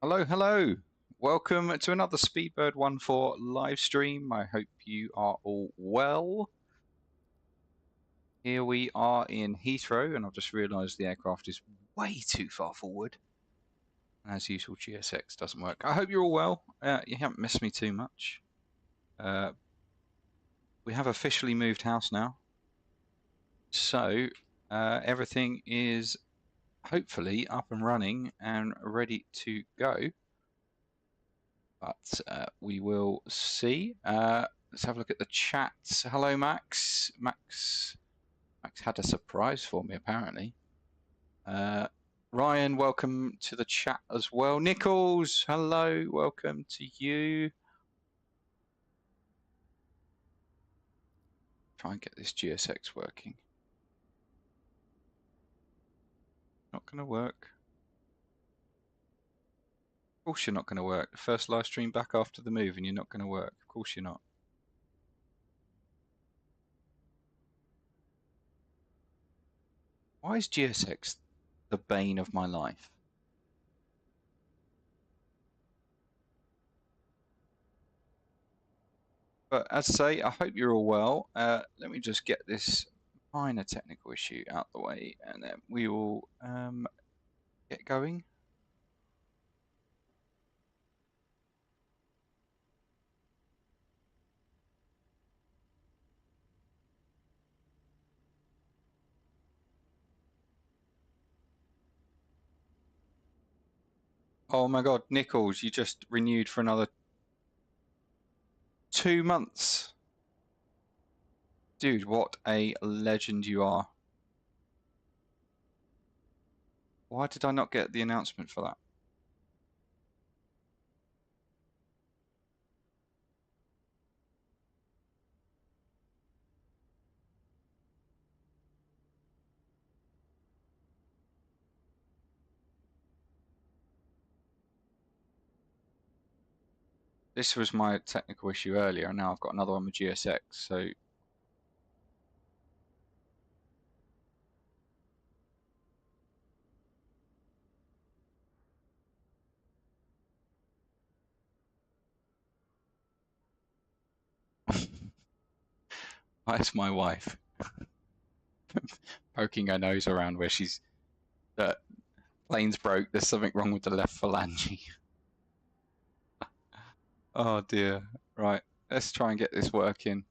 Hello, hello. Welcome to another Speedbird14 live stream. I hope you are all well. Here we are in Heathrow, and I've just realised the aircraft is way too far forward. As usual, GSX doesn't work. I hope you're all well. You haven't missed me too much. We have officially moved house now. So everything is hopefully up and running and ready to go. But we will see. Let's have a look at the chat. Hello, Max. Max had a surprise for me, apparently. Ryan, welcome to the chat as well. Nichols, hello, welcome to you. Try and get this GSX working. Not going to work. Of course you're not going to work. The first live stream back after the move and you're not going to work. Of course you're not. Why is GSX the bane of my life? But as I say, I hope you're all well. Let me just get this minor technical issue out the way and then we will get going. Oh my God, Nichols, you just renewed for another 2 months. Dude, what a legend you are. Why did I not get the announcement for that? This was my technical issue earlier, and now I've got another one with GSX, so... Where's my wife? Poking her nose around where she's... plane's broke, there's something wrong with the left phalange. Oh dear. Right, let's try and get this working.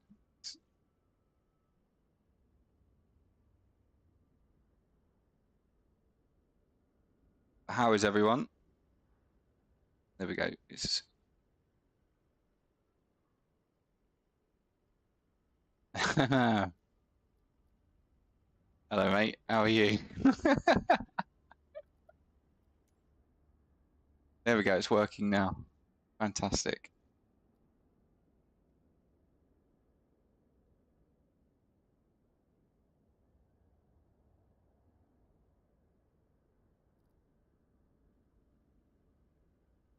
How is everyone? There we go. It's... Hello, mate. How are you? There we go. It's working now. Fantastic.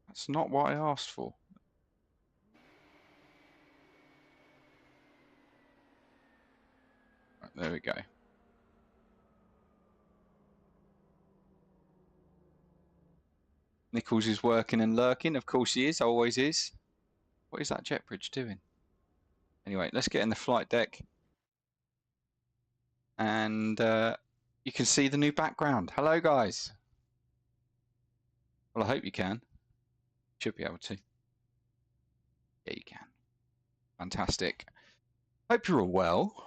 That's not what I asked for. Right, there we go. Nichols is working and lurking. Of course he is. Always is. What is that jet bridge doing? Anyway, let's get in the flight deck. And you can see the new background. Hello, guys. Well, I hope you can. Should be able to. Yeah, you can. Fantastic. Hope you're all well.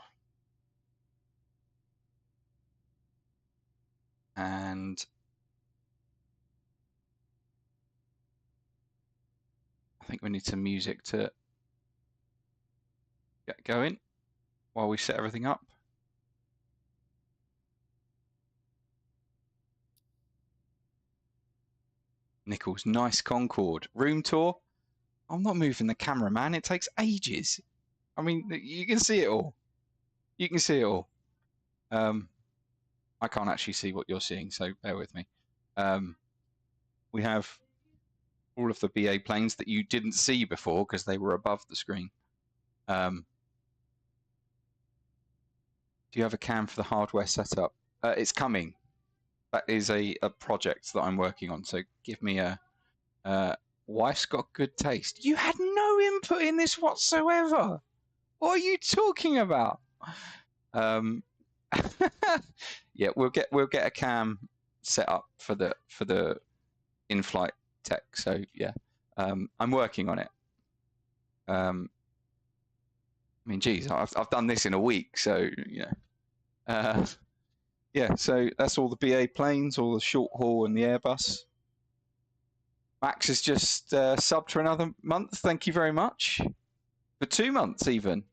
And I think we need some music to get going while we set everything up. Nichols, nice Concorde. Room tour. I'm not moving the camera, man. It takes ages. I mean, you can see it all. You can see it all. I can't actually see what you're seeing, so bear with me. We have all of the BA planes that you didn't see before because they were above the screen. Do you have a cam for the hardware setup? It's coming. That is a project that I'm working on, so give me a Wife's got good taste. You had no input in this whatsoever. What are you talking about? Yeah, we'll get a cam set up for the in-flight tech. So yeah, I'm working on it. I mean, geez, I've done this in a week, so yeah. Yeah, so that's all the BA planes, all the short haul and the Airbus. Max has just subbed for another month. Thank you very much. For 2 months even.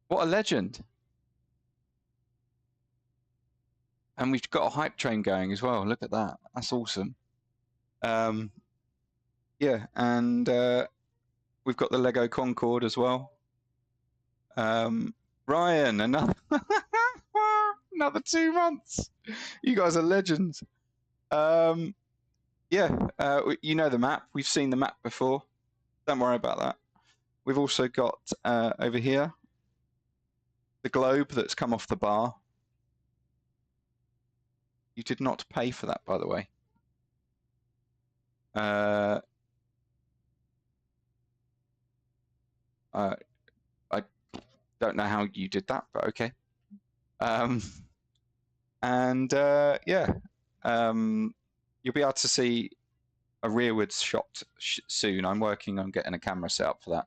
What a legend. And we've got a hype train going as well. Look at that. That's awesome. Yeah, and we've got the Lego Concorde as well. Ryan, another 2 months. You guys are legends. Yeah, you know the map. We've seen the map before. Don't worry about that. We've also got over here the globe that's come off the bar. You did not pay for that, by the way. I don't know how you did that, but okay. And yeah, you'll be able to see a rearwards shot soon. I'm working on getting a camera set up for that,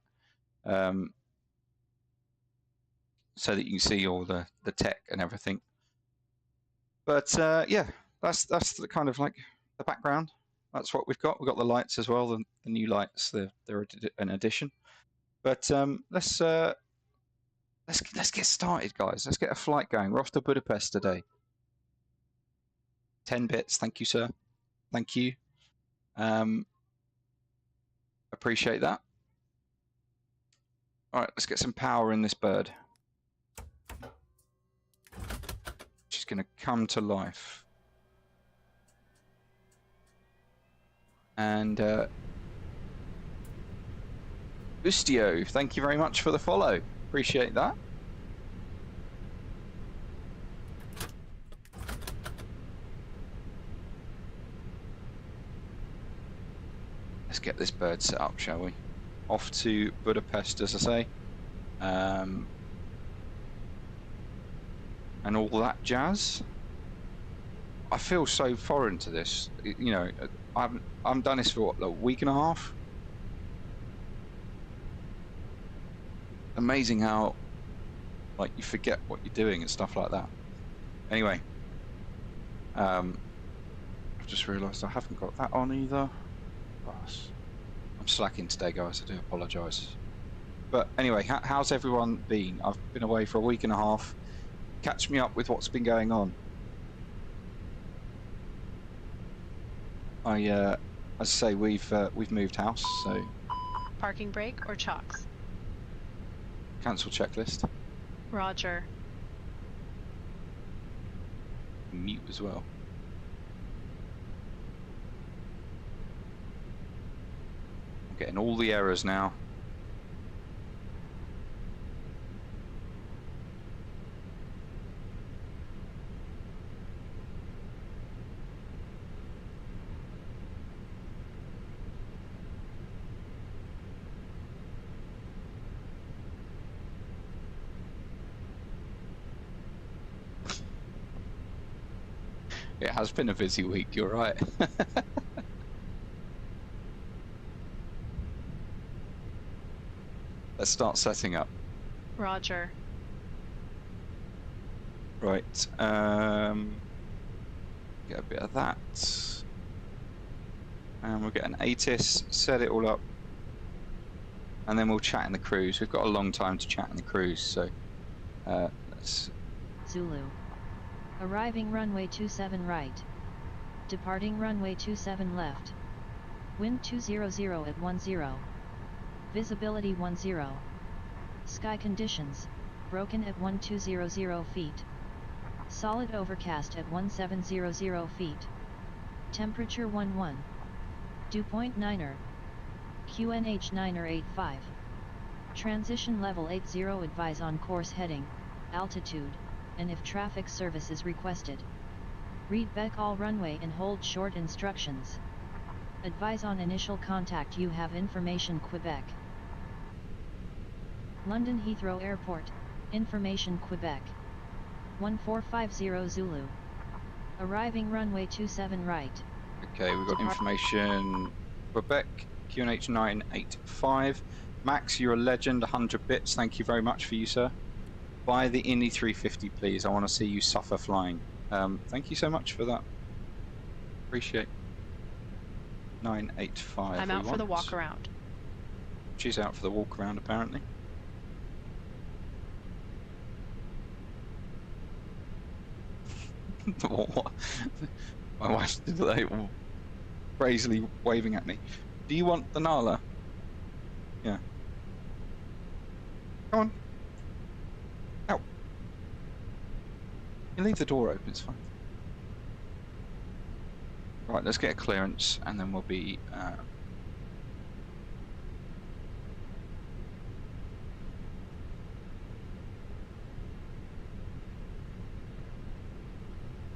so that you can see all the tech and everything. But yeah, that's the kind of like the background. That's what we've got. We've got the lights as well, the new lights. They're an addition. But let's get started, guys. Let's get a flight going. We're off to Budapest today. 10 bits. Thank you, sir. Thank you. Appreciate that. All right, let's get some power in this bird. She's going to come to life. And Ustio, thank you very much for the follow. Appreciate that. Let's get this bird set up, shall we? Off to Budapest, as I say. And all that jazz. I feel so foreign to this. You know, I've done this for what, a week and a half? Amazing how, like, you forget what you're doing and stuff like that. Anyway, I've just realised I haven't got that on either. I'm slacking today, guys. I do apologise. But anyway, how's everyone been? I've been away for a week and a half. Catch me up with what's been going on. As I say, we've moved house, so. Parking brake or chocks? Cancel checklist. Roger. Mute as well. I'm getting all the errors now. It has been a busy week, you're right. Let's start setting up. Roger. Right, get a bit of that. And we'll get an ATIS, set it all up. And then we'll chat in the cruise. We've got a long time to chat in the cruise, so let's... Zulu. Arriving runway 27 right. Departing runway 27 left. Wind 200 at 10. Visibility 10. Sky conditions, broken at 1200 feet. Solid overcast at 1700 feet. Temperature 11. Dew point 9er. QNH 9er 85. Transition level 80, advise on course heading, altitude, and if traffic service is requested. Read back all runway and hold short instructions. Advise on initial contact. You have information. Quebec. London Heathrow Airport, information. Quebec. 1450 Zulu. Arriving runway 27 right. Okay, we've got information. Quebec, QNH 985. Max, you're a legend, 100 bits. Thank you very much for you, sir. Buy the Indy 350, please. I want to see you suffer flying. Thank you so much for that. Appreciate. 985. I'm out for the walk around. She's out for the walk around, apparently. What? My wife's today crazily waving at me. Do you want the Nala? Yeah. Come on. Out. You leave the door open, it's fine. Right, let's get a clearance and then we'll be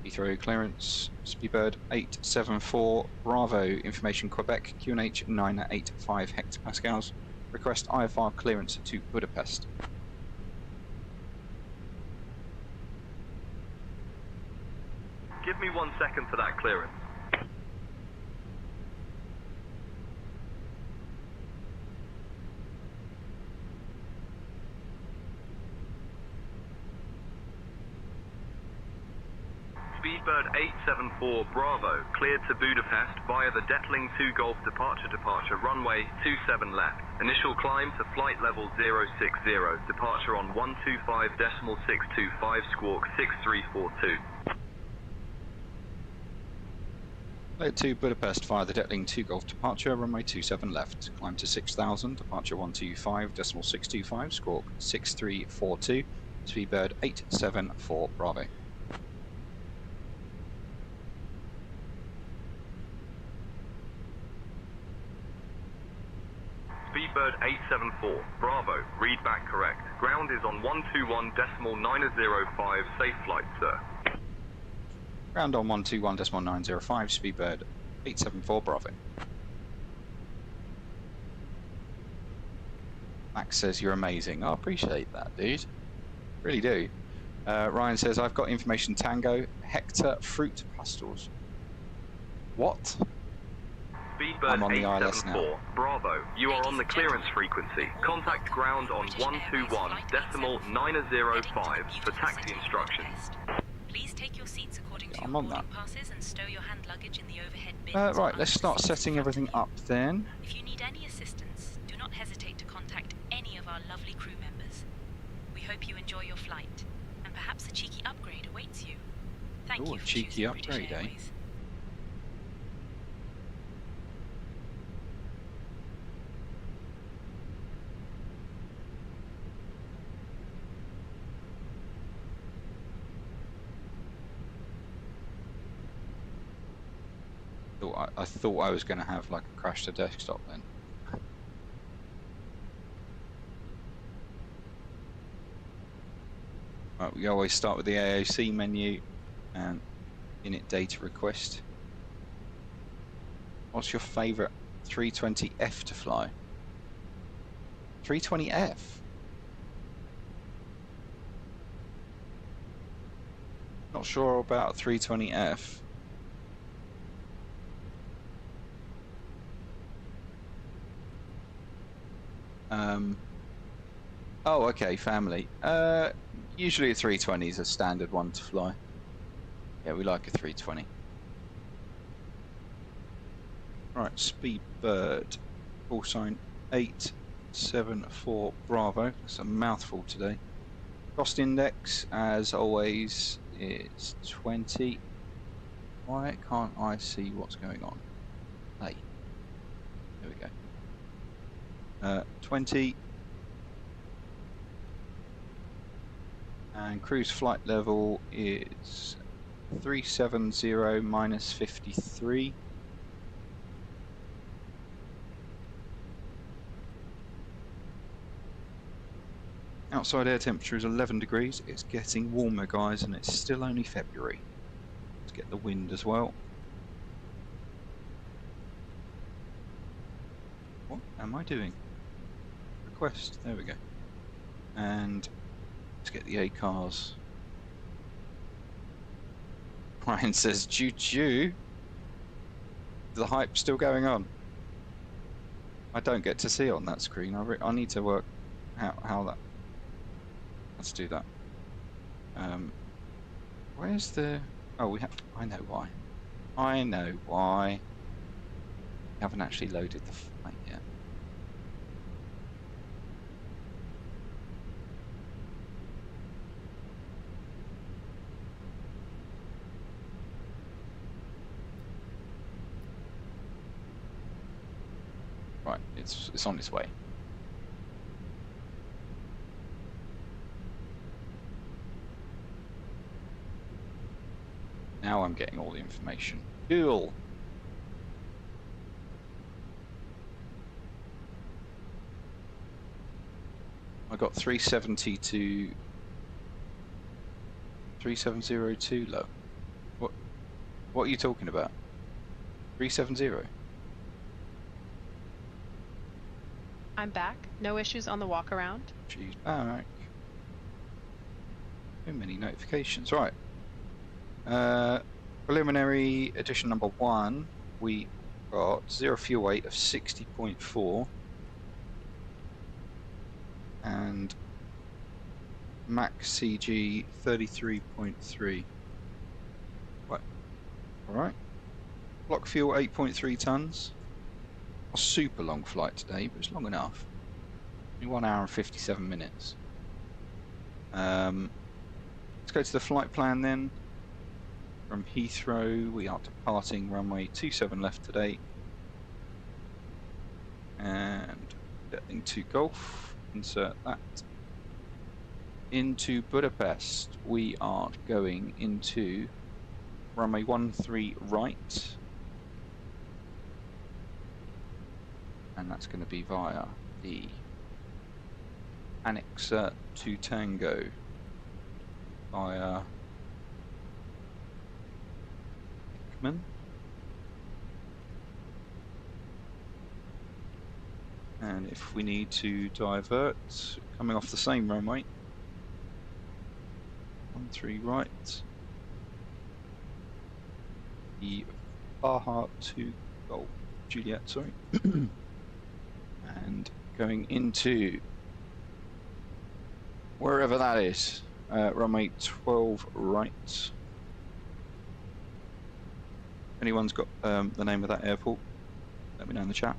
Heathrow clearance, Speedbird 874 Bravo, information Quebec, QNH 985 hectopascals. Request IFR clearance to Budapest. Give me 1 second for that clearance. Speedbird 874 Bravo, cleared to Budapest via the Detling 2 Golf departure runway 27 left. Initial climb to flight level 060, departure on 125.625 squawk 6342. Cleared to Budapest via the Detling 2 Golf departure, runway 27 left. Climb to 6000, departure 125.625 squawk 6342. Speedbird 874 Bravo. Speedbird 874, Bravo, read back correct. Ground is on 121.905, safe flight, sir. Ground on 121.905, Speedbird 874 Bravo. Max says you're amazing. I appreciate that, dude. Really do. Ryan says, I've got information Tango, Hector Fruit Pastels. What? Speedbird 874, Bravo, you are on the clearance frequency. Contact ground on 121.905 for taxi instructions. Please take your seats according to your I'm on boarding that. passes and stow your hand luggage in the overhead bins. Right, let's start setting everything up then. If you need any assistance, do not hesitate to contact any of our lovely crew members. We hope you enjoy your flight, and perhaps a cheeky upgrade awaits you. Thank Ooh, you for cheeky choosing upgrade, British eh? Airways. I thought I was going to have like a crash to desktop then. Right, we always start with the AOC menu and init data request. What's your favourite 320F to fly? 320F? Not sure about 320F. Oh, okay, family. Usually a 320 is a standard one to fly. Yeah, we like a 320. Right, Speedbird, call sign 874 Bravo. That's a mouthful today. Cost index, as always, is 20. Why can't I see what's going on? Hey, there we go. 20. And cruise flight level is 370 minus 53. Outside air temperature is 11 degrees. It's getting warmer, guys, and it's still only February. Let's get the wind as well. What am I doing? Request. There we go. And let's get the A cars. Ryan says, choo-choo. The hype's still going on. I don't get to see it on that screen. I need to work out how that... Let's do that. Where's the... Oh, we have... I know why. I know why. We haven't actually loaded the flight yet. Right, it's on its way. Now I'm getting all the information. Cool. I got 370 to 3702 low. What are you talking about? 370? I'm back. No issues on the walk around. She's back. Too many notifications. Right. Preliminary edition number 1. We got 0 fuel weight of 60.4 and max CG 33.3. What? All right. Block fuel 8.3 tons. A super long flight today, but it's long enough. Only 1 hour and 57 minutes. Let's go to the flight plan then. From Heathrow, we are departing runway 27 left today. And getting to Golf, insert that. Into Budapest, we are going into runway 13 right. And that's going to be via the Annexer to Tango via Hickman. And if we need to divert, coming off the same runway, 13 right, the Baja to Golf Juliet, sorry. And going into wherever that is, runway 12 right. If anyone's got the name of that airport, let me know in the chat.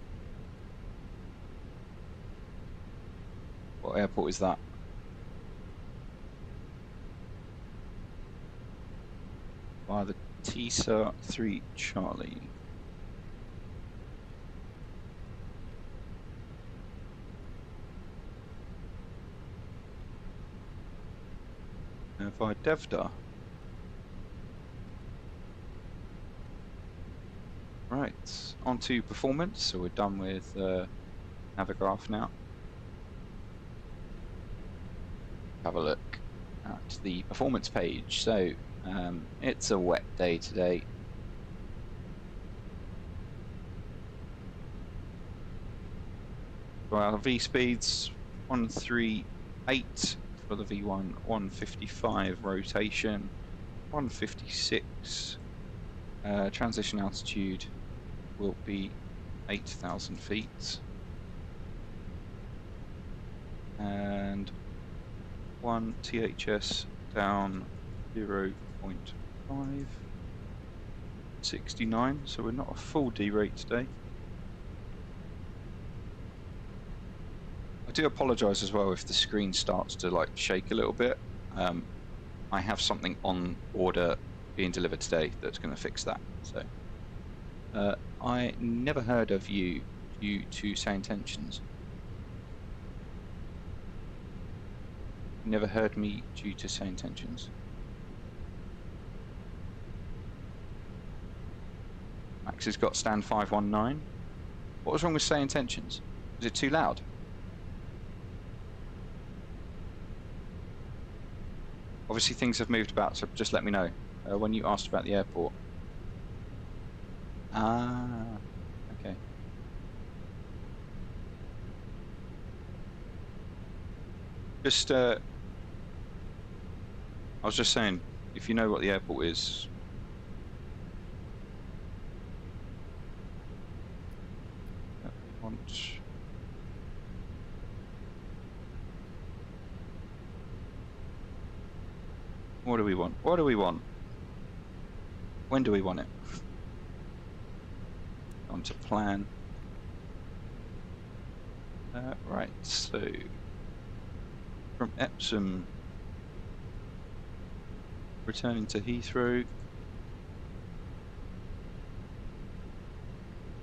What airport is that? Via the TSA 3 Charlie. Via Devda. Right, on to performance. So we're done with Navigraph now. Have a look at the performance page. So it's a wet day today. So our V speeds 138 for the V1, 155 rotation, 156 transition altitude will be 8,000 feet, and 1 THS down 0.5, 69, so we're not a full D rate today. I do apologise as well if the screen starts to like shake a little bit. I have something on order being delivered today that's going to fix that. So I never heard of you due to SayIntentions. Never heard me due to SayIntentions. Max has got stand 519. What was wrong with SayIntentions? Was it too loud? Obviously things have moved about, so just let me know when you asked about the airport. Ah, okay. Just, I was just saying, if you know what the airport is, what do we want? What do we want? When do we want it? On to plan. Right, so from Epsom, returning to Heathrow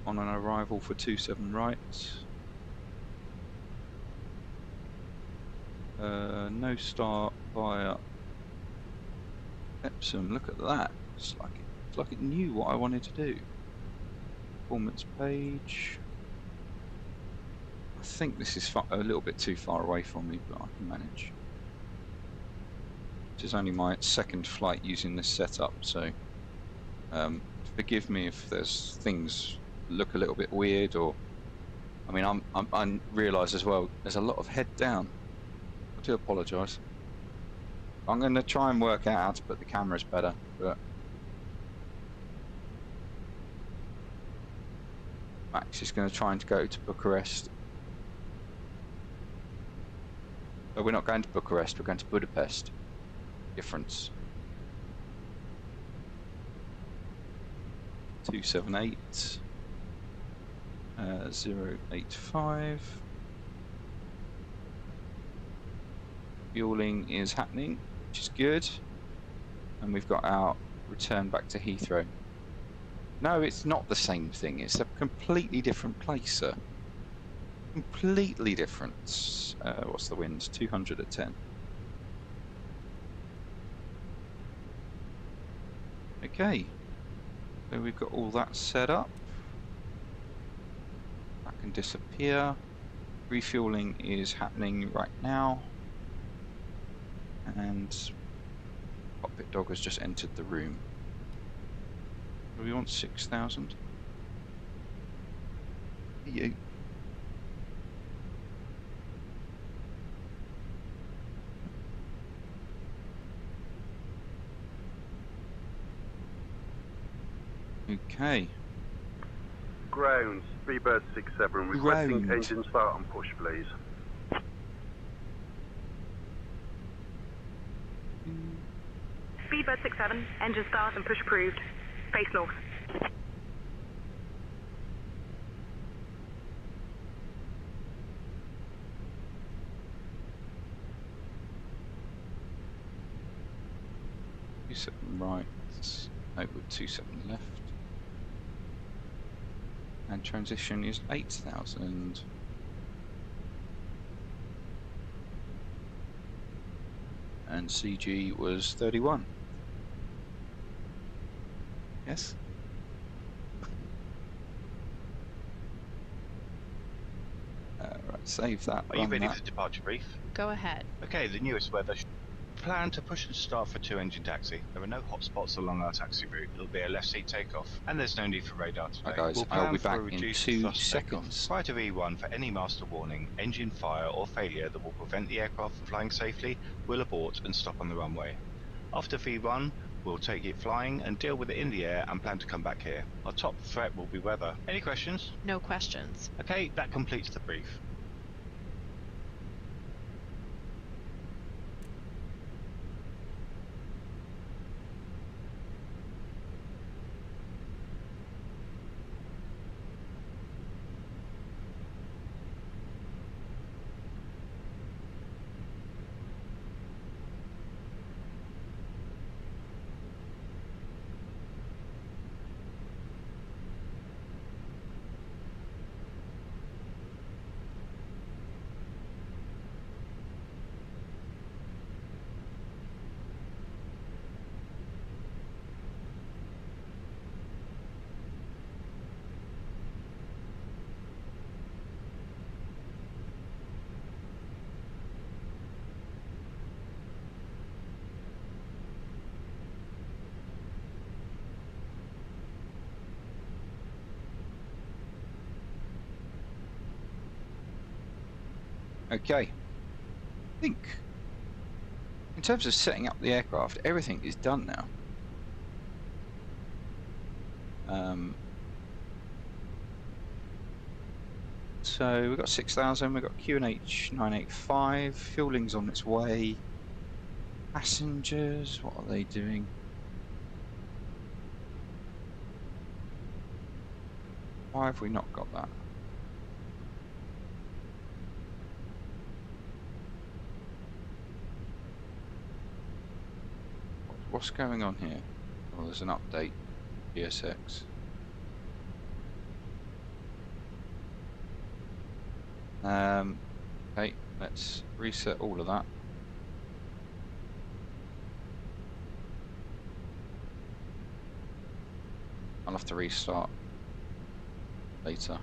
on an arrival for 27 right. No start via Epsom. Look at that. It's like it knew what I wanted to do. Performance page. I think this is a little bit too far away from me, but I can manage. This is only my second flight using this setup, so forgive me if there's things look a little bit weird, or I mean, I realise as well there's a lot of head down. I do apologise. I'm going to try and work out how to put the cameras better, but Max is going to try and go to Bucharest. But we're not going to Bucharest, we're going to Budapest. Difference. 278 085. Fueling is happening, which is good. And we've got our return back to Heathrow. No, it's not the same thing. It's a completely different place, sir. Completely different. What's the wind? 200 at 10. Okay. So we've got all that set up. That can disappear. Refueling is happening right now. And Cockpit Dog has just entered the room. Do we want 6,000? You. Okay. Ground, Speedbird67, requesting engine start and push, please. Speedbird67, engine start and push approved. Face north. Right, outward 27 left. And transition is 8,000. And CG was 31. Yes? Right, save that. Are you ready for the departure brief? Go ahead. Okay, the newest weather. Plan to push and start for 2-engine taxi. There are no hot spots along our taxi route. It'll be a left seat takeoff, and there's no need for radar today. Right, guys, we'll I'll be plan back for a in reduced 2 thrust seconds. takeoff. Prior to V1 for any master warning, engine fire or failure that will prevent the aircraft from flying safely, we'll abort and stop on the runway. After V1, we'll take it flying and deal with it in the air and plan to come back here. Our top threat will be weather. Any questions? No questions. Okay, that completes the brief. Okay. think in terms of setting up the aircraft, everything is done now. So we've got 6,000, we've got QNH 985, fueling's on its way. Passengers, what are they doing? Why have we not got that? What's going on here? Oh, there's an update. GSX. Okay, let's reset all of that. I'll have to restart later.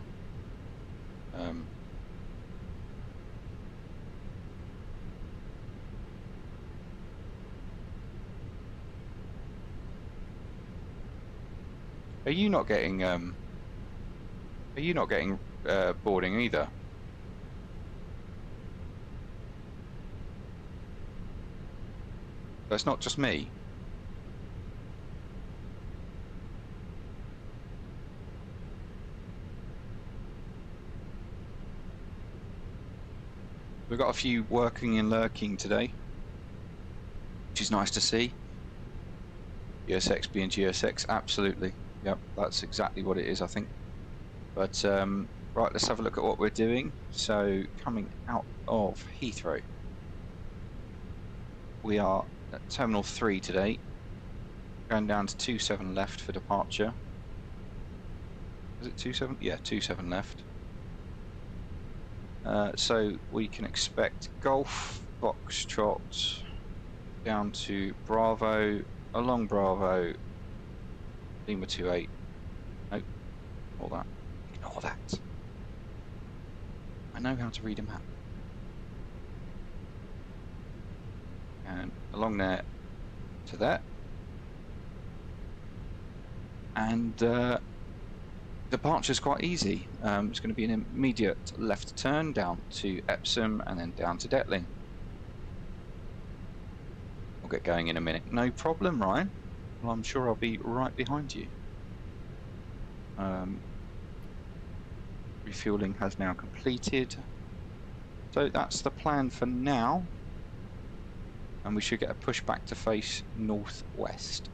Are you not getting boarding either? That's not just me. We've got a few working and lurking today, which is nice to see. GSX being GSX, absolutely. Yep, that's exactly what it is, I think. But right, let's have a look at what we're doing. So coming out of Heathrow, we are at Terminal 3 today, going down to 27 left for departure. Is it 27? Yeah, 27 left. So we can expect Golf, Foxtrot, down to Bravo, along Bravo, Lima 28. Nope, ignore that. Ignore that. I know how to read a map. And along there to there. And departure's quite easy. It's going to be an immediate left turn down to Epsom and then down to Detling. We'll get going in a minute. No problem, Ryan. Well, I'm sure I'll be right behind you. Refueling has now completed. So that's the plan for now. And we should get a pushback to face northwest.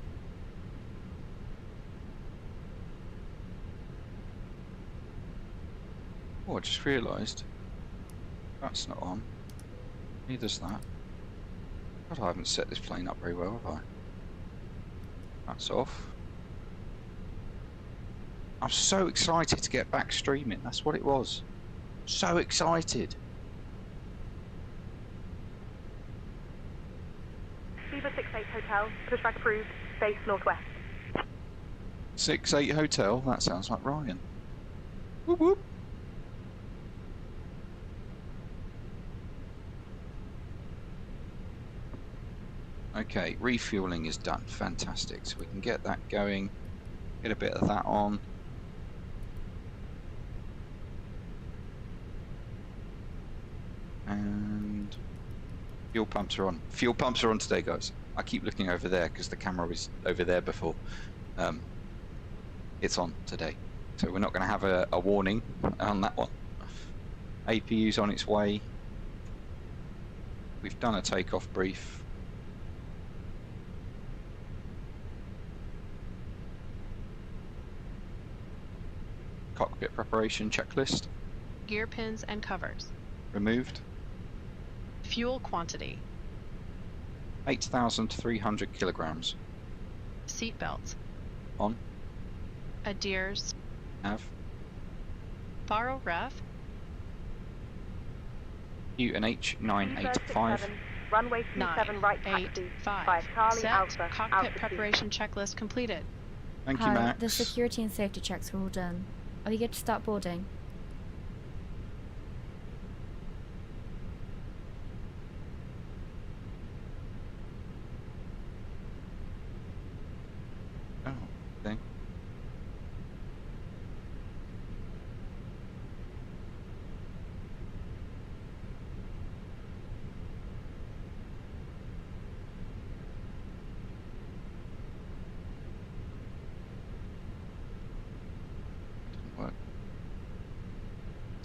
Oh, I just realised that's not on. Neither's that. God, I haven't set this plane up very well, have I? That's off. I'm so excited to get back streaming. That's what it was. So excited. Beaver 68 Hotel, pushback approved, base northwest. 68 Hotel, that sounds like Ryan. Whoop whoop. Okay, refueling is done. Fantastic. So we can get that going, get a bit of that on. And fuel pumps are on. Fuel pumps are on today, guys. I keep looking over there because the camera was over there before. It's on today. So we're not going to have a warning on that one. APU's on its way. We've done a takeoff brief. Cockpit preparation checklist. Gear pins and covers. Removed. Fuel quantity. 8,300 kilograms. Seat belts. On. Adheres. Have. Borrow ref. UNH 985. Runway 27 right taxi. 5 Charlie Set. Alpha. Cockpit Alpha preparation checklist completed. Thank you, Hi, Max. the security and safety checks are all done. Are we good to start boarding? Oh, okay.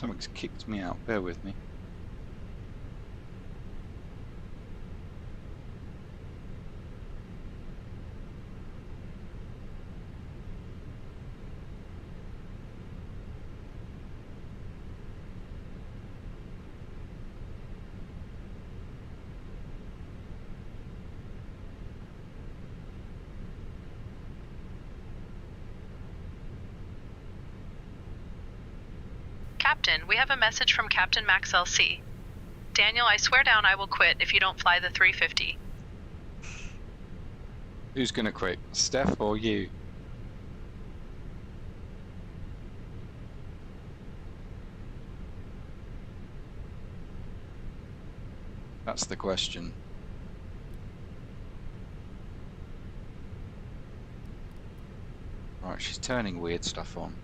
Something's kicked me out. Bear with me. Captain, we have a message from Captain Max LC. Daniel, I swear down I will quit if you don't fly the 350. Who's gonna quit, Steph or you? That's the question. Right, she's turning weird stuff on.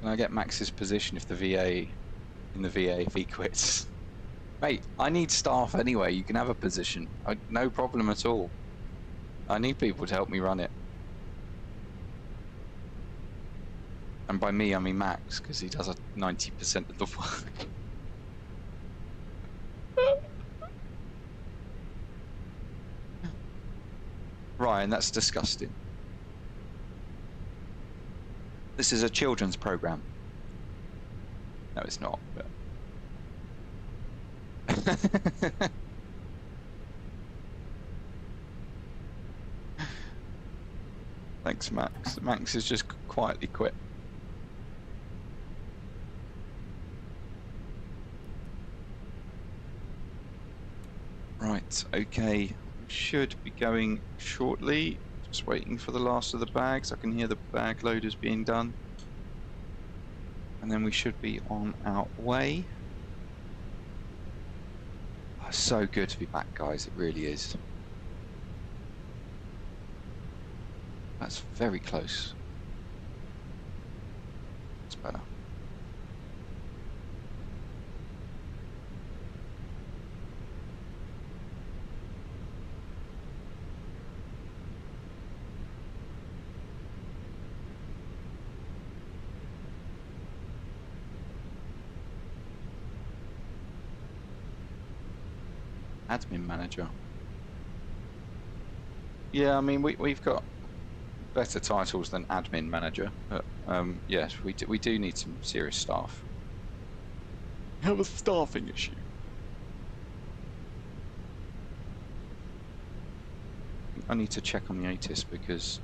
Can I get Max's position if the VA if he quits? Mate, I need staff anyway. You can have a position. No problem at all. I need people to help me run it. And by me, I mean Max, because he does 90% of the work. Ryan, that's disgusting. This is a children's program. No, it's not. But... Thanks, Max. Max has just quietly quit. Right, okay. Should be going shortly. Just waiting for the last of the bags. I can hear the bag loaders being done. And then we should be on our way. Oh, so good to be back, guys. It really is. That's very close. It's better. Admin manager. Yeah, I mean we've got better titles than admin manager, but yes, we do need some serious staff. We have a staffing issue. I need to check on the ATIS because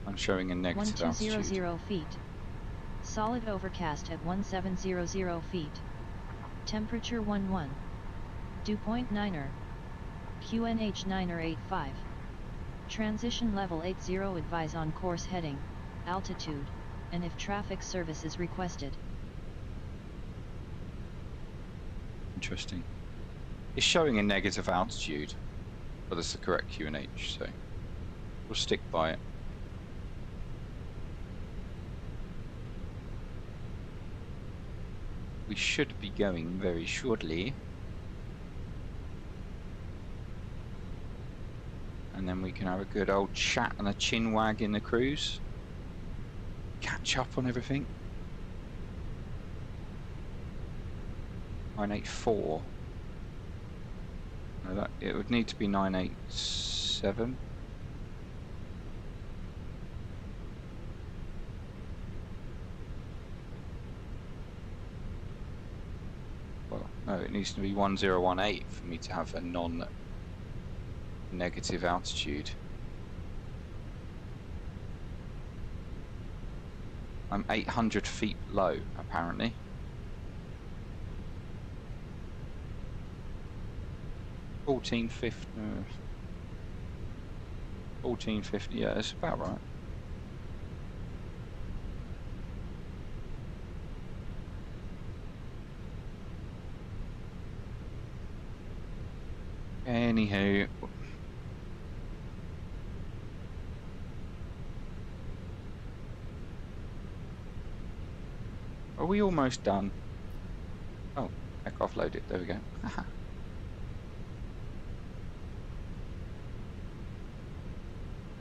I'm showing a negative 1200 altitude. feet. Solid overcast at 1700 feet. Temperature 11. Dew point 9er. QNH 9er 85. Transition level 80. Advise on course heading, altitude, and if traffic service is requested. Interesting. It's showing a negative altitude, but that's the correct QNH, so we'll stick by it. We should be going very shortly. And then we can have a good old chat and a chin wag in the cruise. Catch up on everything. 984. No, it would need to be 987. Well, no, it needs to be 1018 for me to have a non-negative altitude. I'm 800 feet low, apparently. $14.50, yeah, it's about right. Anywho, are we almost done? Oh, Takeoff loaded, there we go.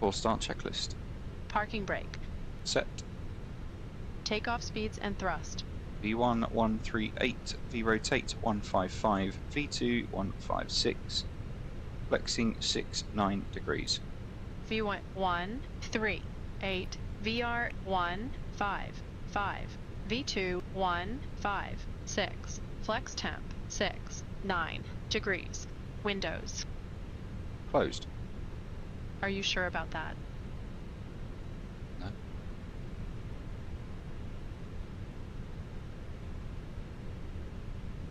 Full start checklist. Parking brake. Set. Takeoff speeds and thrust. V1 138, V rotate 155, V2 156, flexing 69 degrees. V1 138, VR 155, V2 156, flex temp 69 degrees. Windows. Closed. Are you sure about that? No.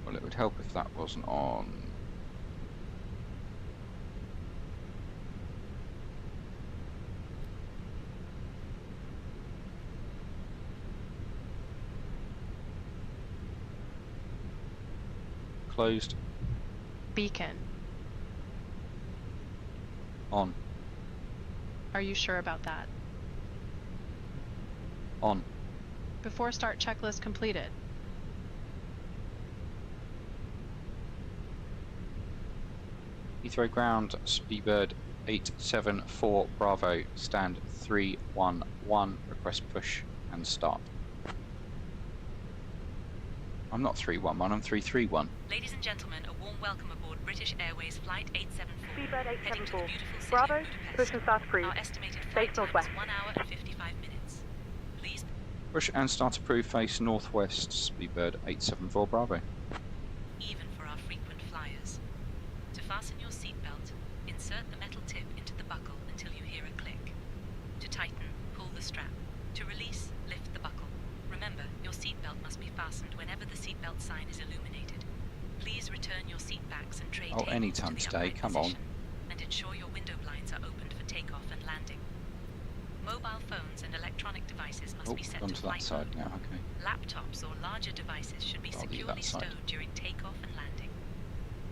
Well, it would help if that wasn't on. Closed. Beacon. On. Are you sure about that? On. Before start checklist completed. Heathrow ground, Speedbird 874 Bravo, stand 311, request push and start. I'm not 311, I'm 331. Ladies and gentlemen, a warm welcome aboard British Airways Flight 874. Speedbird Heading to the 874. beautiful city Bravo, of Budapest. push and start approved. Our estimated Face flight time northwest. is 1 hour and 55 minutes. Please. Push and start approved, face northwest, Speedbird 874 Bravo. Even for our frequent flyers. To fasten your seatbelt, insert the metal tip into the buckle until you hear a click. To tighten, pull the strap. To release, lift the buckle. Remember, your seatbelt must be fastened whenever the seatbelt sign is illuminated. Please return your seat backs and tray tables anytime to the today, upright come on. position, and ensure your window blinds are opened for takeoff and landing. Mobile phones and electronic devices must be set to onto that flight side mode. now, okay. Laptops or larger devices should be I'll leave securely that side. stowed during takeoff and landing.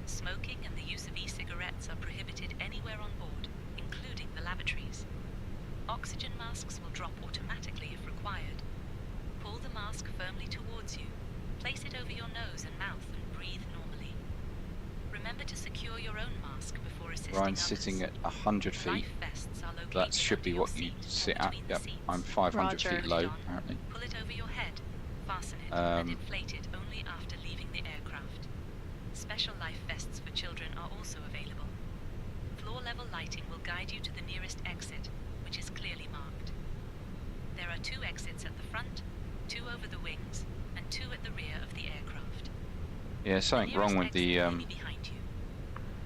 Smoking and the use of e-cigarettes are prohibited anywhere on board, including the lavatories. Oxygen masks will drop automatically if required. Pull the mask firmly towards you. Place it over your nose and mouth and breathe normally. Remember to secure your own mask before assisting Ryan's others. sitting at 100 feet. Life vests are located That should be under what your you seat or sit at. between the Yep, seats. I'm 500 Roger. feet low, apparently. Pull it over your head, fasten it, and Um, inflate it only after leaving the aircraft. Special life vests for children are also available. Floor-level lighting will guide you to the nearest exit, which is clearly marked. There are 2 exits at the front, 2 over the wings, and 2 at the rear of the aircraft. Yeah, something wrong with the nearest exit may be behind you.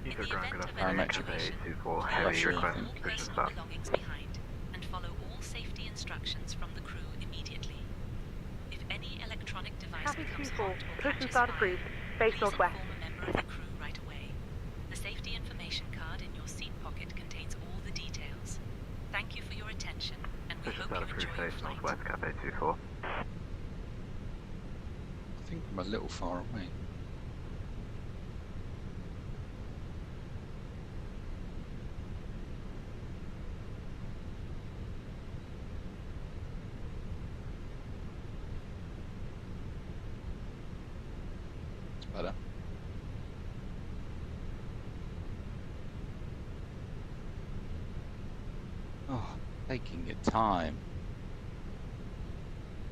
In Heathrow the ground, event good of an Parametric. evacuation, Parametric. please Heavy Pressure, I leave request, all think. push and personal start. belongings behind and follow all safety instructions from the crew immediately. If any electronic device Happy becomes 24. hot or Push and catches start fire, approved. Face please northwest. inform a member of the crew right away. The safety information card in your seat pocket contains all the details. Thank you for your attention, and we Push and hope start you approved, enjoy your face flight. northwest, Cafe 24. I think I'm a little far away. It's better. Oh, taking your time.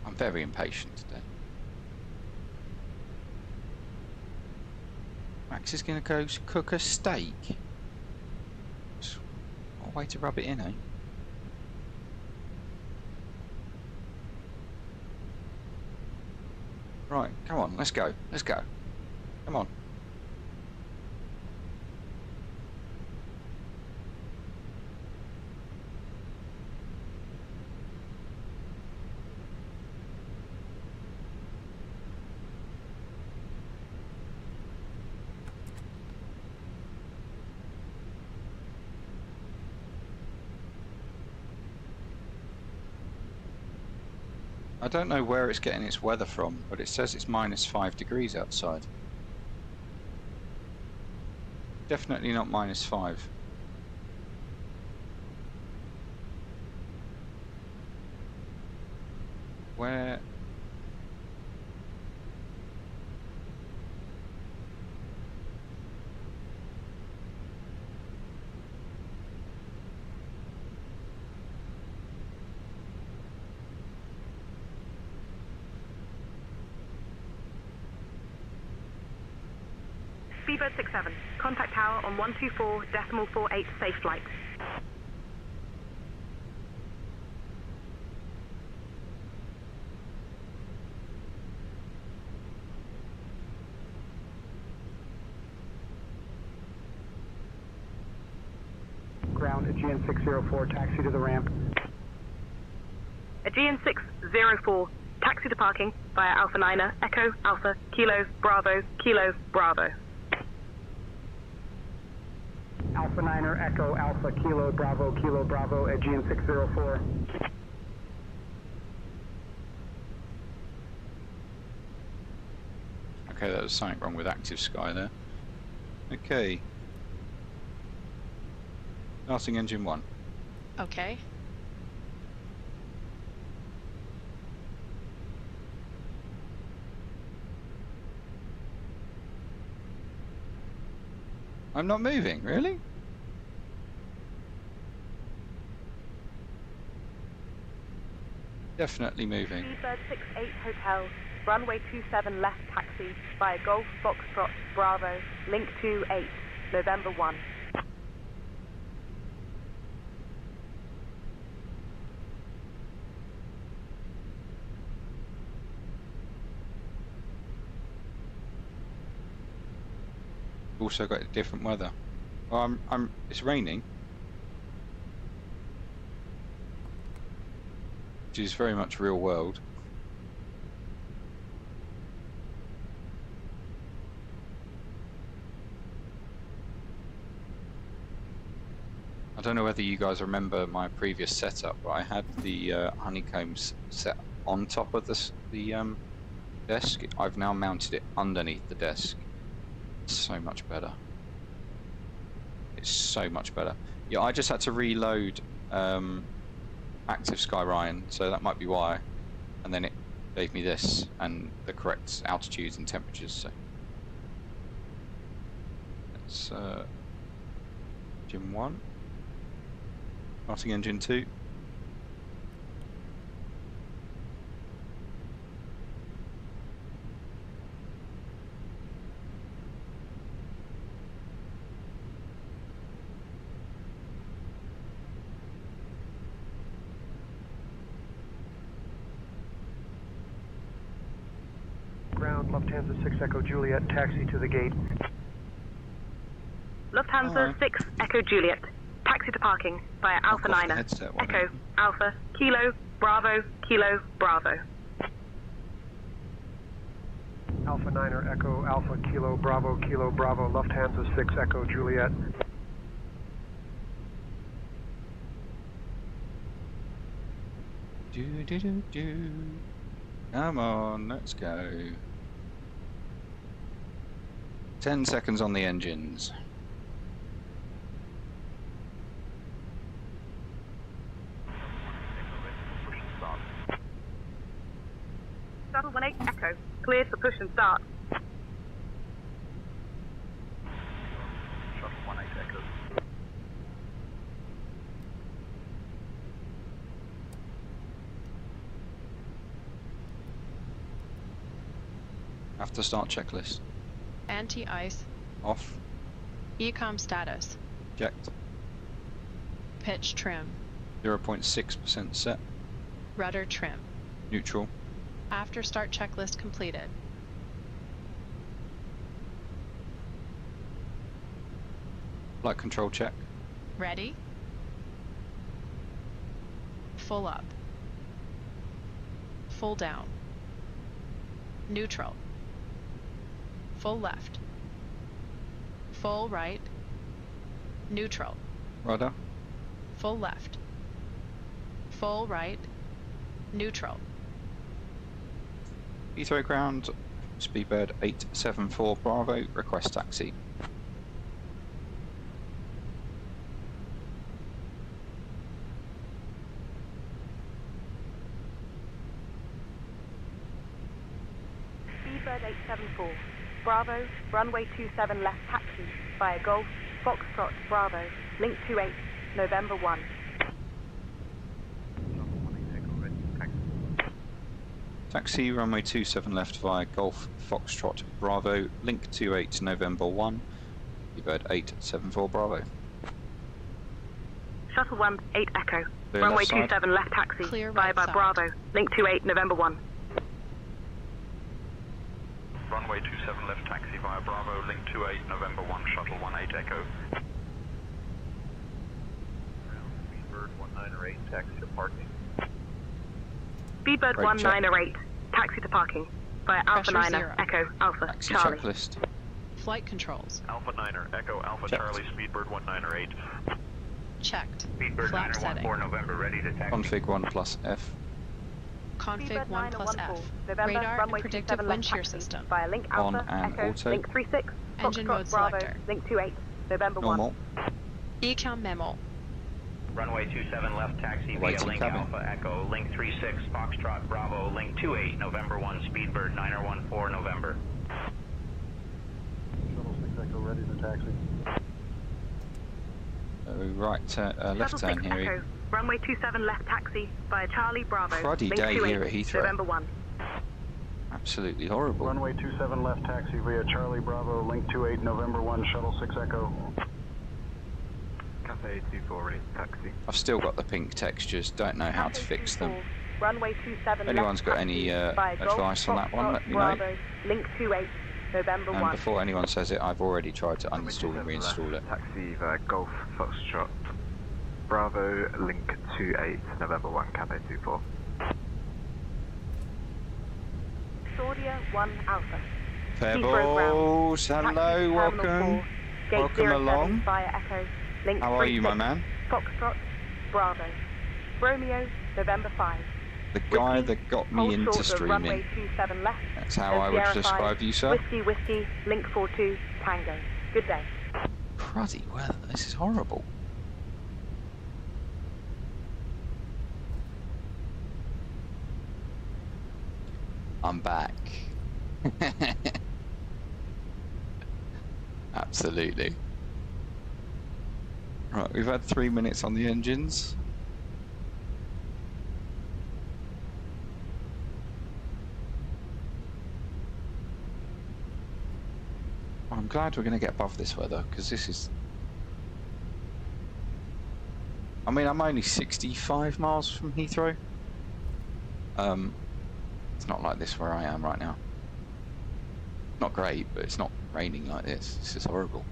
I'm very impatient today. Max is going to go cook a steak. What a way to rub it in, eh? Right, come on, let's go. Let's go. Come on. I don't know where it's getting its weather from, but it says it's -5 degrees outside. Definitely not -5. Where? Speedbird 67, contact tower on 124.48 safe flight. Ground Aegean 604, taxi to the ramp. Aegean 604, taxi to parking via Alpha 9er, Echo, Alpha, Kilo, Bravo, Kilo, Bravo. Alpha 9er, Echo, Alpha, Kilo, Bravo, Aegean 604. Okay, there was something wrong with Active Sky there. Okay. Starting engine 1. Okay. I'm not moving, really? Definitely moving. Speedbird 68 Hotel, runway 27 left taxi via Golf Foxtrot Bravo, link 28, November 1. Also got different weather. Well, it's raining, which is very much real world. I don't know whether you guys remember my previous setup, but I had the honeycombs set on top of the desk. I've now mounted it underneath the desk. So much better. It's so much better. Yeah, I just had to reload Active Sky Ryan, so that might be why. And then it gave me this and the correct altitudes and temperatures. So let's engine 1, starting engine 2. Ground Lufthansa 6 Echo Juliet, taxi to the gate. Lufthansa 6 Echo Juliet, taxi to parking via Alpha 9er, Echo, Alpha, Kilo, Bravo, Kilo, Bravo. Alpha 9er, Echo, Alpha, Kilo, Bravo, Lufthansa 6 Echo Juliet. Do. Come on, let's go. 10 seconds on the engines. Shuttle 18 Echo, cleared for push and start. Shuttle 18 Echo. After start checklist. Anti-ice. Off. Ecom status. Checked. Pitch trim. 0.6% set. Rudder trim. Neutral. After start checklist completed. Flight control check. Ready? Full up. Full down. Neutral. Full left. Full right. Neutral. Rudder. Full left. Full right. Neutral. Heathrow ground. Speedbird 874 Bravo. Request taxi. Speedbird 874, Bravo, runway 27 left taxi via Golf, Foxtrot, Bravo, link 28, November 1. Taxi runway 27 left via Golf Foxtrot Bravo, link 28 November 1, Speedbird 874 Bravo. Shuttle 1, 8 Echo. Clear Runway left side. 27 left taxi. Clear via right by side. Bravo, link 28 November 1. Runway 27 left taxi via Bravo, link 28 November 1, shuttle 18 Echo. Speedbird 1908, taxi to parking. Speedbird Right, 1908, taxi to parking via Alpha Pressure 9 0. Echo Alpha Taxi Charlie. checklist. Flight controls. Alpha 9er, Echo Alpha Checked. Charlie, Speedbird 1908. Checked. Speedbird Flap setting. November, ready to taxi. Config 1 plus F. Config Speedbird 1 plus 914, F. November, Radar and runway predictive 27 wind left shear taxi system. via link On Alpha and Echo auto. link 36 Engine Foxtrot mode Bravo selector. link 28 November 1. Normal. Ecam memo. Runway 27 left taxi via Awaiting link cabin. Alpha Echo, link 36 Foxtrot Bravo, link 28 November 1, Speedbird 914 November. Shuttle 6 Echo ready to taxi. Right, left Shuttle turn 6 here. Echo, runway 27 left taxi via Charlie Bravo Cruddy link day 28 here at Heathrow. November 1. Absolutely horrible. Runway 27 left taxi via Charlie Bravo, link 28 November 1, shuttle 6 Echo. Cafe 24 ready to taxi. I've still got the pink textures, don't know how to fix them. Runway 27 If anyone's left got taxi any via Golf advice on that one, Foxtrot let me know. Bravo, link 28 November And 1. before anyone says it, I've already tried to uninstall and reinstall it. Taxi via Golf Foxtrot Bravo, link 28 November 1, Cafe 24. Saudia 1 Alpha. Pebbles, hello, welcome. Welcome along. Via Echo, link How are you, my 36, man? Foxtrot Bravo. Romeo November 5. The guy that got me Hold into short of runway streaming. 27 left. That's how I would Sierra 5, describe you, sir. Whiskey, link 42 Tango. Good day. Cruddy weather, this is horrible. I'm back. Absolutely. Right, we've had 3 minutes on the engines. I'm glad we're going to get above this weather, because this is... I mean, I'm only 65 miles from Heathrow. It's not like this where I am right now. Not great, but it's not raining like this. This is horrible.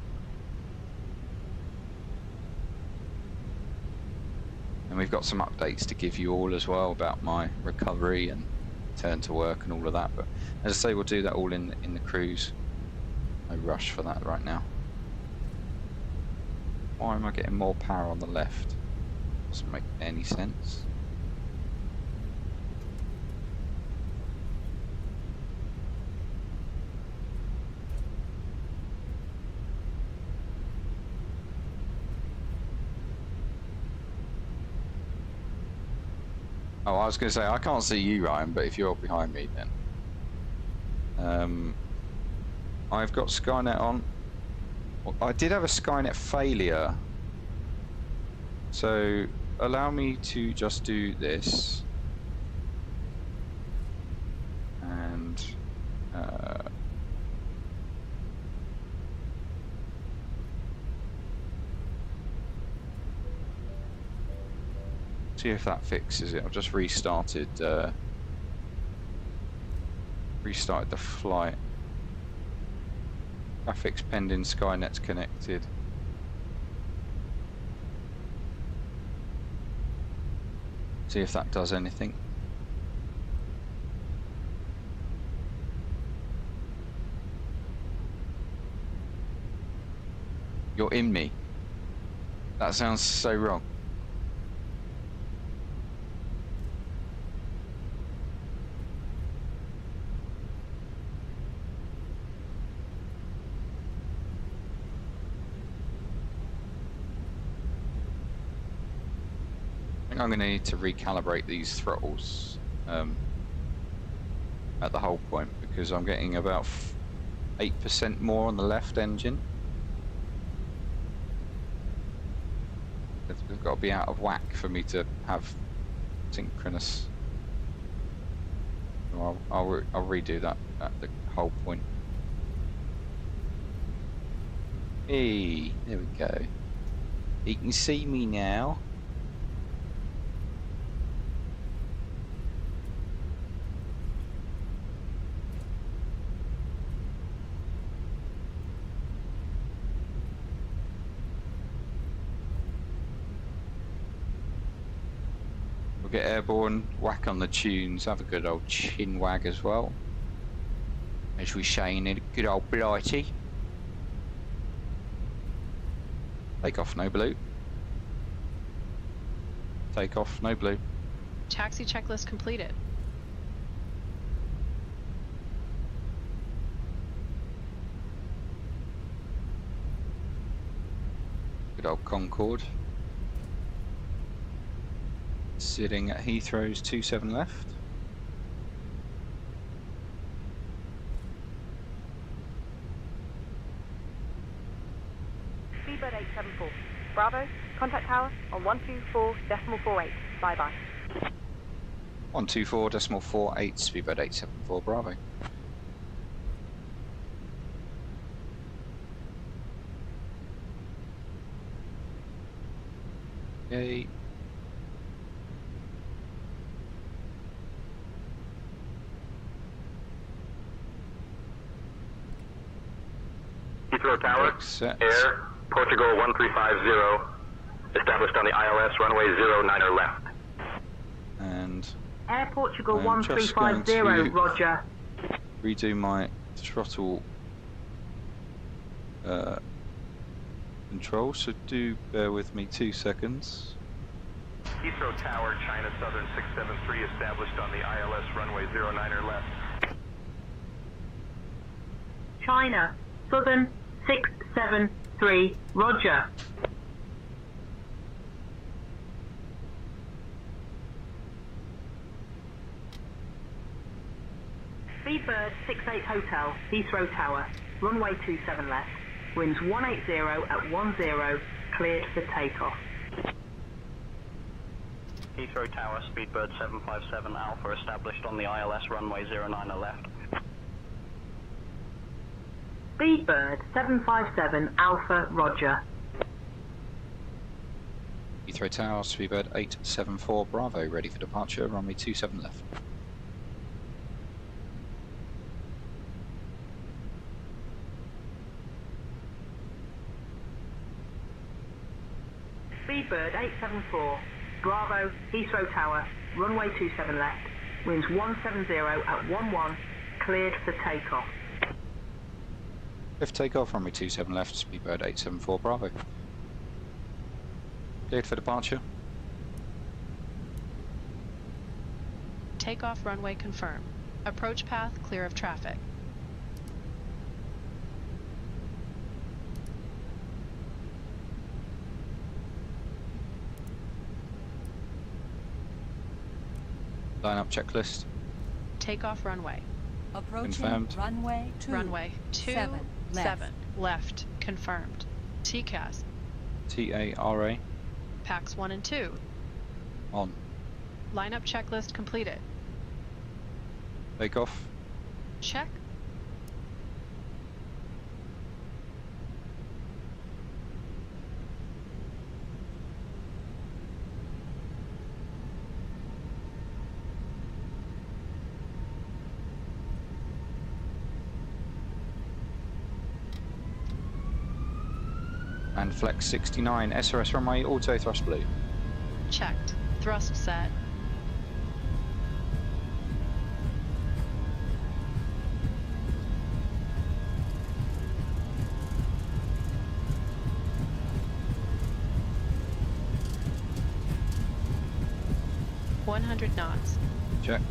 And we've got some updates to give you all as well about my recovery and return to work and all of that. But as I say, we'll do that all in the cruise. No rush for that right now. Why am I getting more power on the left? Doesn't make any sense. Oh, I was going to say, I can't see you, Ryan, but if you're behind me, then. I've got Skynet on. Well, I did have a Skynet failure. So, allow me to just do this. And... see if that fixes it. I've just restarted the flight. Graphics pending, Skynet's connected. See if that does anything. You're in me. That sounds so wrong. I'm going to need to recalibrate these throttles at the hull point, because I'm getting about 8% more on the left engine. They've got to be out of whack for me to have synchronous. So I'll redo that at the whole point. Hey, there we go. You can see me now. We'll get airborne, whack on the tunes, have a good old chin wag as well. As we say in a good old blighty. Take off, no blue. Take off, no blue. Taxi checklist completed. Good old Concorde. Sitting at Heathrow's 27 left. Speedbird 874. Bravo, contact tower on 124.48. Bye-bye. 124.48, Speedbird 874, Bravo. Okay. Heathrow Tower, Air, Portugal 1350, established on the ILS runway 09er left. And Air Portugal 1350, roger. Redo my throttle control, so do bear with me 2 seconds. Heathrow Tower, China Southern 673, established on the ILS runway 09er left. China Southern 673, roger. Speedbird 68 Hotel, Heathrow Tower, runway 27 left, winds 180 at 10, cleared for takeoff. Heathrow Tower, Speedbird 757 Alpha, established on the ILS runway 09er left. Speedbird 757 Alpha, roger. Heathrow Tower, Speedbird 874, Bravo, ready for departure, runway 27 left. Speedbird 874, Bravo, Heathrow Tower, runway 27 left, winds 170 at 11, cleared for takeoff. Lift takeoff, runway 27 left, Speedbird 874, Bravo. Cleared for departure. Takeoff runway confirmed. Approach path clear of traffic. Line up checklist. Takeoff runway. Approaching Confirmed. runway 27 left. Confirmed. TCAS. TARA. Packs 1 and 2. On. Lineup checklist completed. Takeoff. Check. And flex 69, SRS runway, auto thrust blue. Checked. Thrust set. .100 knots. Checked.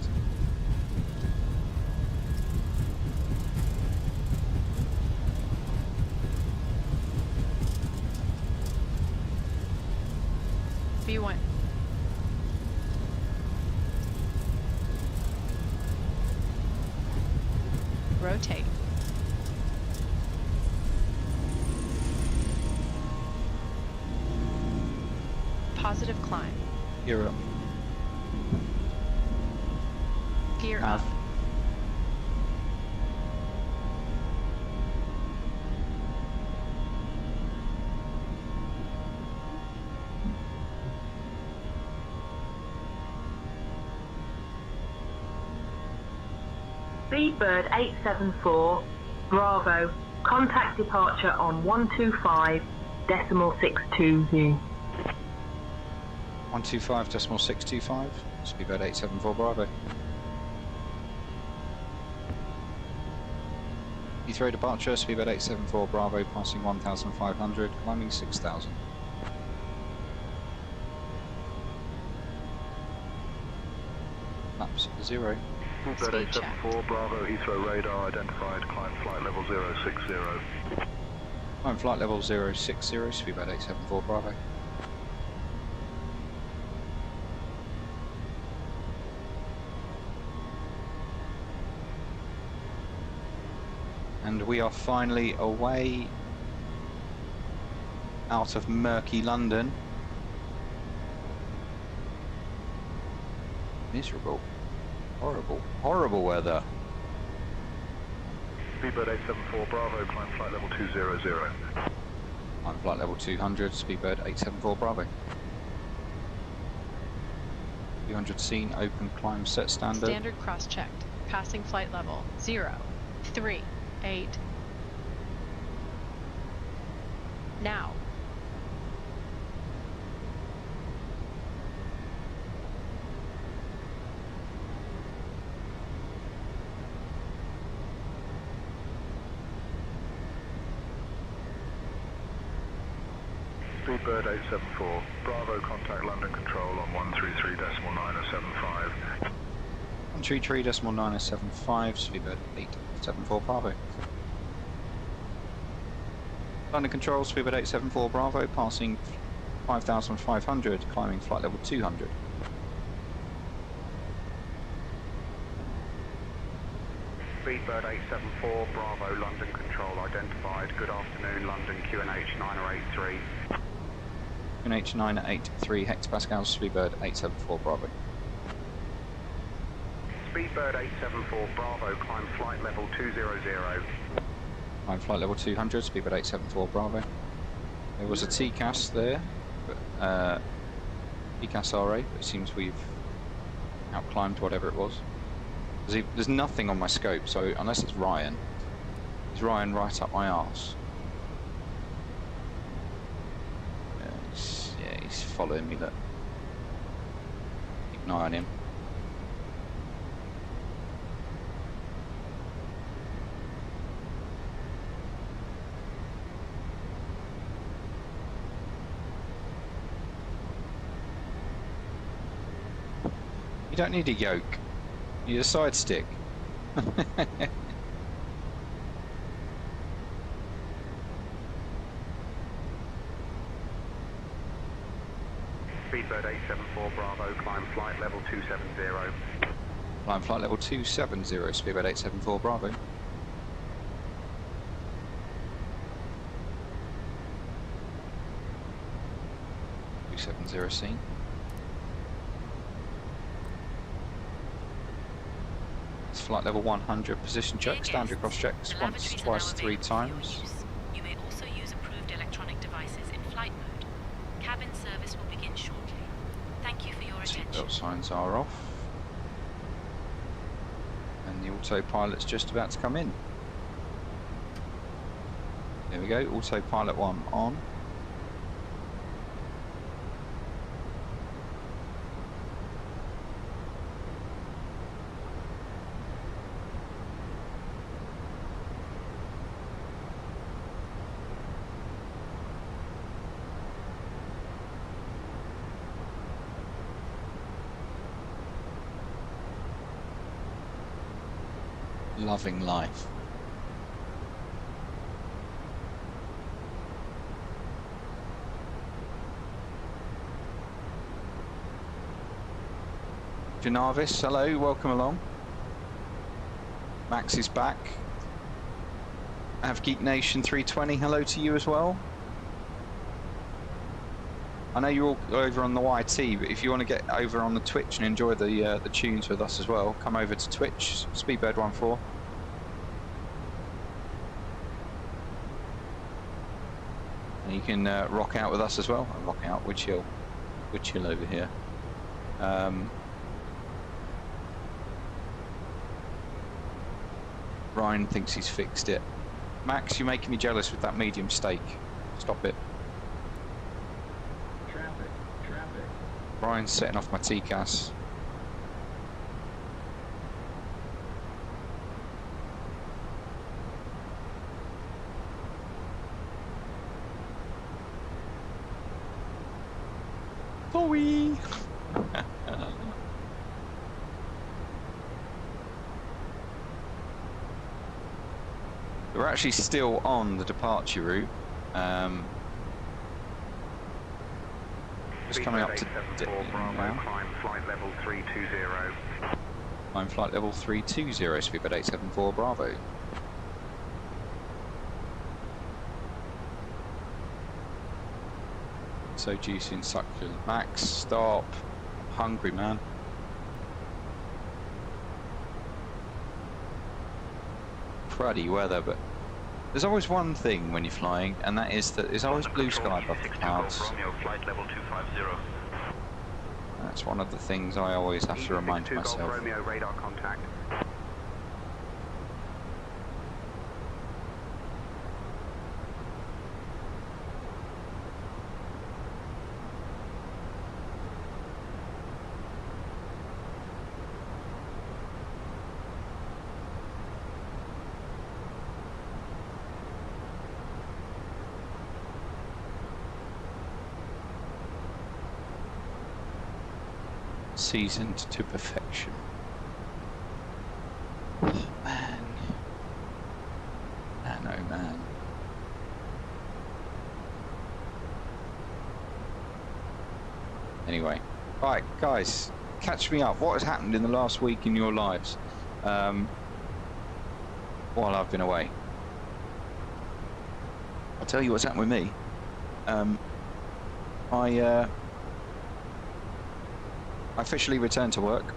B1. Rotate. Positive climb. Gear up. Gear Nav. up. Speedbird 874, Bravo, contact departure on 125.620. 125.625, Speedbird 874 Bravo. Heathrow departure, Speedbird 874 Bravo, passing 1,500, climbing 6,000. Laps 0. Speedbird 874 Bravo, Heathrow radar identified, climb flight level 060. Climb flight level 060, Speedbird 874 Bravo. And we are finally away out of murky London. Miserable. Horrible. Horrible weather. Speedbird 874 Bravo, climb flight level 200. Climb flight level 200, Speedbird 874 Bravo. 200 seen, open climb set standard. Standard cross-checked. Passing flight level 038. Now. Speedbird 874 Bravo, contact London Control on 133.975. 133.975, Speedbird 874 Bravo. London Control, Speedbird 874 Bravo, passing 5,500, climbing flight level 200. Speedbird 874 Bravo, London Control identified. Good afternoon, London QNH 9083. QNH 983 hectopascals, Speedbird 874 Bravo. Speedbird 874 Bravo, climb flight level 200. Climb flight level 200, Speedbird 874 Bravo. There was a TCAS there, but TCAS RA, but it seems we've outclimbed whatever it was. There's nothing on my scope, so unless it's Ryan, is Ryan right up my arse? Yeah, he's following me, look. Keep an eye on him. You don't need a yoke. You need a side stick. Speedbird 874 Bravo, climb flight level 270. Climb flight level 270, Speedbird 874 Bravo. Seen. It's flight level 100, position check, standard cross checks once, twice, 3 times. You may also use approved electronic devices in flight mode. Cabin service will begin shortly. Thank you for your attention. Seatbelt signs are off. And the autopilot's just about to come in. There we go, autopilot 1 on. Loving life. Janavis, hello, welcome along. Max is back. Have Geek Nation 320, hello to you as well. I know you're all over on the YT, but if you want to get over on the Twitch and enjoy the tunes with us as well, come over to Twitch, Speedbird14. And you can rock out with us as well. Rock out, we're chill over here. Ryan thinks he's fixed it. Max, you're making me jealous with that medium steak. Stop it. Traffic. Ryan's setting off my TCAS. Bowie! We're actually still on the departure route. Just coming up to Bravo, climb flight level 320. Climb flight level 320, Speedbird 874 Bravo. So juicy and succulent. Max, stop. I'm hungry, man. Cruddy weather, but there's always one thing when you're flying, and that is that there's always blue sky above the clouds. Flight level 250. That's one of the things I always have to remind myself. Romeo radar contact. Seasoned to perfection. Oh man. Man, oh man. Anyway, right guys, catch me up. What has happened in the last week in your lives while I've been away? I'll tell you what's happened with me. I officially returned to work.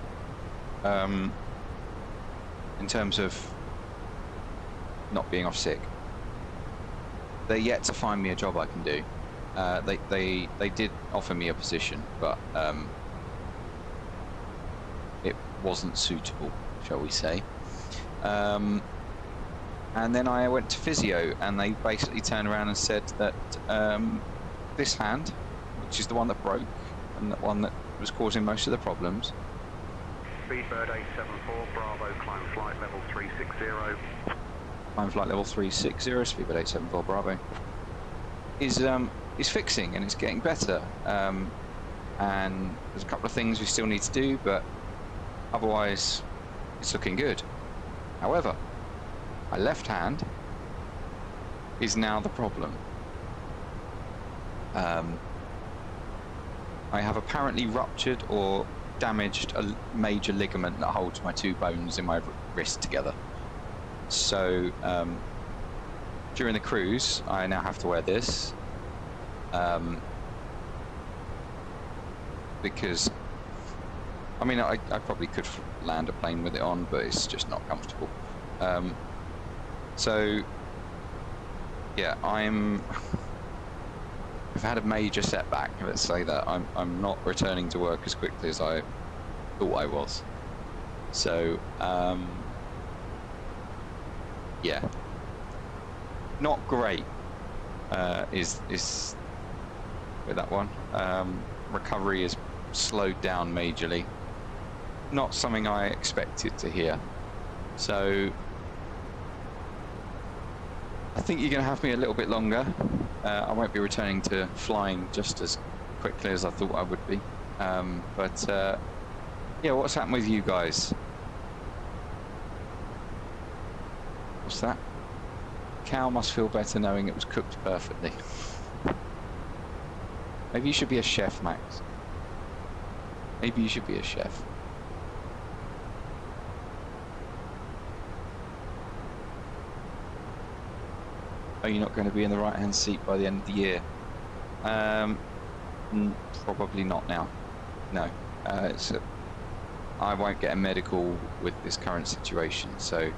In terms of not being off sick, they're yet to find me a job I can do. They did offer me a position, but it wasn't suitable, shall we say. And then I went to physio, and they basically turned around and said that this hand, which is the one that broke and the one that was causing most of the problems. Speedbird 874 Bravo, climb flight level 360. Climb flight level 360, Speedbird 874 Bravo. Is fixing, and it's getting better. And there's a couple of things we still need to do, but otherwise it's looking good. However, my left hand is now the problem. I have apparently ruptured or damaged a major ligament that holds my two bones in my wrist together. So during the cruise, I now have to wear this because, I mean, I probably could land a plane with it on, but it's just not comfortable. So yeah, I've had a major setback, let's say that. I'm not returning to work as quickly as I thought I was. So yeah, not great is with that one. Recovery is slowed down majorly. Not something I expected to hear. So I think you're going to have me a little bit longer. I won't be returning to flying just as quickly as I thought I would be. But yeah, what's happened with you guys? What's that? Cow must feel better knowing it was cooked perfectly. Maybe you should be a chef, Max. Maybe you should be a chef. Are you not going to be in the right-hand seat by the end of the year? Probably not now. No. I won't get a medical with this current situation, so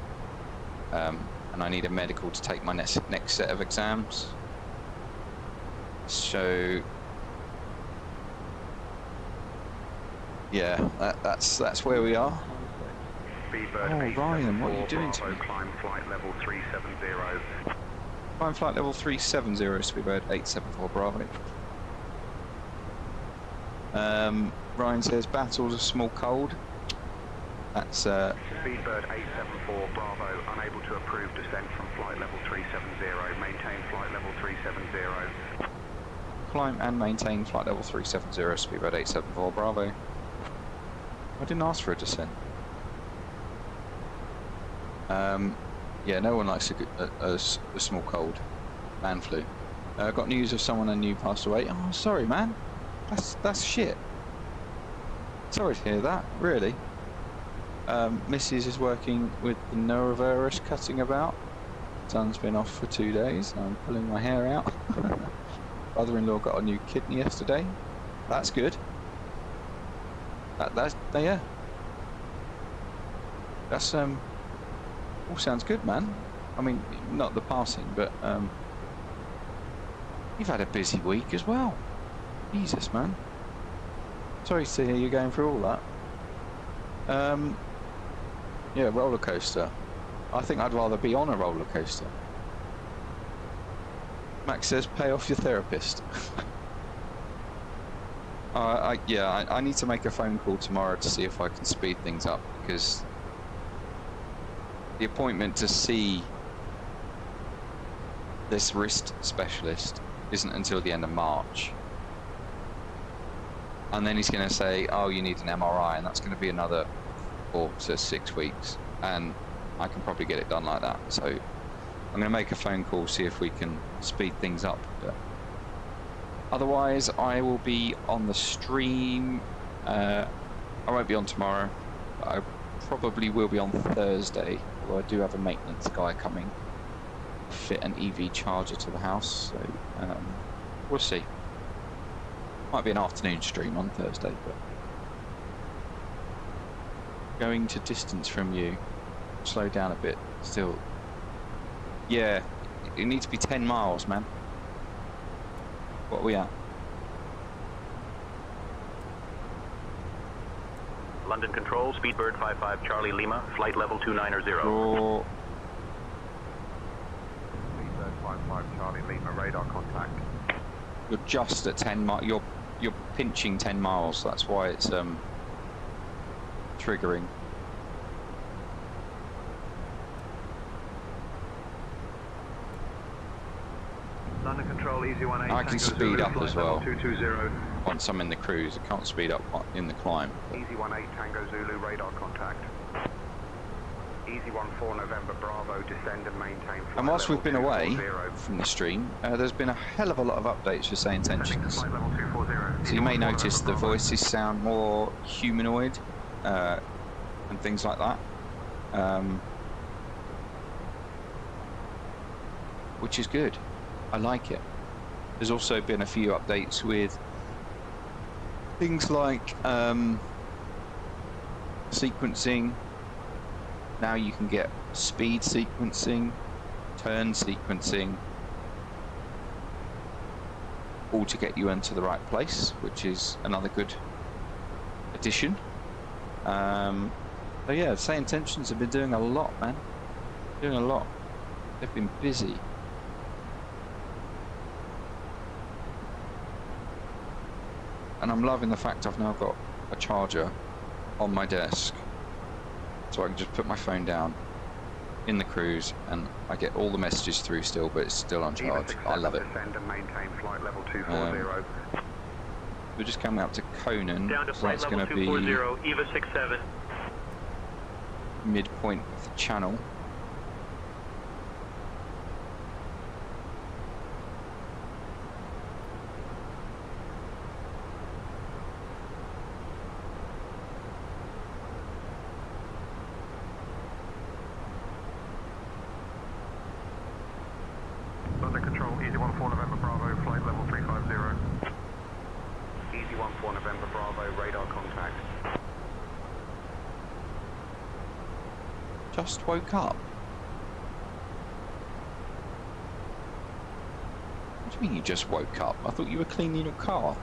and I need a medical to take my next set of exams. So yeah, that's where we are. Speedbird Ryan, what are you doing to me? Climb flight level 370. Climb flight level 370, Speedbird 874 Bravo. Ryan says battle's a small cold. That's Speedbird 874 Bravo, unable to approve descent from flight level 370. Maintain flight level 370. climb and maintain flight level 370, Speedbird 874 Bravo. I didn't ask for a descent. Yeah, no one likes a small cold. Man flu. Got news of someone I knew passed away. Oh, sorry, man. That's shit. Sorry to hear that, really. Mrs. is working with the norovirus cutting about. Son's been off for 2 days. I'm pulling my hair out. Brother-in-law got a new kidney yesterday. That's good. Yeah. That's all sounds good, man. I mean, not the passing, but you've had a busy week as well. Jesus, man. Sorry to hear you're going through all that. Yeah, roller coaster. I think I'd rather be on a roller coaster. Max says, pay off your therapist. I need to make a phone call tomorrow to see if I can speed things up, because the appointment to see this wrist specialist isn't until the end of March. And then he's going to say, oh, you need an MRI, and that's going to be another 4 to 6 weeks. And I can probably get it done like that. So I'm going to make a phone call, see if we can speed things up. But otherwise, I will be on the stream. I won't be on tomorrow, but I probably will be on Thursday. Although I do have a maintenance guy coming to fit an EV charger to the house. So we'll see. Might be an afternoon stream on Thursday, but going to distance from you, slow down a bit still. Yeah, it needs to be 10 miles, man. What are we at? London Control, Speedbird 55 Charlie Lima, flight level 290. Oh. Speedbird 55 Charlie Lima, radar contact. You're just at 10 miles. You're pinching 10 miles. That's why it's triggering. London Control, Easy 18. I can speed up as well. 220. Once I'm in the cruise, I can't speed up in the climb. Easy 18 Tango Zulu, radar contact. Easy 14 November Bravo, descend and maintain. And whilst we've been away from the stream, there's been a hell of a lot of updates for SayIntentions. So you may notice the voices sound more humanoid and things like that, which is good. I like it. There's also been a few updates with things like sequencing. Now you can get speed sequencing, turn sequencing, all to get you into the right place, which is another good addition. So yeah, SayIntentions have been doing a lot, man. Doing a lot. They've been busy. And I'm loving the fact I've now got a charger on my desk, so I can just put my phone down in the cruise and I get all the messages through still, but it's still on charge. I love it. We're just coming up to Conan, down to so flight that's level going to be 240, EVA 67. midpoint of the channel. London Control, Easy 14 November Bravo, flight level 350. Easy 14 November Bravo, radar contact. Just woke up. What do you mean you just woke up? I thought you were cleaning your car.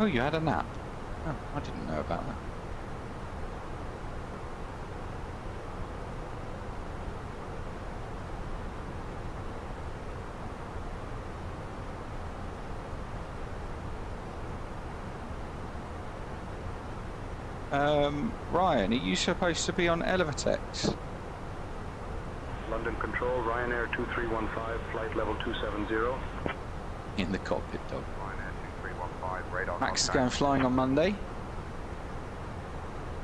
Oh, you had a nap? Oh, I didn't know about that. Ryan, are you supposed to be on Elevatex? London Control, Ryanair 2315, flight level 270. In the cockpit, dog. Ryanair 2315, radar Max is contact. going flying on Monday.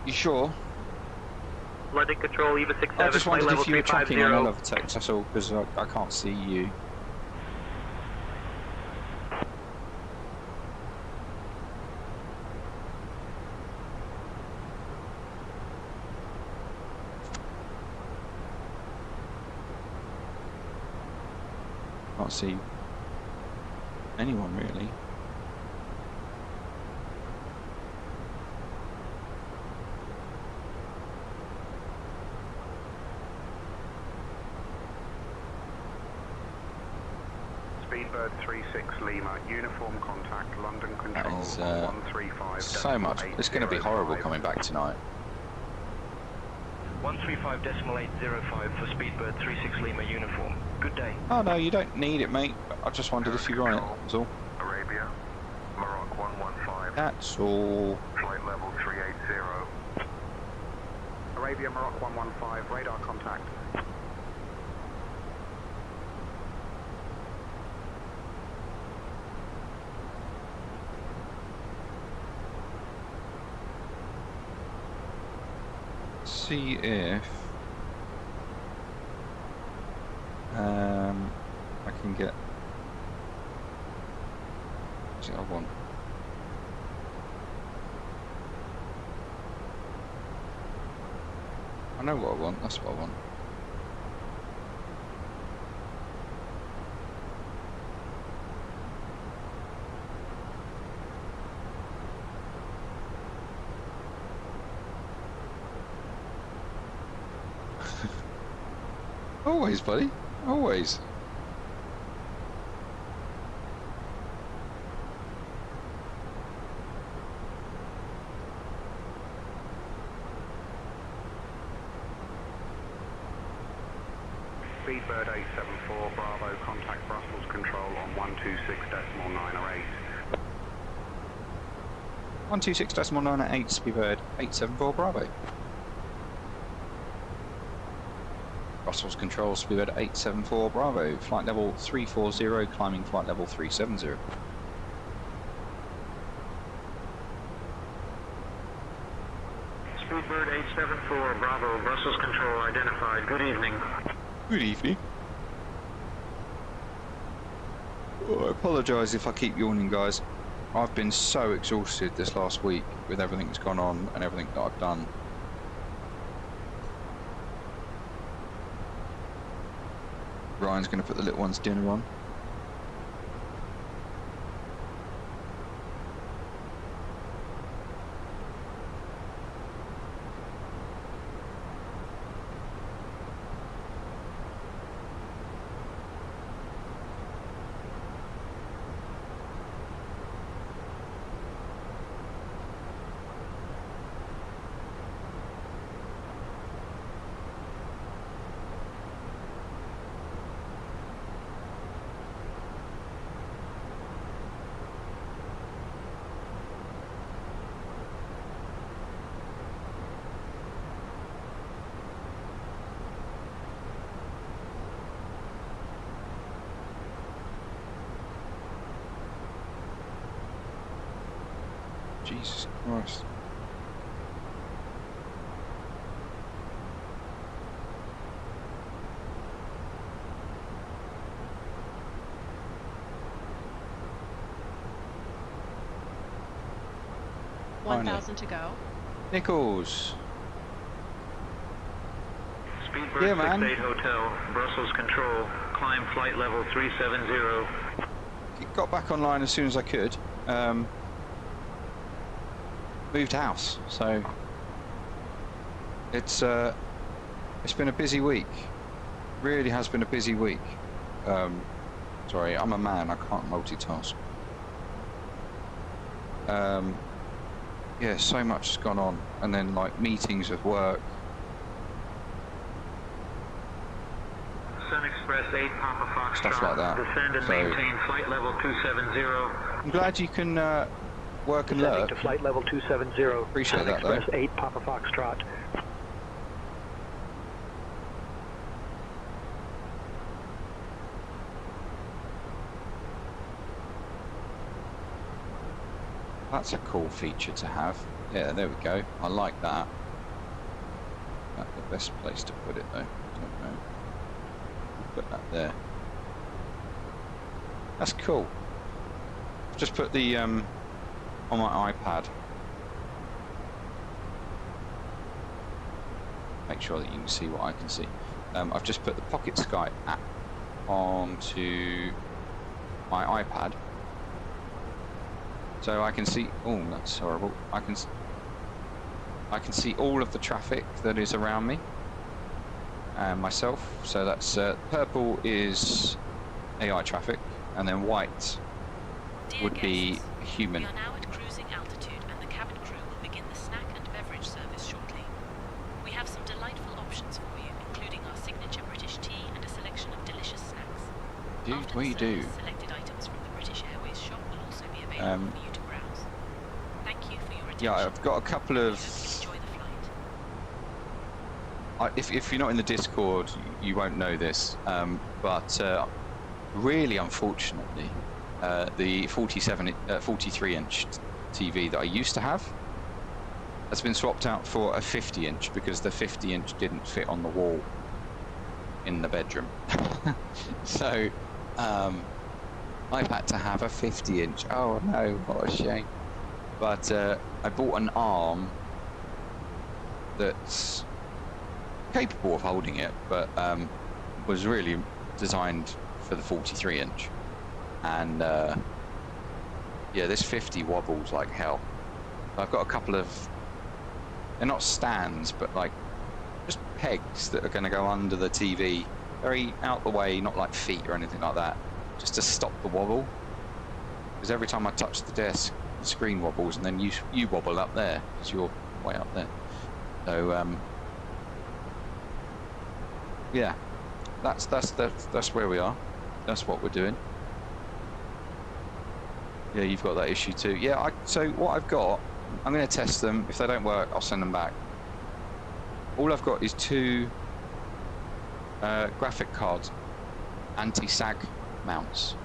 You sure? London Control, EVA 67, I just wondered flight if you were level tracking on 350. Elevatex, that's all, because I can't see you. Can't see anyone really. Speedbird 36 Lima, uniform contact, London Control That is, 135. so much. It's going to be horrible coming back tonight. 135.805 for Speedbird 36 Lima uniform. Good day. Oh no, you don't need it, mate. I just wondered if you were on it, that's all. Arabia, Morocco 115. That's all. Flight level 380. Arabia, Morocco 115, radar contact. See if I can get what's it I want. I know what I want, that's what I want. Always, buddy. Always. Speedbird 874, Bravo, contact Brussels Control on 126.908. 126.908, Speedbird 874, Bravo. Brussels Control, Speedbird 874, Bravo. Flight level 340, climbing flight level 370. Speedbird 874, Bravo, Brussels Control identified. Good evening. Good evening. Oh, I apologise if I keep yawning, guys. I've been so exhausted this last week with everything that's gone on and everything that I've done. Ryan's going to put the little one's dinner on. Jesus Christ. One 1,000 to go. Nichols. Speedbird Yeah, man. 68 Hotel, Brussels Control, climb flight level 370. Got back online as soon as I could. Moved house, so it's been a busy week. Really has been a busy week. Sorry, I'm a man. I can't multitask. Yeah, so much has gone on, and then like meetings with work. Sun Express 8 Papa Fox Stuff like that. Descend and maintain flight level 270. I'm glad you can work and Descending lurk. to flight level 270. Appreciate Sun that though. Express 8 Papa Foxtrot. That's a cool feature to have. Yeah, there we go. I like that. That's the best place to put it though. Don't know. Put that there. That's cool. Just put the on my iPad. Make sure that you can see what I can see. I've just put the Pocket Sky app onto my iPad. So I can see, oh that's horrible, I can see all of the traffic that is around me and myself. So that's purple is AI traffic, and then white would be human. We are now at cruising altitude and the cabin crew will begin the snack and beverage service shortly. We have some delightful options for you, including our signature British tea and a selection of delicious snacks. Dude, what do? Selected items from the British Airways shop will also be available for you to browse. Thank you for your attention. Yeah, I've got a couple of... Enjoy the flight. If you're not in the Discord, you won't know this, but really unfortunately, the 43-inch TV that I used to have has been swapped out for a 50-inch because the 50-inch didn't fit on the wall in the bedroom. So I've had to have a 50-inch. Oh no, what a shame. But I bought an arm that's capable of holding it, but was really designed for the 43-inch. And yeah, this 50 wobbles like hell. I've got a couple of, they're not stands, but like just pegs that are going to go under the TV, very out the way, not like feet or anything like that, just to stop the wobble. Because every time I touch the desk, the screen wobbles, and then you wobble up there because you're way up there. So yeah, that's where we are. That's what we're doing. Yeah, you've got that issue too. Yeah, so what I've got, I'm going to test them. If they don't work, I'll send them back. All I've got is two graphic cards, anti-sag mounts.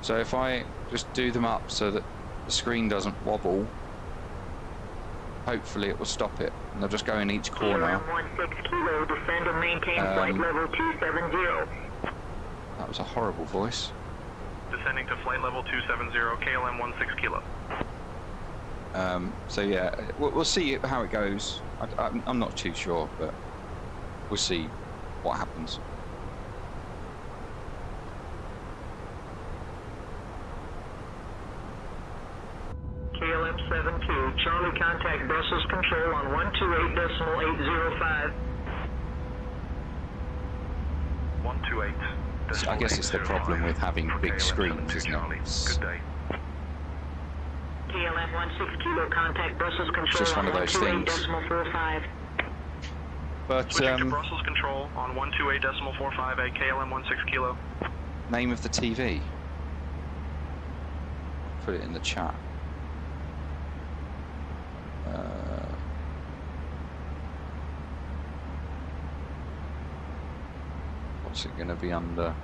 So if I just do them up so that the screen doesn't wobble, hopefully it will stop it. And they'll just go in each corner. 16 kilo, descend and maintain flight level 270. That was a horrible voice. Descending to flight level 270, KLM 16 kilo. So yeah, we'll see how it goes. I'm not too sure, but we'll see what happens. KLM 72, Charlie contact Brussels control on 128.805. 128. I guess it's the problem with having big screens, isn't it? Good day. KLM 16 kilo contact Brussels control. It's just one of those things. 128.45. But switching to Brussels control on 128.45 at KLM 16 kilo. Name of the TV. Put it in the chat. What's it going to be under?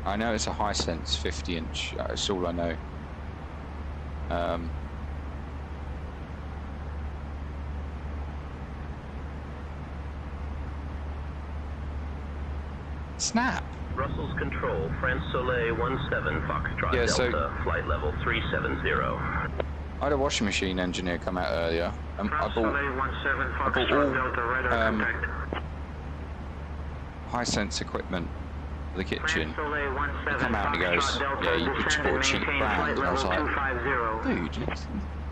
I know it's a Hisense 50-inch. That's all I know. Snap. Brussels control, France Soleil 17 Foxtrot Delta, flight level 370. I had a washing machine engineer come out earlier. I bought all Hisense equipment for the kitchen. He come out and he goes, yeah, you bought cheap brand. And I was like, dude, you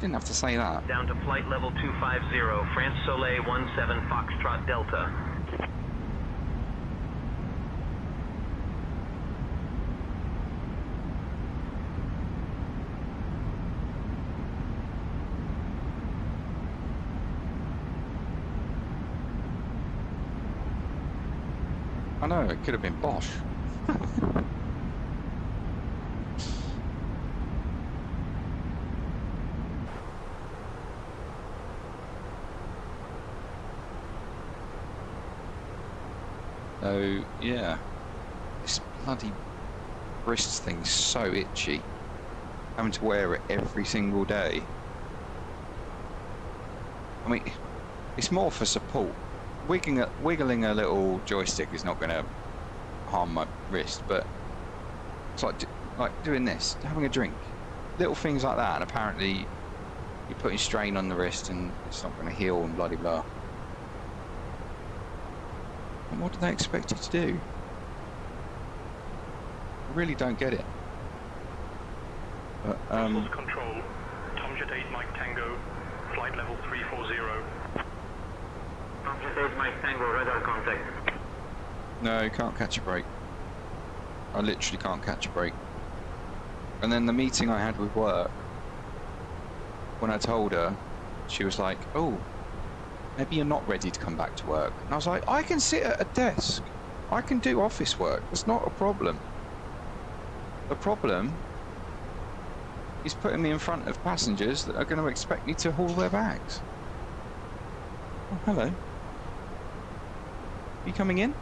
didn't have to say that. Down to flight level 250, France Soleil 17 Foxtrot Delta. I know, it could have been Bosch. So, yeah. This bloody wrist thing's so itchy. Having to wear it every single day. I mean, it's more for support. Wiggling a little joystick is not going to harm my wrist, but it's like doing this, having a drink, little things like that, and apparently you're putting strain on the wrist and it's not going to heal and bloody blah. And what do they expect you to do? I really don't get it. But Control, Tom Jet 8 Mike Tango, flight level 340. Tom Jet 8 Mike Tango, radar contact. no, can't catch a break. I literally can't catch a break. And then the meeting I had with work, when I told her, she was like, oh, maybe you're not ready to come back to work. And I was like, I can sit at a desk. I can do office work. It's not a problem. The problem is putting me in front of passengers that are going to expect me to haul their bags. Oh, hello. Are you coming in?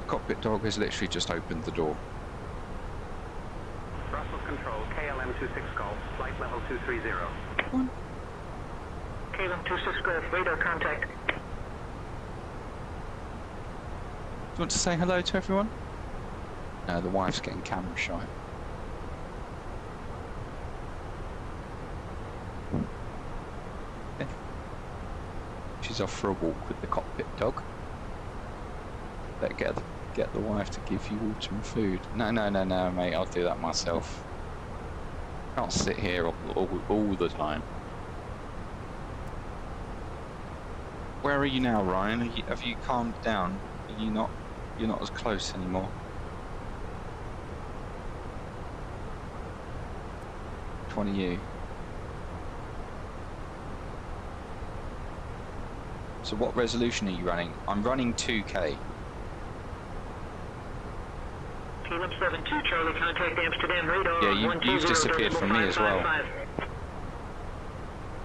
The cockpit dog has literally just opened the door. Brussels Control, KLM 26 Golf, flight level 230. One. KLM 26 Golf, radar contact. Do you want to say hello to everyone? No, the wife's getting camera shy. Okay. She's off for a walk with the cockpit dog. Better get the wife to give you water and food. No, mate, I'll do that myself. Can't sit here all the time. Where are you now, Ryan? Have you calmed down? Are you not? You're not as close anymore. Which one are you? So what resolution are you running? I'm running 2K. KLM 72 Charlie, contact Amsterdam radar. Yeah, you've disappeared from me as well.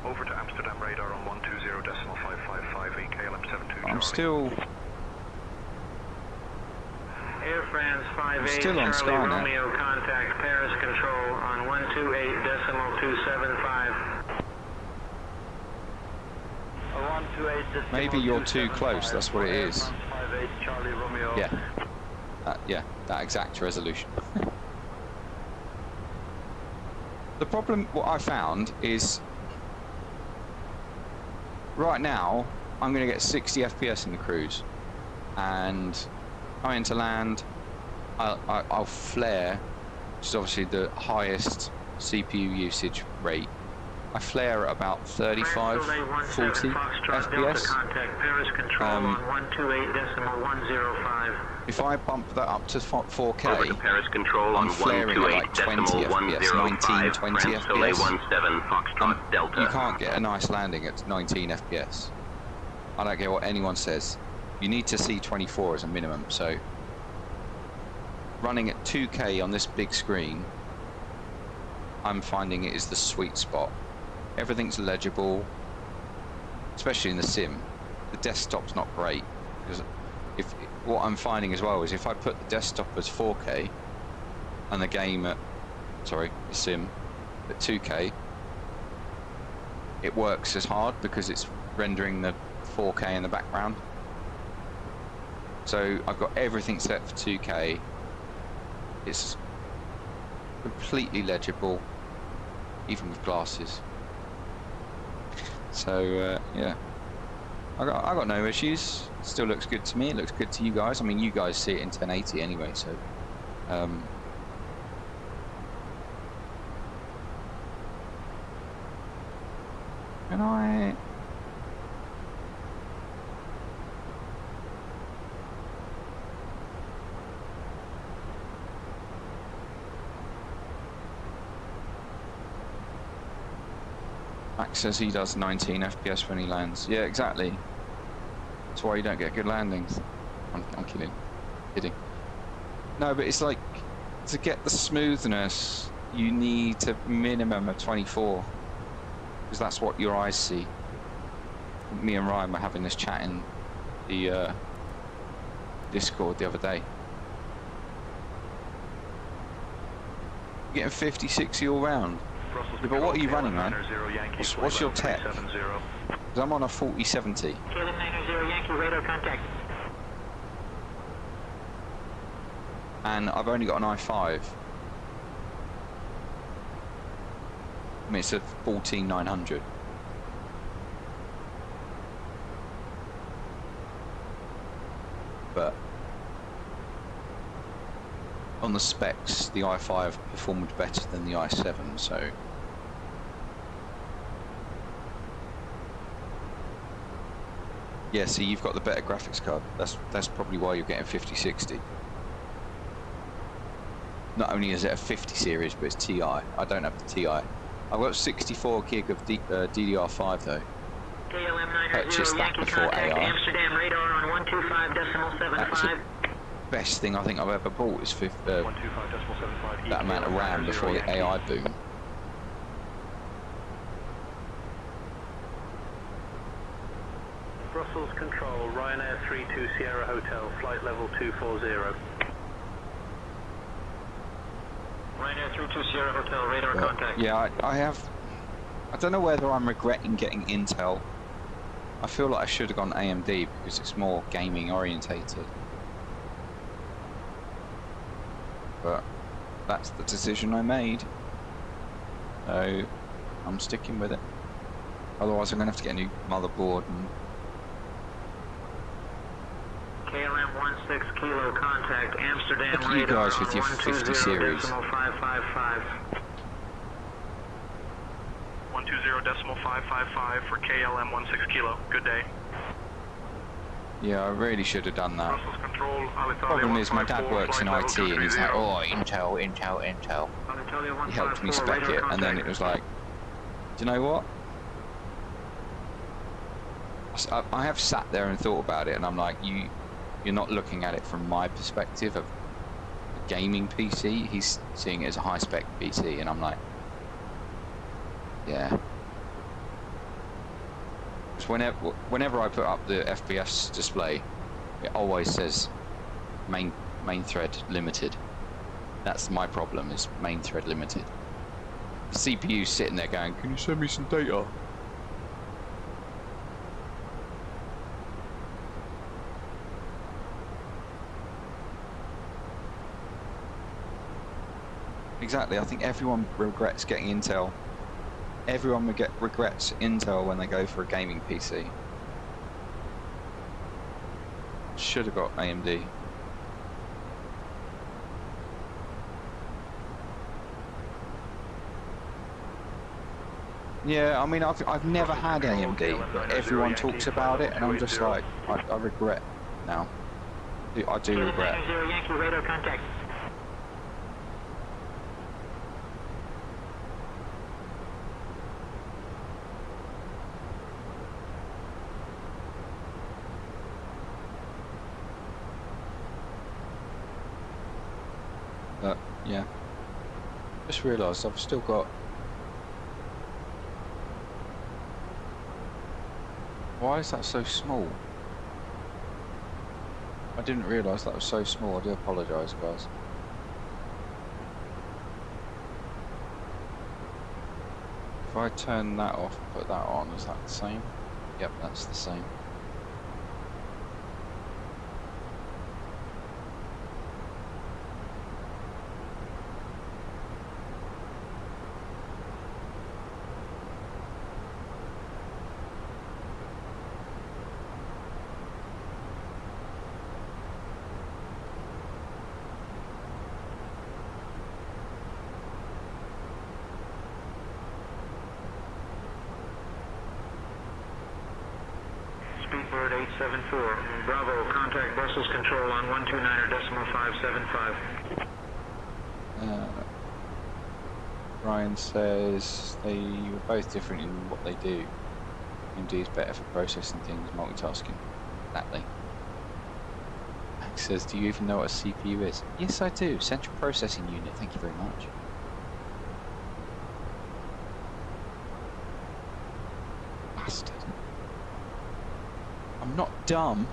Over to Amsterdam radar on 120.555 KLM 72 Charlie. I'm still. Air France 58 I'm still on Charlie Skynet. Romeo, contact Paris Control on 128.275. Maybe you're too close, that's what it is. Yeah. Yeah, that exact resolution. The problem, what I found is, right now, I'm going to get 60 FPS in the cruise. And coming to land, I'll flare, which is obviously the highest CPU usage rate. I flare at about 35, 40 FPS. If I bump that up to 4K, Paris Control I'm flaring at like 20 FPS, 19, 20 FPS. You can't get a nice landing at 19 FPS. I don't care what anyone says. You need to see 24 as a minimum, so running at 2K on this big screen, I'm finding it is the sweet spot. Everything's legible, especially in the sim. The desktop's not great, because what I'm finding as well is if I put the desktop as 4K and the game at, the sim at 2K, it works as hard because it's rendering the 4K in the background. So I've got everything set for 2K. It's completely legible, even with glasses. So yeah, I got no issues. Still looks good to me. It looks good to you guys. I mean, you guys see it in 1080 anyway, so. Can I? Max says he does 19 FPS when he lands. Yeah, exactly. That's why you don't get good landings. I'm kidding. No, but it's like, to get the smoothness, you need a minimum of 24. Because that's what your eyes see. Me and Ryan were having this chat in the Discord the other day. You're getting 50, 60 all round. Yeah, but what are you running, man? What's your tech? Because I'm on a 4070. KLM 90 Yankee, radar contact. And I've only got an i5. I mean, it's a 14900. But on the specs, the i5 performed better than the i7, so. Yeah, see, you've got the better graphics card. That's probably why you're getting 5060. Not only is it a 50 series, but it's Ti. I don't have the Ti. I've got 64 gig of DDR5 though. KLM 90 Purchased that Yankee before contact, AI. Amsterdam radar on 125.75. That's the best thing I think I've ever bought is that amount of RAM before the AI boom. Brussels Control, Ryanair 32 Sierra Hotel, flight level 240. Ryanair 32 Sierra Hotel, radar contact. Yeah, I don't know whether I'm regretting getting Intel. I feel like I should have gone AMD because it's more gaming orientated. But that's the decision I made. So I'm sticking with it. Otherwise I'm going to have to get a new motherboard and... KLM 16 kilo contact, Amsterdam Look at you guys with your 50 series. 120.555. 120.555 for KLM 16 kilo. Good day. Yeah, I really should have done that. Brussels Control, Problem is, my dad works in IT and he's like, oh, Intel. He helped me spec it, and then it was like, do you know what? I have sat there and thought about it, and I'm like, you're not looking at it from my perspective of a gaming PC. He's seeing it as a high-spec PC, and I'm like, yeah. Because whenever I put up the FPS display, it always says main thread limited. That's my problem, is main thread limited. The CPU's sitting there going, can you send me some data? Exactly, I think everyone regrets getting Intel. Everyone regrets Intel when they go for a gaming PC. Should have got AMD. Yeah, I mean, I've never had AMD, but everyone talks about it, and I'm just like, I regret now. I do regret. Yankee radar contact. Yeah. Just realised I've still got... Why is that so small? I didn't realise that was so small. I do apologise, guys. If I turn that off and put that on, is that the same? Yep, that's the same. Speedbird 874. Bravo, contact Brussels Control on 129.575. Ryan says they were both different in what they do. MD is better for processing things, multitasking. Exactly. Max says, do you even know what a CPU is? Yes, I do. Central Processing Unit. Thank you very much. Bastard. I'm not dumb.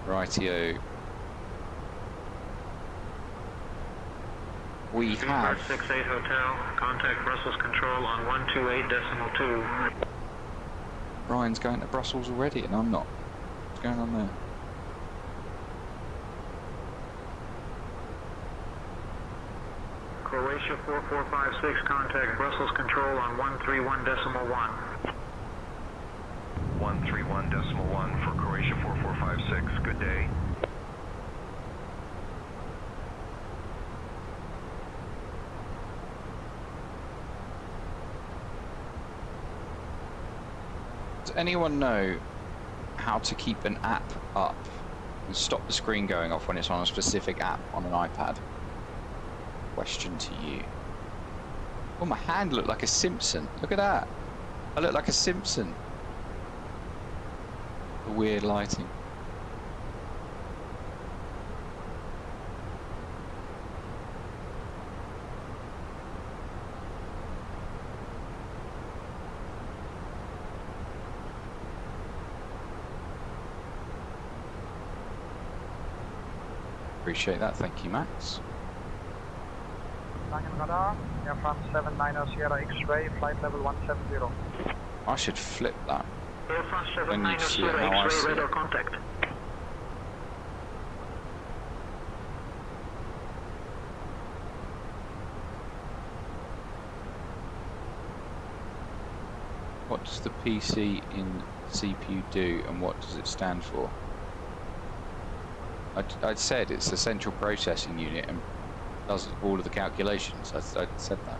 Rightio. We have 68 Hotel, contact Brussels Control on 128.2. Ryan's going to Brussels already and I'm not. What's going on there? Croatia 4456, contact Brussels Control on 131.1. 131.1 for Croatia 4456. Good day. Does anyone know how to keep an app up and stop the screen going off when it's on a specific app on an iPad? Question to you. Oh, my hand looked like a Simpson. Look at that. I look like a Simpson. The weird lighting. Appreciate that, thank you, Max. Langen radar, Air France 79 Sierra X-ray, flight level 170. I should flip that. Air France I need 79 to see Sierra how I X-ray, see radar it. contact. What does the PC in CPU do and what does it stand for? I'd said it's a central processing unit and does all of the calculations. I'd said that.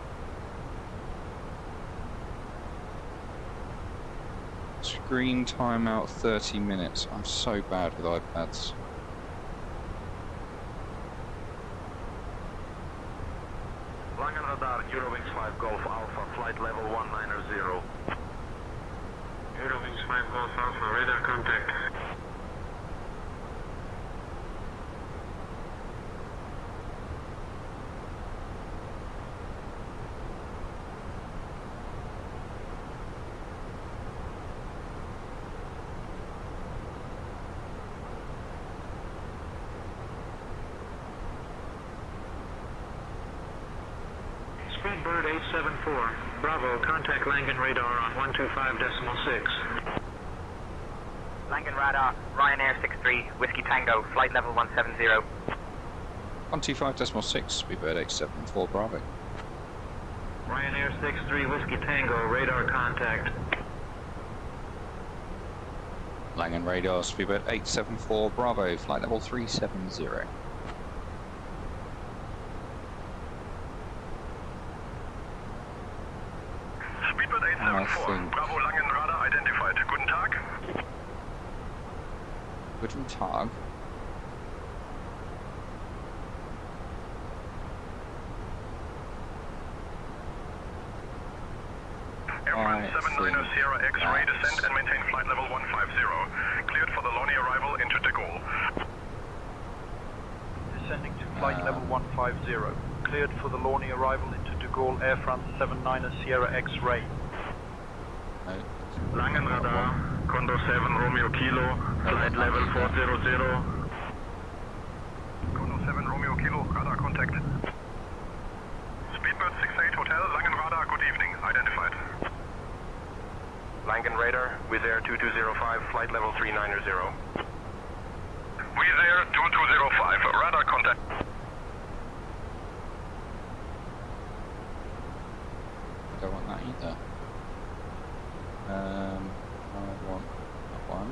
Screen timeout 30 minutes. I'm so bad with iPads. Langen radar, Eurowings 5 Golf Alpha, flight level 190. Eurowings 5 Golf Alpha, radar contact. Speedbird 874. Bravo, contact Langen radar on 125.6. Langen radar, Ryanair 63, Whiskey Tango, flight level 170. 125.6, Speedbird 874, Bravo. Ryanair 63, Whiskey Tango, radar contact. Langen radar, Speedbird 874, Bravo, flight level 370. Speedbird 874, Bravo Langen radar identified. Guten Tag. Guten Tag. Air France 79 Sierra X-ray, descend and maintain flight level 150. Cleared for the Loni arrival into De Gaulle. Descending to flight level 150. Cleared for the Loni arrival into De Gaulle, Air France 79 Sierra X-ray. Langen radar, Condor 7 Romeo Kilo, flight level 400. Condor 7 Romeo Kilo, radar contact. Speedbird 68 Hotel, Langen radar, good evening, identified. Langen radar, Wizz Air 2205, flight level 390. Wizz Air 2205, radar contact. I don't want that either. I want that one.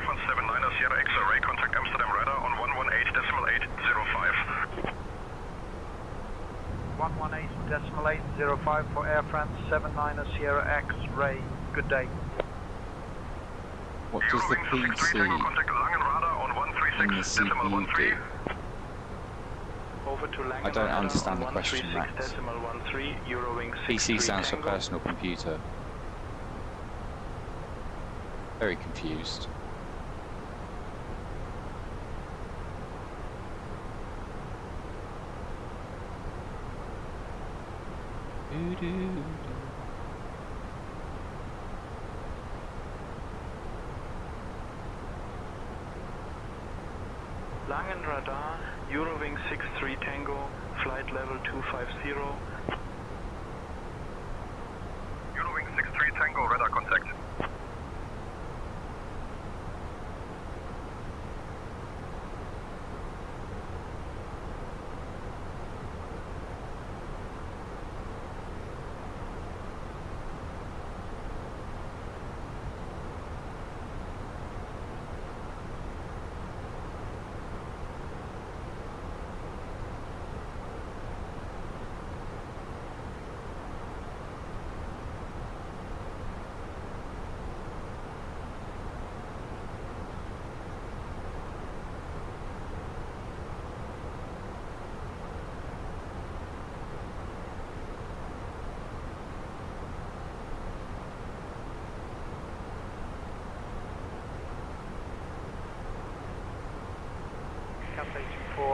Air France 79 Sierra X-ray, contact Amsterdam radar on 118.805. 118.805 for Air France 79 Sierra X-ray. Good day. What does the PC in the CPU do? Over to I don't understand the question, Max. PC stands for personal computer. Very confused. Langen radar, Eurowing 63 Tango, flight level 250. Eurowing 63 Tango, radar contact.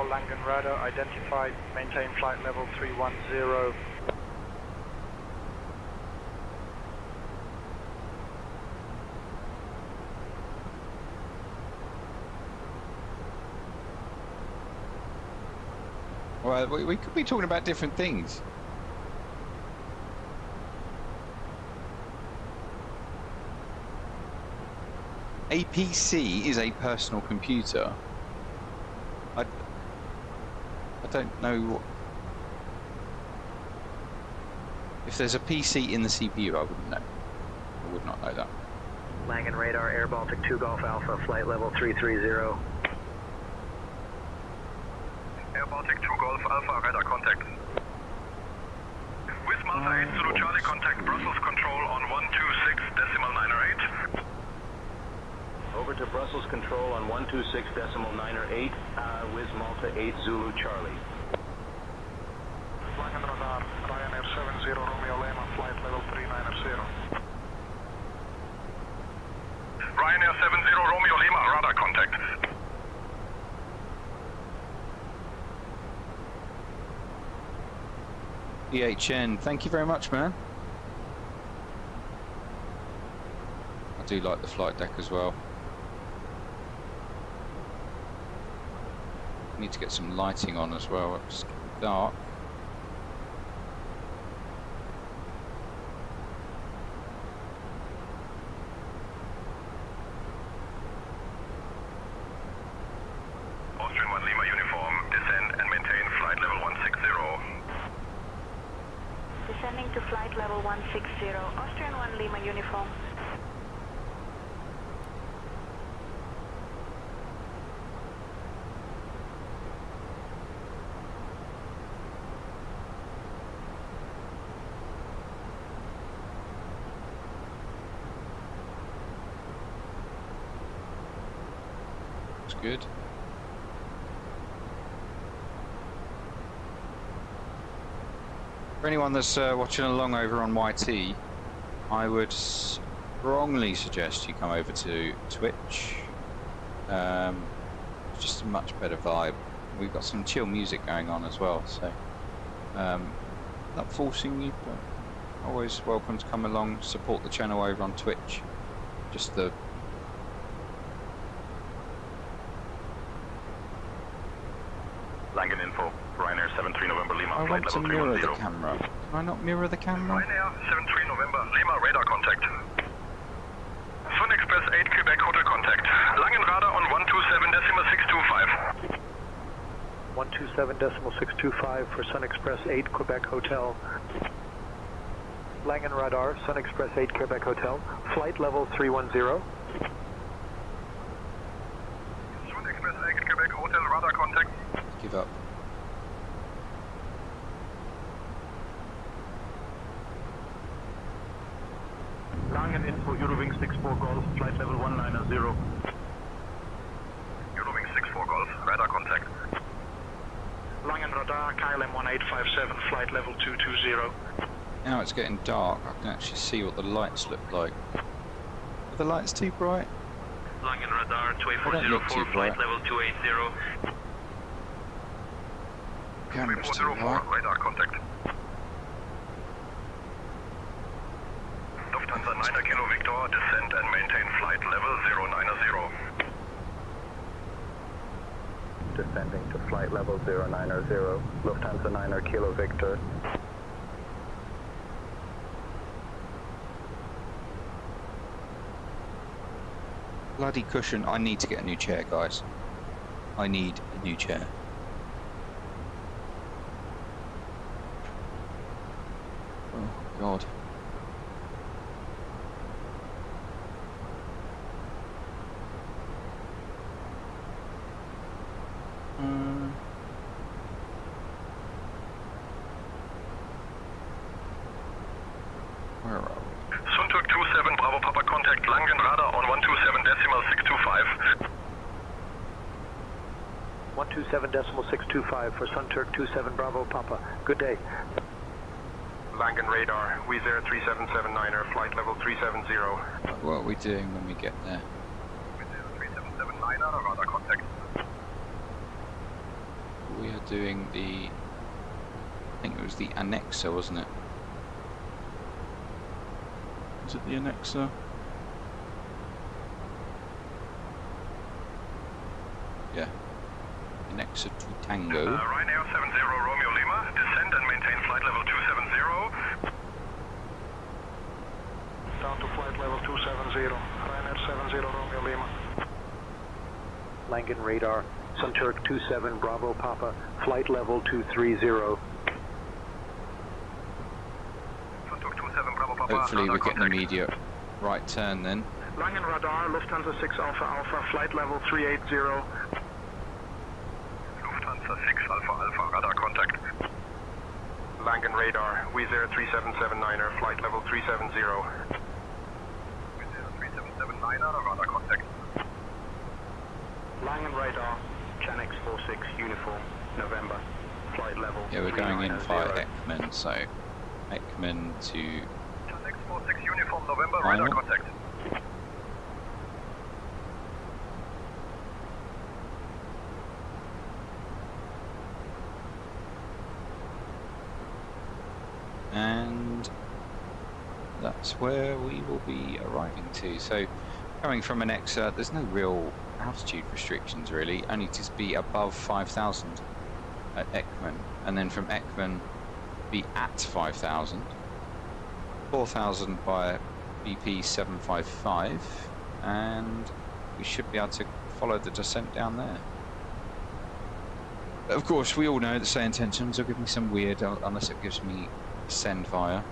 Langen radar identified, maintain flight level 310. Well, we could be talking about different things. A PC is a personal computer. I don't know what... If there's a PC in the CPU, I wouldn't know. I would not know that. Langen radar, Air Baltic 2 Golf Alpha, flight level 330. Air Baltic 2 Golf Alpha, radar contact. With Malta 8 Zulu Charlie, contact Brussels control on 126.908. Over to Brussels control on 126.908, with Malta 8 Zulu Charlie. Langen radar, Ryanair 70 Romeo Lima, flight level 390. Ryanair 70 Romeo Lima, radar contact. EHN, thank you very much, man. I do like the flight deck as well. Need to get some lighting on as well. It's dark. Austrian 1 Lima uniform, descend and maintain flight level 160. Descending to flight level 160, Austrian 1 Lima uniform. Good. For anyone that's watching along over on YT, I would strongly suggest you come over to Twitch. It's just a much better vibe. We've got some chill music going on as well, so not forcing you, but always welcome to come along, support the channel over on Twitch. Just the Langen info, Ryanair 73 November Lima, I flight want to level mirror 310. the camera. Can I not mirror the camera? Ryanair 73 November Lima, radar contact. Sun Express 8 Quebec Hotel contact. Langen radar on 127.625. 127.625 for Sun Express 8 Quebec Hotel. Langen radar, Sun Express 8 Quebec Hotel, flight level 310. give up. Langen info, Eurowing 64 Golf, flight level 190. Eurowing 64 Golf, radar contact. Langen radar, KLM 1857, flight level 220. Now it's getting dark, I can actually see what the lights look like. Are the lights too bright? Langen radar, They don't look 2404, too bright. flight level 280. Camera's too 2404, bright. radar contact. Lufthansa 9 Kilo Victor, descend and maintain flight level 090. Descending to flight level 090, Lufthansa 9 Kilo Victor. Bloody cushion. I need to get a new chair, guys. I need a new chair. Oh, God. Where are we? Sunturk 27 Bravo Papa contact Langen radar on 127.625. 127.625 for Sunturk 27 Bravo Papa. Good day. Langen radar, Wizz Air 3779er, flight level 370. What are we doing when we get there? Wizz Air 3779er, radar contact. We are doing the... I think it was the Annexa, wasn't it? Was it the Annexa? Yeah. Annexa to Tango. Ryanair 70 Romeo Lima, descend and maintain flight level 270. Down to flight level 270, Ryanair 70 Romeo Lima. Langen radar, Sunturk 27 Bravo Papa, flight level 230. Hopefully we're getting an immediate right turn then. Langen radar, Lufthansa 6 Alpha Alpha, flight level 380. Lufthansa 6 Alpha Alpha, radar contact. Langen radar, Wizz Air 3779er, flight level 370. Wizz Air 3779er, radar contact. Langen radar, Chanex 46 uniform, November, flight level. Yeah, we're going in via Ekman, so Ekman to... Chanex 46 uniform, November, radar contact. And that's where we will be arriving to. So coming from an Annexa, there's no real altitude restrictions really, only to be above 5,000 at Ekman, and then from Ekman be at 5,000, 4,000 by BP 755, and we should be able to follow the descent down there. Of course, we all know that SayIntentions will give me some weird, unless it gives me send via.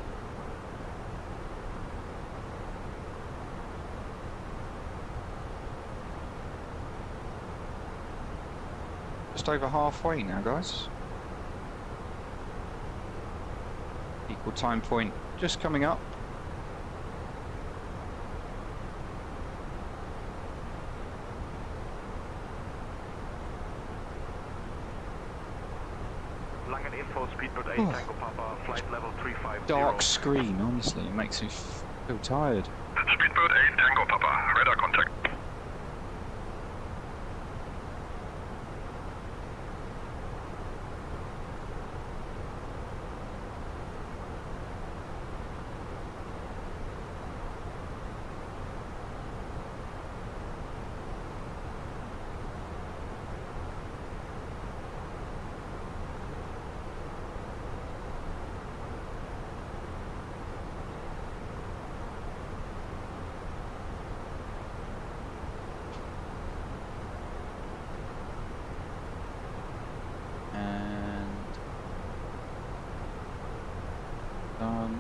Just over halfway now, guys. Equal time point just coming up. Langen info, Speedbird 8 Tango Papa, flight level 350. Dark screen, honestly, it makes me feel tired. Speedbird 8 Tango Papa, radar contact.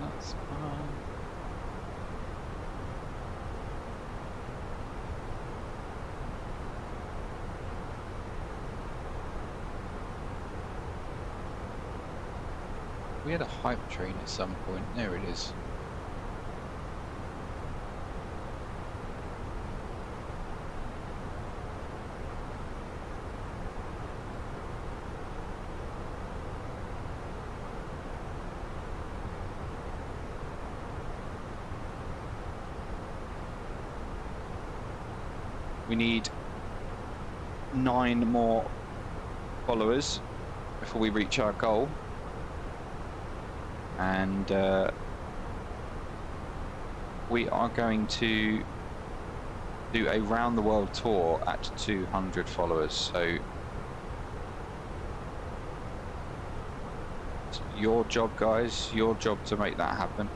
That's fine. We had a hype train at some point. There it is. We need 9 more followers before we reach our goal, and we are going to do a round the world tour at 200 followers. So it's your job, guys, your job to make that happen.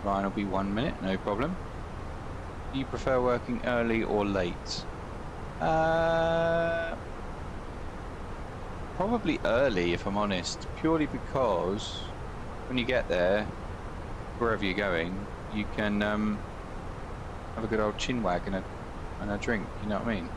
Ryan will be 1 minute, no problem. Do you prefer working early or late? Probably early, if I'm honest, purely because when you get there, wherever you're going, you can have a good old chinwag and a drink, you know what I mean?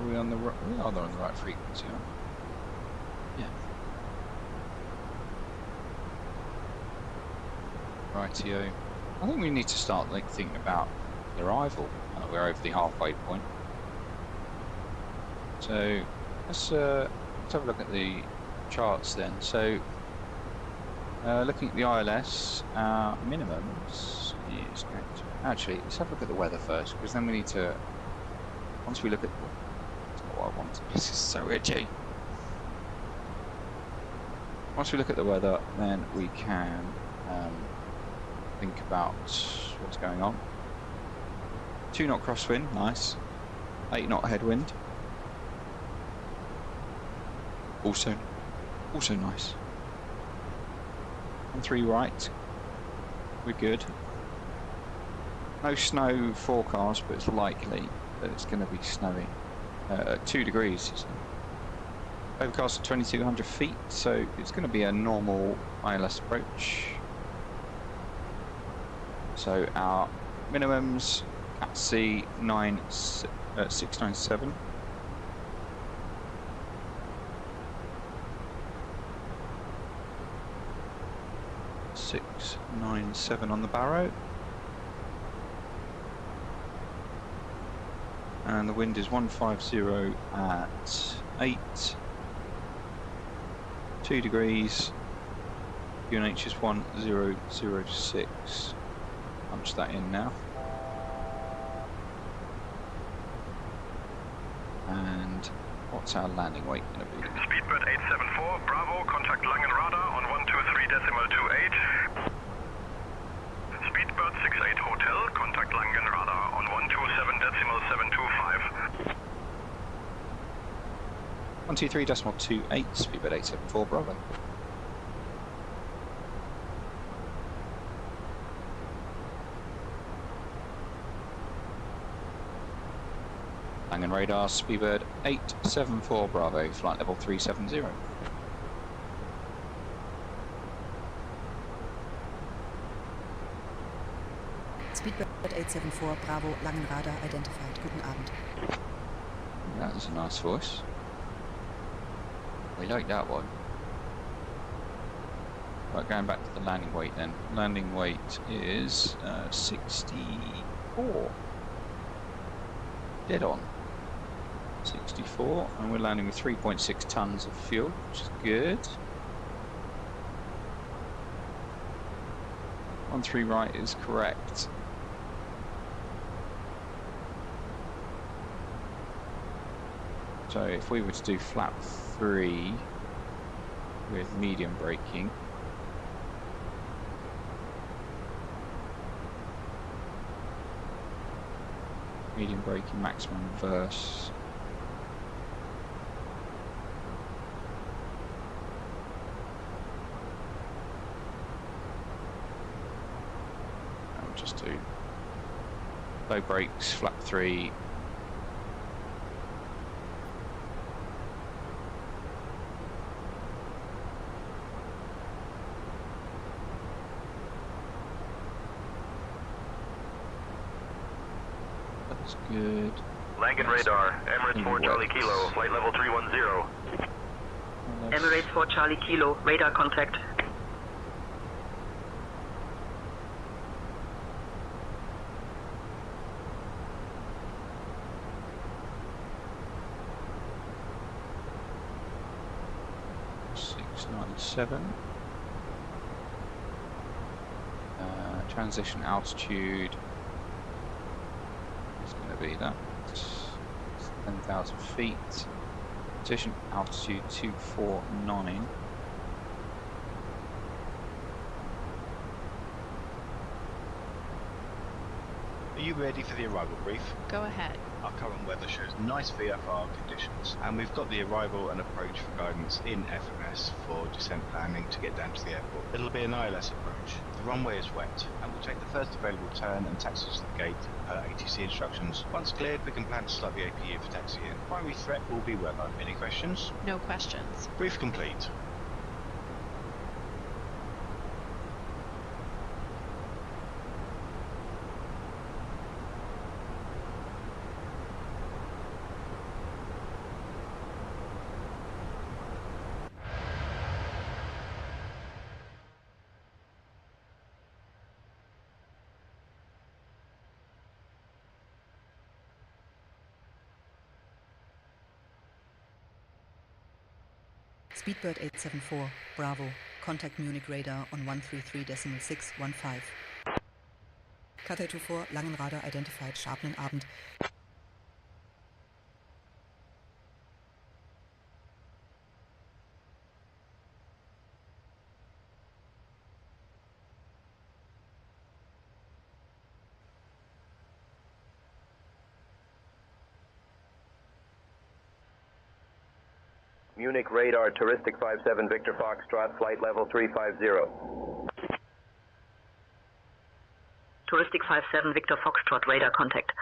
We are on the right frequency, aren't we? Yeah. Rightio. I think we need to start thinking about the arrival. We're over the halfway point. So let's have a look at the charts then. So looking at the ILS, our minimums is going to... Actually, let's have a look at the weather first, because then we need to... Once we look at... That's not what I want. This is so itchy. Once we look at the weather, then we can think about what's going on. 2 knot crosswind, nice. 8 knot headwind. Also nice. 3 right. We're good. No snow forecast, but it's likely that it's going to be snowy. 2 degrees. Overcast at 2,200 feet, so it's going to be a normal ILS approach. So our minimums at sea 697. on the Barrow. And the wind is 150 at 8. 2 degrees. QNH is 1006. Punch that in now. And what's our landing weight going to be? Speedbird 874, Bravo, contact Langen radar on 123.28. Speedbird 68 Hotel, contact Langen radar on 127.725. 123.28, Speedbird 874, Bravo. Langen radar, Speedbird 874, Bravo, flight level 370. Speedbird 874, Bravo, Langen radar identified. Guten Abend. That was a nice voice. We like that one. Right, going back to the landing weight then. Landing weight is 64. Dead on. 64, and we're landing with 3.6 tons of fuel, which is good. 13 right is correct. So if we were to do flap 3 with medium braking, maximum reverse. I'll just do low brakes, flap 3. That's good. Langen radar, Emirates 4 Charlie Kilo, flight level 310. Emirates 4 Charlie Kilo, radar contact. Transition altitude is going to be that 10,000 feet. Transition altitude 249. Are you ready for the arrival brief? Go ahead. Our current weather shows nice VFR conditions, and we've got the arrival and approach for guidance in FMS for descent landing to get down to the airport. It'll be an ILS approach. The runway is wet, and we'll take the first available turn and taxi to the gate per ATC instructions. Once cleared, we can plan to slot the APU for taxiing. Primary threat will be weather. Any questions? No questions. Brief complete. Speedbird 874, Bravo, contact Munich radar on 133.615. Cat824, Langen radar identified, sharpening Abend. Munich radar, Touristic 57 Victor Foxtrot, flight level 350. Touristic 57 Victor Foxtrot, radar contact.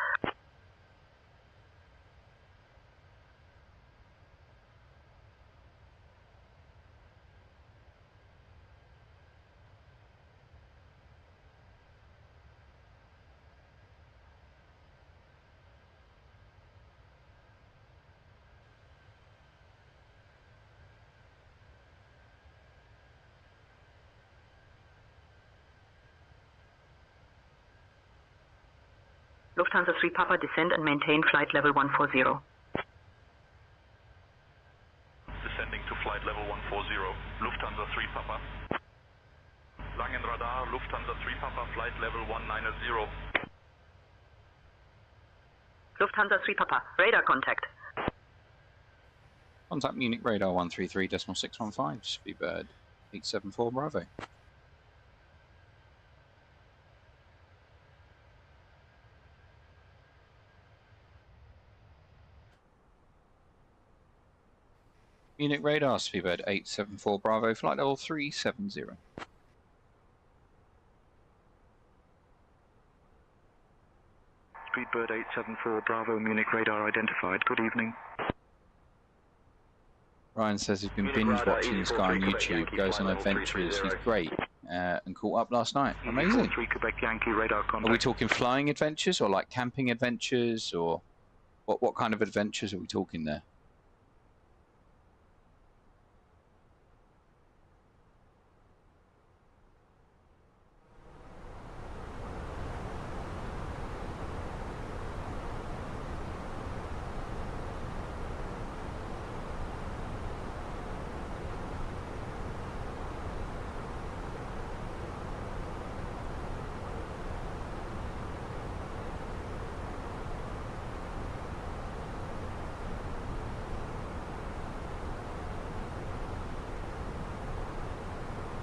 Lufthansa 3 Papa, descend and maintain flight level 140. Descending to flight level 140. Lufthansa 3 Papa. Langenradar, Lufthansa 3 Papa, flight level 190. Lufthansa 3 Papa, radar contact. Contact Munich radar 133.615, Speedbird 874 Bravo. Munich radar, Speedbird 874 Bravo, flight level 370. Speedbird 874 Bravo, Munich radar identified. Good evening. Ryan says he's been binge watching this guy on YouTube, goes on adventures, he's great, and caught up last night. Amazing. Are we talking flying adventures or like camping adventures, or what kind of adventures are we talking there?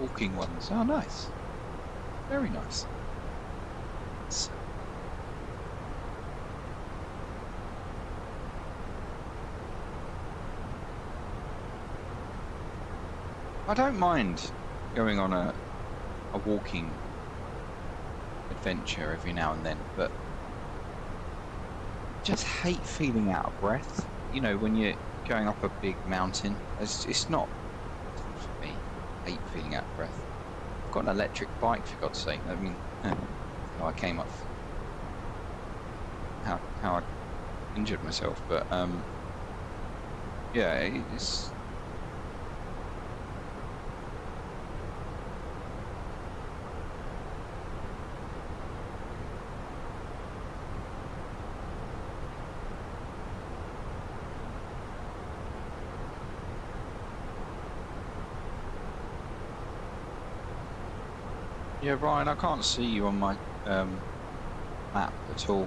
Walking ones. Oh, nice. Very nice. I don't mind going on a walking adventure every now and then, but I just hate feeling out of breath. You know, when you're going up a big mountain, it's not for me. I hate feeling out of breath. I've got an electric bike, for God's sake. I mean, how I came up, how I injured myself, but yeah, it's. Yeah, Ryan, I can't see you on my map at all.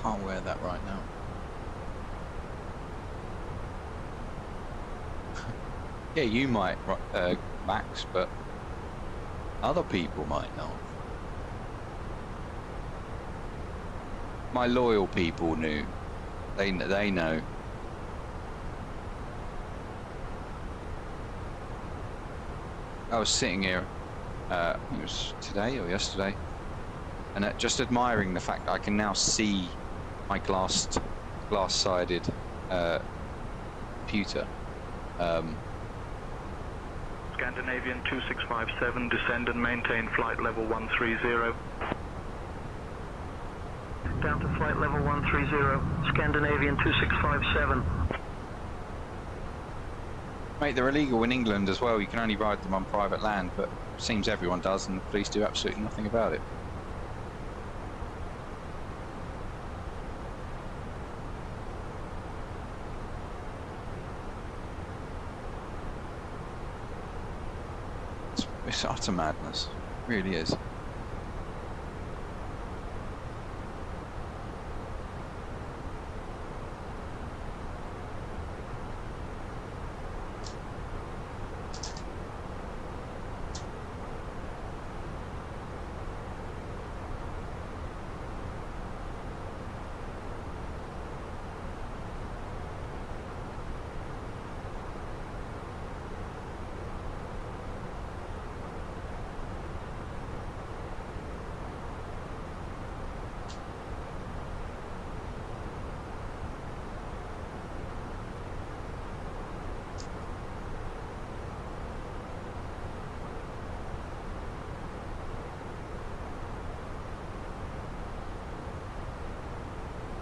Can't wear that right now. Yeah, you might, Max, but other people might not. My loyal people knew. They know. I was sitting here, I think it was today or yesterday, and just admiring the fact that I can now see my glass-sided computer. Scandinavian 2657, descend and maintain flight level 130. Down to flight level 130, Scandinavian 2657. Mate, they're illegal in England as well. You can only ride them on private land, but it seems everyone does, and the police do absolutely nothing about it. It's utter madness. It really is.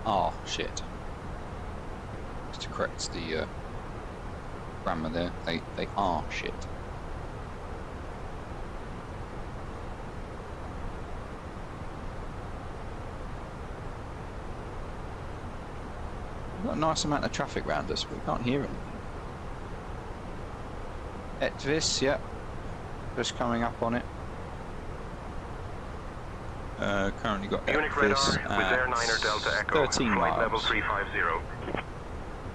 are shit. Just to correct the grammar there, they are shit. We've got a nice amount of traffic around us, but we can't hear anything. Etvis, yep. Just coming up on it. Currently got Munich Etvis radar with Air 9 Delta Echo. 13 flight miles. level 350.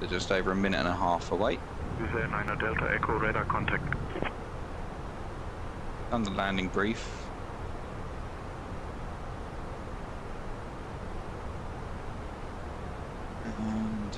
They're just over a minute and a half away. With Air 9 Delta Echo, radar contact. Done the landing brief. And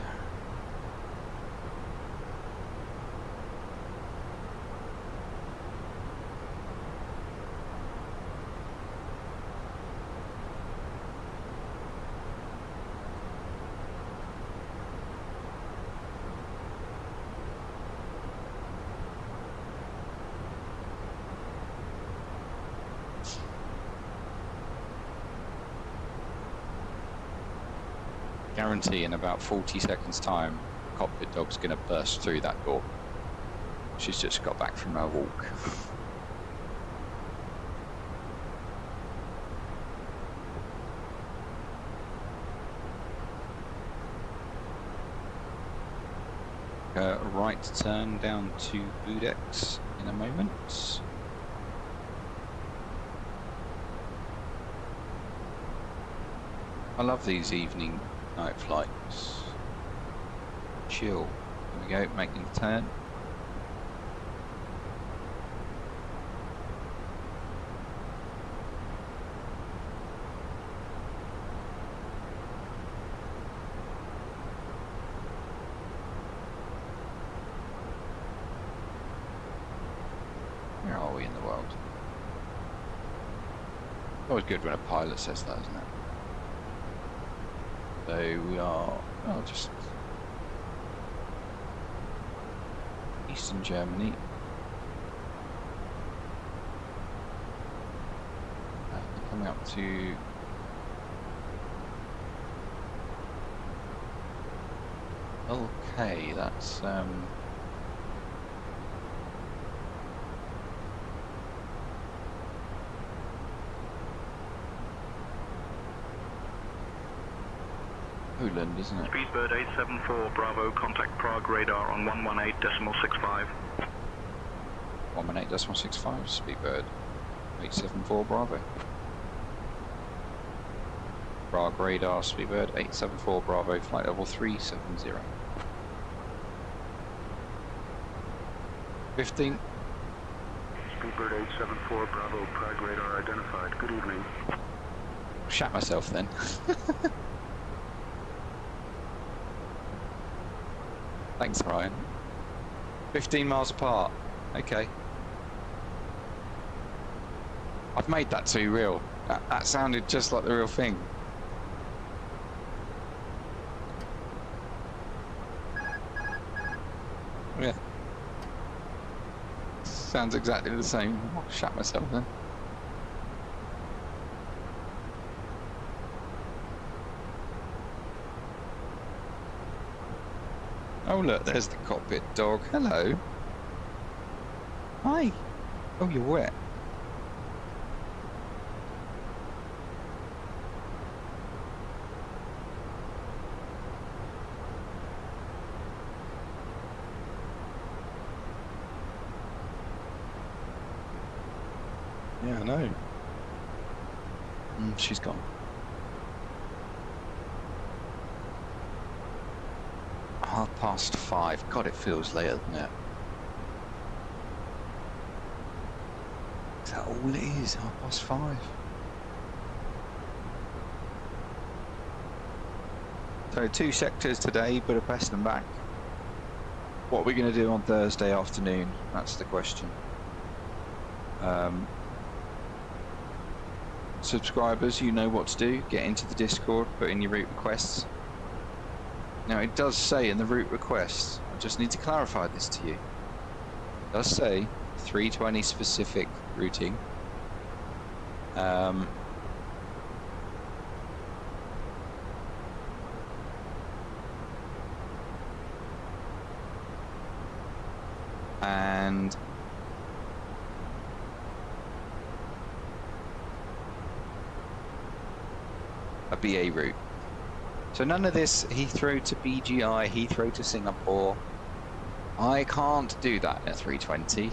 guarantee in about 40 seconds time, cockpit dog's going to burst through that door. She's just got back from her walk. Right turn down to Budex in a moment. I love these evening night flights. Chill. There we go, making the turn. Where are we in the world? Always good when a pilot says that, isn't it? So we are, just Eastern Germany. Coming up to okay, that's Poland, isn't it? Speedbird 874 Bravo, contact Prague radar on 118.65. 118.65, Speedbird 874 Bravo. Prague radar, Speedbird 874 Bravo, flight level 370. 15. Speedbird 874 Bravo, Prague radar identified. Good evening. Shat myself then. Thanks, Ryan. 15 miles apart. Okay. I've made that too real. That sounded just like the real thing. Yeah. Sounds exactly the same. I'll shat myself then. Oh look, there's the cockpit dog. Hello. Hi. Oh, you're wet. Yeah, I know. She's gone. (5:30). God, it feels later than that. Is that all it is? 5:30. So 2 sectors today, Budapest and back. What are we going to do on Thursday afternoon? That's the question. Subscribers, you know what to do. Get into the Discord, put in your route requests. Now it does say in the route requests, I just need to clarify this to you. It does say 320 specific routing. and a BA route. So none of this Heathrow to BGI, Heathrow to Singapore. I can't do that at 320.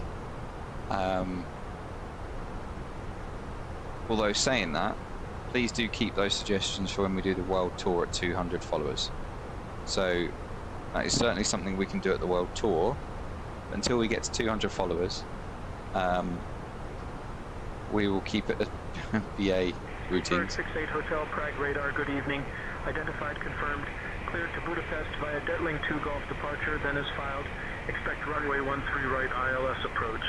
Although saying that, please do keep those suggestions for when we do the world tour at 200 followers. So that is certainly something we can do at the world tour. Until we get to 200 followers, we will keep it a BA routine. 68 Hotel Prague radar, good evening. Identified, confirmed. Cleared to Budapest via Detling 2 Golf departure, then is filed. Expect runway 13 right ILS approach.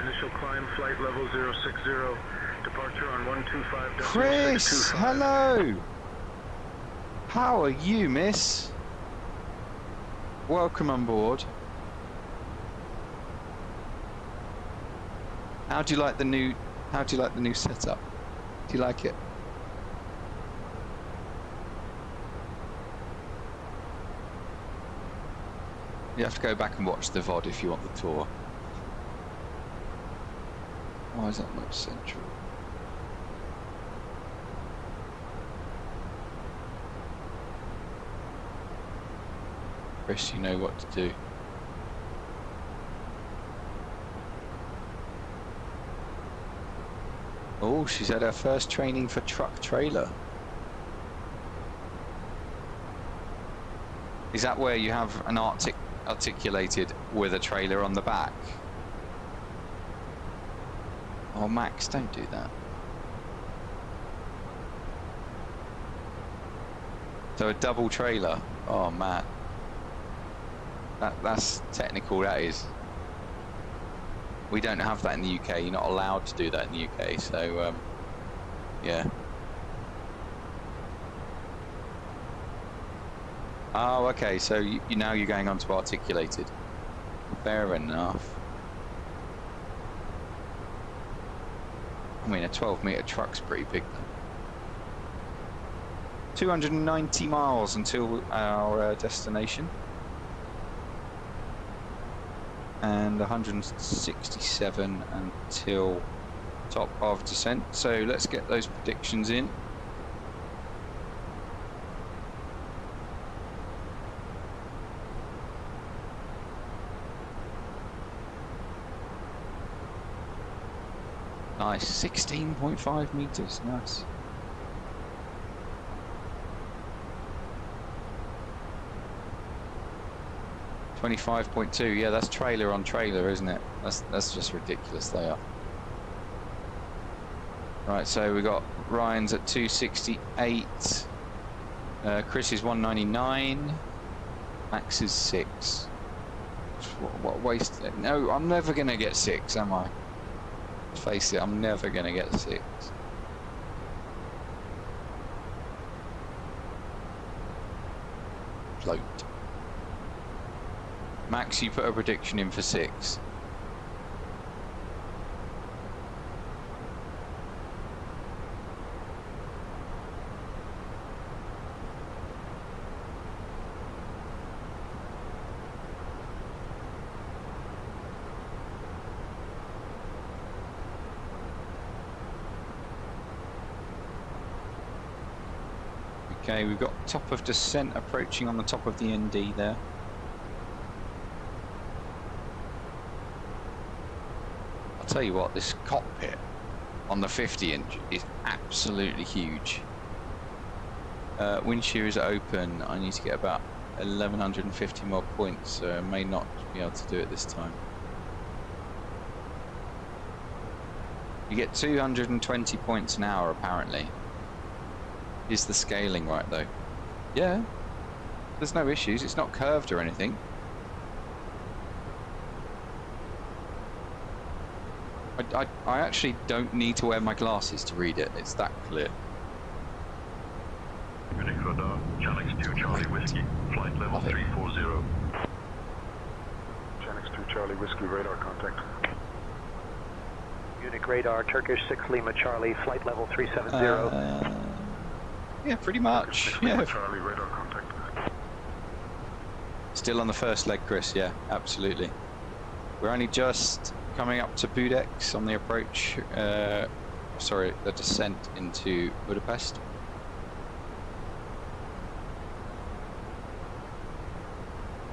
Initial climb flight level 060. Departure on 125. Chris, hello. How are you, miss? Welcome on board. How do you like the new setup? Do you like it? You have to go back and watch the VOD if you want the tour. Why is that not central? Chris, you know what to do. Oh, she's had her first training for truck trailer. Is that where you have an articulated with a trailer on the back? Oh, Max, don't do that. So a double trailer. Oh, man. That's technical, that is. We don't have that in the UK. You're not allowed to do that in the UK. So, yeah. Oh, okay. So now you're going on to articulated. Fair enough. I mean, a 12-meter truck's pretty big, though. 290 miles until our destination. And 167 until top of descent. So let's get those predictions in. Nice, 16.5 meters, nice. $25.2, yeah, that's trailer on trailer, isn't it? That's just ridiculous, they are. Right, so we got Ryan's at 268, Chris is 199, Max is 6. What waste? No, I'm never gonna get 6, am I? Let's face it, I'm never gonna get 6. Float. Max, you put a prediction in for 6. Okay, we've got top of descent approaching on the top of the ND there. Tell you what, this cockpit on the 50-inch is absolutely huge. Wind shear is open. I need to get about 1150 more points, so I may not be able to do it this time. You get 220 points an hour apparently. Is the scaling right though? Yeah, there's no issues, it's not curved or anything. I actually don't need to wear my glasses to read it, it's that clear. Munich radar, Channel 2 Charlie Whiskey, flight level 340. Channel 2 Charlie Whiskey, radar contact. Munich radar, Turkish 6 Lima Charlie, flight level 370. Yeah, pretty much. Yeah. Charlie, radar contact. Still on the first leg, Chris, yeah, absolutely. We're only just coming up to Budex on the approach, sorry, the descent into Budapest.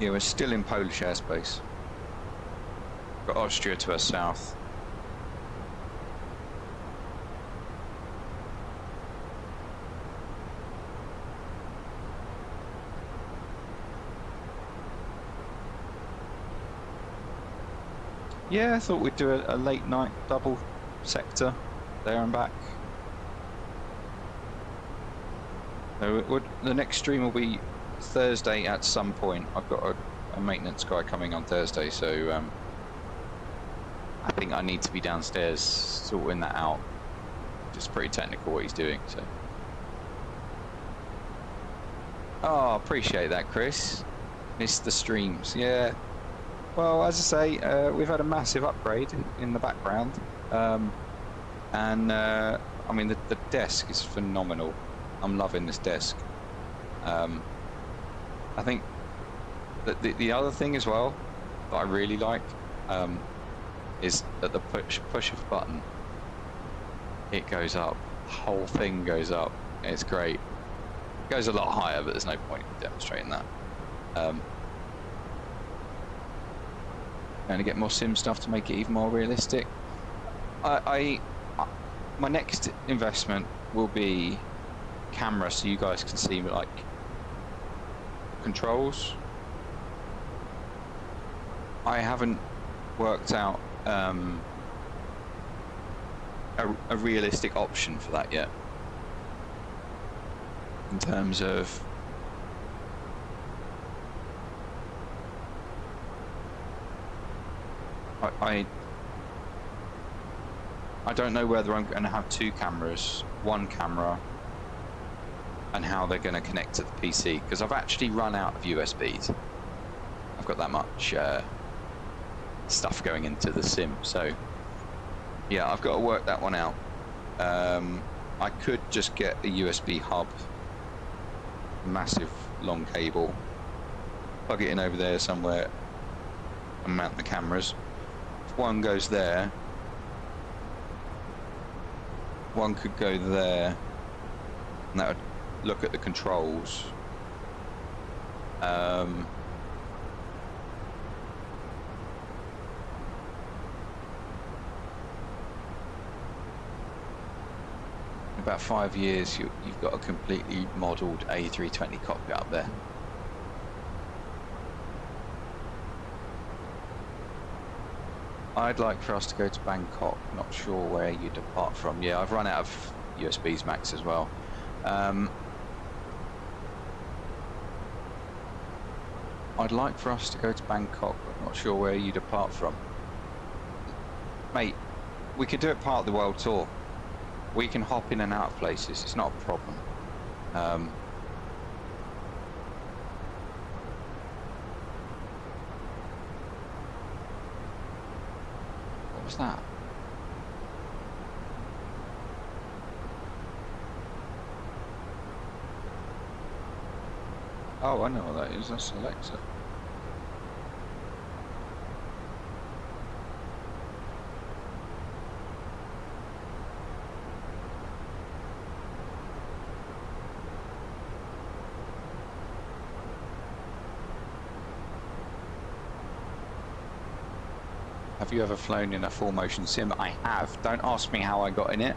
Yeah, we're still in Polish airspace. Got Austria to our south. Yeah, I thought we'd do a late night double sector there and back. So the next stream will be Thursday at some point. I've got a maintenance guy coming on Thursday, so I think I need to be downstairs sorting that out. Just pretty technical what he's doing, so. Oh, appreciate that, Chris. Missed the streams, yeah. Well, as I say, we've had a massive upgrade in the background, and I mean the desk is phenomenal. I'm loving this desk. I think that the other thing as well that I really like is that the push of a button, it goes up. The whole thing goes up. It's great. It goes a lot higher, but there's no point in demonstrating that. Going to get more sim stuff to make it even more realistic. My next investment will be camera, so you guys can see like controls. I haven't worked out a realistic option for that yet, in terms of I don't know whether I'm going to have two cameras, one camera, and how they're going to connect to the PC, because I've actually run out of USBs. I've got that much stuff going into the sim, so yeah, I've got to work that one out. I could just get a USB hub, massive long cable, plug it in over there somewhere, and mount the cameras. If one goes there, one could go there, and that would look at the controls. In about 5 years, you've got a completely modelled A320 cockpit up there. I'd like for us to go to Bangkok. Not sure where you depart from. Yeah, I've run out of USBs, Max, as well. I'd like for us to go to Bangkok, but not sure where you depart from. Mate, we could do it part of the world tour. We can hop in and out of places. It's not a problem. What was that? Oh, I know what that is. That's Alexa. Have you ever flown in a full motion sim? I have. Don't ask me how I got in it.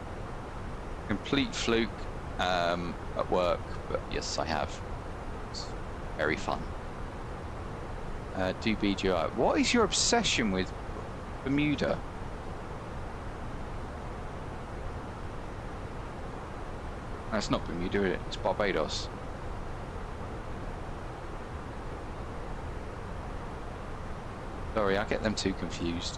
Complete fluke at work, but yes, I have. It's very fun. Do BGI. What is your obsession with Bermuda? That's not Bermuda, is it? It's Barbados. Sorry, I get them too confused.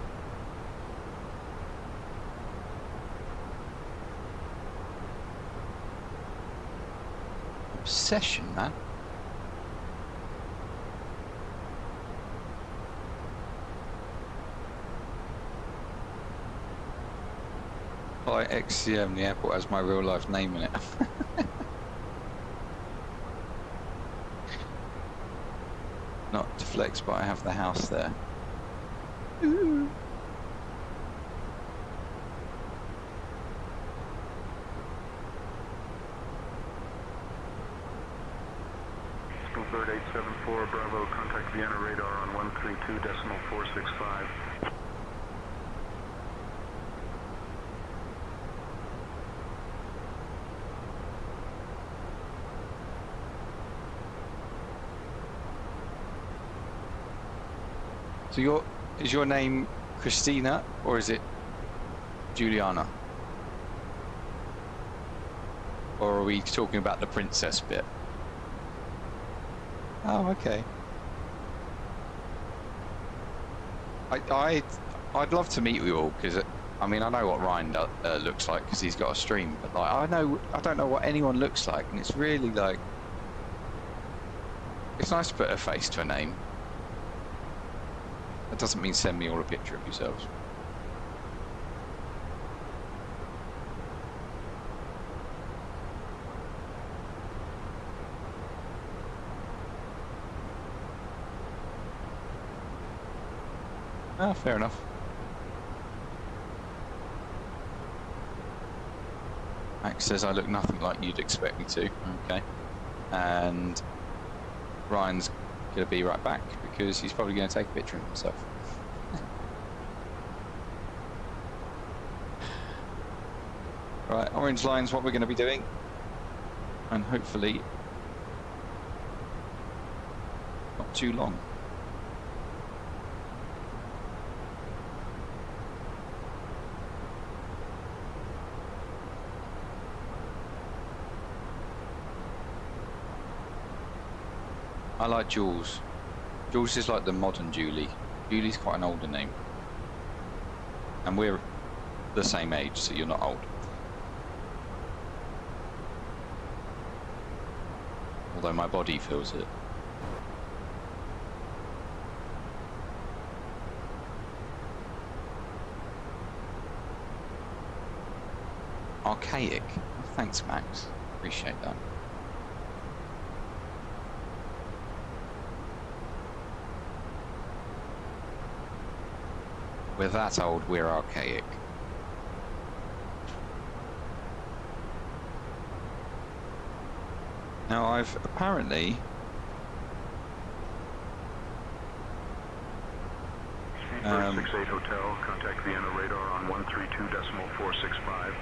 Obsession, man. Hi, XCM, the airport has my real life name in it. Not to flex, but I have the house there. Speedbird 874, Bravo, contact Vienna radar on 132.465. So is your name Christina or is it Juliana? Or are we talking about the princess bit? Oh, okay. I'd love to meet you all because I mean I know what Ryan looks like because he's got a stream, but like I don't know what anyone looks like, and it's really like it's nice to put a face to a name. That doesn't mean send me all a picture of yourselves. Ah, fair enough. Max says I look nothing like you'd expect me to. Okay. And Ryan's going to be right back because he's probably going to take a picture of himself. Right, orange line's what we're going to be doing. And hopefully not too long. I like Jules. Jules is like the modern Julie. Julie's quite an older name. And we're the same age, so you're not old. Although my body feels it. Archaic. Oh, thanks, Max. Appreciate that. We're that old, we're archaic. Now I've apparently... Speedbird 68 Hotel, contact Vienna radar on 132.465.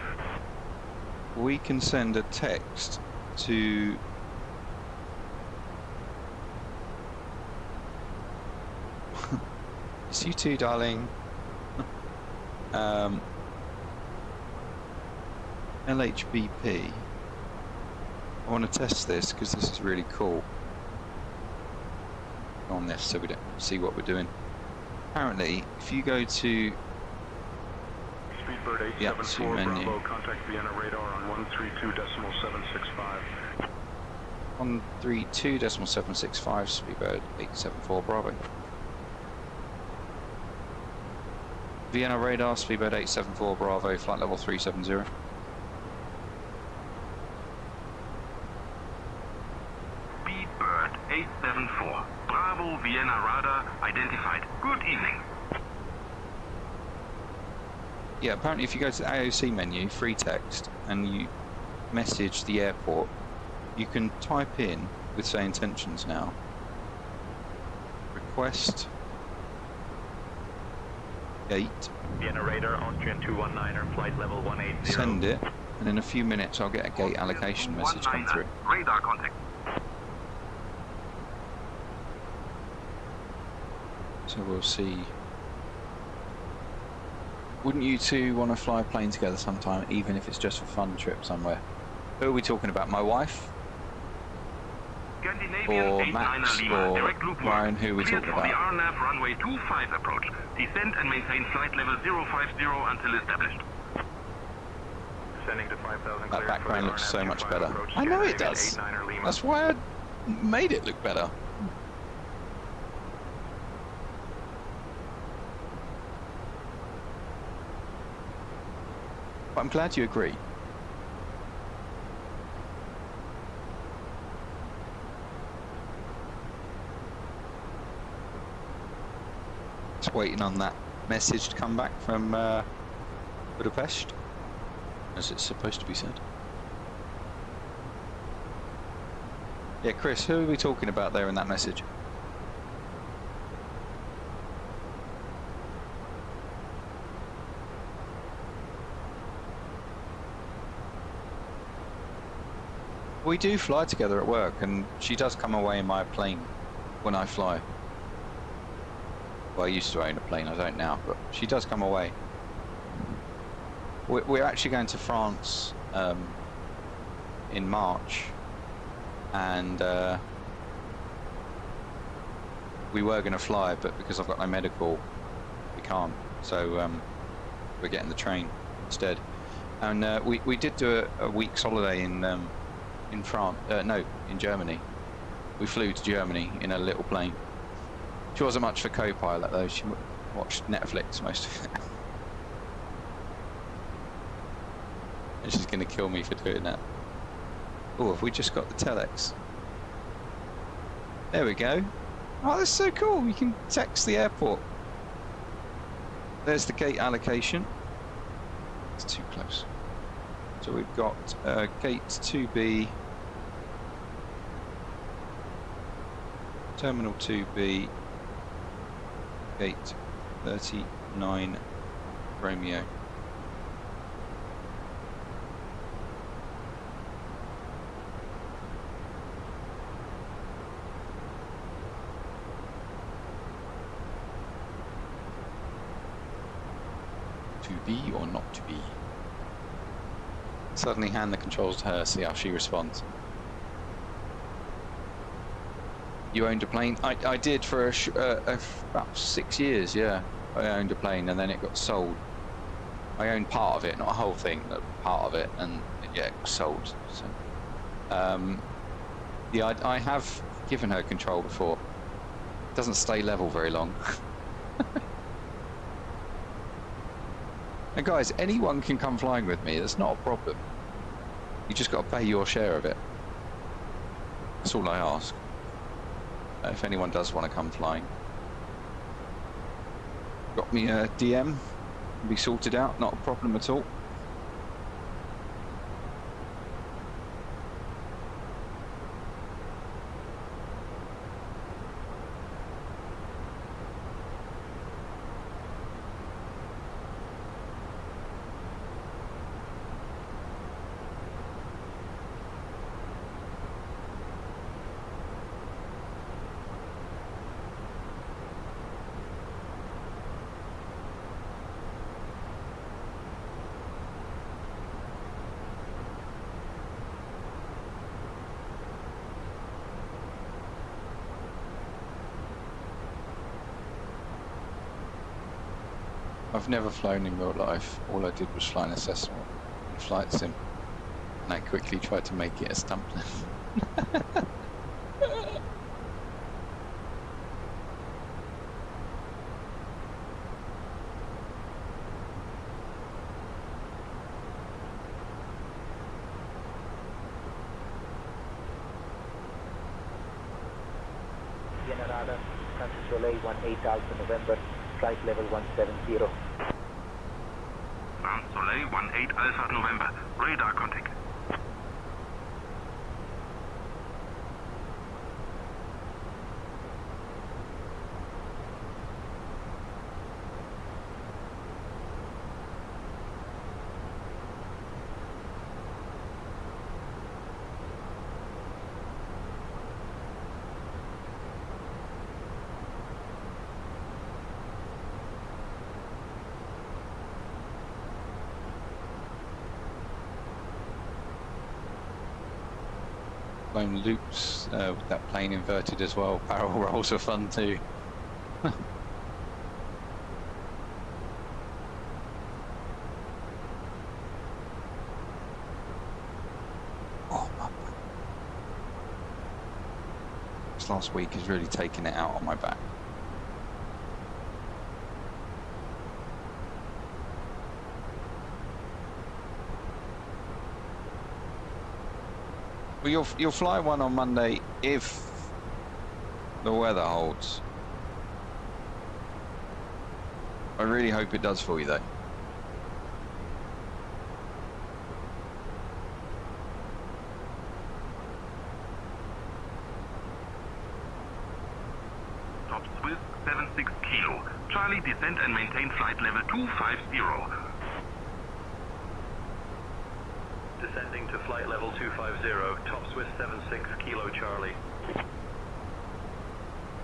We can send a text to... It's you too, darling. LHBP. I want to test this because this is really cool. On this so we don't see what we're doing. Apparently, if you go to Speedbird 874 Bravo, contact Vienna radar on 132.765. 132.765 Speedbird 874 Bravo. Vienna radar, Speedbird 874 Bravo, flight level 370. Speedbird 874, Bravo, Vienna radar, identified. Good evening. Yeah, apparently if you go to the AOC menu, free text, and you message the airport, you can type in, with SayIntentions now, request gate, Vienna radar, Austrian 219er, flight level 180. send it, and in a few minutes I'll get a gate allocation message come through. Radar contact. So we'll see. Wouldn't you two want to fly a plane together sometime, even if it's just a fun trip somewhere? Who are we talking about? My wife? Or Max? Or Ryan? Who are we talking about? The RNAV runway 25 approach. Descend and maintain flight level 050 until established. Sending to 5,000. That background looks so much better. I know it does. That's why I made it look better. But I'm glad you agree. Just waiting on that message to come back from Budapest, as it's supposed to be said. Yeah, Chris, who are we talking about there in that message? We do fly together at work, and she does come away in my plane when I fly. Well, I used to own a plane, I don't now, but she does come away. We're actually going to France in March, and we were going to fly, but because I've got no medical, we can't. So we're getting the train instead. And we did do a week's holiday in France, no, in Germany. We flew to Germany in a little plane. She wasn't much for co-pilot though, she watched Netflix most of it. And she's going to kill me for doing that. Oh, have we just got the telex? There we go. Oh, that's so cool, you can text the airport. There's the gate allocation. It's too close. So we've got gate 2B, Terminal 2B, gate 39 Romeo. To be or not to be? Suddenly hand the controls to her, see how she responds. You owned a plane? I did for about 6 years, yeah. I owned a plane and then it got sold. I owned part of it, not a whole thing, but part of it, and yeah, it was sold. So, yeah, I have given her control before. It doesn't stay level very long. And guys, anyone can come flying with me, that's not a problem. You just got to pay your share of it. That's all I ask. If anyone does want to come flying. Got me a DM, be sorted out, not a problem at all. I've never flown in real life. All I did was fly an Cessna in flight sim, and I quickly tried to make it a stunt plane. Generada, Francis Soleil 18 Alpha November, flight level 170. France Soleil 18 Alpha November, radar contact. Blown loops with that plane inverted as well. Barrel rolls are fun too. Oh, this last week has really taken it out on my back. Well, you'll fly one on Monday if the weather holds. I really hope it does for you, though. Top Swiss 76 Kilo. Charlie, descend and maintain flight level 250. Descending to flight level 250, top Swiss 76 Kilo Charlie.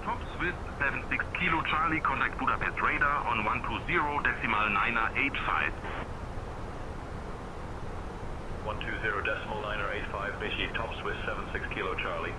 Top Swiss 76 Kilo Charlie, contact Budapest radar on 120.985. 120.985, Vichy, top Swiss 76 Kilo Charlie.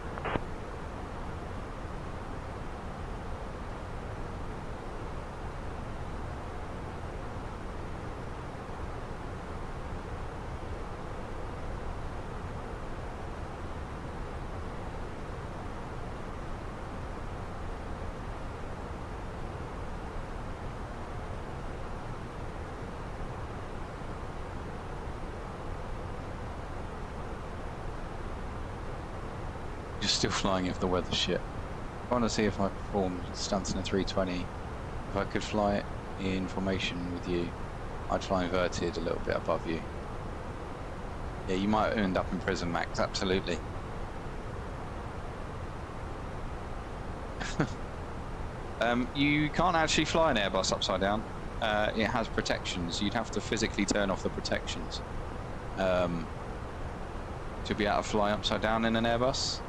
You're still flying if the weather's shit. I want to see if I performed stunts in a 320. If I could fly it in formation with you, I'd fly inverted a little bit above you. Yeah, you might end up in prison, Max, absolutely. You can't actually fly an Airbus upside down. It has protections. You'd have to physically turn off the protections to be able to fly upside down in an Airbus.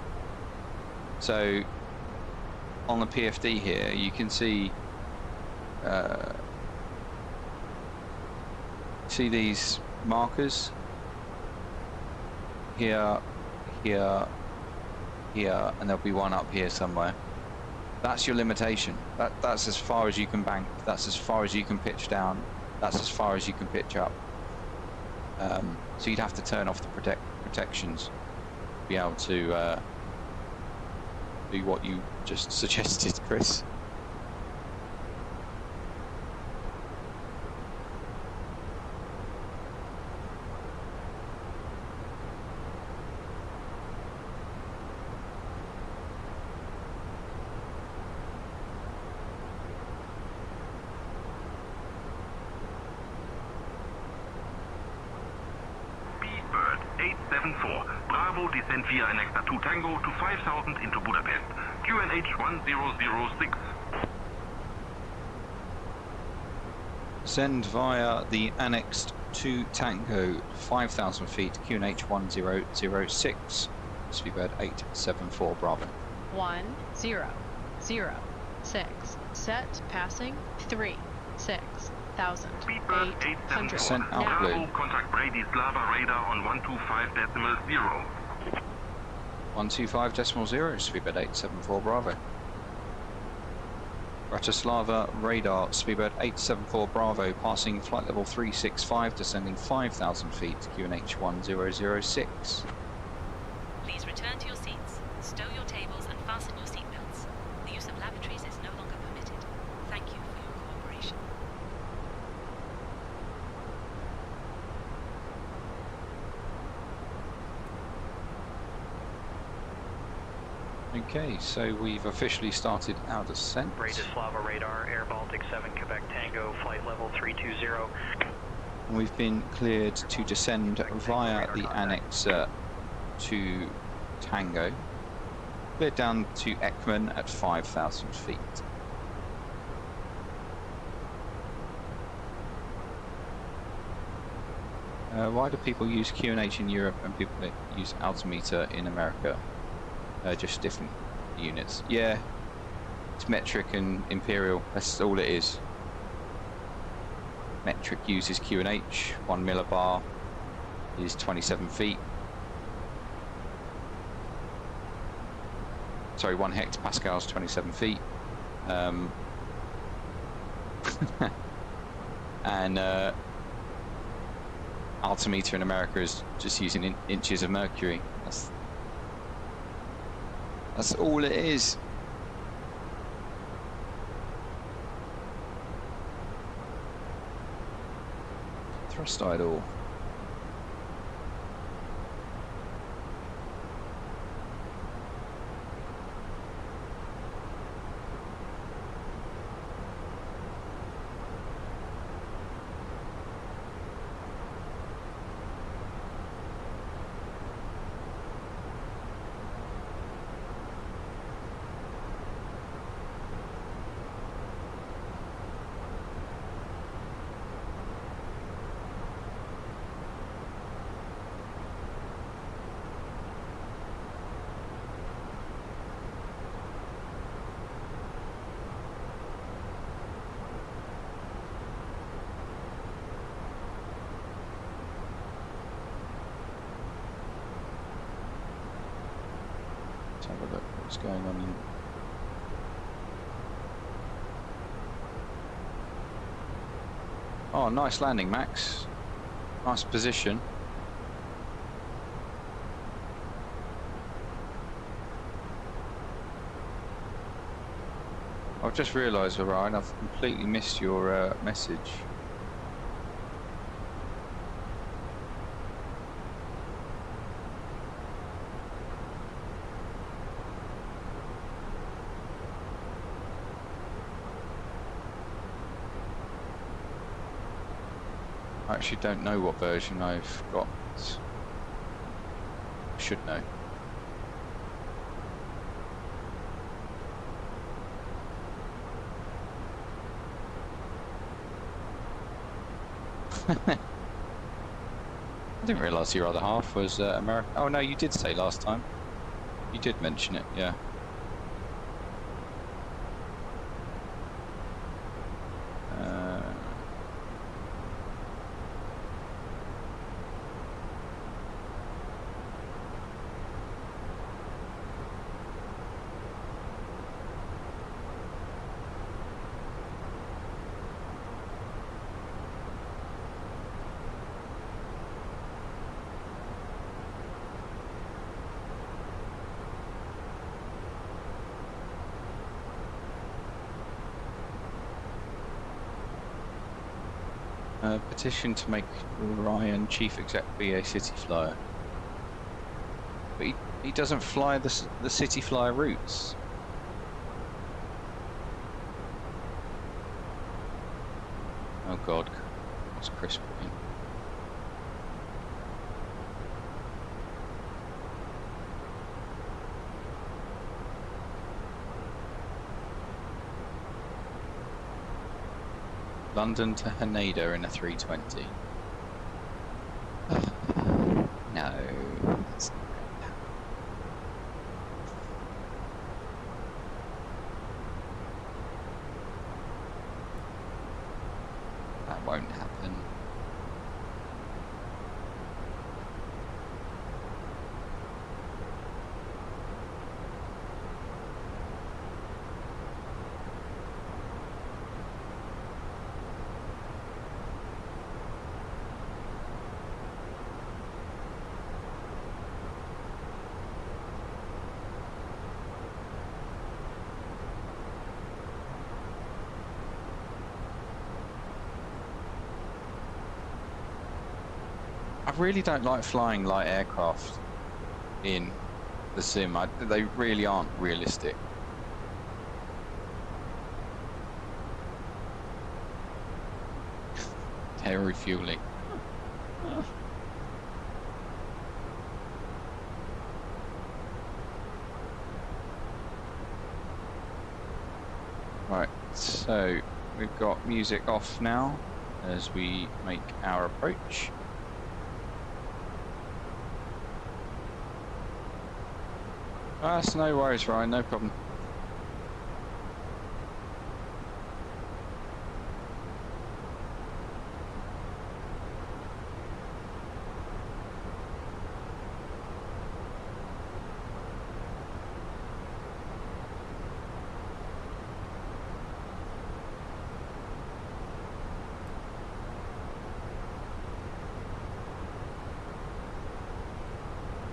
So on the PFD here, you can see these markers here, here, here, and there'll be one up here somewhere. That's your limitation. That's as far as you can bank. That's as far as you can pitch down. That's as far as you can pitch up. So you'd have to turn off the protections to be able to do what you just suggested, Chris. Speedbird 874. Bravo, descend via an extra 2 Tango to 5000 into Budapest. QNH 1006. Send via the annexed 2 Tango 5,000 feet, QNH 1006. Speedbird 874, Bravo. 1006. Set passing 36,000. Speedbird 874. Sent out blue. Bravo, contact Bratislava radar on 125.0. 125.0, Speedbird 874, Bravo. Bratislava radar, Speedbird 874, Bravo, passing flight level 365, descending 5,000 feet, QNH 1006. Please return to your seats, stow your tables and fasten your seatbelts. The use of lavatories is no longer permitted. Thank you for your cooperation. Okay, so we've officially started our descent. Bratislava radar, Air Baltic 7 Quebec Tango, flight level 320. We've been cleared to descend via the Annex 2 Tango. Cleared down to Ekman at 5,000 feet. Why do people use QNH in Europe and people that use altimeter in America? Just different units. Yeah, it's metric and imperial. That's all it is. Metric uses QNH. 1 millibar is 27 feet. Sorry, 1 hectopascal is 27 feet. And altimeter in America is just using inches of mercury. That's all it is. Thrust idle. have a look what's going on in... Oh, nice landing, Max. Nice position. I've just realised, Orion, I've completely missed your message. I actually don't know what version I've got. I should know. I didn't realise your other half was American. Oh no, you did say last time. You did mention it, yeah. Petition to make Ryan Chief Exec BA City Flyer. But he doesn't fly the City Flyer routes. Oh God, what's Chris putting? London to Haneda in a 320. No. That's not going to happen. That won't happen. I really don't like flying light aircraft in the sim. They really aren't realistic. They're refueling. Right, so we've got music off now as we make our approach. That's no worries, Ryan, no problem.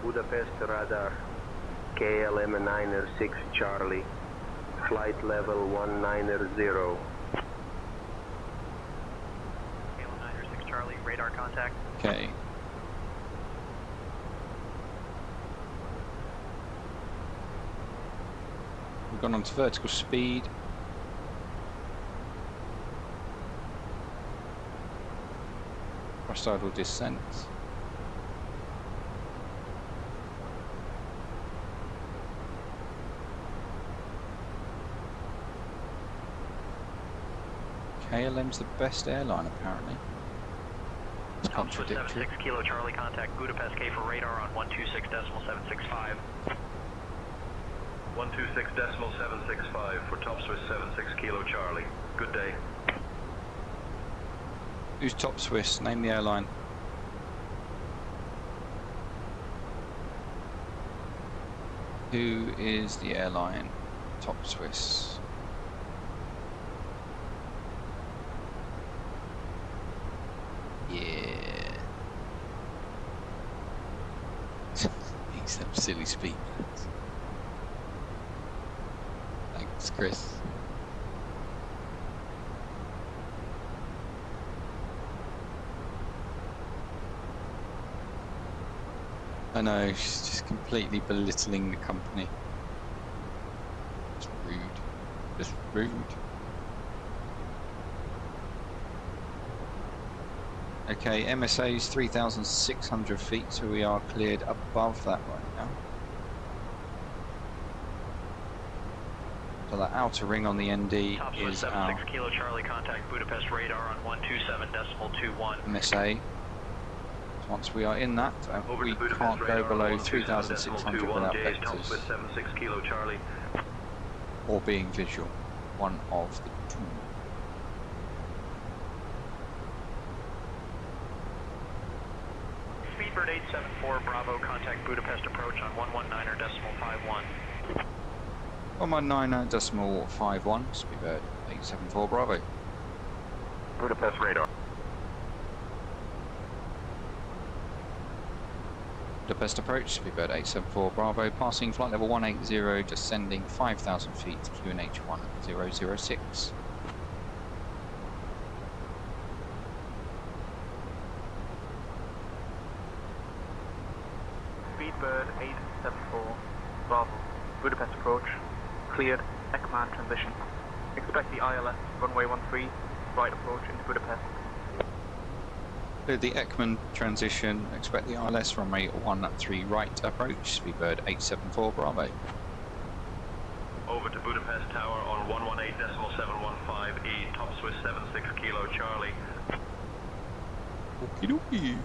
Budapest radar. KLM 906 Charlie, flight level 190. KLM 906 Charlie, radar contact. Okay. We've gone on to vertical speed. Cross-tidal descent. KLM's the best airline, apparently. It's contradictory. 76 Kilo Charlie, contact Budapest K for radar on 126.765. 126.765 for top Swiss 76 Kilo Charlie. Good day. Who's top Swiss? Name the airline. Who is the airline? Top Swiss. Yeah. He's them silly speakers. Thanks, Chris. I know, she's just completely belittling the company. Just rude. Just rude. Okay, MSA is 3,600 feet, so we are cleared above that right now. So that outer ring on the ND is our 76 Kilo Charlie, contact Budapest radar on 127.21. MSA. Once we are in that, we can't go below 3,600 without vectors. 76 Kilo Charlie. Or being visual. One of the two. Speedbird 874 Bravo, contact Budapest approach on 119.51. 119.51, Speedbird 874 Bravo. Budapest radar. Budapest approach, Speedbird 874 Bravo, passing flight level 180, descending 5,000 feet to QNH 1006. Speedbird 874 Bravo, Budapest approach, cleared, ECMAN transition. Expect the ILS, runway 13, right approach into Budapest. Cleared the Ekman transition, expect the ILS runway 13 right approach, Speedbird 874 Bravo. Over to Budapest Tower on 118.715E, top Swiss 76 Kilo Charlie. Okie dokie.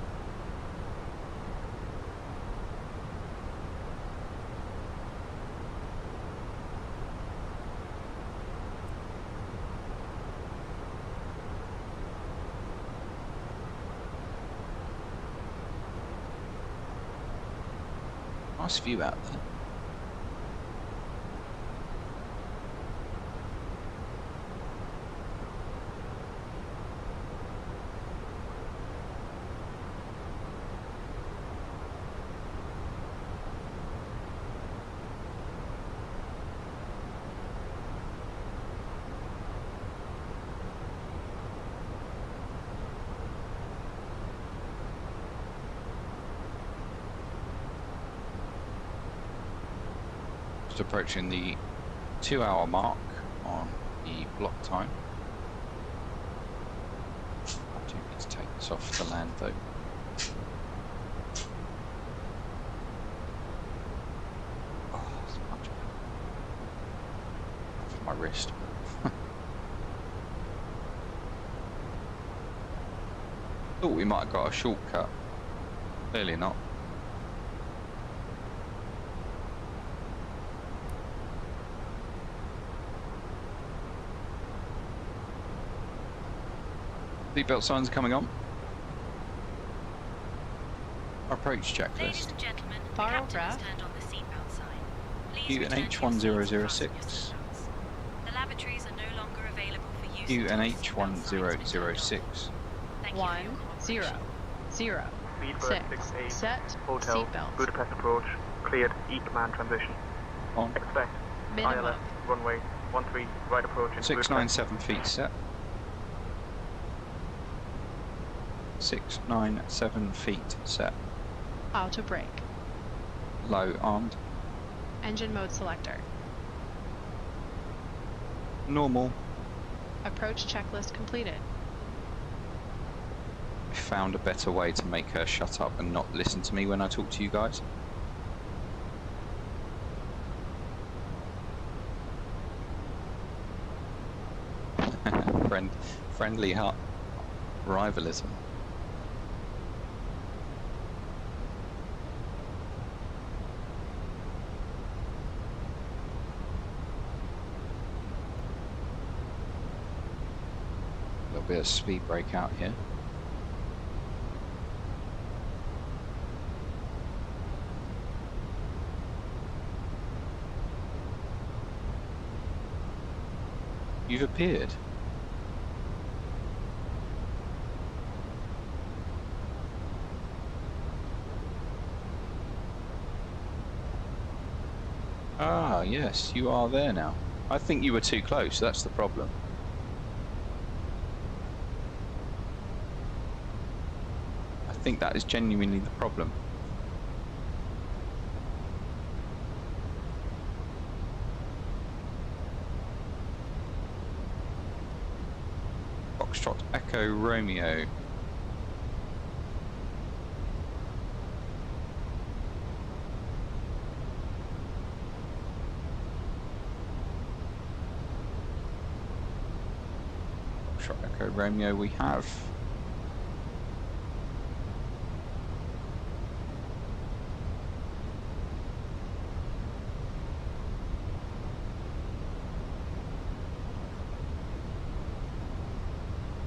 Nice view out there. Approaching the 2-hour mark on the block time. I do need to take this off to land though. Oh, it's much better. For my wrist. Oh, we might have got a shortcut. Clearly not. Seatbelt signs are coming on. Approach checklist. Ladies and gentlemen, the captain has turned on the seatbelt sign. Please QNH 1006. The lavatories are no longer available for use. QNH 1006. 1 0 0 6. Set Hotel seatbelt. Budapest approach, cleared, E-command transition. On. Expect Minimum. ILS, runway 13, right approach into 697 feet set. 697 feet set. Auto brake. Low armed. Engine mode selector. Normal. Approach checklist completed. I found a better way to make her shut up and not listen to me when I talk to you guys. Friendly rivalism. A little bit of speed brake out here. You've appeared. Ah, yes, you are there now. I think you were too close, that's the problem. I think that is genuinely the problem. Foxtrot Echo Romeo. Foxtrot Echo Romeo we have.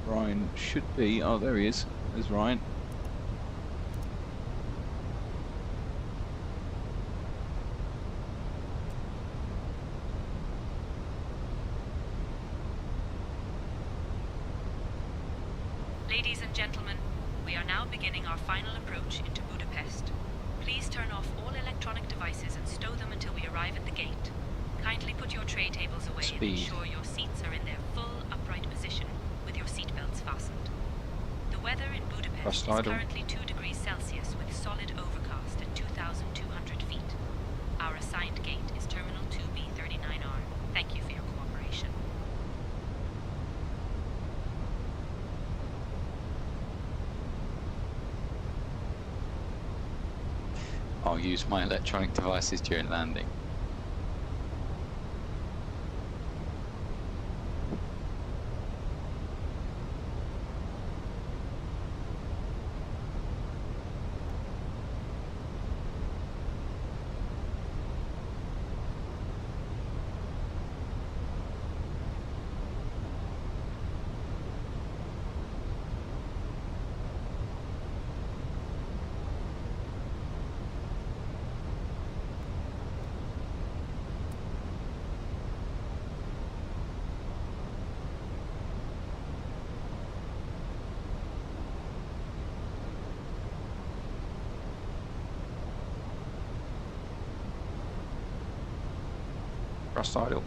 Ryan should be, oh there he is, there's Ryan. Ladies and gentlemen, we are now beginning our final approach into Budapest. Please turn off all electronic devices and stow them until we arrive at the gate. Kindly put your tray tables away and ensure your seats are in their full upright position with your seatbelts fastened. The weather in Budapest is currently 2 degrees Celsius with solid overcast at 2,200 feet. Our assigned gate is Terminal 2B39R. Thank you for your cooperation. I'll use my electronic devices during landing. Thrust idle.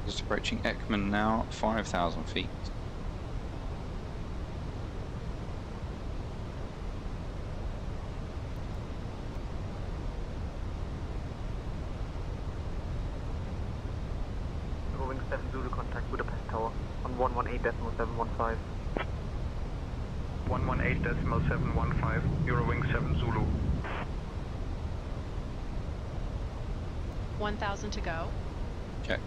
Just approaching Ekman now, 5,000 feet. Wing 7 Zulu contact Budapest Tower on 118.715. 118.715, Eurowing 7 Zulu. 1,000 to go. Checked.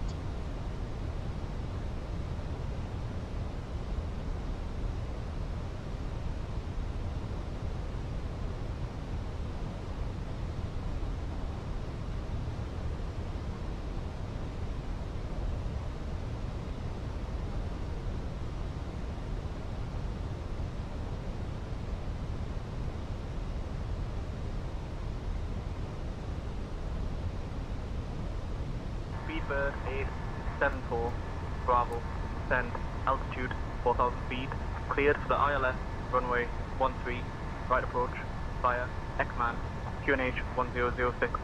Speedbird 874, Bravo, descend, altitude 4,000 feet, cleared for the ILS, runway 13, right approach, via Ekman, QNH 1006.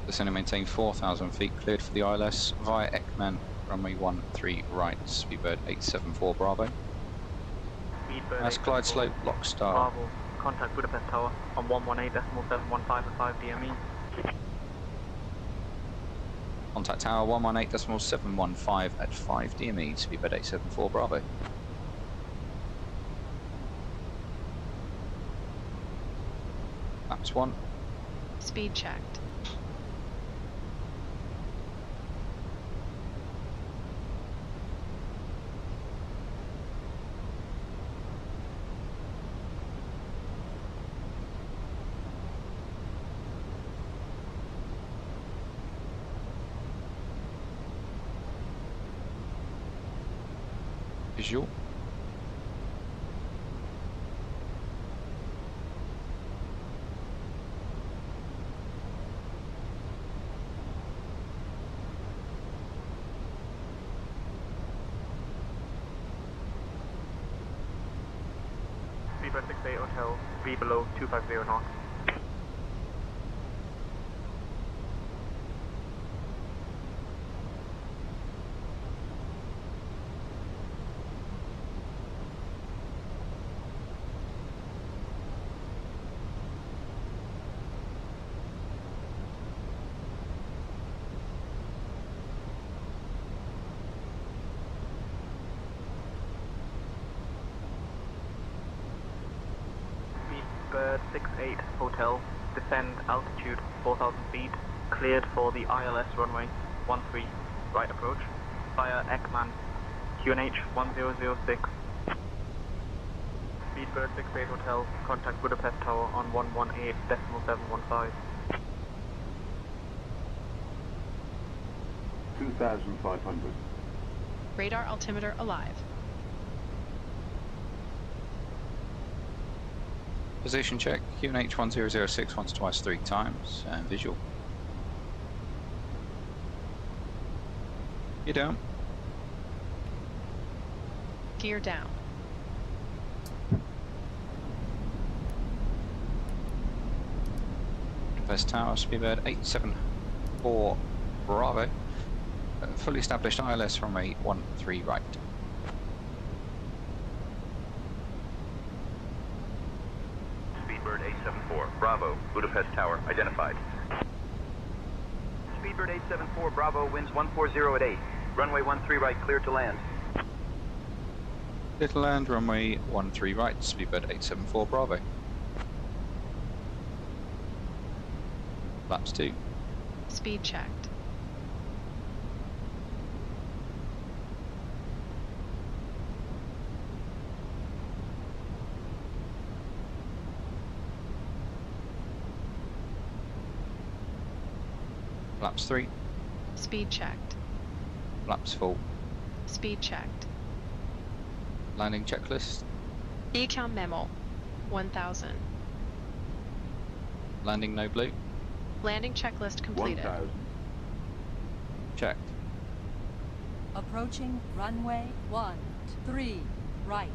Descend and maintain 4,000 feet, cleared for the ILS via Ekman, runway 13 right, Speedbird 874 Bravo. Speedbird That's glide slope, lock star. Bravo, contact Budapest Tower on 118.715 at 5 DME. Contact tower 118.715 at 5 DME, Speedbird 874 Bravo. That's 1. Speed checked. Visual. 68 Hotel, be below 250 knots. Speedbird 68 Hotel, descend altitude 4,000 feet, cleared for the ILS runway 13, right approach, via Ekman, QNH 1006. Speedbird 68 Hotel, contact Budapest Tower on 118.715. 2,500. Radar altimeter alive. Position check, QNH 1006 once, twice, 3 times, and visual. Gear down. Gear down. Budapest Tower, Speedbird 874 Bravo. Fully established ILS runway 13 right. Speedbird 874 Bravo, Budapest Tower, identified. Speedbird 874 Bravo, winds 140 at 8. Runway 13 right, clear to land. Clear to land, runway 13 right, Speedbird 874 Bravo. Flaps 2. Speed checked. Flaps 3. Speed checked. Flaps full. Speed checked. Landing checklist. Ecam memo 1000. Landing no blue. Landing checklist completed. 1,000. Checked. Approaching runway 13 right.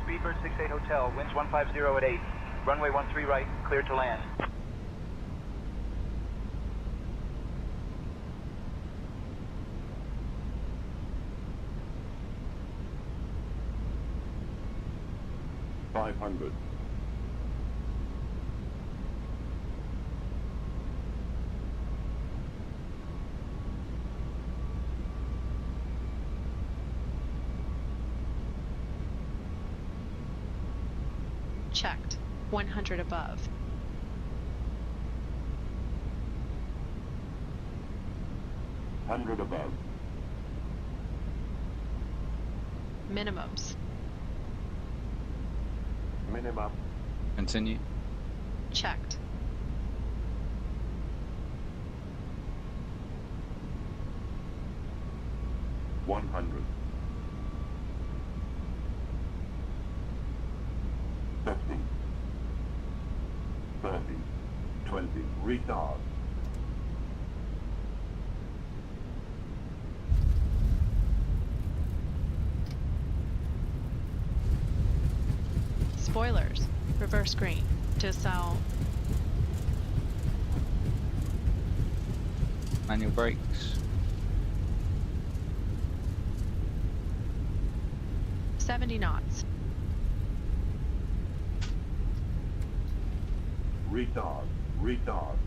Speedbird 68 Hotel, winds 150 at 8. Runway 13 right, clear to land. $500. Checked. 100 above. $100 above. Minimums. Minimum. Continue. Checked. $100. 50. 30. 20. Retard. Spoilers. Reverse green. To sell. Manual brakes. 70 knots. Retard. Retard.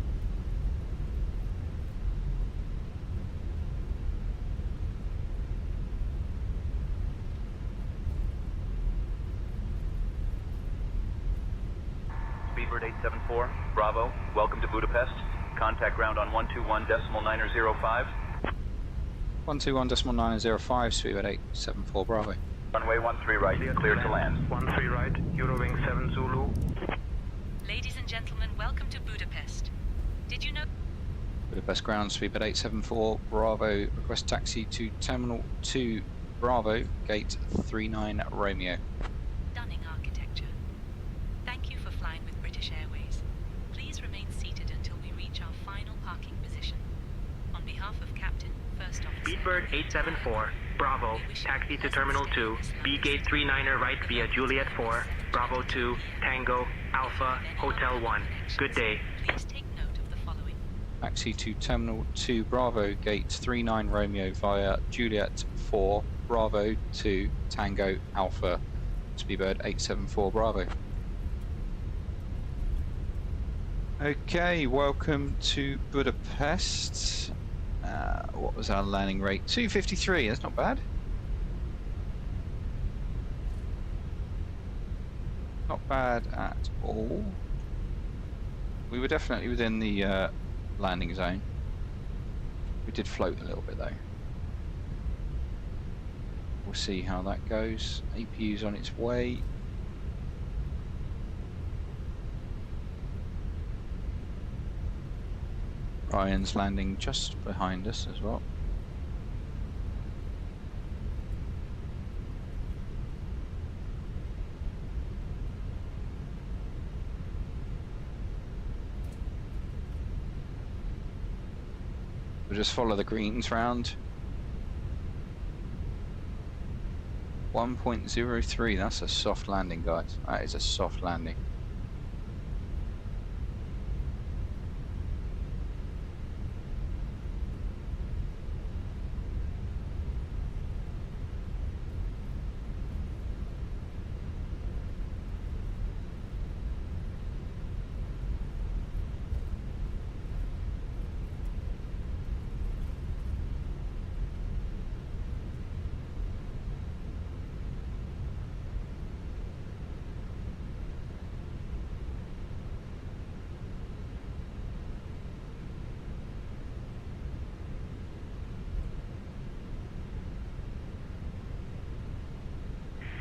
Speedbird 874 Bravo, welcome to Budapest. Contact ground on 121.905. 121.905, Speedbird 874 Bravo. Runway 13 right, clear to land. 13 right, Eurowing 7 Zulu. Ladies and gentlemen, welcome to Budapest. Did you know? Budapest ground, Speedbird 874 Bravo. Request taxi to Terminal 2 Bravo, Gate 39 Romeo. Stunning architecture. Thank you for flying with British Airways. Please remain seated until we reach our final parking Speedbird 874, Bravo, taxi to Terminal 2, B Gate 39er right via Juliet 4, Bravo 2, Tango, Alpha, Hotel 1. Good day. Taxi to Terminal 2 Bravo, Gate 39 Romeo via Juliet 4, Bravo 2, Tango, Alpha, Speedbird 874 Bravo. Okay, welcome to Budapest. What was our landing rate? 253, that's not bad. Not bad at all. We were definitely within the landing zone. We did float a little bit though. We'll see how that goes. APU's on its way. Ryan's landing just behind us as well. We'll just follow the greens round. 1.03, that's a soft landing, guys. That is a soft landing.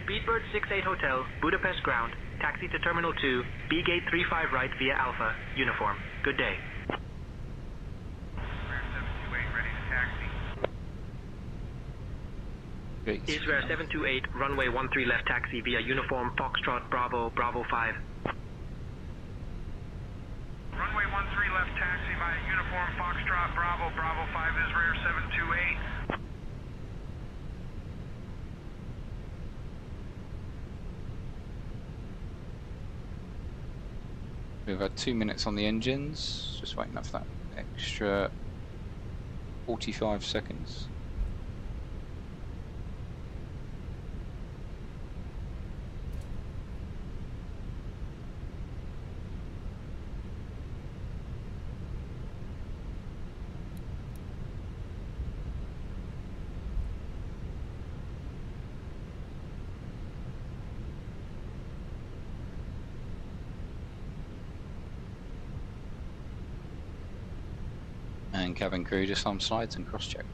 Speedbird 68 Hotel, Budapest ground, taxi to Terminal 2, B Gate 35 right via Alpha, uniform. Good day. Israel 728, runway 13 left taxi via uniform Foxtrot Bravo, Bravo 5. Runway 13 left taxi via uniform Foxtrot Bravo, Bravo 5, Israel 728. We've had 2 minutes on the engines, just waiting up for that extra 45 seconds. And cabin crew just on slides and cross check.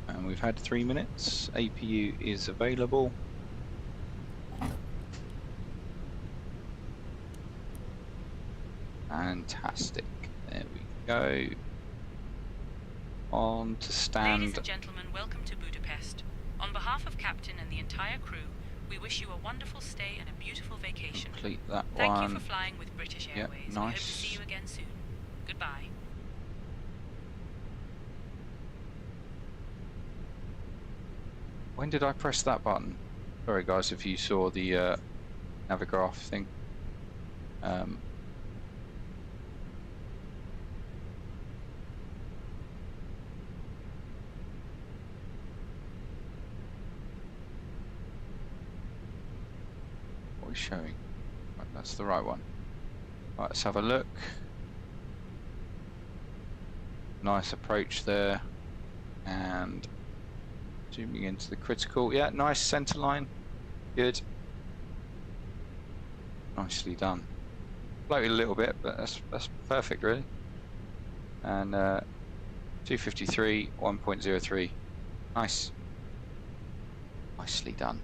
And we've had 3 minutes. APU is available. Fantastic. There we go. On to stand. Ladies and gentlemen, welcome to Budapest. On behalf of Captain and the entire crew, we wish you a wonderful stay and a beautiful vacation. Complete that Thank one. you for flying with British Airways. Yep, We hope to nice. see you again soon. Goodbye. When did I press that button? Sorry guys if you saw the Navigraph thing. What is showing? Right, that's the right one. Right, let's have a look. Nice approach there, and zooming into the critical. Yeah, nice center line. Good. Nicely done. Floated a little bit, but that's perfect really. And 253, 1.03. Nice. Nicely done.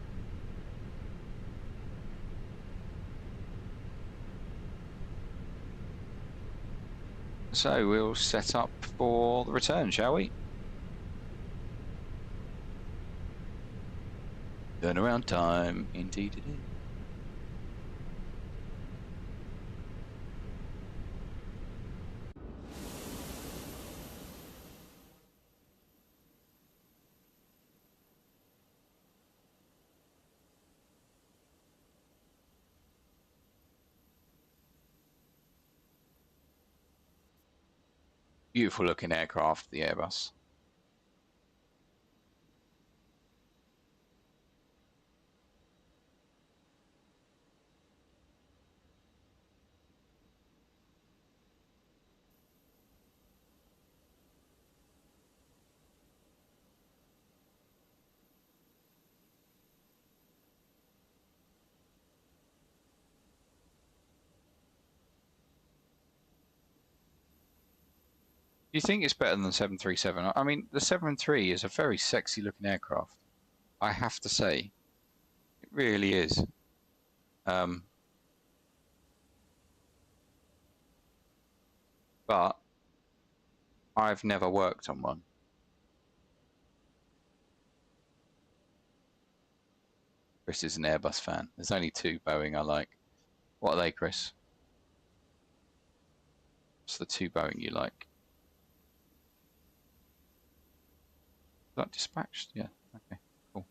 So we'll set up for the return, shall we? Turnaround time, indeed it is. Beautiful looking aircraft, the Airbus. You think it's better than the 737? I mean, the 737 is a very sexy looking aircraft. I have to say, it really is. But I've never worked on one. Chris is an Airbus fan. There's only 2 Boeing I like. What are they, Chris? What's the 2 Boeing you like? Is that dispatched? Yeah, okay, cool.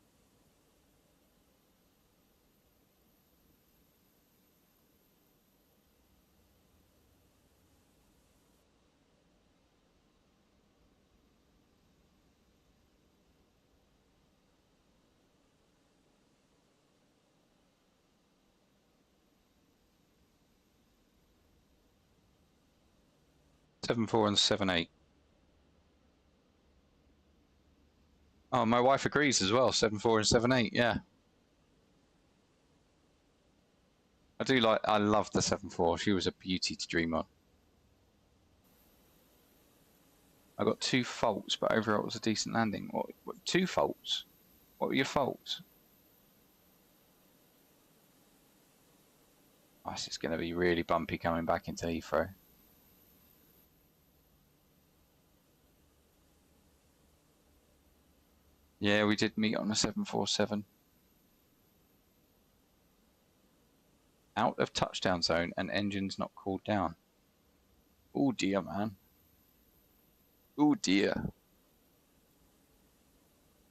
Seven 4 and 7-8. Oh, my wife agrees as well. 7-4 and 7-8. Yeah. I love the 7-4. She was a beauty to dream on. I got 2 faults, but overall it was a decent landing. What 2 faults? What were your faults? Oh, this is going to be really bumpy coming back into Heathrow. Yeah, we did meet on a 747. Out of touchdown zone and engines not cooled down. Oh dear, man. Oh dear.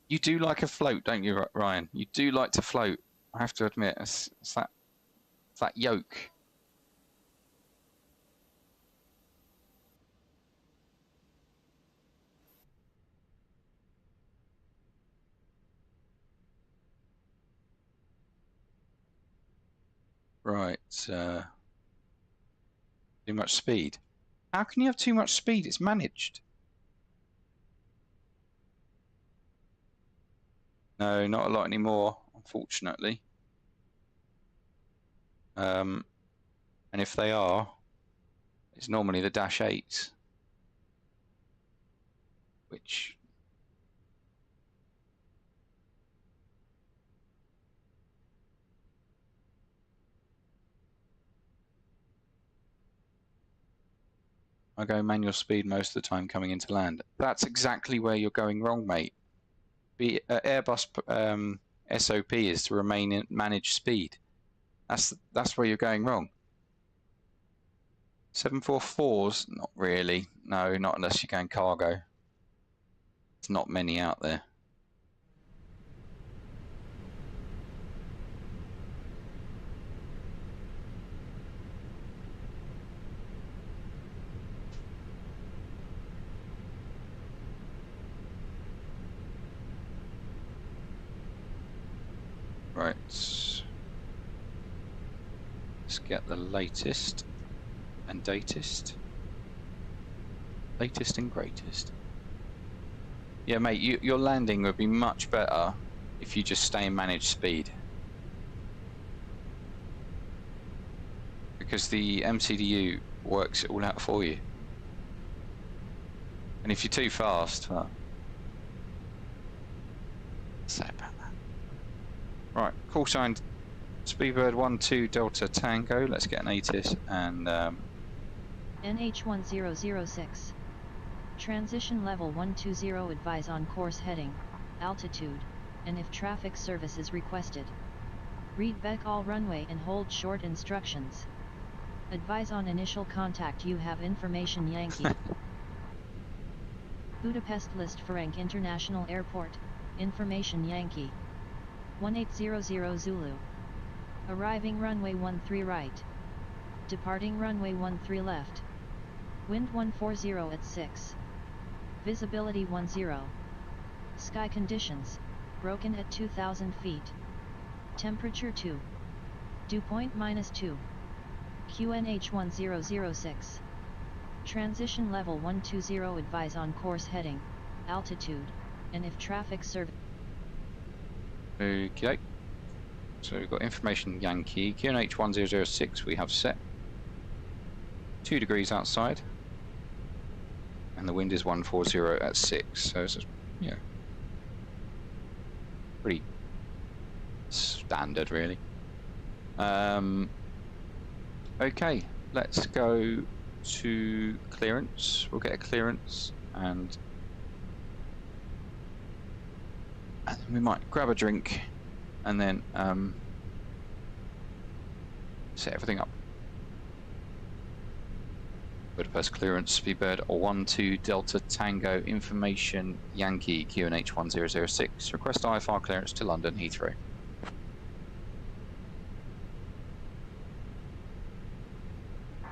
You do like a float, don't you, Ryan? You do like to float. I have to admit, it's that yoke. Right, too much speed. How can you have too much speed? It's managed. No, not a lot anymore, unfortunately. And if they are, it's normally the Dash 8s, which... I go manual speed most of the time coming into land. That's exactly where you're going wrong, mate. The Airbus SOP is to remain in managed speed. That's where you're going wrong. 747s, not really. No, not unless you're going cargo. There's not many out there. Right, let's get the latest and datest. Latest and greatest. Yeah, mate, your landing would be much better if you just stay in managed speed. Because the MCDU works it all out for you. And if you're too fast, well, say about that. Right, call sign Speedbird 12 Delta Tango. Let's get an ATIS and NH1006. Transition level 120, advise on course heading, altitude, and if traffic service is requested. Read back all runway and hold short instructions. Advise on initial contact, you have information Yankee. Budapest list Ferenc International Airport, information Yankee. 1800 Zulu. Arriving runway 13 right. Departing runway 13 left. Wind 140 at 6. Visibility 10. Sky conditions, broken at 2000 feet. Temperature 2. Dew point -2. QNH 1006. Transition level 120, advise on course heading, altitude, and if traffic service. Okay. So we've got information Yankee. QNH 1006 we have set. 2 degrees outside. And the wind is 140 at 6. So it's, yeah, pretty standard really. Okay, let's go to clearance. We'll get a clearance and we might grab a drink and then set everything up. Budapest clearance, Speedbird 12 Delta Tango, information Yankee, QNH 1006. Request IFR clearance to London Heathrow.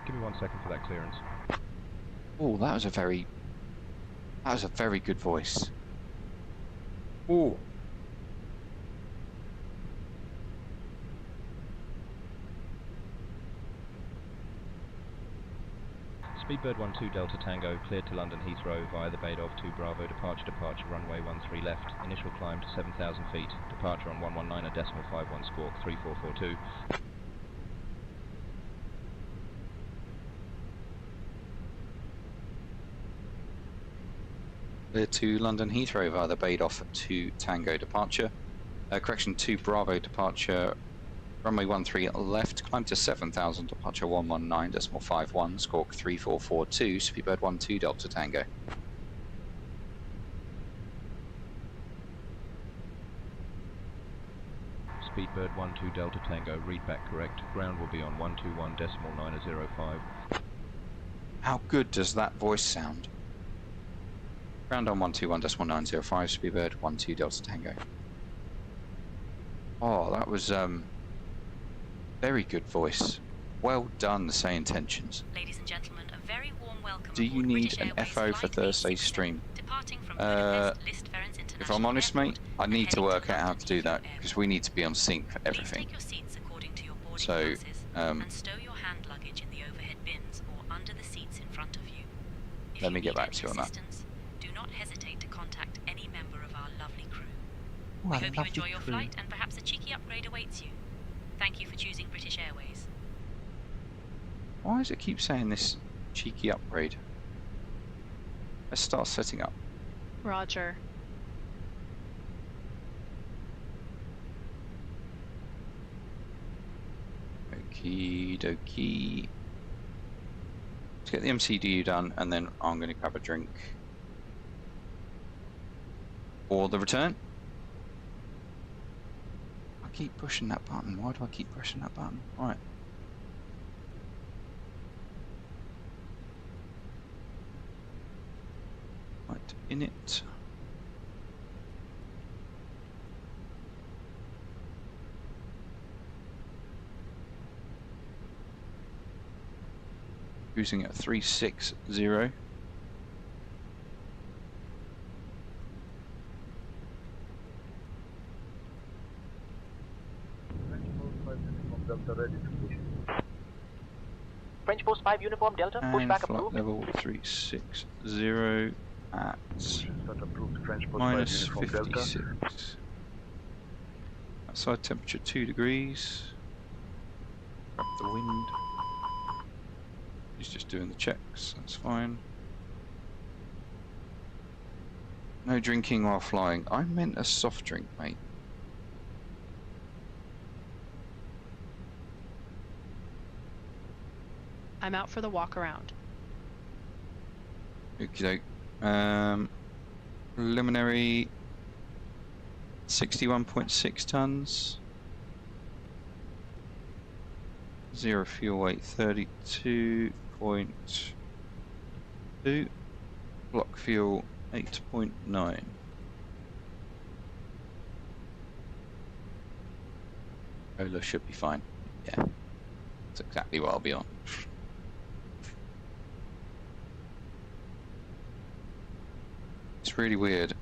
Give me 1 second for that clearance. Oh, that was a very good voice. Oh. Speedbird 12 Delta Tango, cleared to London Heathrow via the Bay of 2 Bravo, departure, runway 13 left, initial climb to 7,000 feet, departure on 119.51 squawk 3442. Clear to London Heathrow via the Bay of 2 Tango departure. Correction, 2 Bravo departure, runway 13 left, climb to 7,000, departure 119.51, squawk 3442, Speedbird 12 Delta Tango. Speedbird 12 Delta Tango, read back correct, ground will be on 121.905. How good does that voice sound? Ground on 121.905, Speedbird 12 Delta Tango. Oh, that was very good voice. Well done, SayIntentions. Ladies and gentlemen, a very warm welcome. Do you need an FO for Thursday's stream? If I'm honest, mate, I need to work out how to do that because we need to be on sync for everything. So, and stow your hand luggage in the overhead bins or under the seats in front of you. Let me get back to you on that. Do not hesitate to contact any member of our lovely crew. Oh, We hope you enjoy your flight and perhaps a cheeky upgrade awaits you. Thank you for choosing British Airways. Why does it keep saying this cheeky upgrade? Let's start setting up. Roger. Okie dokie. Let's get the MCDU done and then I'm going to grab a drink. For the return. I keep pushing that button. Why do I keep pushing that button? Right. Right, in it. Cruising at 360. French Post 5 Uniform Delta, And pushback flight approved. level 360 at minus 56. Outside temperature 2 degrees. Grab the wind. He's just doing the checks, that's fine. No drinking while flying. I meant a soft drink, mate. I'm out for the walk around. Okie doke. Preliminary 61.6 tons. 0 fuel weight 32.2. Block fuel 8.9. Ola should be fine. Yeah. That's exactly what I'll be on. It's really weird.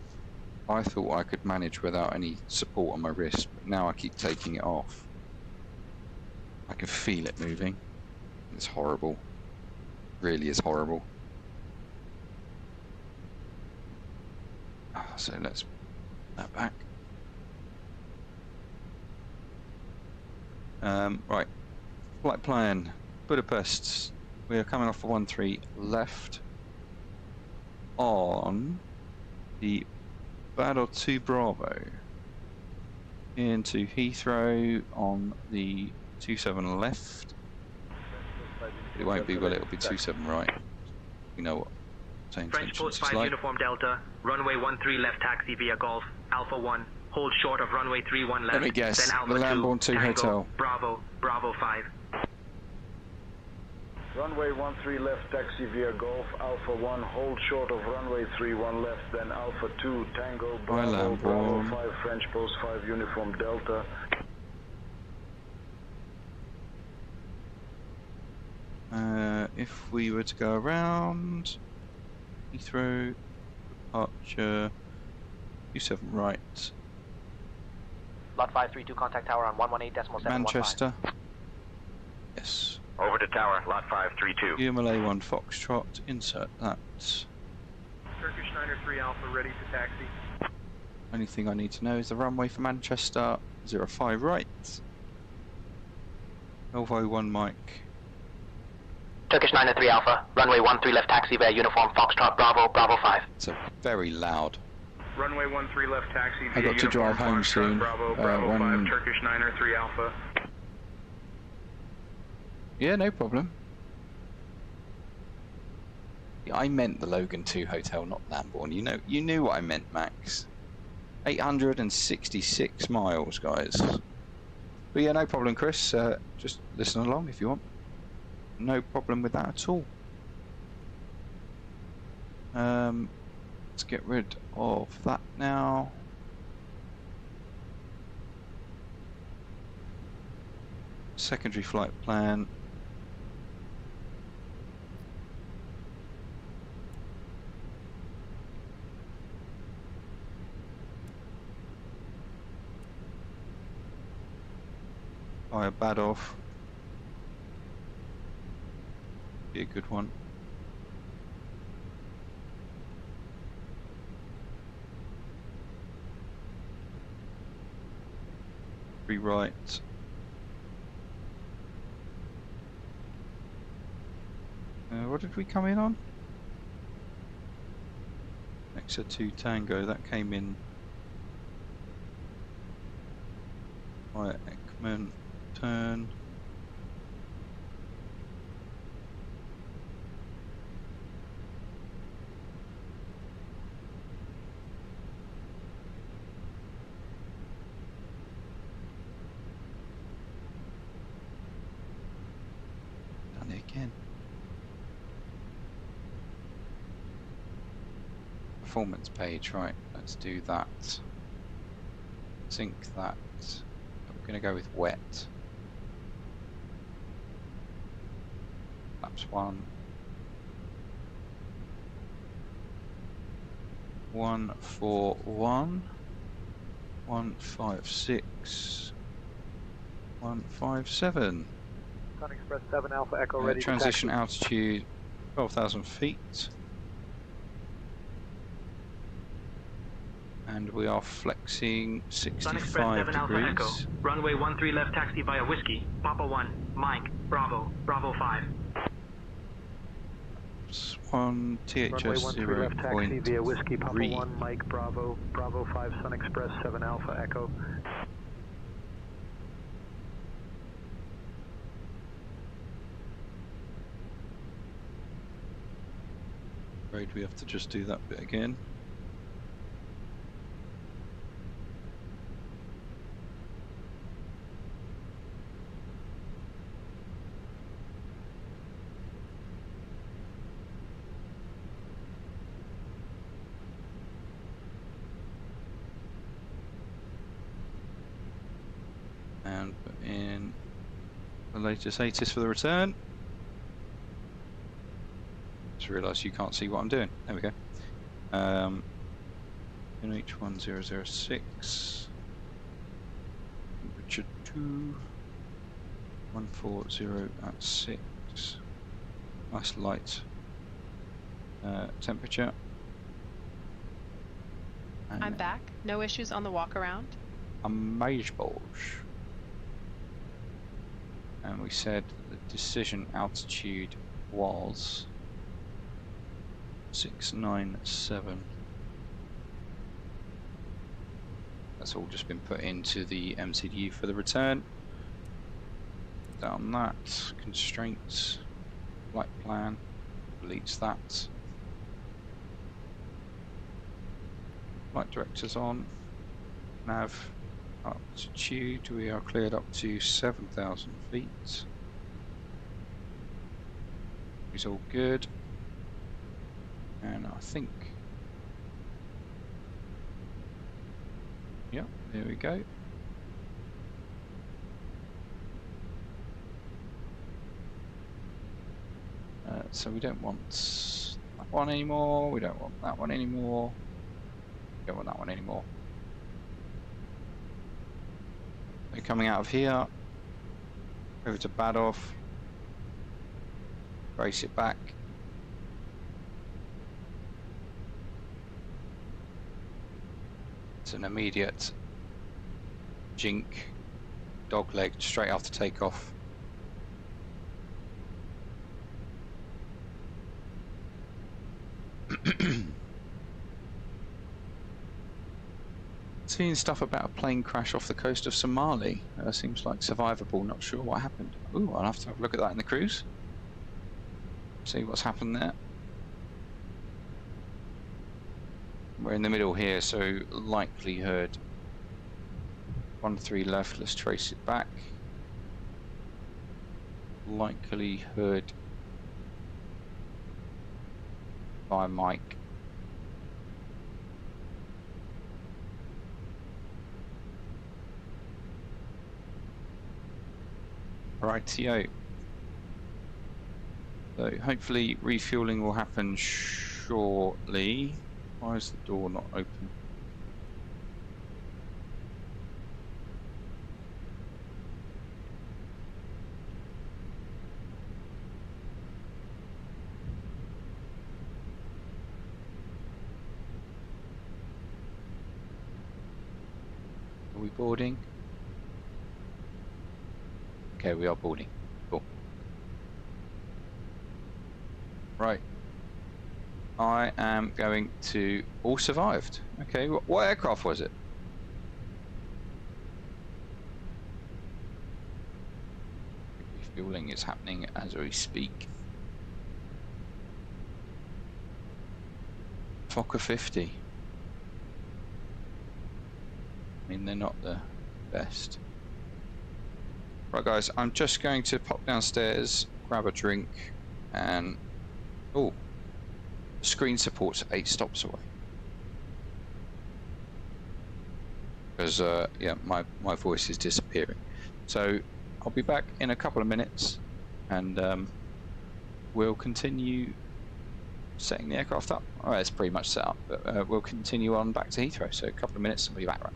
I thought I could manage without any support on my wrist, but now I keep taking it off. I can feel it moving. It's horrible. Really is horrible. So let's put that back. Right. Flight plan. Budapest. We are coming off for 13 left on the Battle 2 Bravo into Heathrow on the 27 left. It won't be, well, it'll be 27 right. We know what French Post 5 like. Uniform Delta, runway 13 left taxi via Golf, Alpha 1, hold short of runway 31 left. Let me guess, then Alpha the Lambourne 2 Tango, Hotel. Bravo, Bravo 5. Runway 13 left, taxi via Golf, Alpha 1, hold short of runway 31 left, then Alpha 2, Tango, Bravo, Bravo 5, French Post 5, Uniform Delta. If we were to go around, Heathrow, departure, 27 right. Lot 532, contact tower on 118.715. Manchester. Yes. Over to tower, lot 532. UMLA 1 Foxtrot, insert that. Turkish 93 Alpha ready to taxi. Only thing I need to know is the runway for Manchester, 05 right. Volvo 1 Mike. Turkish 93 Alpha, runway 13 left taxi via Uniform Foxtrot, Bravo, Bravo 5. It's a very loud. Runway 13 left taxi via I got to drive home Foxtrot, soon. Bravo, Bravo 5, Turkish 93 Alpha. Yeah, no problem. Yeah, I meant the Logan 2 Hotel, not Lambourne. You knew what I meant, Max. 866 miles, guys. But yeah, no problem, Chris. Just listen along if you want. No problem with that at all. Let's get rid of that now. Secondary flight plan. Fire bad off. Be a good one. Rewrite. What did we come in on? Nexa 2 Tango, that came in via Ekman turn. Done it again. Performance page, right, let's do that. Sync that. We're going to go with wet. Laps 1. 141. 156. 157. Sun Express 7 Alpha Echo ready to transition taxi. altitude 12,000 feet. And we are flexing Sun Express 65 7 Alpha Echo, degrees. runway 13 left taxi via Whiskey, Papa 1, Mike, Bravo, Bravo 5. 1 THS Runway 13 left taxi via Whiskey, Papa 0.3. 1, Mike, Bravo, Bravo 5, Sun Express 7 Alpha Echo. Afraid we have to just do that bit again. And put in the latest ATIS for the return. Just realised you can't see what I'm doing. There we go. NH1006. Temperature 2. 140 at 6. Nice light temperature. And I'm back. No issues on the walk around. Amazing. And we said the decision altitude was 697. That's all just been put into the MCDU for the return. Down that, constraints, flight plan, deletes that. Flight directors on, nav altitude, we are cleared up to 7,000 feet. It's all good. And I think, yeah, there we go. So we don't want that one anymore, we don't want that one anymore, we don't want that one anymore. So coming out of here, over to Badov, brace it back. It's an immediate jink, dogleg straight after takeoff. Seeing stuff about a plane crash off the coast of Somali. Seems like survivable, not sure what happened. Ooh, I'll have to have a look at that in the cruise. See what's happened there. We're in the middle here, so likelihood 13 left, let's trace it back. Likelihood by Mike. Rightio. So hopefully refueling will happen shortly. Why is the door not open? Are we boarding? Okay, we are boarding. Cool. Right. I am going to... All survived. Okay, what aircraft was it? Refueling is happening as we speak. Fokker 50. I mean, they're not the best. Right guys, I'm just going to pop downstairs, grab a drink, and... Oh, the screen support's 8 stops away. Because, yeah, my voice is disappearing. So, I'll be back in a couple of minutes, and we'll continue setting the aircraft up. Alright, it's pretty much set up, but we'll continue on back to Heathrow. So, a couple of minutes and we'll be back, right?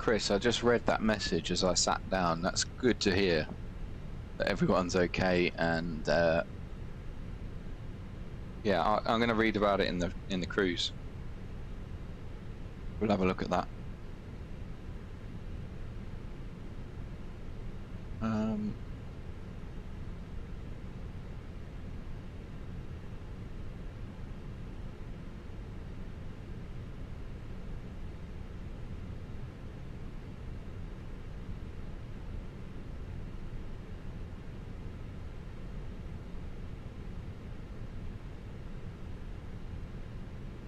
Chris, I just read that message as I sat down. That's good to hear that everyone's okay, and yeah, I'm going to read about it in the cruise. We'll have a look at that.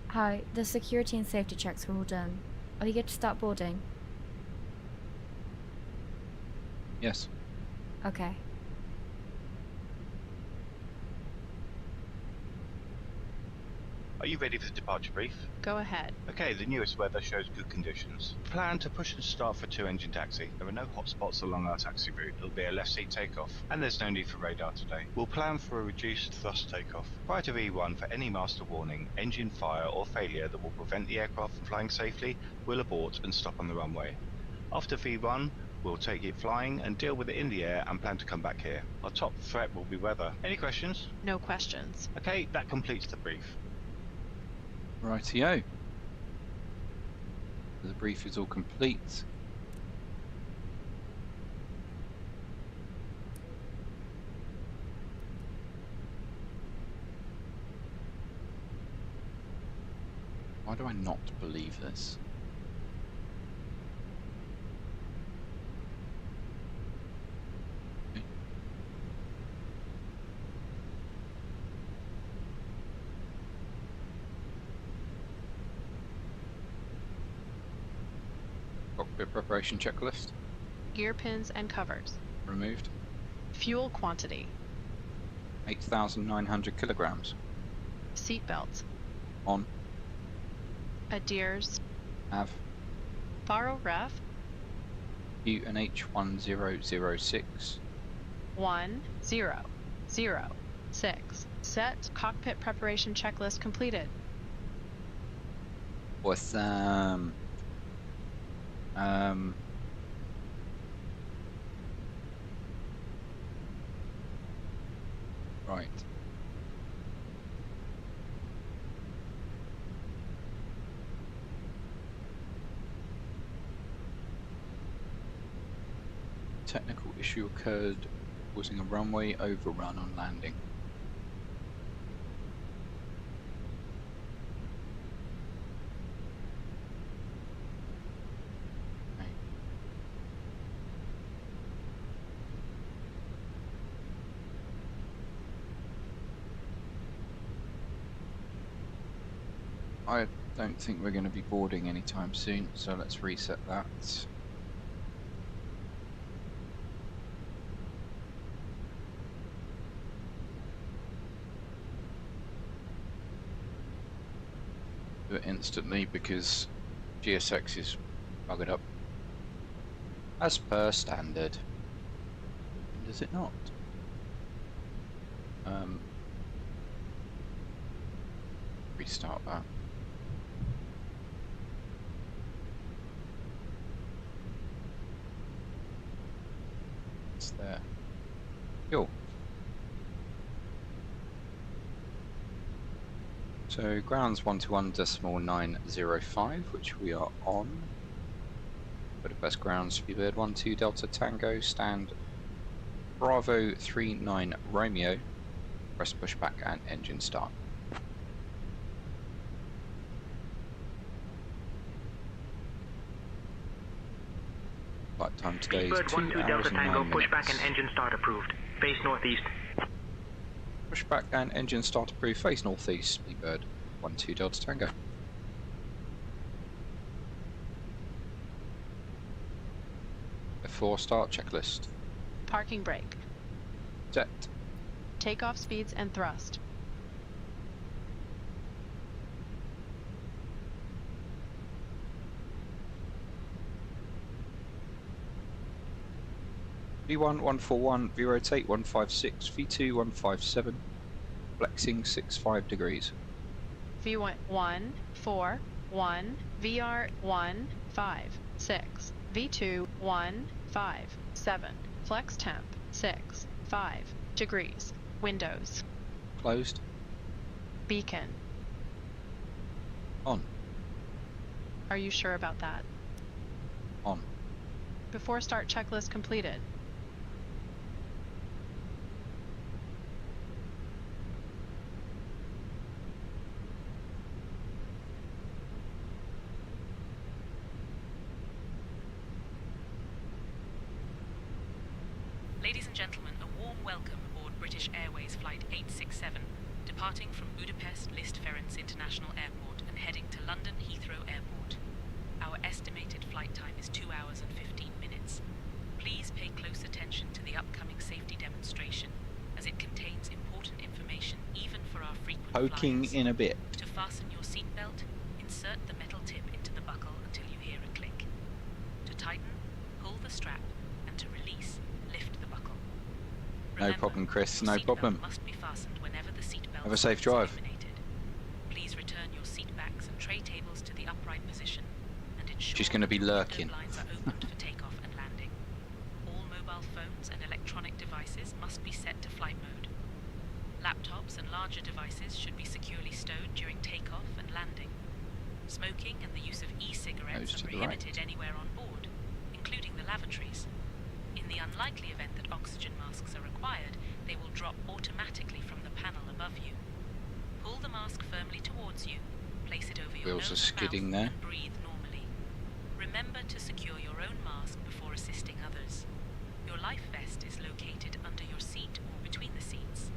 Hi, the security and safety checks are all done. Are you good to start boarding? Yes. Okay. Are you ready for the departure brief? Go ahead. Okay, the newest weather shows good conditions. Plan to push and start for 2-engine taxi. There are no hotspots along our taxi route. It'll be a left seat takeoff, and there's no need for radar today. We'll plan for a reduced thrust takeoff. Prior to V1, for any master warning, engine fire or failure that will prevent the aircraft from flying safely, we'll abort and stop on the runway. After V1, we'll take it flying and deal with it in the air and plan to come back here. Our top threat will be weather. Any questions? No questions. Okay, that completes the brief. Rightio. The brief is all complete. Why do I not believe this? Cockpit preparation checklist. Gear pins and covers. Removed. Fuel quantity. 8,900 kilograms. Seat belts. On. Adheres. Have. Faro ref. UNH 1006. 1006. Set cockpit preparation checklist completed. Awesome. Right. Technical issue occurred, causing a runway overrun on landing. I don't think we're going to be boarding anytime soon, so let's reset that. Do it instantly because GSX is buggered up. As per standard. Does it not? Restart that. There. Cool. So ground's 121.905, which we are on. Budapest ground, Speedbird 12 Delta Tango, stand Bravo 39 Romeo. Press pushback and engine start. Flight time today is 2 Speedbird 12 hours Delta and Tango, 9 pushback minutes. and engine start approved. Face northeast. Pushback and engine start approved. Face northeast. Speedbird 12 Delta Tango. Before start checklist. Parking brake. Set. Takeoff speeds and thrust. V1 141, V-rotate 156, V2 157, flexing 65 degrees. V1 141, VR 156, V2 1 5 7 flex temp 6 5 degrees windows Closed. beacon. On. Are you sure about that? On. Before start checklist completed. Ladies and gentlemen, a warm welcome aboard British Airways Flight 867, departing from Budapest Liszt Ferenc International Airport and heading to London Heathrow Airport. Our estimated flight time is 2 hours and 15 minutes. Please pay close attention to the upcoming safety demonstration, as it contains important information even for our frequent Poking flyers. in a bit. To fasten your seatbelt, insert the metal tip into the buckle until you hear a click. To tighten, pull the strap, and to release, lift the buckle. No problem, Chris. No problem. Must be fastened whenever the seatbelt Have a safe is drive. eliminated. Please return your seat backs and tray tables to the upright position and ensure She's going to be that the window lurking. blinds are opened for takeoff and landing. All mobile phones and electronic devices must be set to flight mode. Laptops and larger devices should be securely stowed during takeoff and landing. Smoking and the use of e-cigarettes are prohibited anywhere on board, including the lavatories. In the unlikely event that oxygen masks are required, they will drop automatically from the panel above you. Pull the mask firmly towards you, place it over your Wheels are nose and skidding mouth, there. and breathe normally. Remember to secure your own mask before assisting others. Your life vest is located under your seat or between the seats.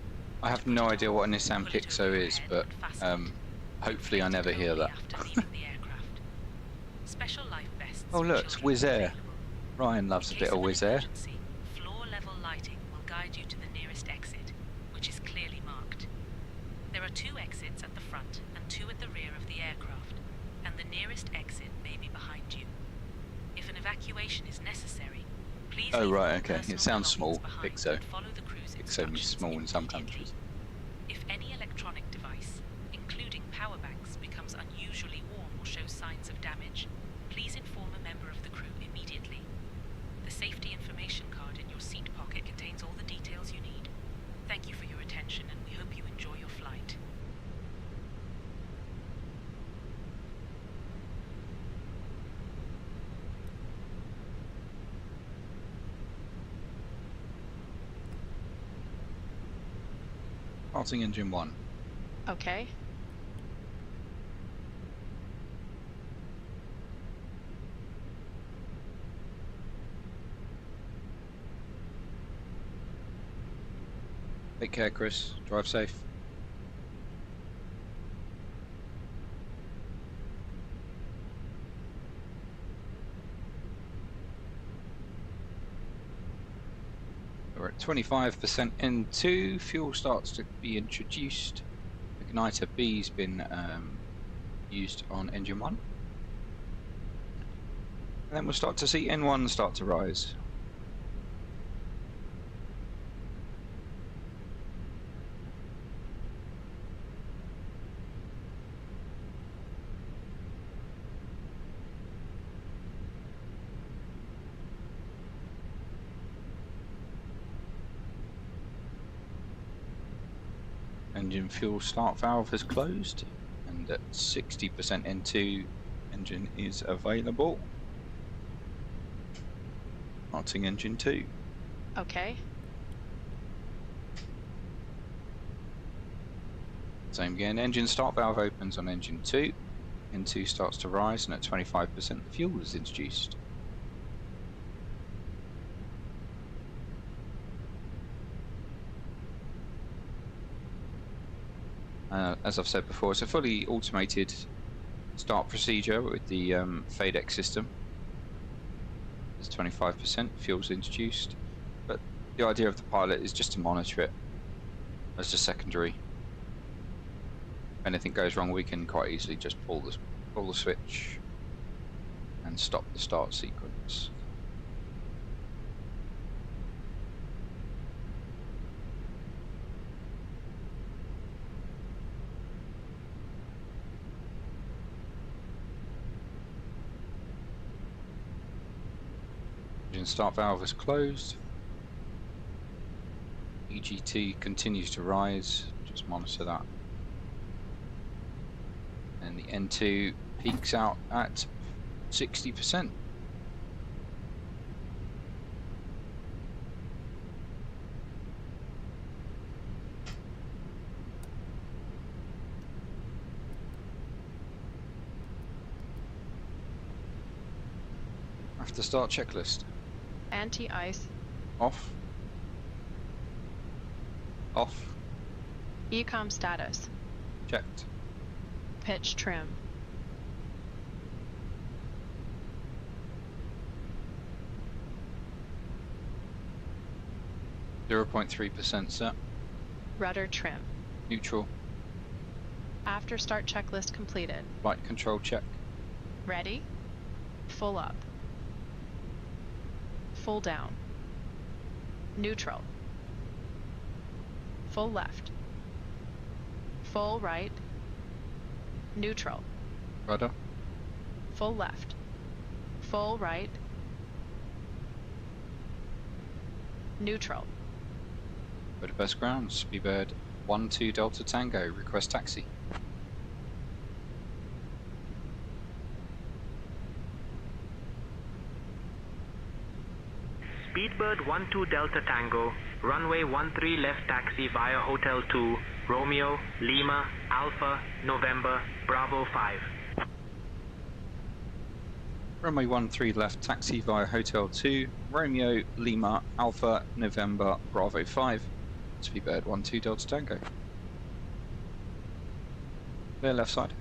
I have no idea what a Nissan Pixo is, but hopefully I never hear that. Special life vests Oh for look, it's children Wizz Air. Ryan loves a bit of Wizz Air. floor-level lighting will guide you to the nearest exit, which is clearly marked. There are 2 exits at the front and 2 at the rear of the aircraft, and the nearest exit may be behind you. If an evacuation is necessary, please Oh leave right, all okay. personal It sounds small. belongings behind Pixo. and follow the crew's Pixo is small in some countries. If any electronic device, including power banks, becomes unusually warm or shows signs of damage, please inform a member of the crew immediately. The safety information card in your seat pocket contains all the details you need. Thank you for your attention, and we hope you enjoy your flight. Starting engine 1. Okay. Take care, Chris. Drive safe. We're at 25% N2. Fuel starts to be introduced. Igniter B's been used on engine 1. And then we'll start to see N1 start to rise. Engine fuel start valve has closed, and at 60% N2 engine is available. Starting engine 2. Okay. Same again, engine start valve opens on engine 2. N2 starts to rise, and at 25% the fuel is introduced. As I've said before, it's a fully automated start procedure with the FADEC system. There's 25% fuel's introduced, but the idea of the pilot is just to monitor it as a secondary. If anything goes wrong, we can quite easily just pull the switch and stop the start sequence. engine start valve is closed. EGT continues to rise, just monitor that. And the N2 peaks out at 60%. After start checklist. Anti-ice. Off. Off. Ecom status. Checked. Pitch trim. .3% set. Rudder trim. Neutral. After start checklist completed. Flight control check. Ready. Full up. Full down. Neutral. Full left. Full right. Neutral. Rudder. Full left. Full right. Neutral. Budapest ground, Speedbird 12 Delta Tango, request taxi. Speedbird 12 Delta Tango, runway 13 left taxi via Hotel 2, Romeo, Lima, Alpha, November, Bravo 5. Runway 13 left taxi via Hotel 2, Romeo, Lima, Alpha, November, Bravo 5. Speedbird 12 Delta Tango. Clear left side.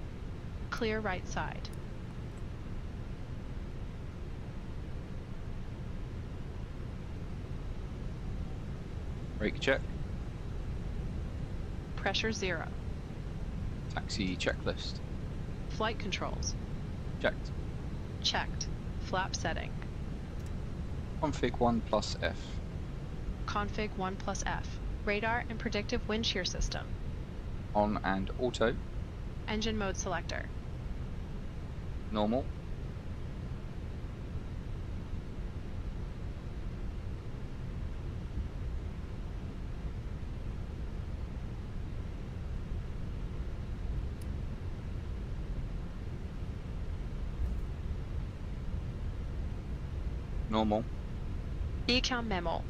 Clear right side. Brake check. Pressure 0. Taxi checklist. Flight controls. Checked. Checked. Flap setting. Config 1 plus F. Config 1 plus F. Radar and predictive wind shear system. On and auto. Engine mode selector. Normal. Normal. Ecom memo.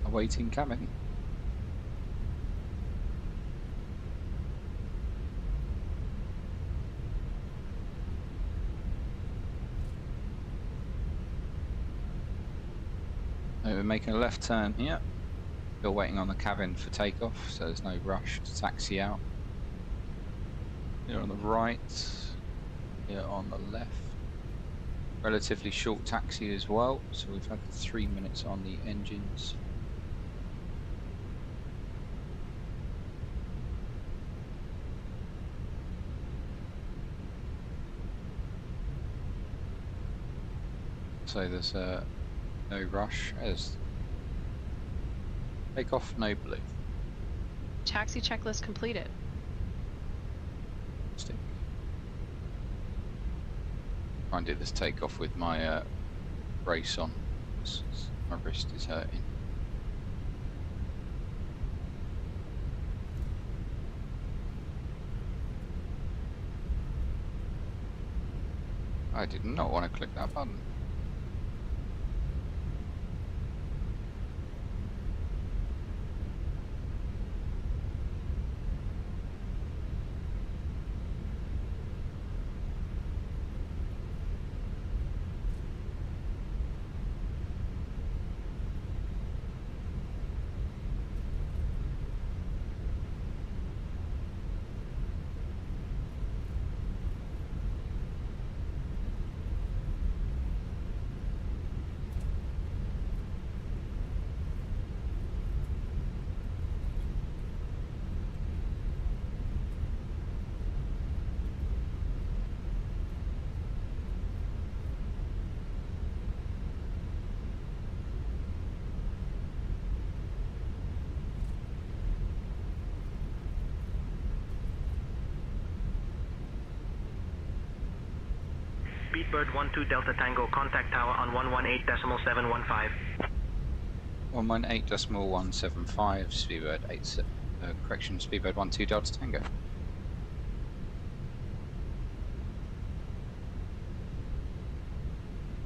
Awaiting cabin. We're making a left turn here. Still waiting on the cabin for takeoff, so there's no rush to taxi out. Here on the right, here on the left. Relatively short taxi as well, so we've had 3 minutes on the engines. So there's no rush as takeoff, no blue. Taxi checklist completed. Stick. Try and do this takeoff with my brace on. My wrist is hurting. I did not want to click that button. Speedbird 12 Delta Tango, contact tower on 118.715. 118.175, Speedbird 8, correction, Speedbird 12 Delta Tango.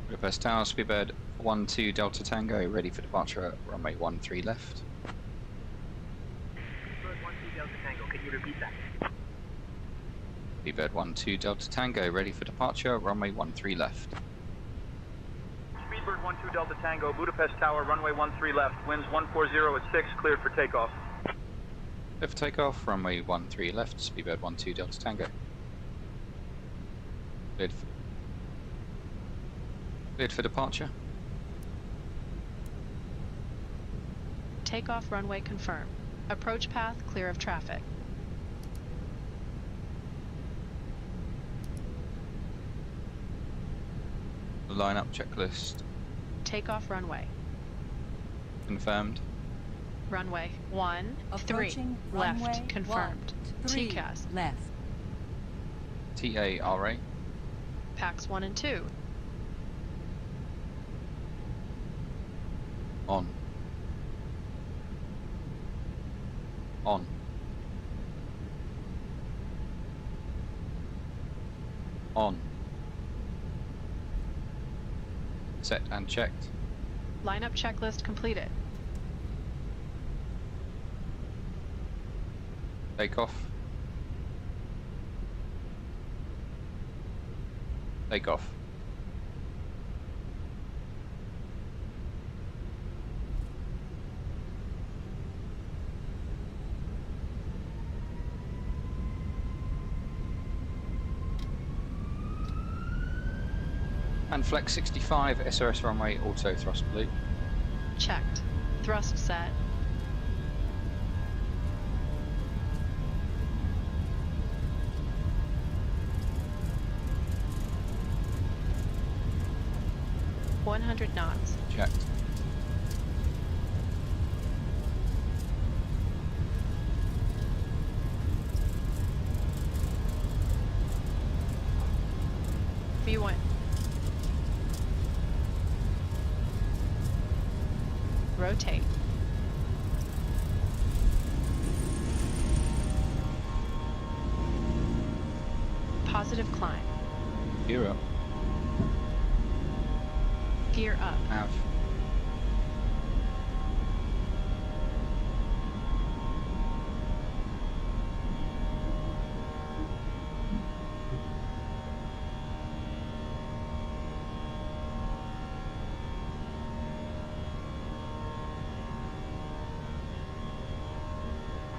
Budapest Tower, Speedbird 12 Delta Tango, ready for departure, runway 13 left. Speedbird 12 Delta Tango, can you repeat that? Speedbird 12 Delta Tango, ready for departure, runway 13 left. Speedbird 12 Delta Tango, Budapest Tower, runway 13 left, winds 140 at 6, cleared for takeoff. Cleared for takeoff, runway 13 left, Speedbird 12 Delta Tango. Cleared for departure. Takeoff runway confirmed. Approach path clear of traffic. Line up checklist. Takeoff runway. Confirmed. Runway 13 Approaching left runway confirmed. 13 TCAS. left. TARA. PAX 1 and 2. On. On. On. Set and checked. Lineup checklist completed. Takeoff. Takeoff. And flex 65, SRS runway, auto thrust blue. Checked. Thrust set. .100 knots. Checked. V1. Rotate. Positive climb. Gear up. Gear up. Out.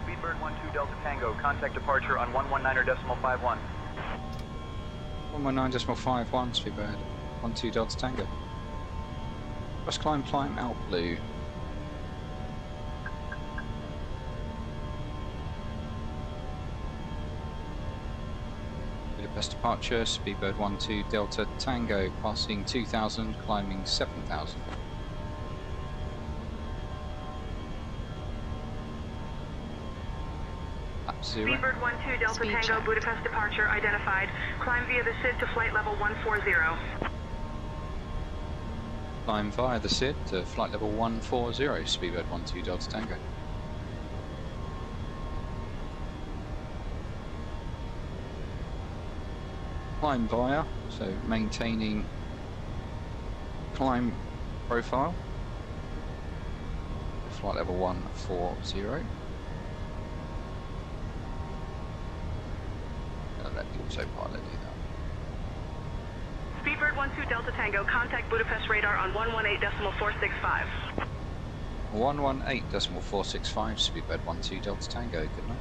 Speedbird 12 Delta Tango, contact departure on 119.51. 119.51, Speedbird 12 Delta Tango. Thrust climb out blue. Budapest departure, Speedbird 12 Delta Tango, passing 2,000, climbing 7,000. Zero. Speedbird 12 Delta Speed Tango, check. Budapest departure identified. Climb via the SID to flight level 140. Climb via the SID to flight level 140, Speedbird 12 Delta Tango. Climb via, so maintaining climb profile. Flight level 140. Let the autopilot do that. Speedbird 12 Delta Tango, contact Budapest radar on 118.465. 118.465, Speedbird 12 Delta Tango, good night.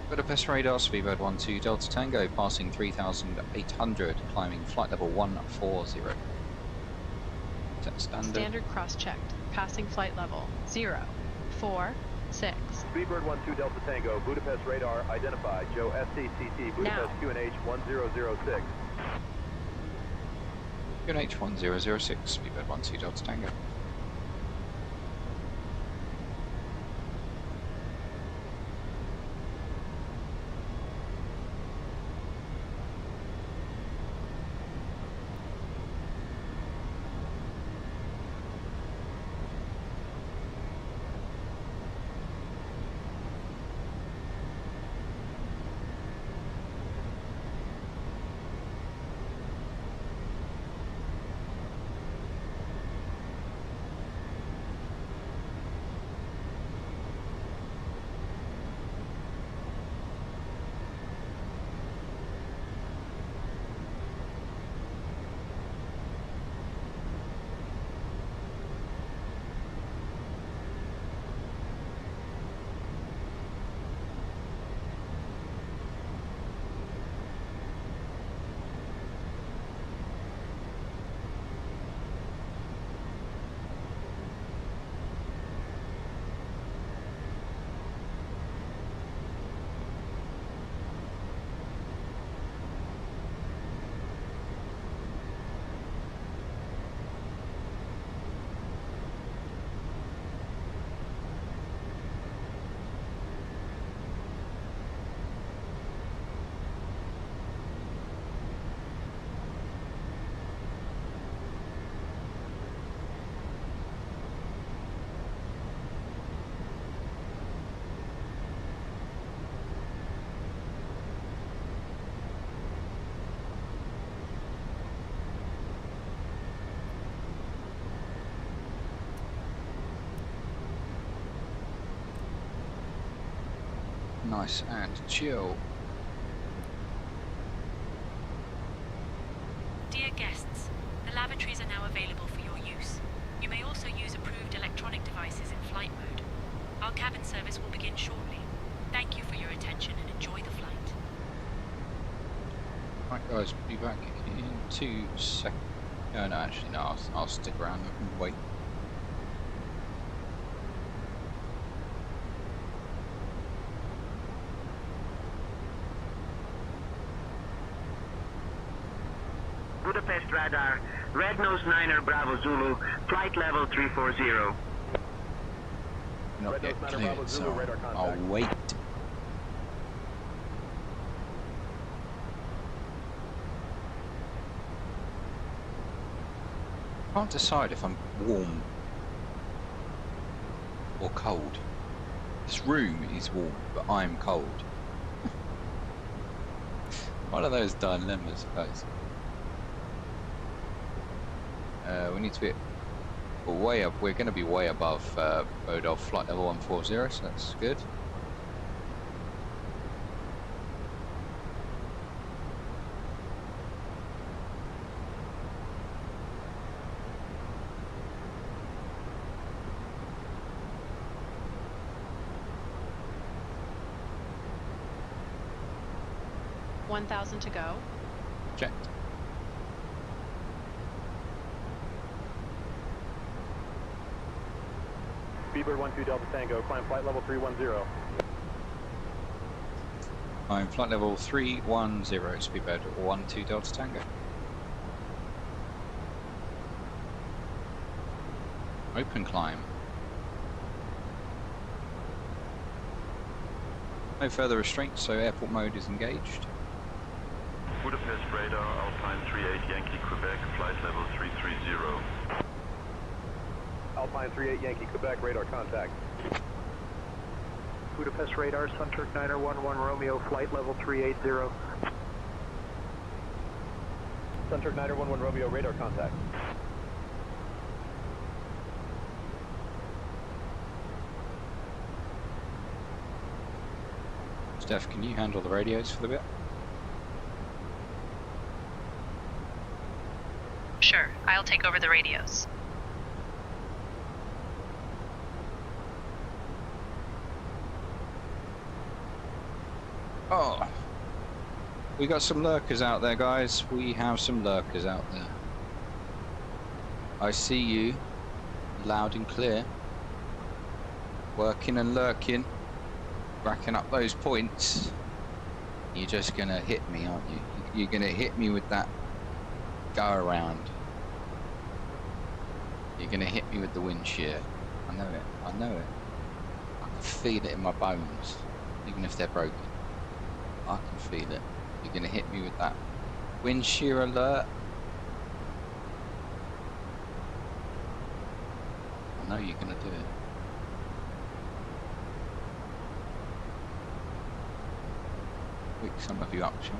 Budapest radar, Speedbird 12 Delta Tango, passing 3,800, climbing flight level 140. Set standard. Standard cross-checked. Passing flight level 0, 4, 6. Speedbird 12 Delta Tango, Budapest radar identified. Joe SCCT, Budapest QNH 1006. QNH 1006, Speedbird 12 Delta Tango. nice and chill. Dear guests, the lavatories are now available for your use. You may also use approved electronic devices in flight mode. Our cabin service will begin shortly. Thank you for your attention and enjoy the flight. Right guys, be back in 2 seconds. No, actually no, I'll stick around and wait. Budapest radar, Red Nose 9er Bravo Zulu, flight level 340. Not yet cleared, so I'll wait. I can't decide if I'm warm or cold. This room is warm, but I'm cold. One of those dilemmas, guys. We need to be way up. We're going to be way above Bodov flight level 140, so that's good. $1,000 to go. Checked. Speedbird 12 Delta Tango, climb flight level 310. I'm flight level 310, Speedbird 12 Delta Tango. Open climb. No further restraints, so airport mode is engaged. Budapest radar, Alpine 38 Yankee Quebec, flight level 330. Alpine 38 Yankee Quebec, radar contact. Budapest radar, Sunturk 9er 11 Romeo, flight level 380. Sunturk 9er 11 Romeo, radar contact. Steph, can you handle the radios for the bit? Sure, I'll take over the radios. Oh, we got some lurkers out there, guys. We have some lurkers out there. I see you, loud and clear. Working and lurking, racking up those points. You're just gonna hit me, aren't you? You're gonna hit me with that go around. You're gonna hit me with the wind shear. I know it. I know it. I can feel it in my bones, even if they're broken. I can feel it. You're gonna hit me with that wind shear alert. I know you're gonna do it. Wake some of you up, shall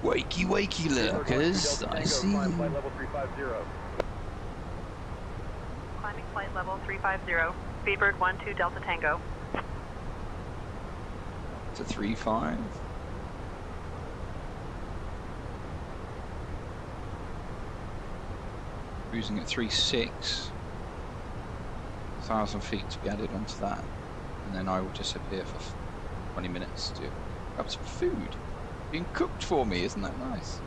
we? Wakey, wakey, lurkers. I see you. Flight level 350. Climbing flight level 350. Speedbird 12 Delta Tango. To 35. Cruising at 36. 1,000 feet to be added onto that, and then I will disappear for 20 minutes to grab some food. Being cooked for me, isn't that nice?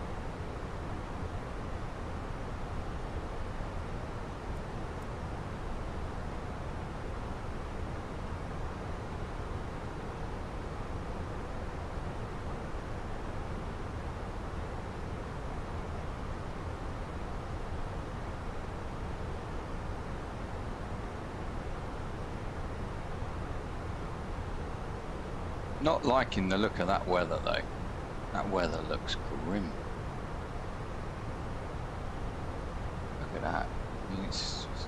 Not liking the look of that weather though. That weather looks grim. Look at that. I mean, it's just...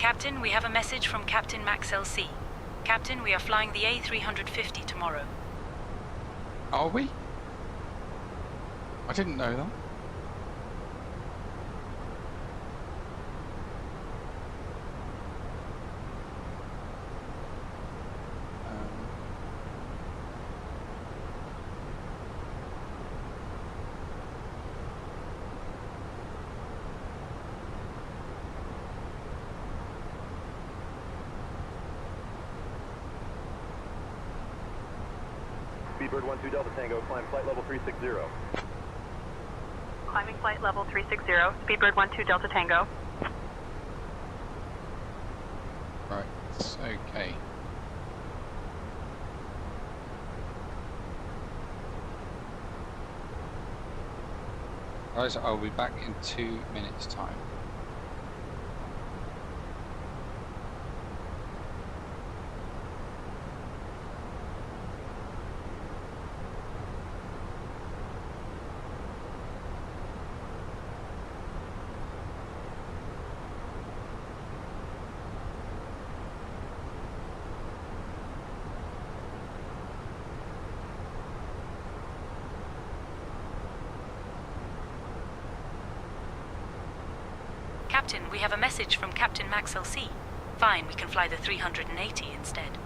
Captain, we have a message from Captain Max LC. Captain, we are flying the A350 tomorrow. Are we? I didn't know that. Speedbird 12 Delta Tango, climb flight level 360. Climbing flight level 360, Speedbird 12 Delta Tango. Right, okay. Guys, I'll be back in 2 minutes' time. Captain, we have a message from Captain Max LC. Fine, we can fly the 380 instead.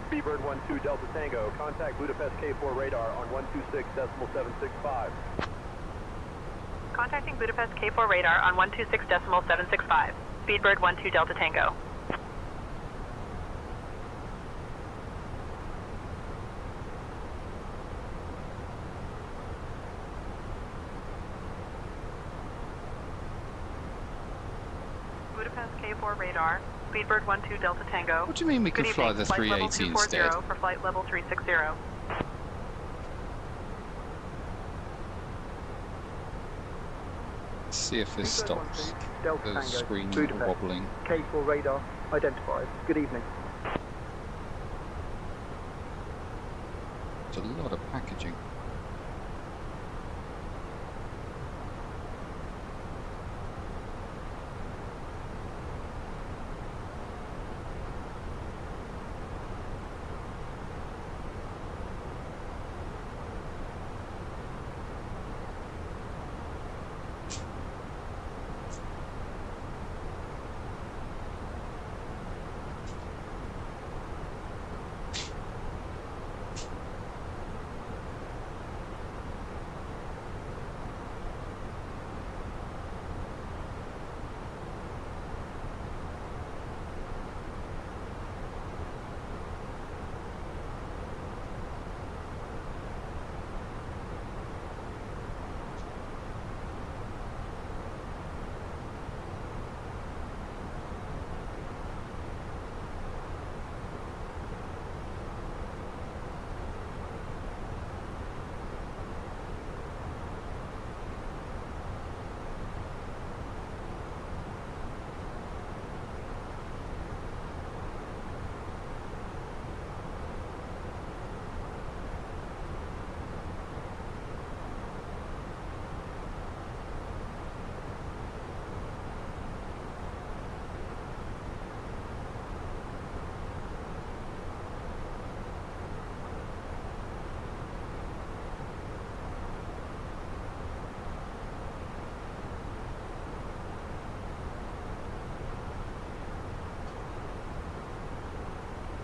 Speedbird 12 Delta Tango, contact Budapest K4 radar on 126.765. Contacting Budapest K4 radar on 126.765. Speedbird 12 Delta Tango. Budapest K4 radar. Speedbird 12 Delta Tango. What do you mean we could fly the 380 instead? For flight level 360. Let's see if this stops. Delta The Tango, screen Budapest. wobbling. K4 radar identified. Good evening. It's a lot of packaging.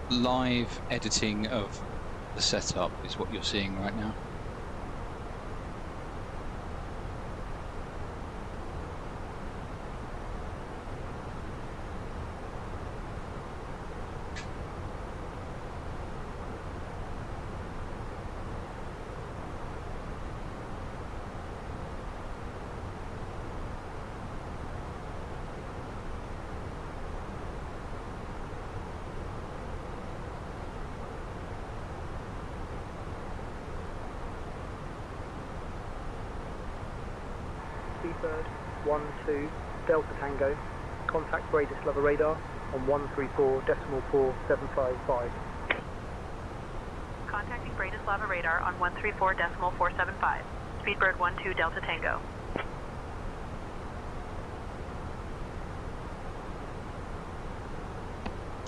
Live editing of the setup is what you're seeing right now. Speedbird 12 Delta Tango. Contact Bratislava radar on 134.4755. Contacting Bratislava radar on 134.475. Speedbird 12 Delta Tango.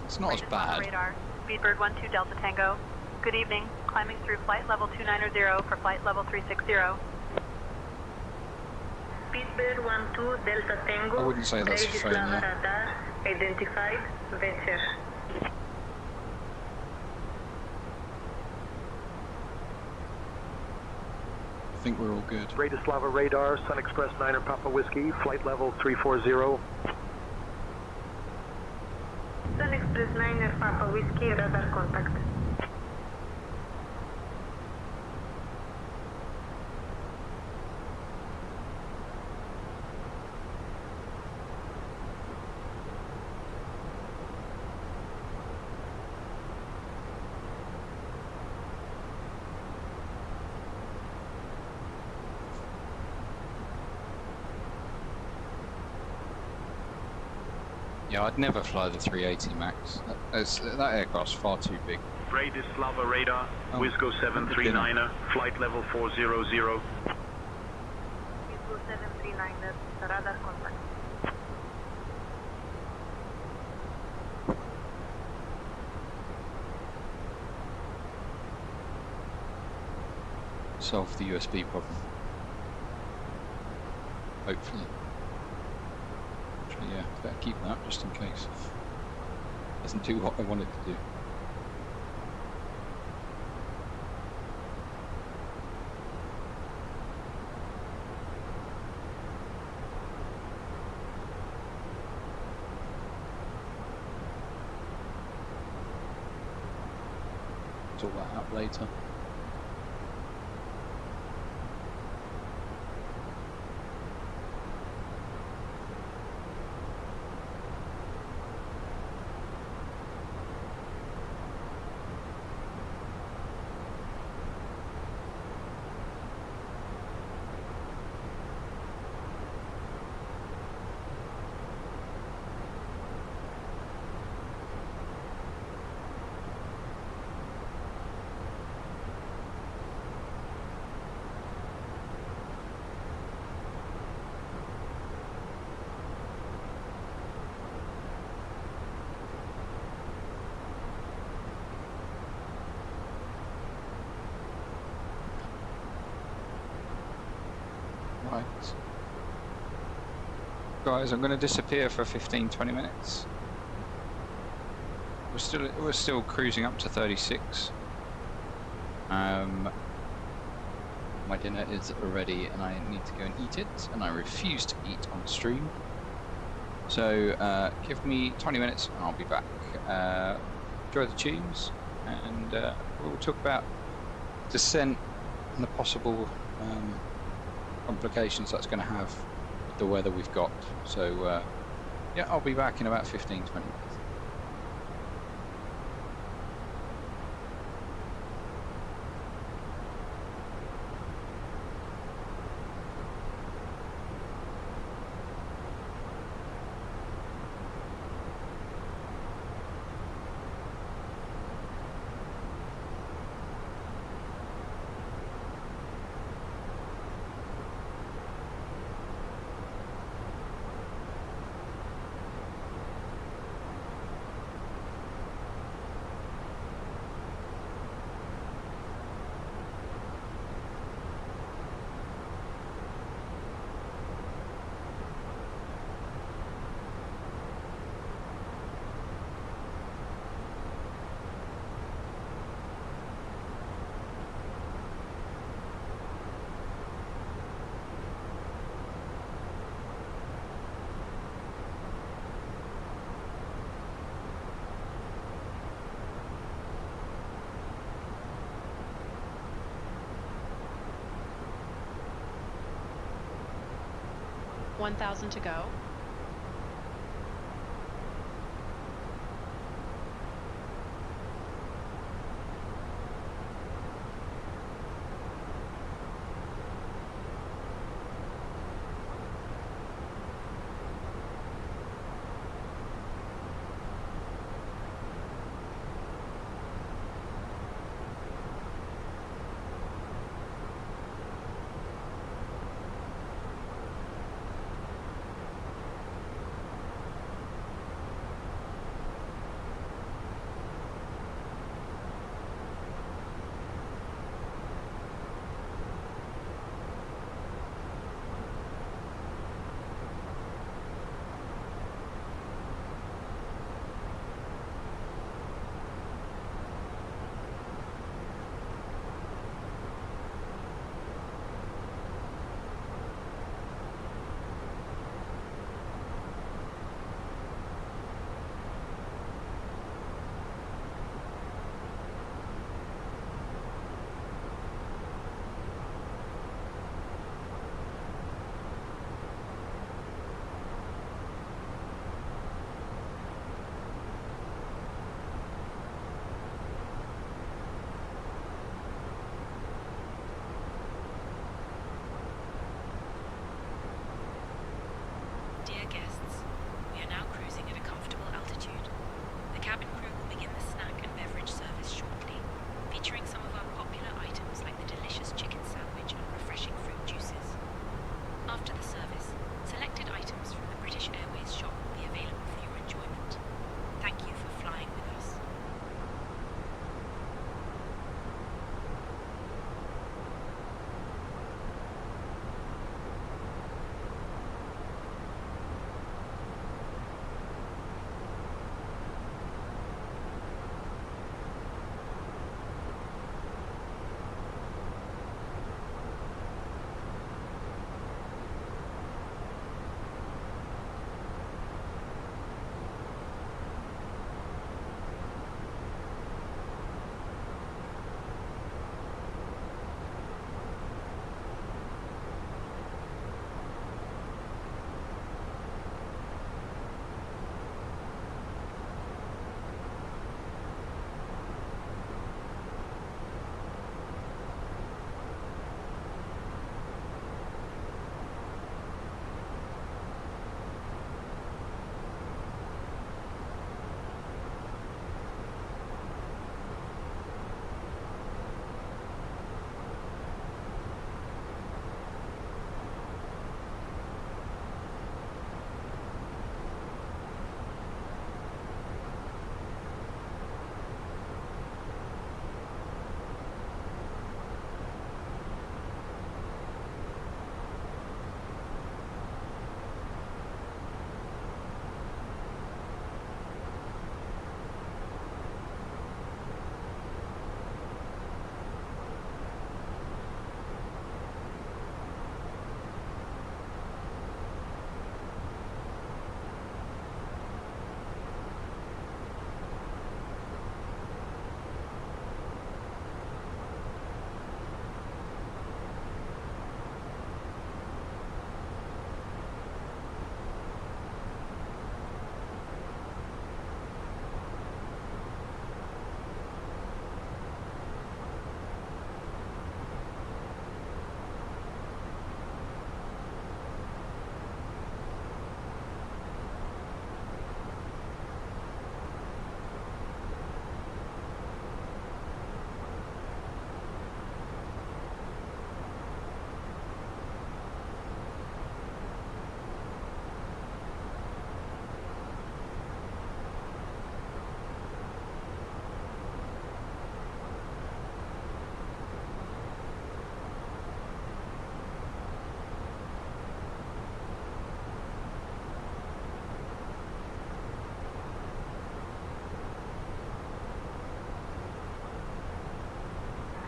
It's not as bad. Radar, Speedbird 12 Delta Tango. Good evening. Climbing through flight level 290 for flight level 360. Speedbird 12 Delta Tango. I wouldn't say that's a phone, yeah. Radar identified. Venture. I think we're all good. Bratislava radar, Sun Express 9er Papa Whiskey, flight level 340. Sun Express 9er Papa Whiskey, radar contact. Yeah, I'd never fly the 380 Max. That aircraft's far too big. Bratislava radar, Wisco 739er, flight level 400. Wisco 739er, radar contact. Solve the USB problem. Hopefully. Actually, yeah, better keep that just in case. It doesn't do what I want it to do. Sort that out later. Right. Guys, I'm going to disappear for 15-20 minutes. We're still cruising up to 36. My dinner is ready and I need to go and eat it, and I refuse to eat on stream. So give me 20 minutes and I'll be back. Enjoy the tunes, and we'll talk about descent and the possible complications that's going to have with the weather we've got. So yeah, I'll be back in about 15-20 minutes. $1,000 to go. Dear guests, we are now cruising at a comfortable altitude. The cabin crew will begin the snack and beverage service shortly, featuring some of our popular items like the delicious chicken sandwich and refreshing fruit juices. After the service, selected items from the British Airways shop will be available for your enjoyment. Thank you for flying with us.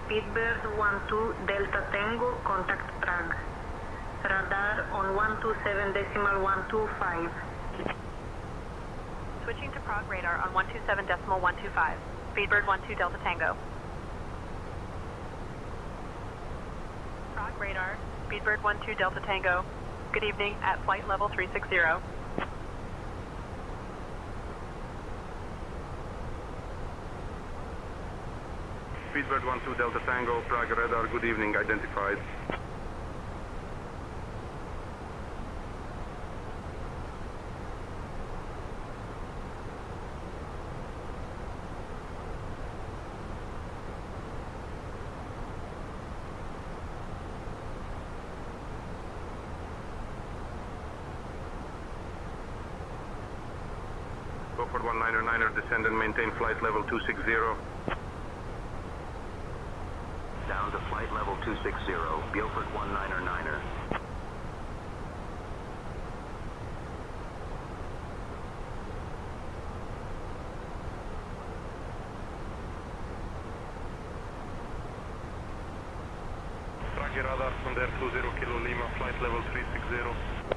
Speedbird12 Delta Tango, contact Prague. Radar on 127.125. Switching to Prague radar on 127.125. Speedbird12 Delta Tango. Prague radar, Speedbird12 Delta Tango. Good evening at flight level 360. Speedbird12 Delta Tango, Prague radar, good evening, identified. Go for 199er, descend and maintain flight level 260. Down to flight level 260, Beaufort 199er. Prague radar from there 20 Kilo Lima, flight level 360.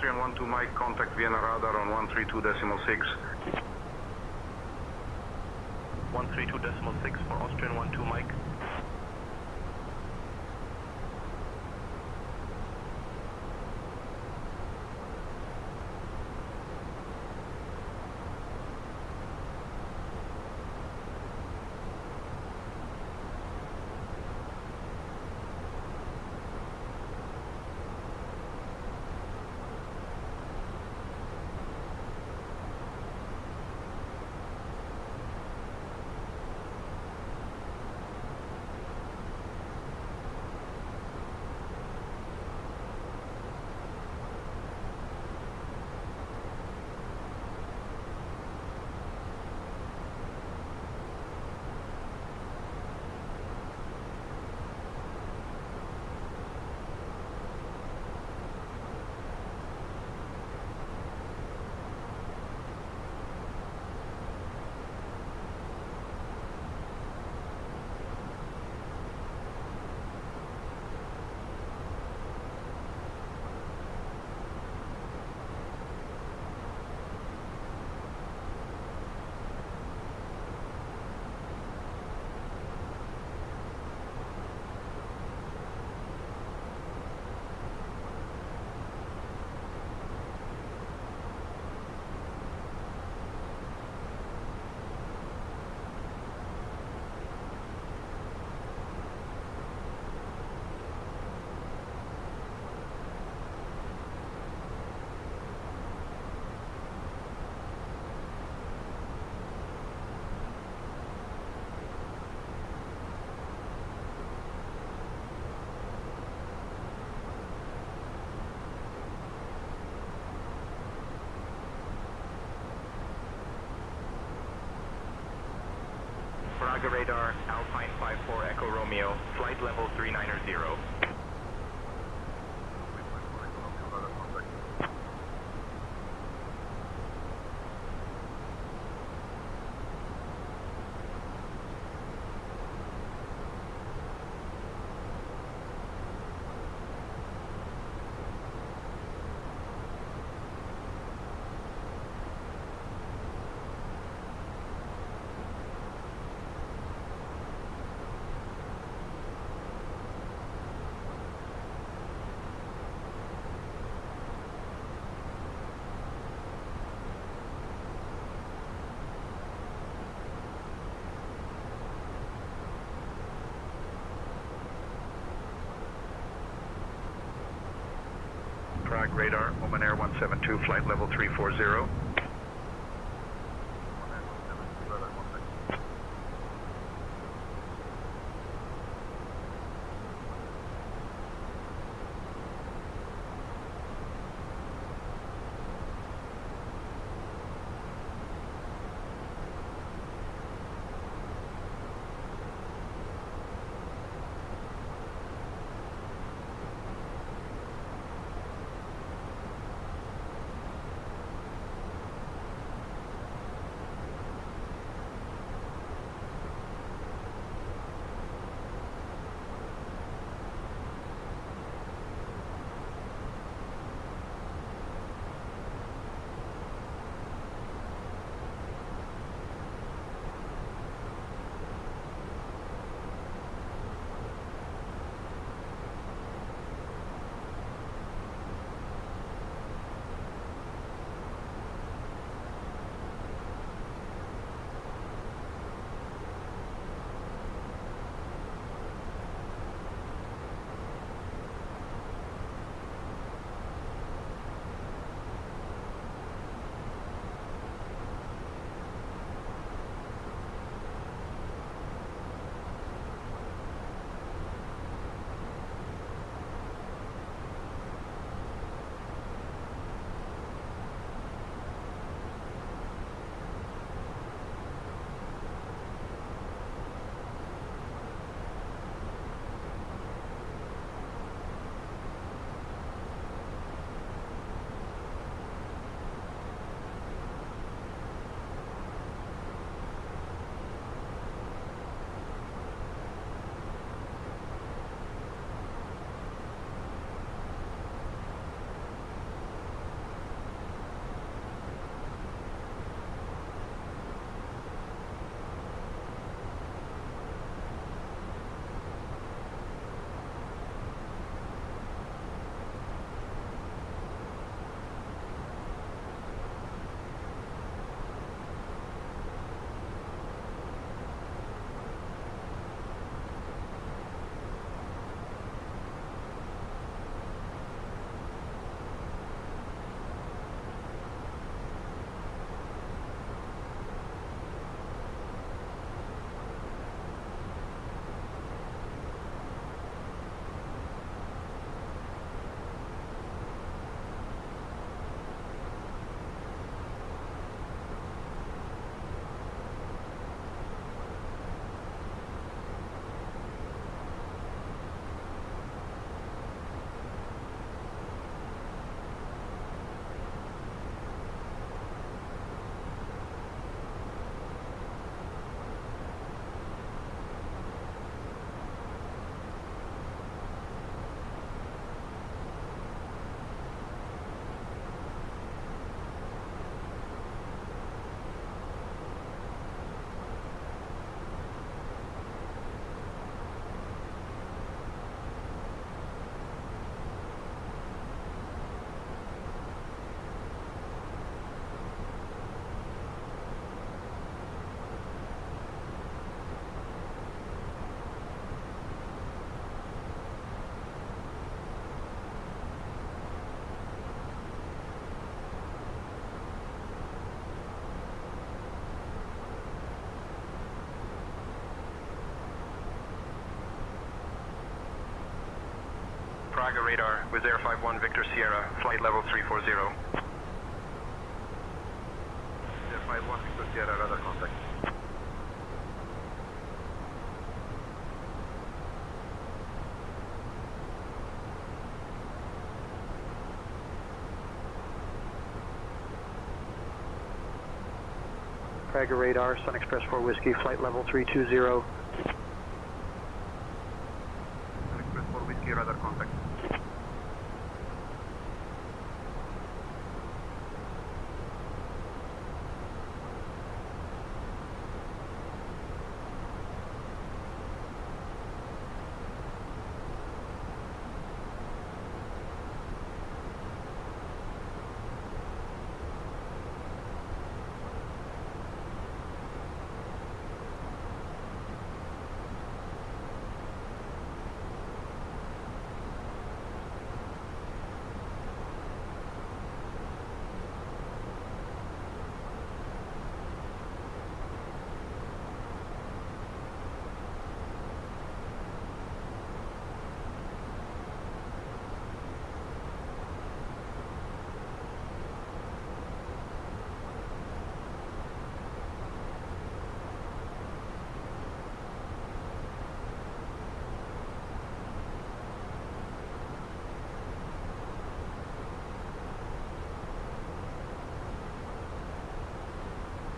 Austrian 12 Mike, contact Vienna radar on 132.6. 132.6 for Austrian 12 Mike. Praga radar, Alpine 54 Echo Romeo, flight level 390. Prague radar, Oman Air 172, flight level 340. Praga radar with Air 51 Victor Sierra, flight level 340. Air 51 Victor Sierra, radar contact. Praga radar, Sun Express 4 Whiskey, flight level 320. Sun Express 4 Whiskey, radar contact.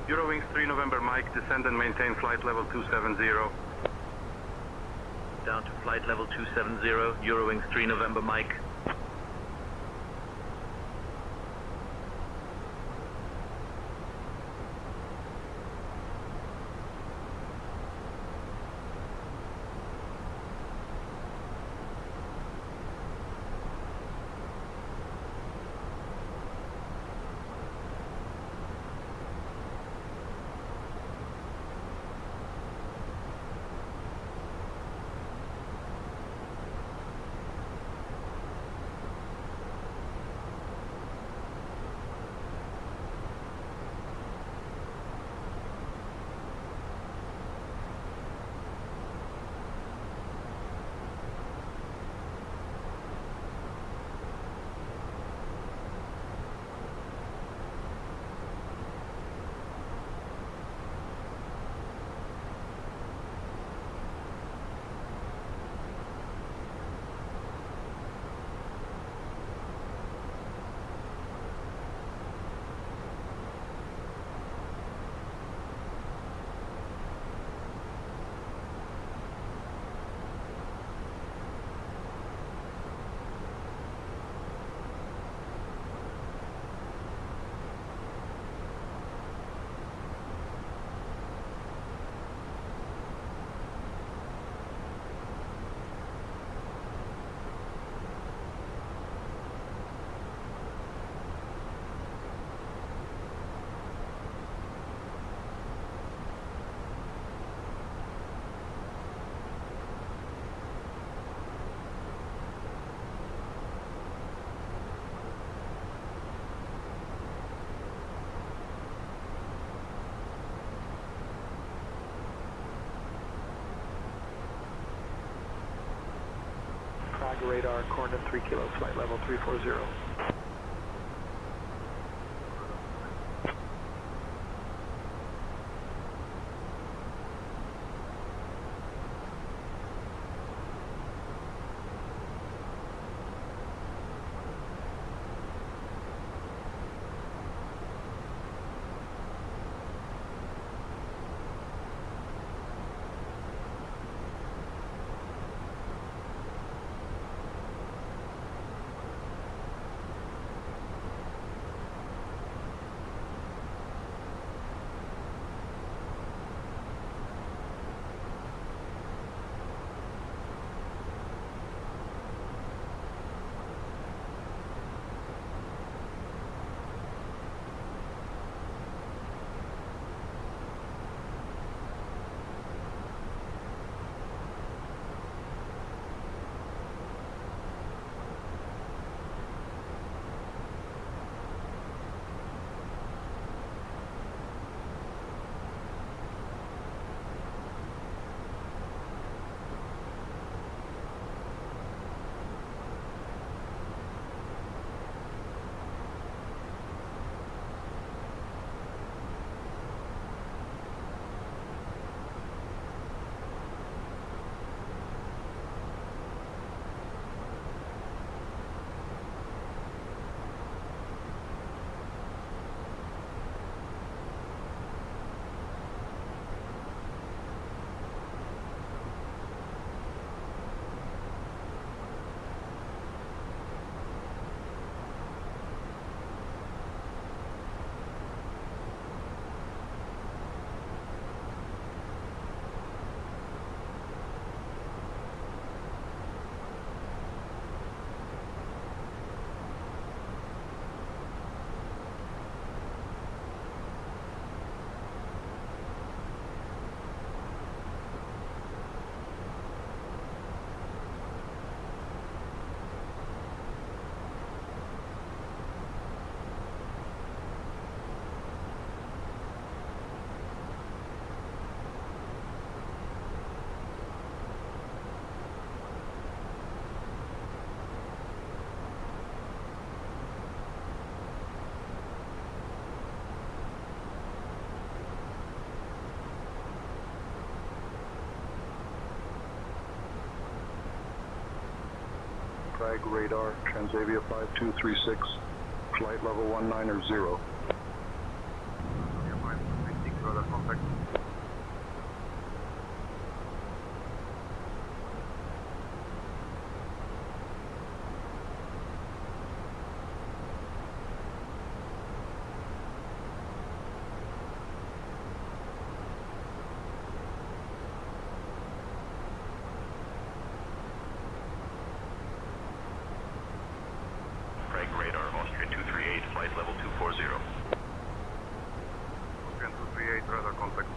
Eurowings 3 November Mike, descend and maintain flight level 270. Down to flight level 270, Eurowings 3 November Mike. Praga radar, coordinate 3 kilo, flight level 340. Prague radar, Transavia 5236, flight level 19 0. Transavia 5236, radar contact. Prague radar, Austrian 238, flight level 240. Austrian 238, radar contact.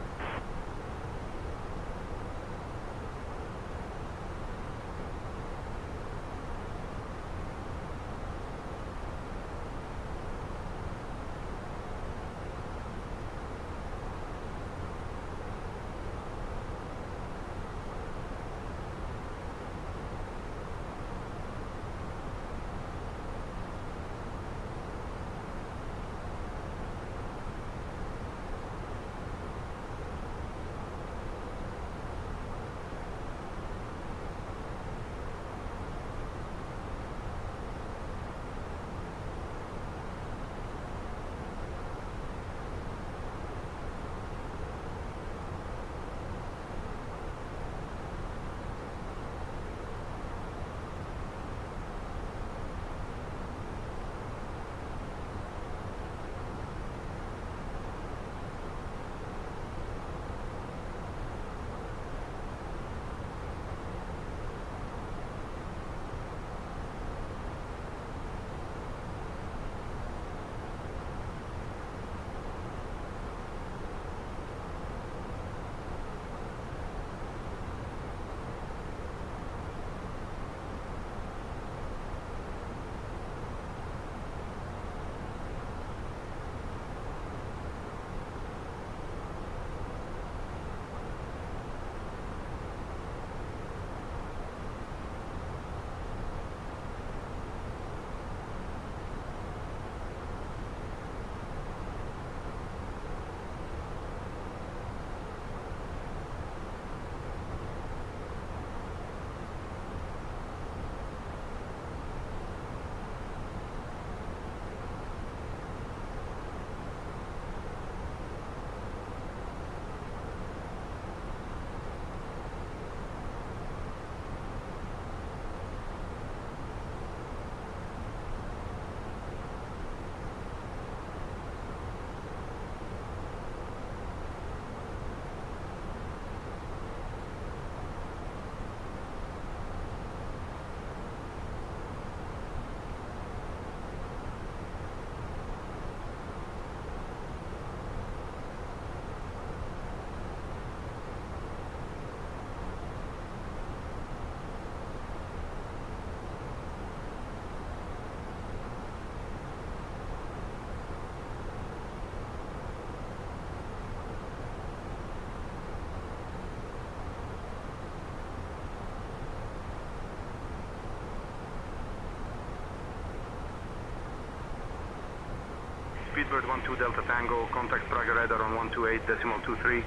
Speedbird 12 Delta Tango, contact Prague radar on 128.23.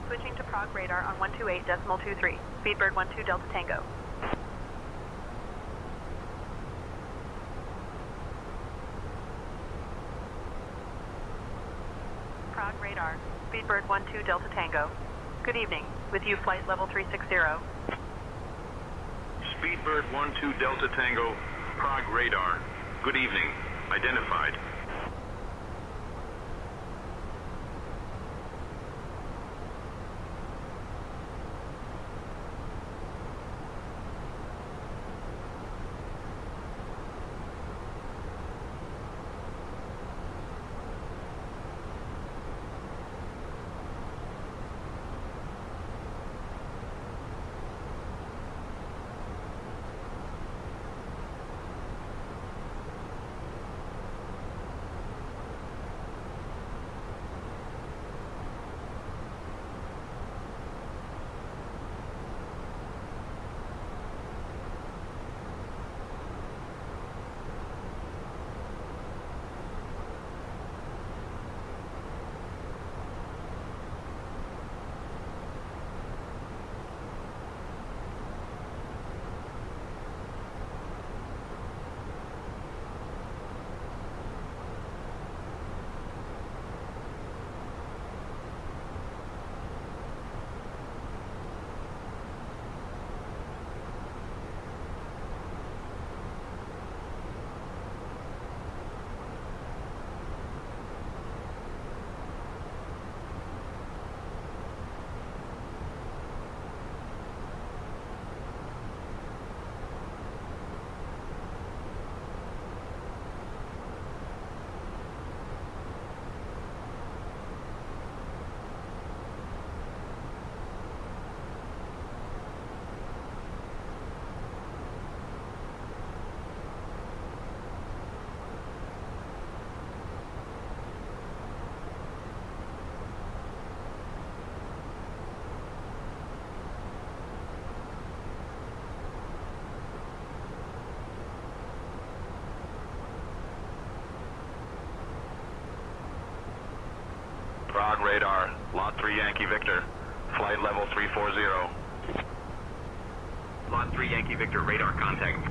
Switching to Prague radar on 128.23. Speedbird 12 Delta Tango. Prague radar, Speedbird 12 Delta Tango. Good evening. With you, flight level 360. Speedbird 12 Delta Tango, Prague radar. Good evening. Identified. Prague radar, Lot 3 Yankee Victor, flight level 340. Lot 3 Yankee Victor, radar contact.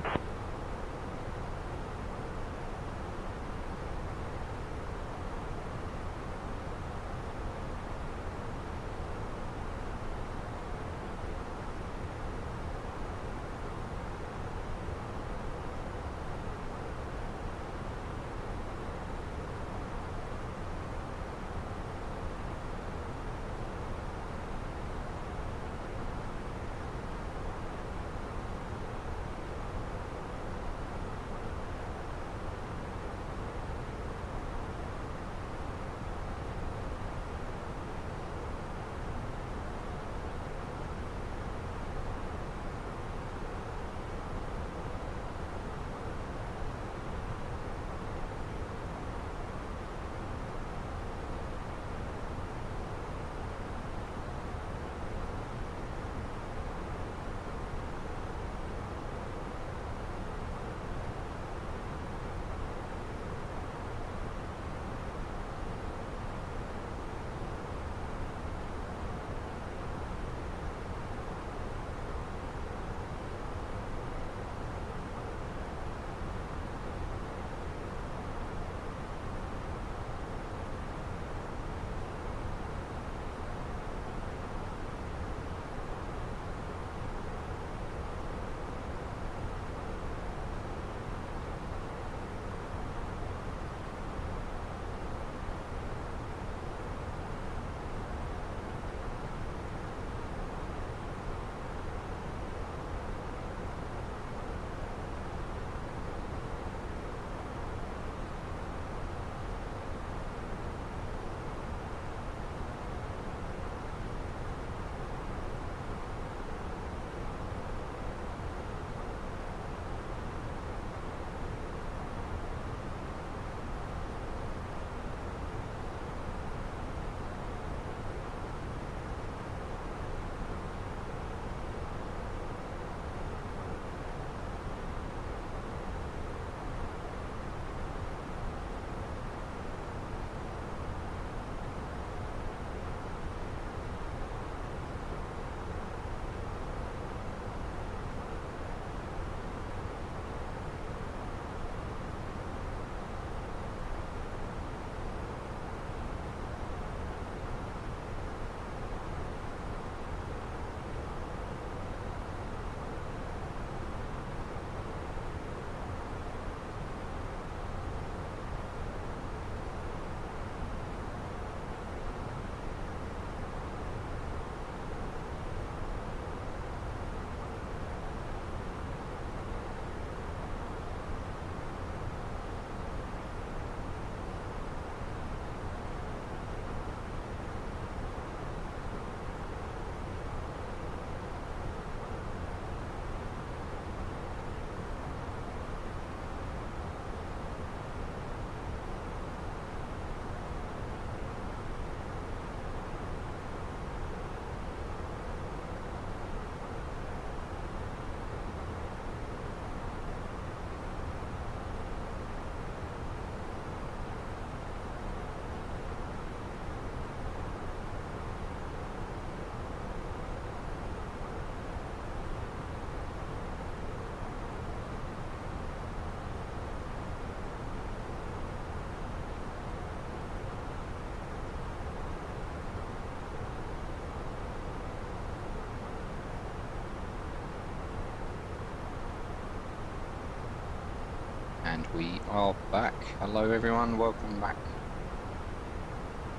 And we are back. Hello everyone, welcome back.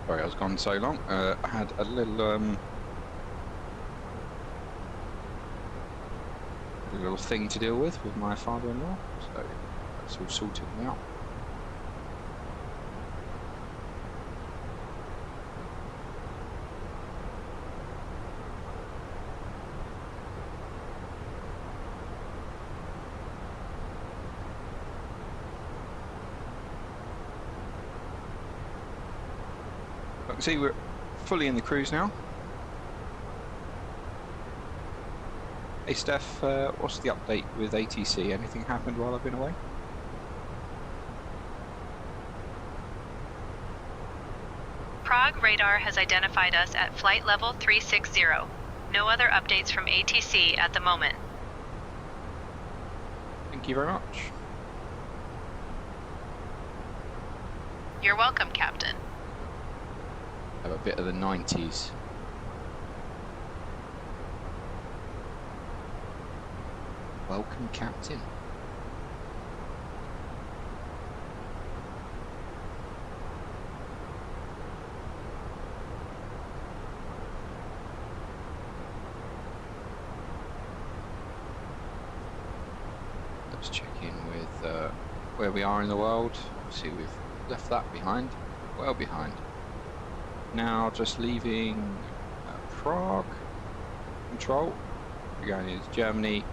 Sorry I was gone so long. I had a little thing to deal with my father-in-law, so that's all sorted now. See, we're fully in the cruise now. Hey Steph, what's the update with ATC? Anything happened while I've been away? Prague radar has identified us at flight level 360. No other updates from ATC at the moment. Thank you very much. You're welcome, Captain. Have a bit of the 90s. Welcome, Captain. Let's check in with where we are in the world. Obviously, we've left that behind, well behind. Now just leaving Prague control. We're going into Germany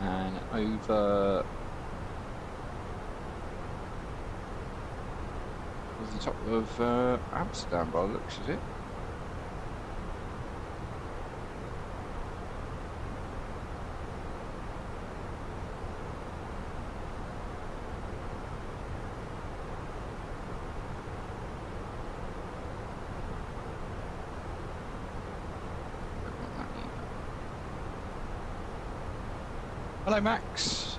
and over the top of Amsterdam by the looks of it. Hello, Max.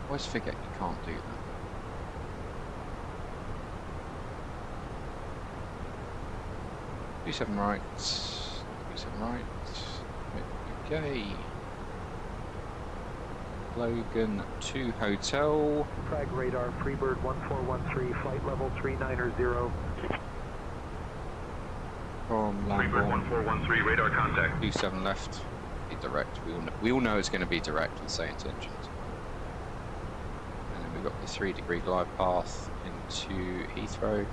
Always forget you can't do that. Do 7 right. Do 7 right. Okay. Logan 2 Hotel. Prague radar, Freebird 1413, flight level 390. From Freebird 1413, radar contact. 27 left. Be direct. We all know it's going to be direct with SayIntentions. And then we've got the 3-degree glide path into Heathrow.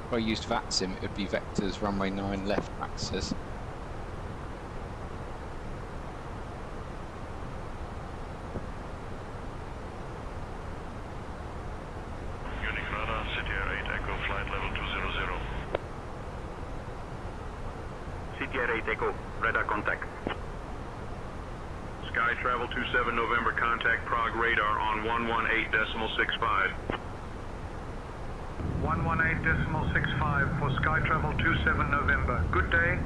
If I used VATSIM, it would be Vector's runway 9 left, Max says. Munich radar, CTR 8 Echo, flight level 200. CTR 8 Echo, radar contact. Sky Travel 27 November, contact Prague radar on 118.65. 118.65 for Sky Travel 27 November. Good day.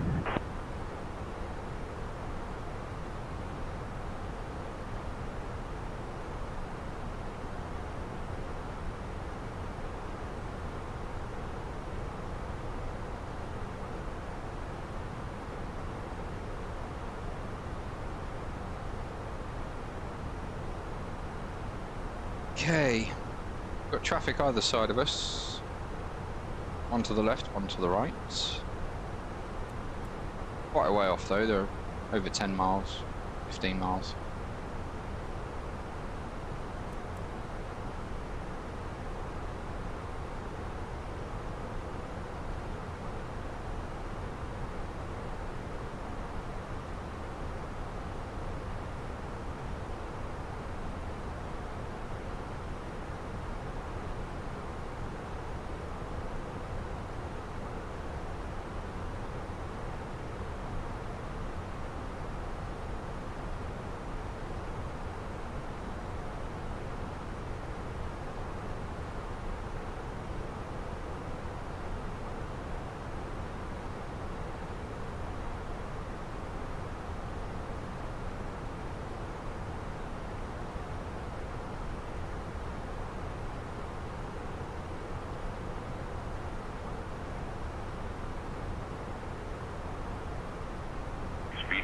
Okay, got traffic either side of us. One to the left, one to the right. Quite a way off though, they're over 10 miles, 15 miles.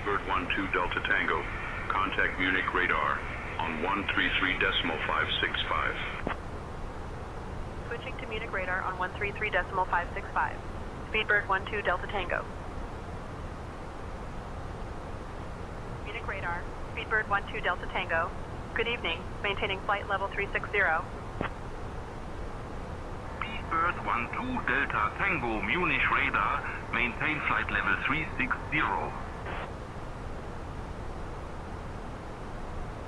Speedbird 12 Delta Tango. Contact Munich radar on 133.565. Switching to Munich radar on 133.565. Speedbird 12 Delta Tango. Munich radar, Speedbird 12 Delta Tango. Good evening, maintaining flight level 360. Speedbird 12 Delta Tango Munich radar, maintain flight level 360.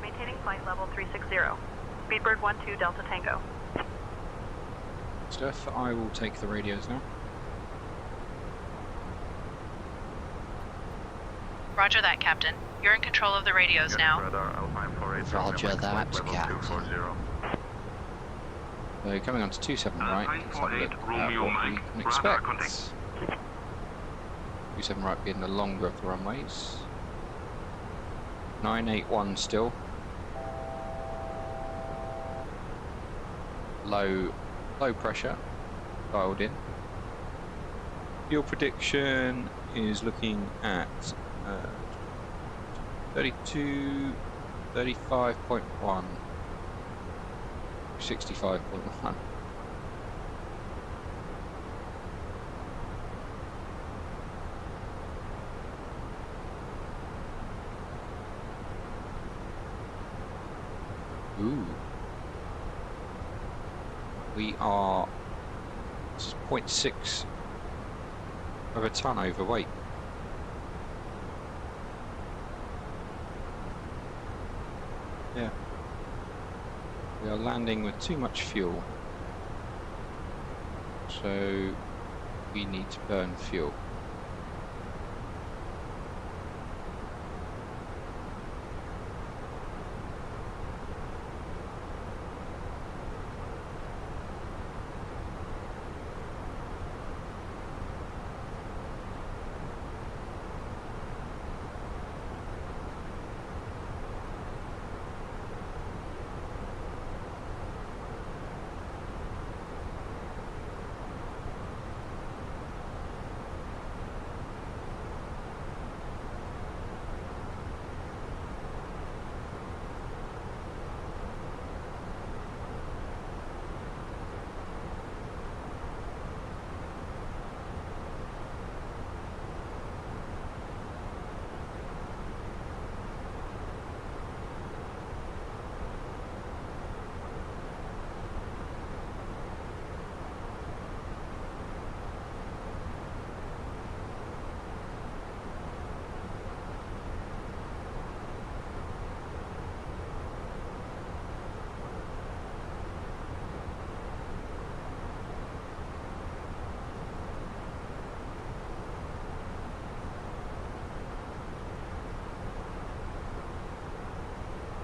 Maintaining flight level 360. Speedbird 12 Delta Tango. Steph, I will take the radios now. Roger that, Captain. You're in control of the radios now. Roger that, Captain. So coming on to 27 right, let's have a look at what we can expect. 27 right being the longer of the runways. 981 still. Low pressure, dialed in. Fuel prediction is looking at 32, 35.1, 65.1. Ooh. We are, this is 0.6 of a ton overweight. Yeah. We are landing with too much fuel. So we need to burn fuel.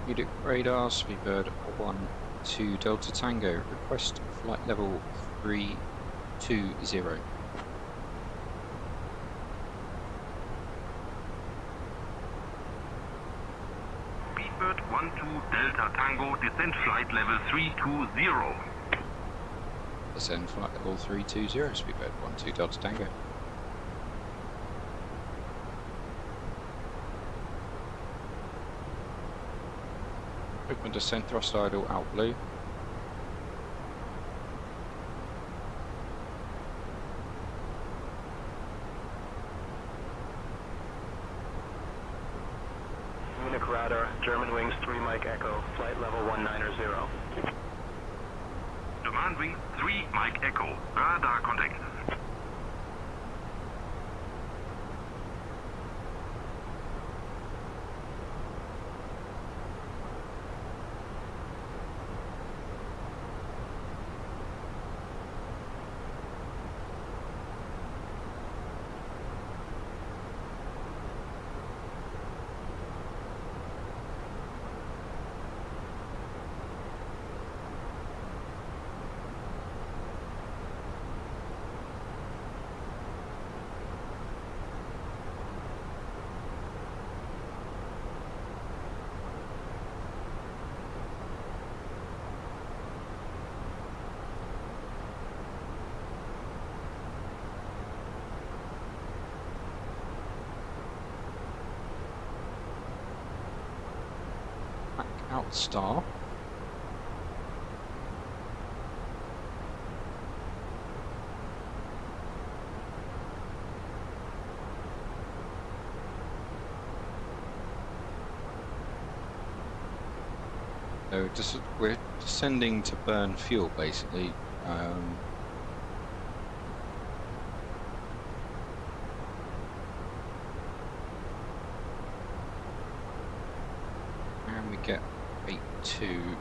Munich radar, Speedbird 12 Delta Tango, request flight level 320. Speedbird 12 Delta Tango, descend flight level 320. Descend flight level 320, Speedbird 12 Delta Tango. Open descent thrust idle out blue. Munich radar, German wings 3 Mike Echo, flight level 190. Demand wings 3 Mike Echo, radar contact. Outstar. So we're descending to burn fuel, basically. And we get 82.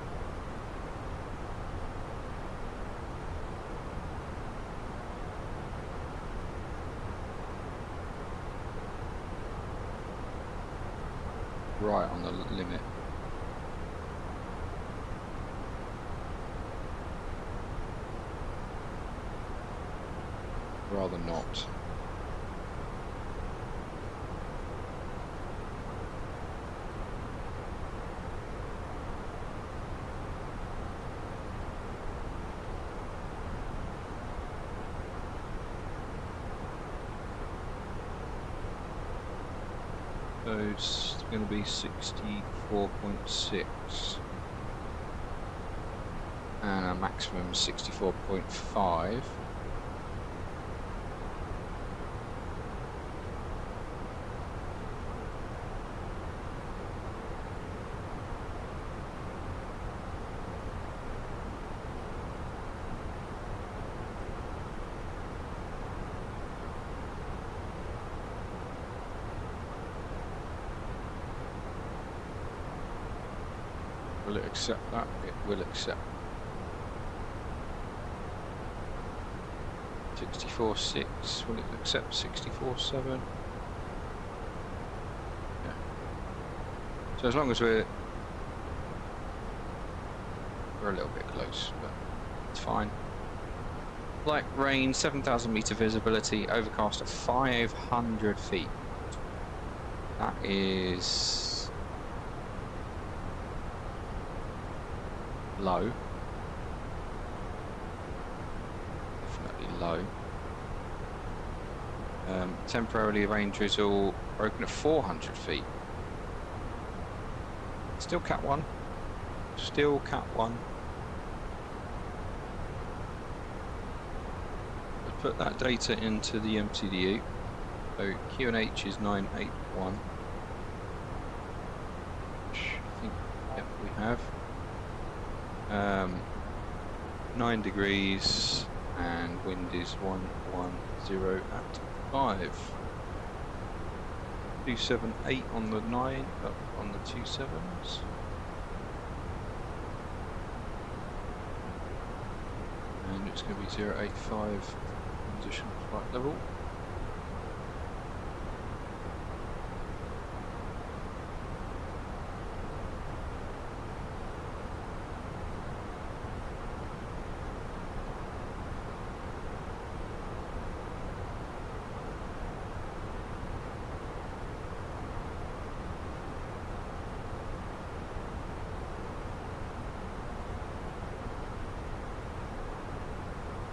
Right on the limit. Rather not. So it's going to be 64.6 and a maximum 64.5. Will it accept that? It will accept. 64.6. Will it accept 64.7? Yeah. So as long as we're a little bit close, but it's fine. Light rain, 7,000 meter visibility, overcast at 500 feet. That is low. Definitely low. Temporarily rain drizzle broken at 400 feet. Still Cat 1. Still Cat 1. Let's put that data into the MTDU. So QNH is 981. Which I think, yep, we have. 9 degrees and wind is 110 at 5. 278 on the 9, up on the 27s. And it's going to be 085 transition flight level.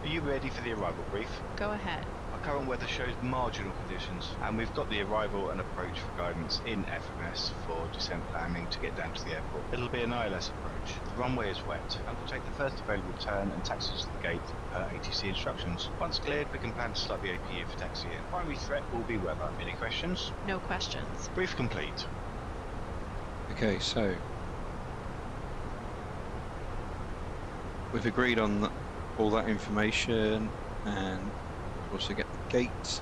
Are you ready for the arrival brief? Go ahead. Our current weather shows marginal conditions, and we've got the arrival and approach for guidance in FMS for descent landing to get down to the airport. It'll be an ILS approach. The runway is wet, and we'll take the first available turn and taxi to the gate per ATC instructions. Once cleared, we can plan to start the APU for taxi in. Primary threat will be weather. Any questions? No questions. Brief complete. Okay, so we've agreed on all that information, and we'll also get the gate.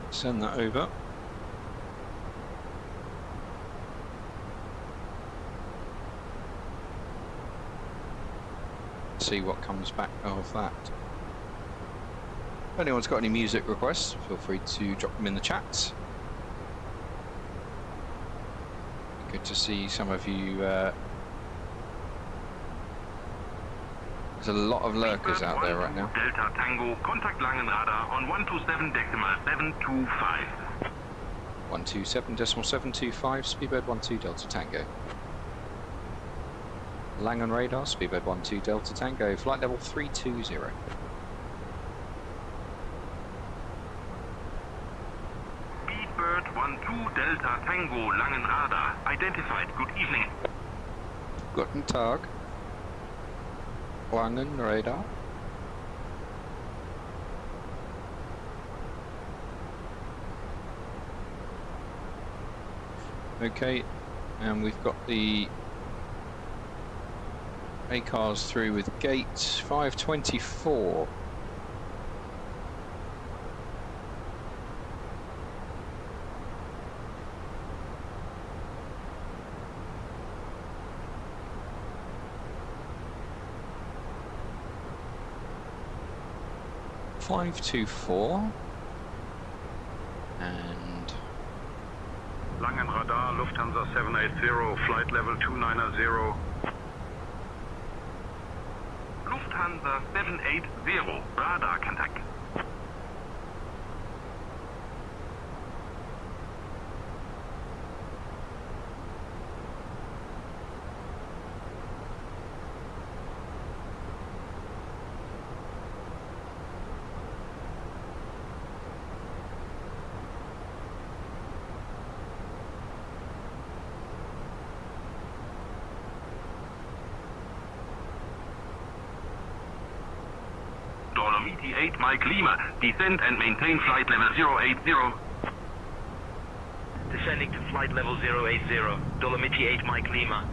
Send that over. See what comes back of that. If anyone's got any music requests, feel free to drop them in the chat. Good to see some of you There's a lot of lurkers out there right now. Delta Tango, contact Langenradar on 127.725. 127.725, Speedbird 12 Delta Tango. Langen radar, Speedbird 12 Delta Tango, flight level 320. Speedbird 12 Delta Tango, Langenradar, identified. Good evening. Guten Tag. Langen radar. Okay, and we've got the A-cars through with gate 524. And Langenradar, Lufthansa 780, flight level 290. Lufthansa 780, radar contact. Dolomiti 8 Mike Lima, descend and maintain flight level 080. Descending to flight level 080, Dolomiti 8 Mike Lima.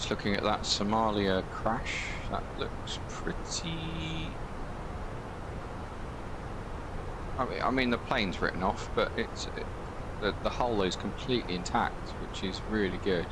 just looking at that Somalia crash, that looks pretty... I mean the plane's written off, but the hull is completely intact, which is really good.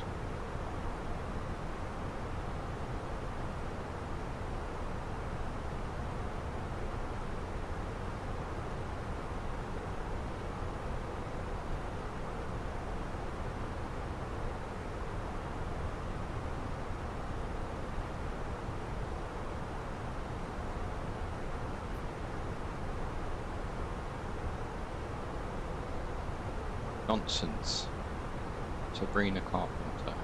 Nonsense. Sabrina Carpenter.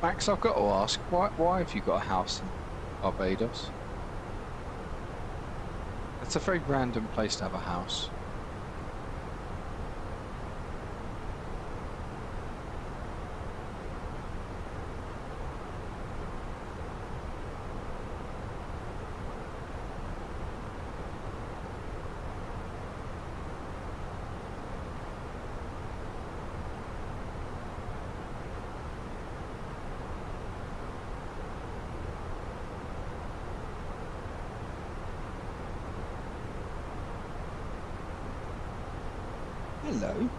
Max, I've got to ask, why have you got a house in Barbados? It's a very random place to have a house. Hello.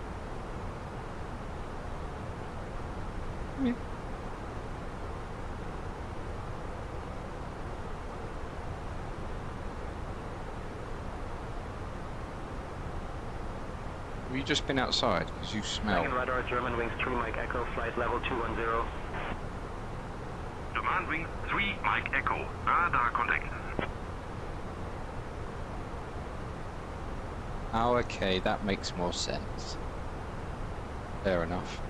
Come here. Have you just been outside? Because you smell. Second radar, German wings 3 Mike Echo, flight level 210. Demand wings 3 Mike Echo. Radar contact. Oh, okay, that makes more sense. Fair enough.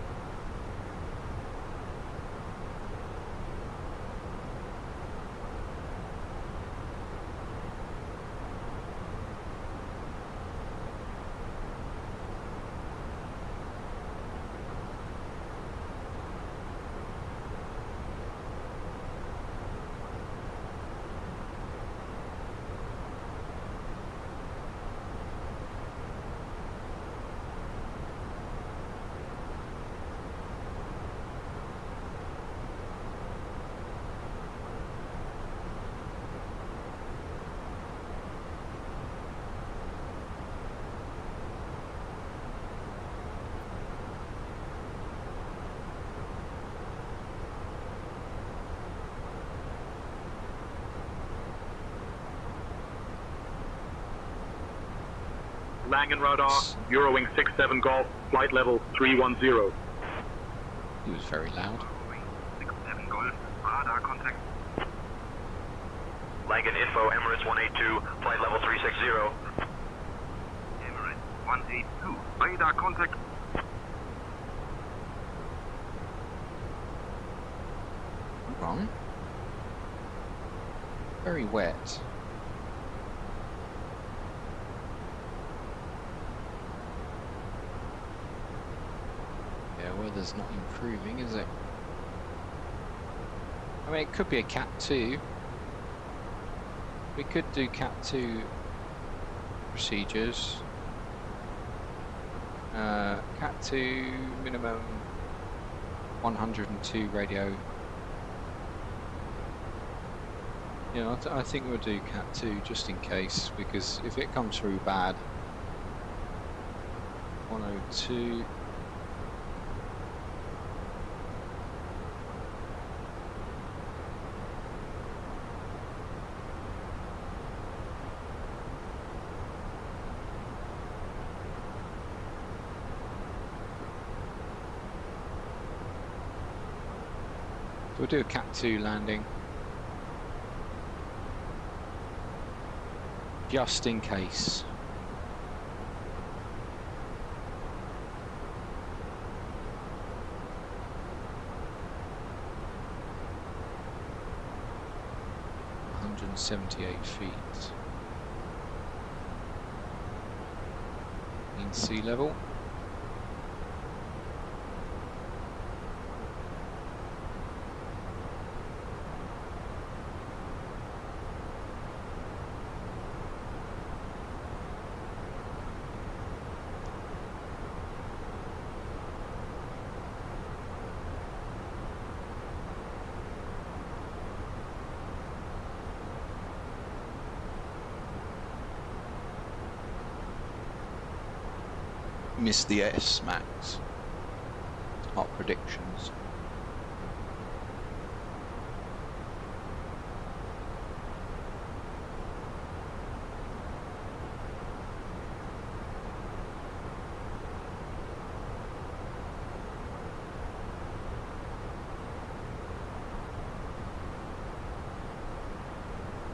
Langen radar, Eurowing 67 Golf, flight level 310. He was very loud. 67 Golf, radar contact. Langen info, Emirates 182, flight level 360. Emirates 182, radar contact. Wrong. Very wet. Weather's not improving, is it? I mean, it could be a Cat 2. We could do Cat 2 procedures. Cat 2 minimum 102 radio. Yeah, I think we'll do Cat 2 just in case, because if it comes through bad, 102. We'll do a Cat 2 landing. Just in case. .178 feet. In sea level. Missed the S, Max. Hot predictions.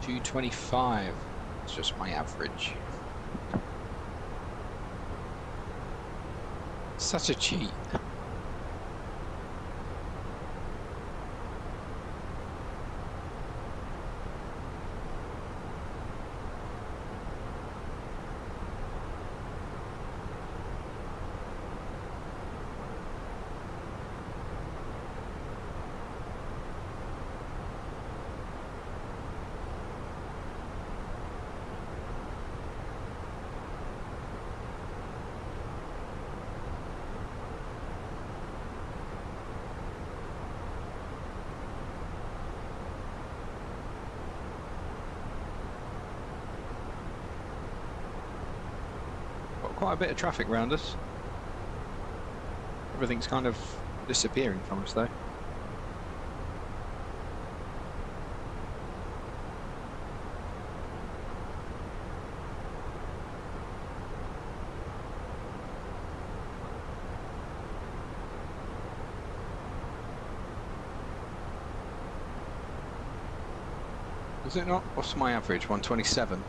.225. It's just my average. Such a cheat. quite a bit of traffic around us. Everything's kind of disappearing from us though. Is it not? What's my average? 127.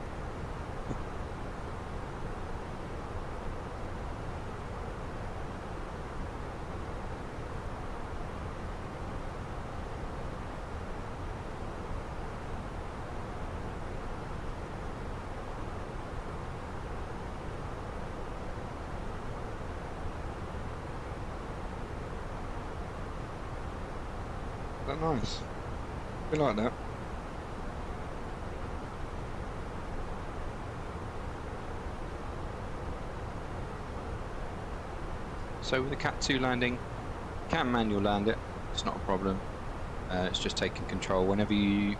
That nice. We like that. So with the Cat 2 landing, can manual land it, it's not a problem. It's just taking control whenever you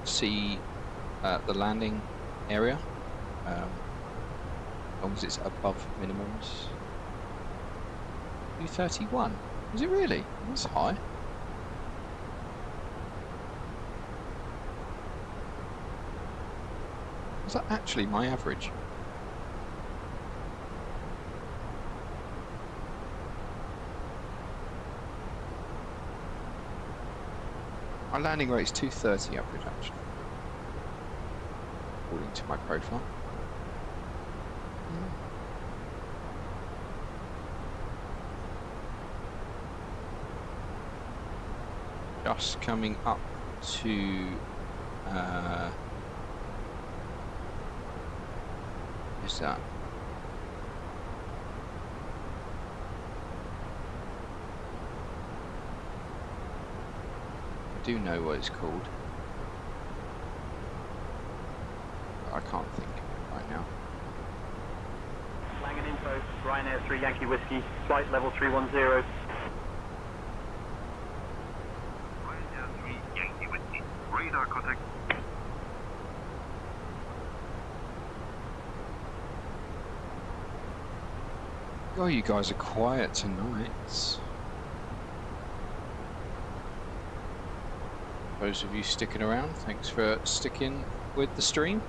see the landing area, as long as it's above minimums. 231, is it really? That's high. Is that actually my average? My landing rate's 230 average actually, according to my profile. Just coming up to what's that? I do know what it's called, but I can't think of it right now. Langan info, Ryanair 3 Yankee Whiskey, flight level 310. Ryanair 3 Yankee Whiskey, radar contact. Oh, you guys are quiet tonight. Those of you sticking around, thanks for sticking with the stream.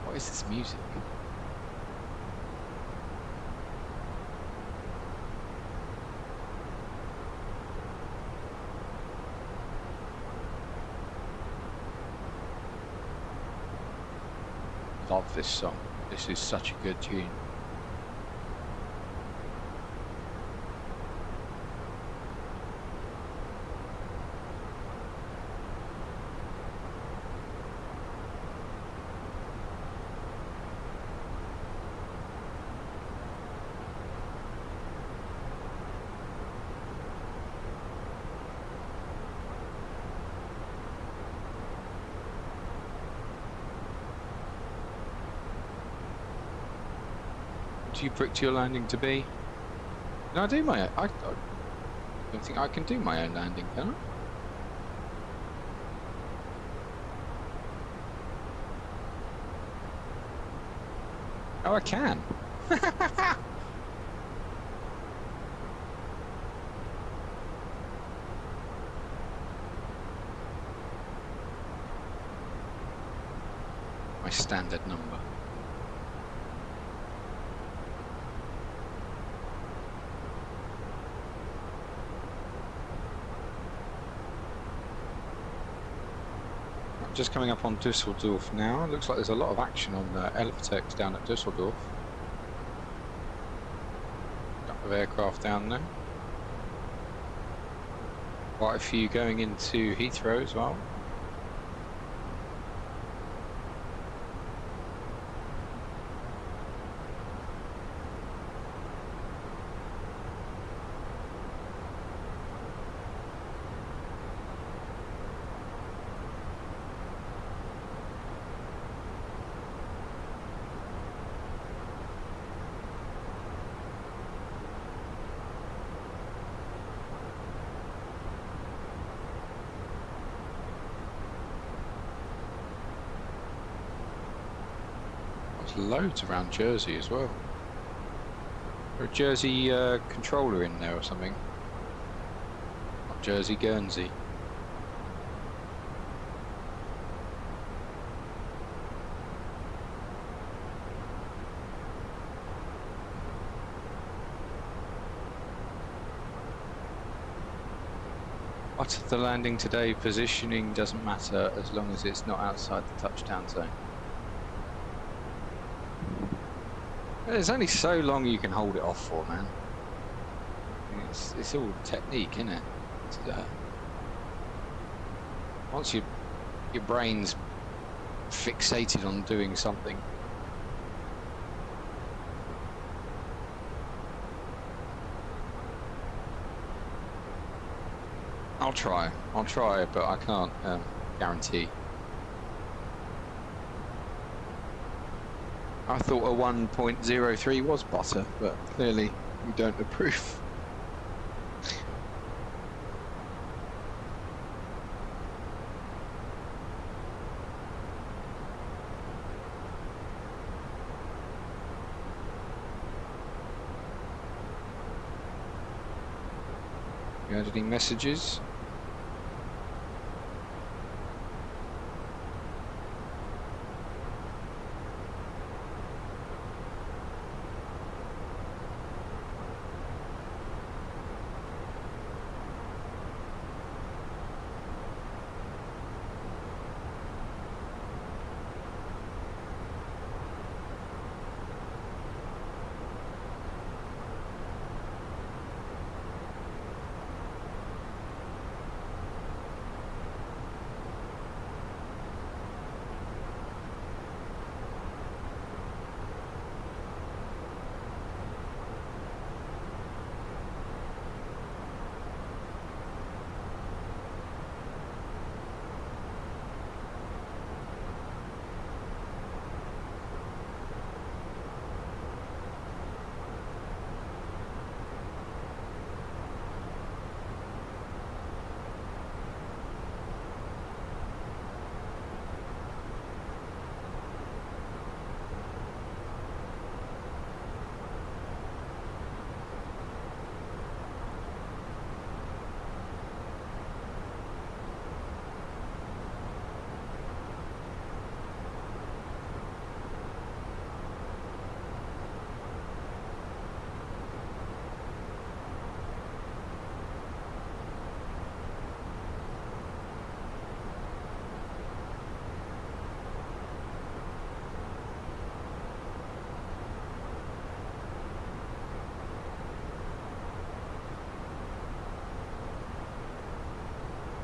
What is this music? Love this song. This is such a good tune. Do you booked your landing to be? Can I do my own? I don't think I can do my own landing, can I? Oh, I can. My standard number. just coming up on Düsseldorf now. Looks like there's a lot of action on Elevatex down at Düsseldorf. Couple of aircraft down there. Quite a few going into Heathrow as well. Loads around Jersey as well. There's a Jersey controller in there or something. Not Jersey, Guernsey. What the landing today? Positioning doesn't matter as long as it's not outside the touchdown zone. There's only so long you can hold it off for, man. It's all technique, isn't it? Once your brain's fixated on doing something. I'll try, but I can't guarantee. I thought a 1.03 was butter, but clearly you don't approve. You had any messages?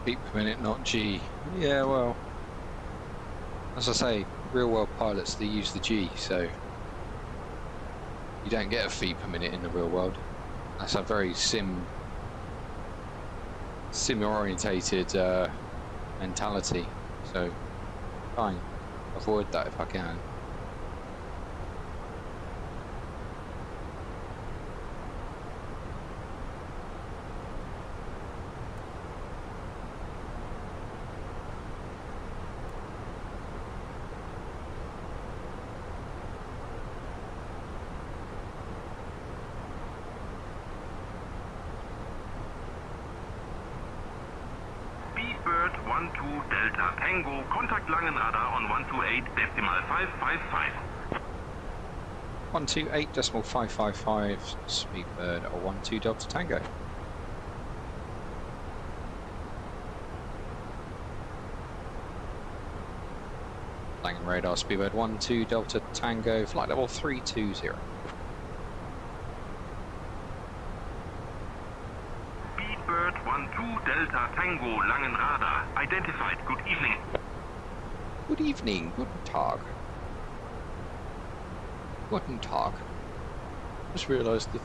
Feet per minute, not G. Yeah, well, as I say, real world pilots, they use the G, so you don't get a feet per minute in the real world. That's a very sim orientated mentality, so fine, avoid that if I can. Speedbird14 Delta Tango, contact Langenradar on 128.555. 128.555 Speedbird or 12 Delta Tango. Landing radar, Speedbird 12 Delta Tango, flight level 320. Speedbird 12 Delta Tango, Langenradar, identified. Good evening. Good evening, guten Tag. Guten Tag. Just realised that.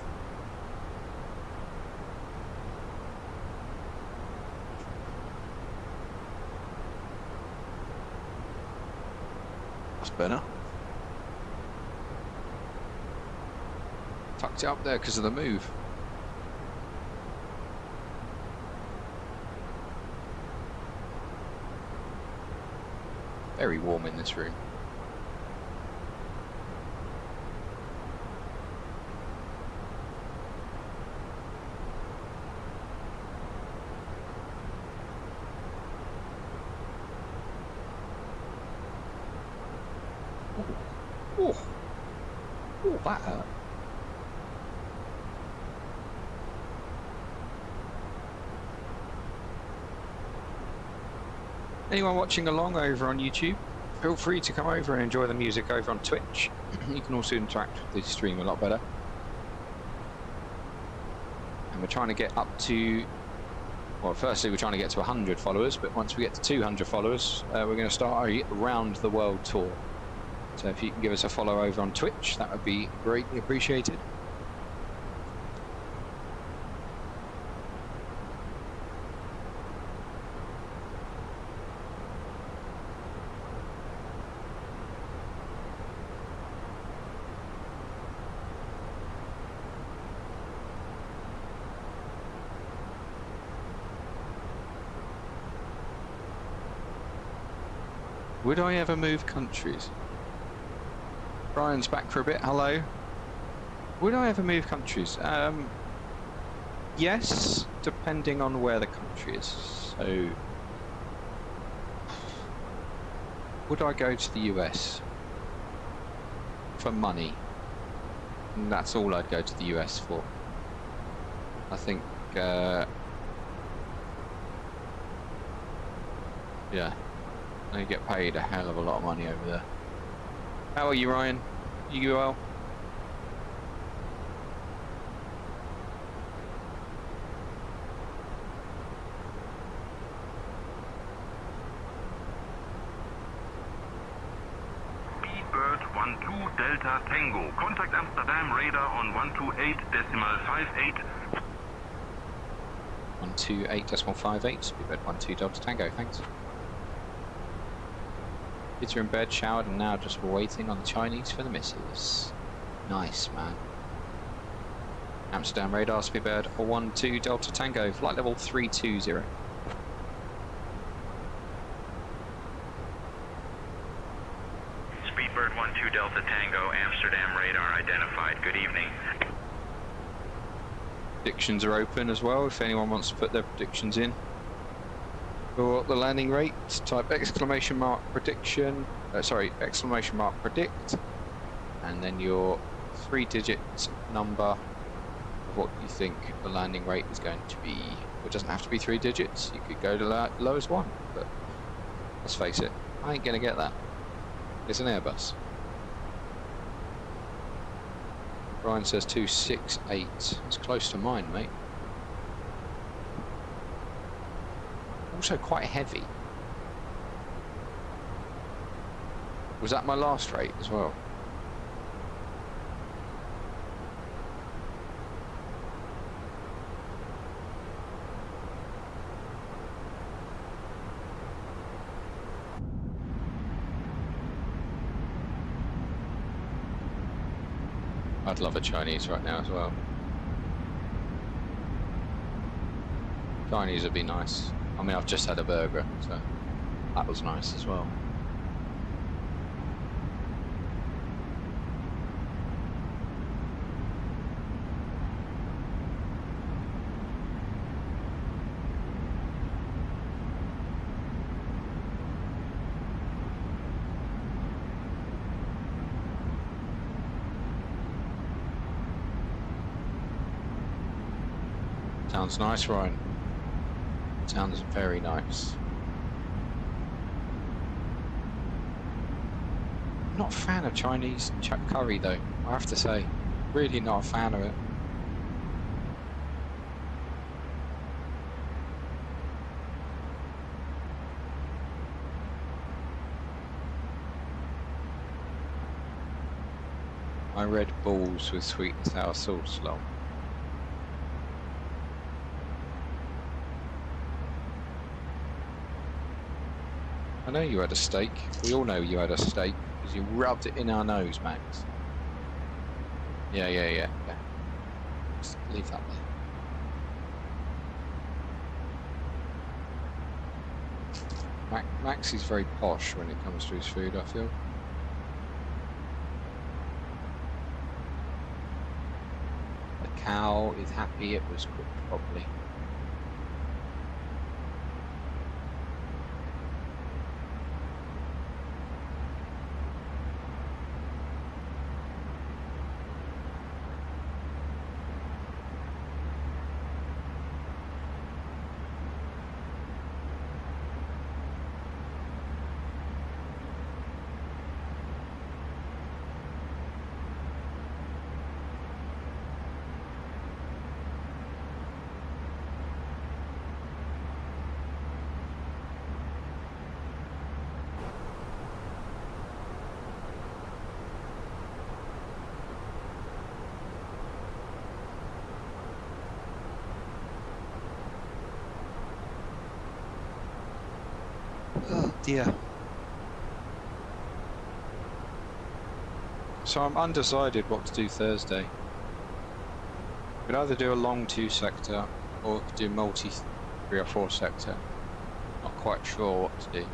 That's better. Tucked it up there because of the move. Very warm in this room. Oh, that hurt. Anyone watching along over on YouTube, feel free to come over and enjoy the music over on Twitch. You can also interact with the stream a lot better. And we're trying to get up to, well, firstly we're trying to get to 100 followers, but once we get to 200 followers, we're going to start a round the world tour. So if you can give us a follow over on Twitch, that would be greatly appreciated. Would I ever move countries? Brian's back for a bit, hello. Would I ever move countries? Yes, depending on where the country is. So, would I go to the US? For money. And that's all I'd go to the US for. I think, yeah. They get paid a hell of a lot of money over there. How are you, Ryan? You well? Speedbird 12 Delta Tango. Contact Amsterdam radar on 128.58. 128.58. Speedbird 12 Delta Tango. Thanks. Kids are in bed, showered, and now just waiting on the Chinese for the missiles. Nice, man. Amsterdam radar, Speedbird 12 Delta Tango, flight level 320. Speedbird 12 Delta Tango, Amsterdam radar identified. Good evening. Predictions are open as well, if anyone wants to put their predictions in. For the landing rate, type exclamation mark prediction, exclamation mark predict, and then your 3-digit number of what you think the landing rate is going to be. It doesn't have to be 3 digits, you could go to the lowest one, but let's face it, I ain't gonna get that. It's an Airbus. Brian says 268, it's close to mine, mate. Also quite heavy. Was that my last rate as well? I'd love a Chinese right now as well. Chinese would be nice. I mean, I've just had a burger, so that was nice as well. Sounds nice, Ryan. Sounds very nice. Not a fan of Chinese curry though, I have to say. Really not a fan of it. I read balls with sweet and sour sauce, lol. I know you had a steak. We all know you had a steak because you rubbed it in our nose, Max. Yeah. Just leave that there. Max is very posh when it comes to his food, I feel. The cow is happy it was cooked properly. Oh dear. So I'm undecided what to do Thursday. Could either do a long 2 sector or could do multi 3 or 4 sector. Not quite sure what to do.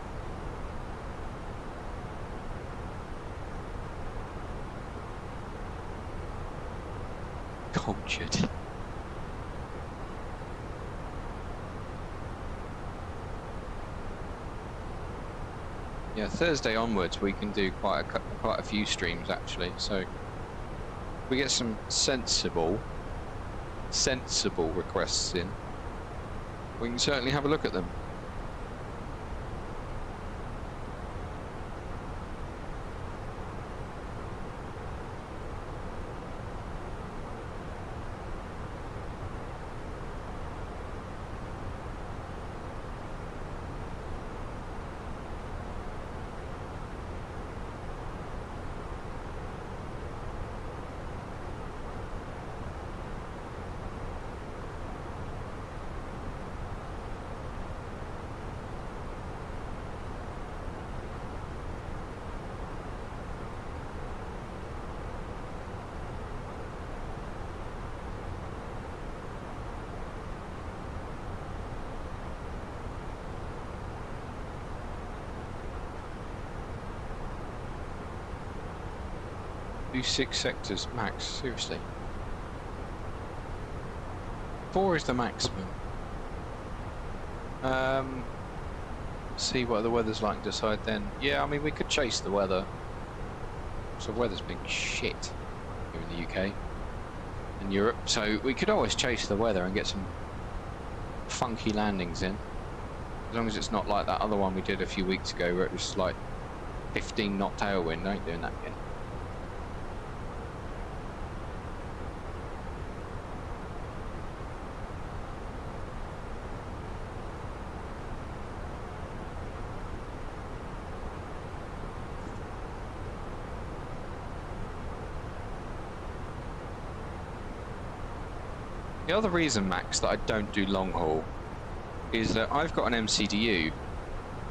Cultured. Yeah, Thursday onwards we can do quite a few streams actually. So if we get some sensible requests in, we can certainly have a look at them. Do 6 sectors max, seriously. 4 is the maximum. See what the weather's like and decide then. Yeah, I mean we could chase the weather. So the weather's been shit here in the UK and Europe, so we could always chase the weather and get some funky landings in. As long as it's not like that other one we did a few weeks ago where it was like 15 knot tailwind. I ain't doing that again. The other reason, Max, that I don't do long haul is that I've got an MCDU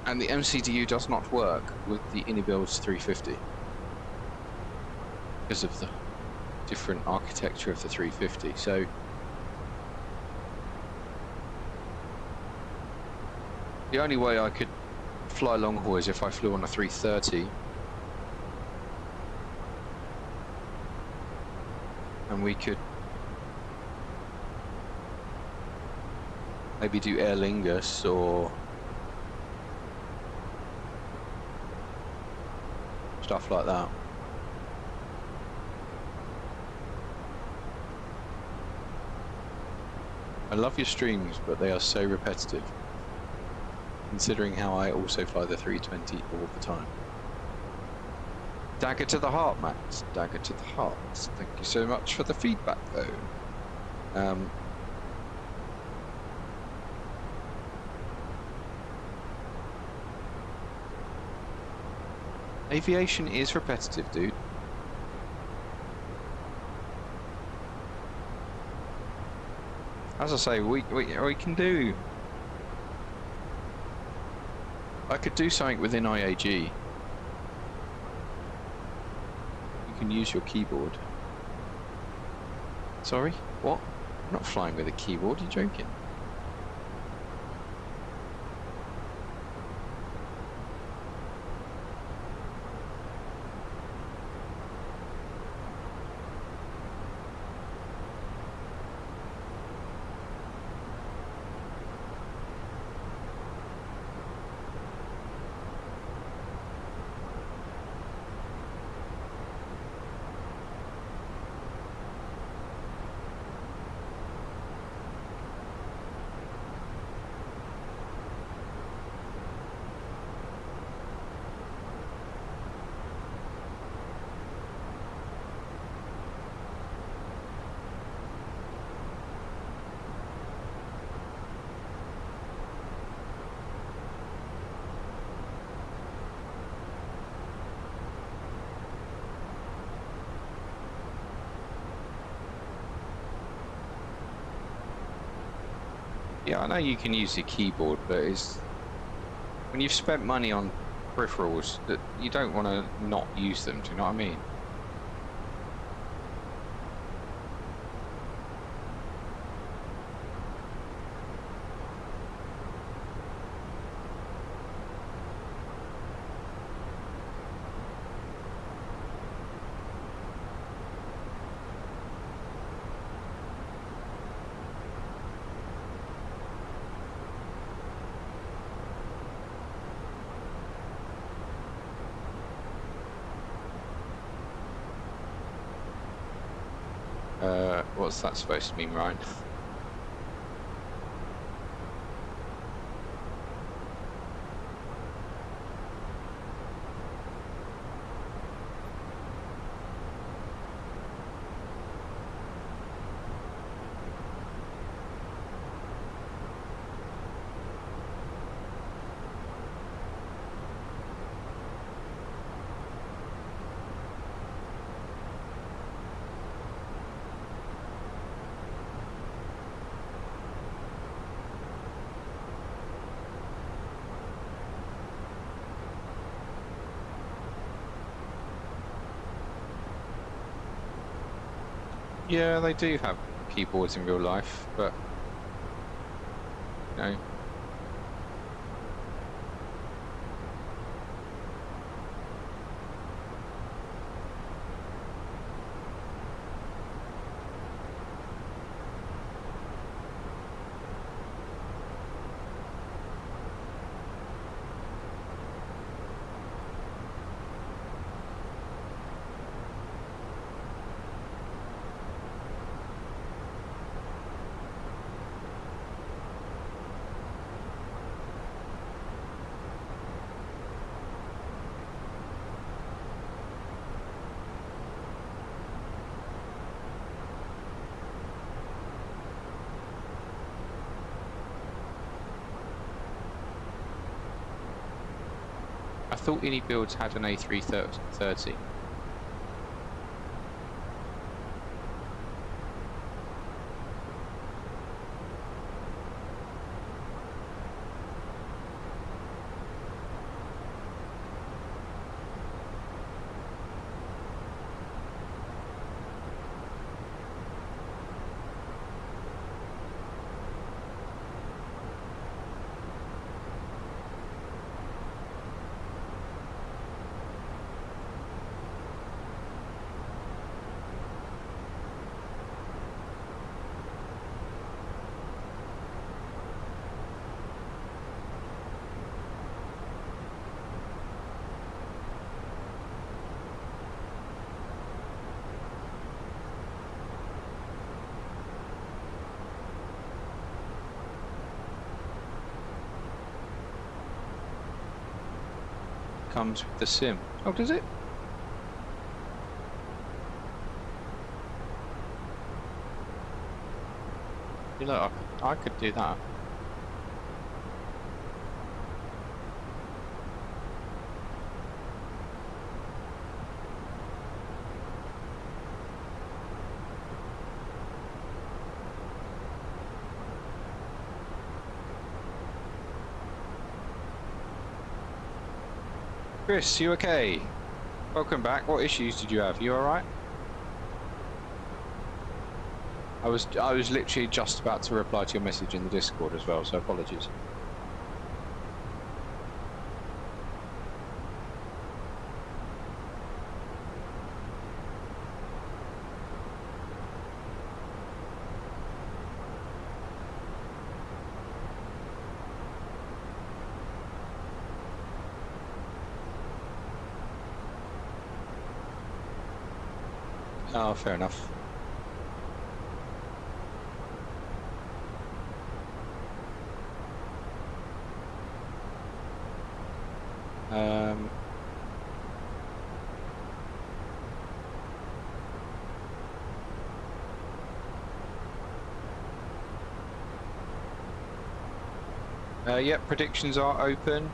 and the MCDU does not work with the Inibuild's 350 because of the different architecture of the 350. So the only way I could fly long haul is if I flew on a 330 and we could maybe do Aer Lingus or stuff like that. I love your streams, but they are so repetitive, considering how I also fly the 320 all the time. Dagger to the heart, Max. Dagger to the heart. Thank you so much for the feedback, though. Aviation is repetitive, dude. As I say, we can do. I could do something within IAG. You can use your keyboard. Sorry? What? I'm not flying with a keyboard, are you joking? Yeah, I know you can use your keyboard, but it's when you've spent money on peripherals that you don't want to not use them. Do you know what I mean? What's that supposed to mean, Ryan? Yeah, they do have keyboards in real life, but you know. I thought any builds had an A330. Comes with the sim. Oh, does it? Look, I could do that. Chris, you okay? Welcome back. What issues did you have? You alright? I was literally just about to reply to your message in the Discord as well, so apologies. Oh, fair enough. Yep, predictions are open.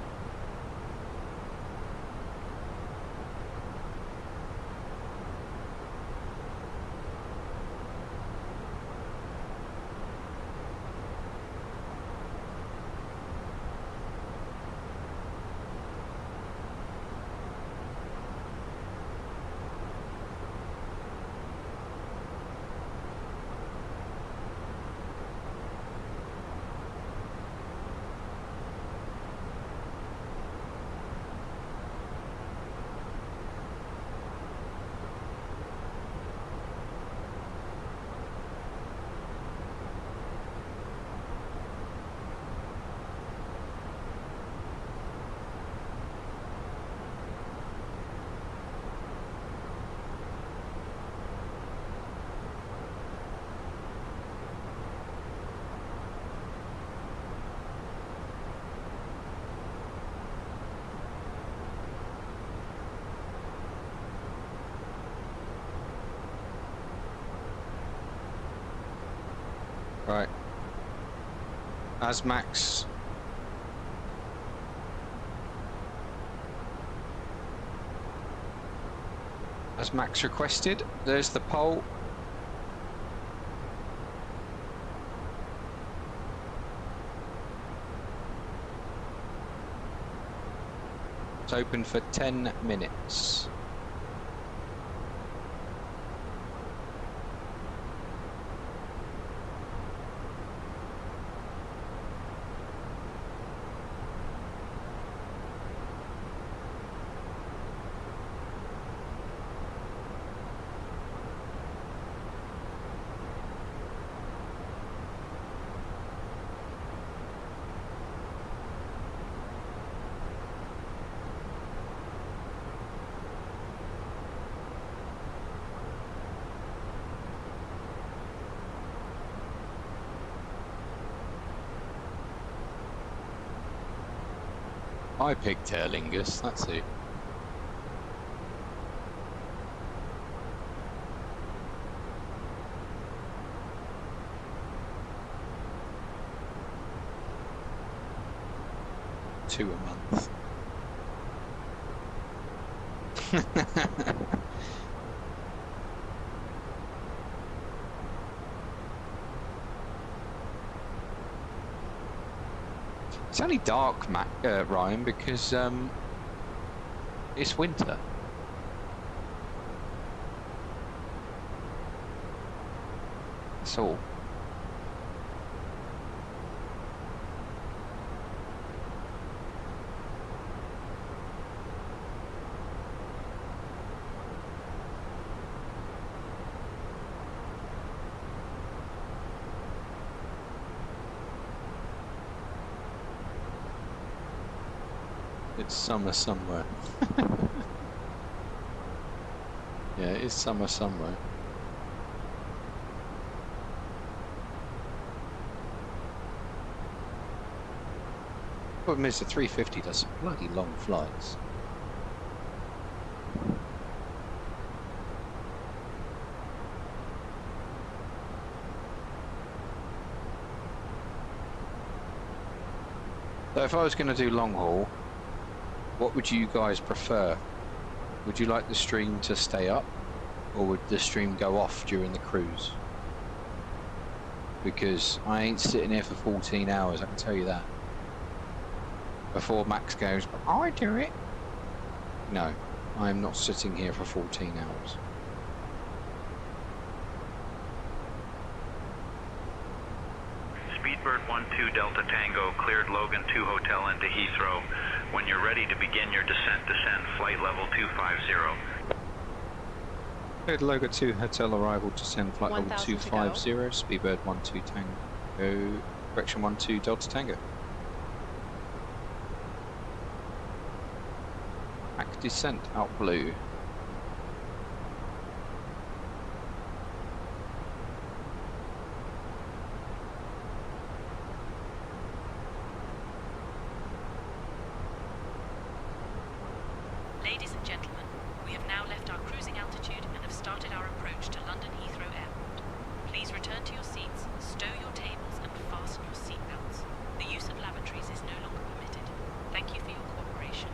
Right. As Max requested, there's the poll. It's open for 10 minutes. I picked Aer Lingus, that's who. $2 a month. It's only dark, Ryan, because it's winter. That's all. It's summer somewhere. Yeah, it is summer somewhere. Problem is the 350 does some bloody long flights. So if I was going to do long haul, what would you guys prefer? Would you like the stream to stay up, or would the stream go off during the cruise? Because I ain't sitting here for 14 hours, I can tell you that. Before Max goes, I do it. No, I'm not sitting here for 14 hours. Speedbird12 Delta Tango cleared Logan 2 Hotel into Heathrow. When you're ready to begin your descend, flight level 250. Cleared Logan 2 Hotel arrival, descend flight level 250, Speedbird12 Tango, correction 12 Delta Tango. Back descent out blue. Ladies and gentlemen, we have now left our cruising altitude and have started our approach to London Heathrow Airport. Please return to your seats, stow your tables and fasten your seatbelts. The use of lavatories is no longer permitted. Thank you for your cooperation.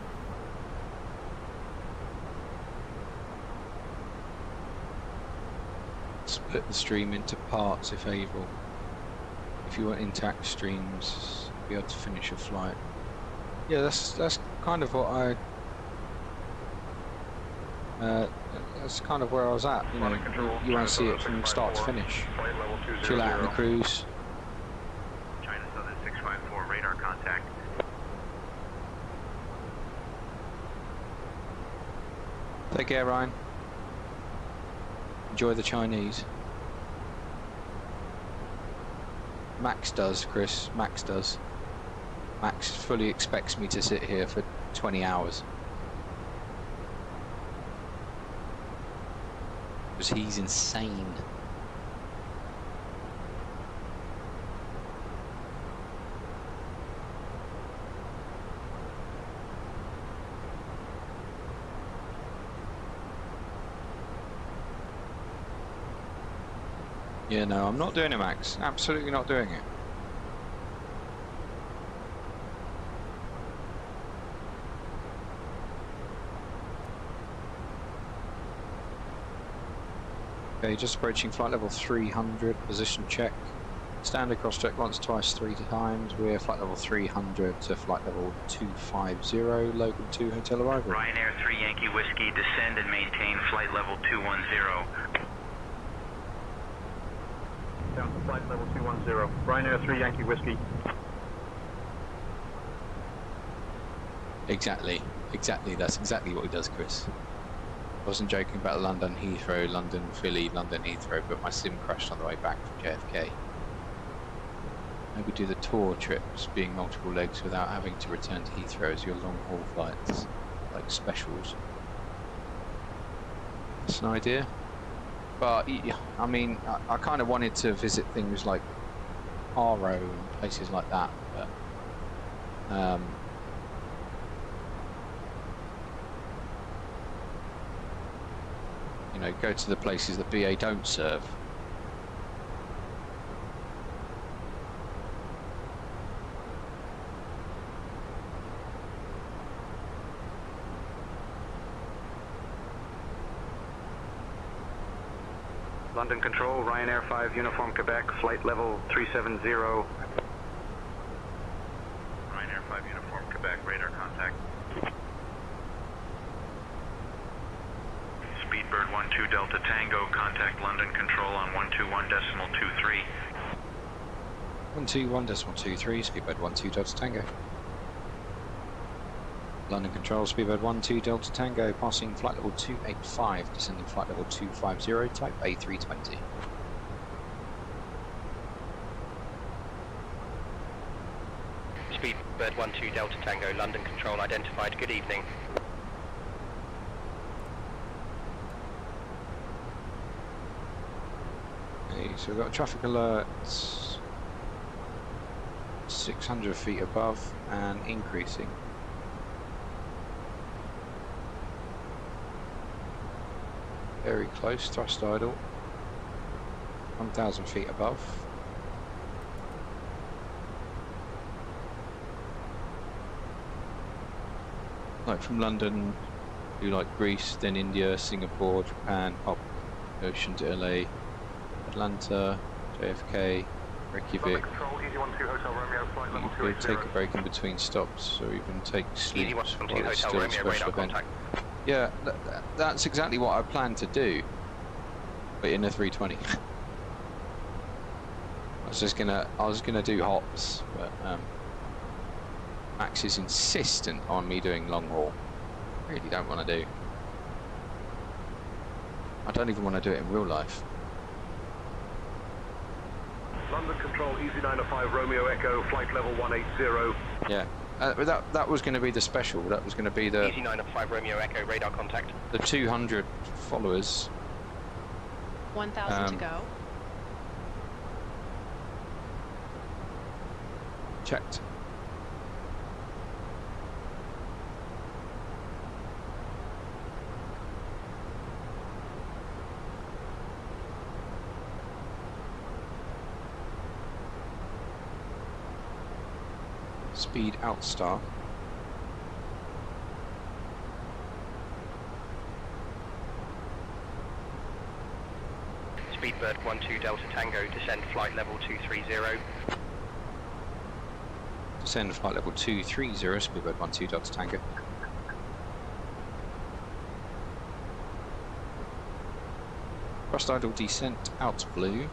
Split the stream into parts if able. If you want intact streams, be able to finish a flight. Yeah, that's kind of what I. That's kind of where I was at. You know, you want to see it from start to finish. Chill out on the cruise. China Southern 654 radar contact. Take care, Ryan. Enjoy the Chinese. Max does, Chris. Max does. Max fully expects me to sit here for 20 hours. Because he's insane. Yeah, no, I'm not doing it, Max. Absolutely not doing it. Okay, just approaching flight level 300, position check. Standard cross check once, twice, 3 times. We're flight level 300 to flight level 250, Logan 2 Hotel arrival. Ryanair 3 Yankee Whiskey, descend and maintain flight level 210. Down to flight level 210. Ryanair 3 Yankee Whiskey. Exactly, that's exactly what he does, Chris. I wasn't joking about London Heathrow, London Philly, London Heathrow, but my sim crashed on the way back from JFK. Maybe do the tour trips, being multiple legs, without having to return to Heathrow as your long haul flights, like specials. That's an idea. But I mean, I kind of wanted to visit things like Haro and places like that, but you know, go to the places that BA don't serve. London Control, Ryanair 5 Uniform Quebec, flight level 370. Ryanair 5 Uniform Quebec, radar contact. Speedbird12 Delta Tango, contact London Control on 121.23. 121.23, Speedbird12 Delta Tango. London Control, Speedbird12 Delta Tango, passing flight level 285, descending flight level 250, type A320. Speedbird12 Delta Tango, London Control identified. Good evening. Okay, so we've got traffic alerts 600 feet above and increasing. Very close, thrust idle, 1,000 feet above. like from London to like Greece, then India, Singapore, Japan, up ocean to LA, Atlanta, JFK, Reykjavik. You could take a break in between stops, or even take sleeps while it's still a special event. Yeah, that's exactly what I plan to do, but in a 320. I was gonna do hops, but Max is insistent on me doing long haul. I really don't want to do. I don't even want to do it in real life. London Control, Easy 905 Romeo Echo, flight level 180. Yeah, that was going to be the special. That was going to be the Easy 905 Romeo Echo, radar contact. The 200 followers. 1,000 to go. Checked. Speed outstar. Speedbird12 Delta Tango, descend flight level 230. Descend flight level 230, Speedbird12 Delta Tango. Thrust idle descent out blue.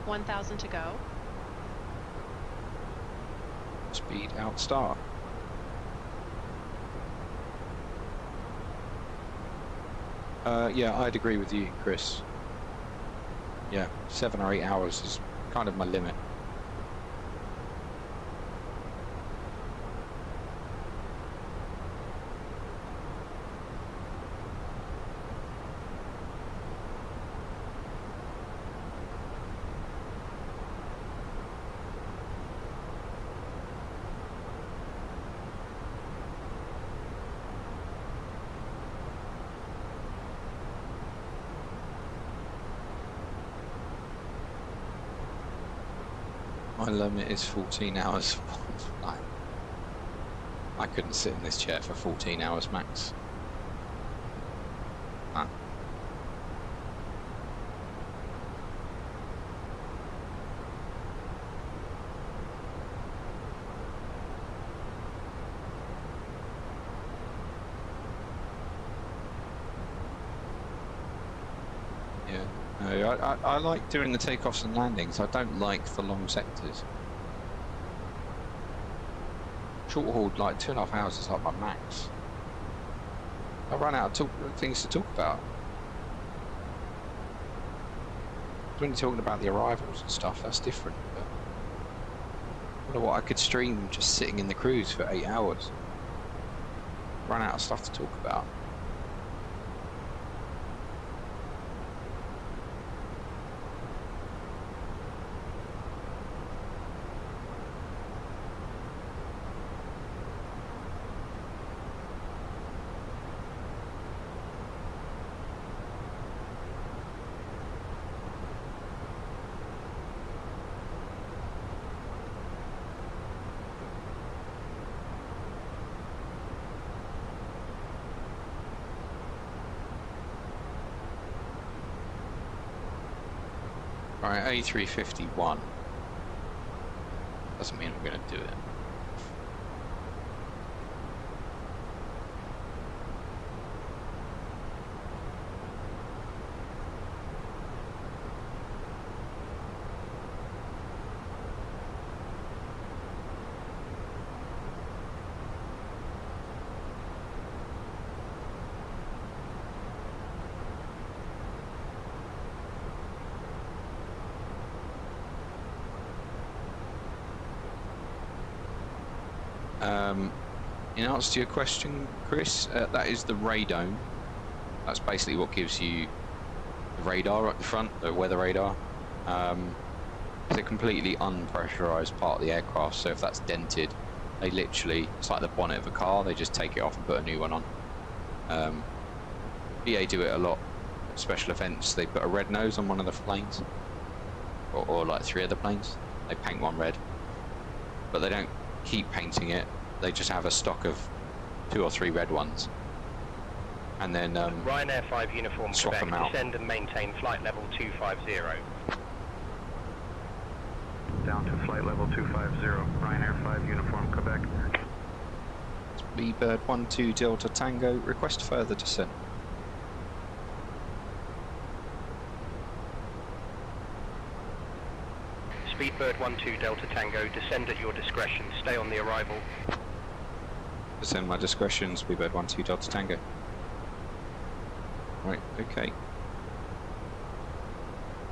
$1,000 to go. Speed out star. Yeah, I'd agree with you, Chris. Yeah, 7 or 8 hours is kind of my limit. My limit is 14 hours. I couldn't sit in this chair for 14 hours max. Nah. Yeah. No, I like doing the takeoffs and landings. I don't like the long sectors. Short haul, like 2.5 hours is like my max. I run out of things to talk about. When you're talking about the arrivals and stuff, that's different. But I wonder what I could stream just sitting in the cruise for 8 hours. Run out of stuff to talk about. Right, A351. Doesn't mean I'm going to do it. In answer to your question, Chris, that is the radome. That's basically what gives you the radar at the front, the weather radar. It's a completely unpressurized part of the aircraft, so if that's dented, they literally, it's like the bonnet of a car, they just take it off and put a new one on. BA do it a lot at special events. They put a red nose on one of the planes, or like 3 other planes. They paint one red, but they don't keep painting it. They just have a stock of 2 or 3 red ones, and then Ryanair 5 uniform swap Quebec, them out. descend and maintain flight level 250. Down to flight level 250, Ryanair 5 uniform Quebec. Speedbird12 Delta Tango, request further descent. Speedbird12 Delta Tango, descend at your discretion, stay on the arrival. Descend my discretion, Speedbird12 Delta Tango. Right, okay.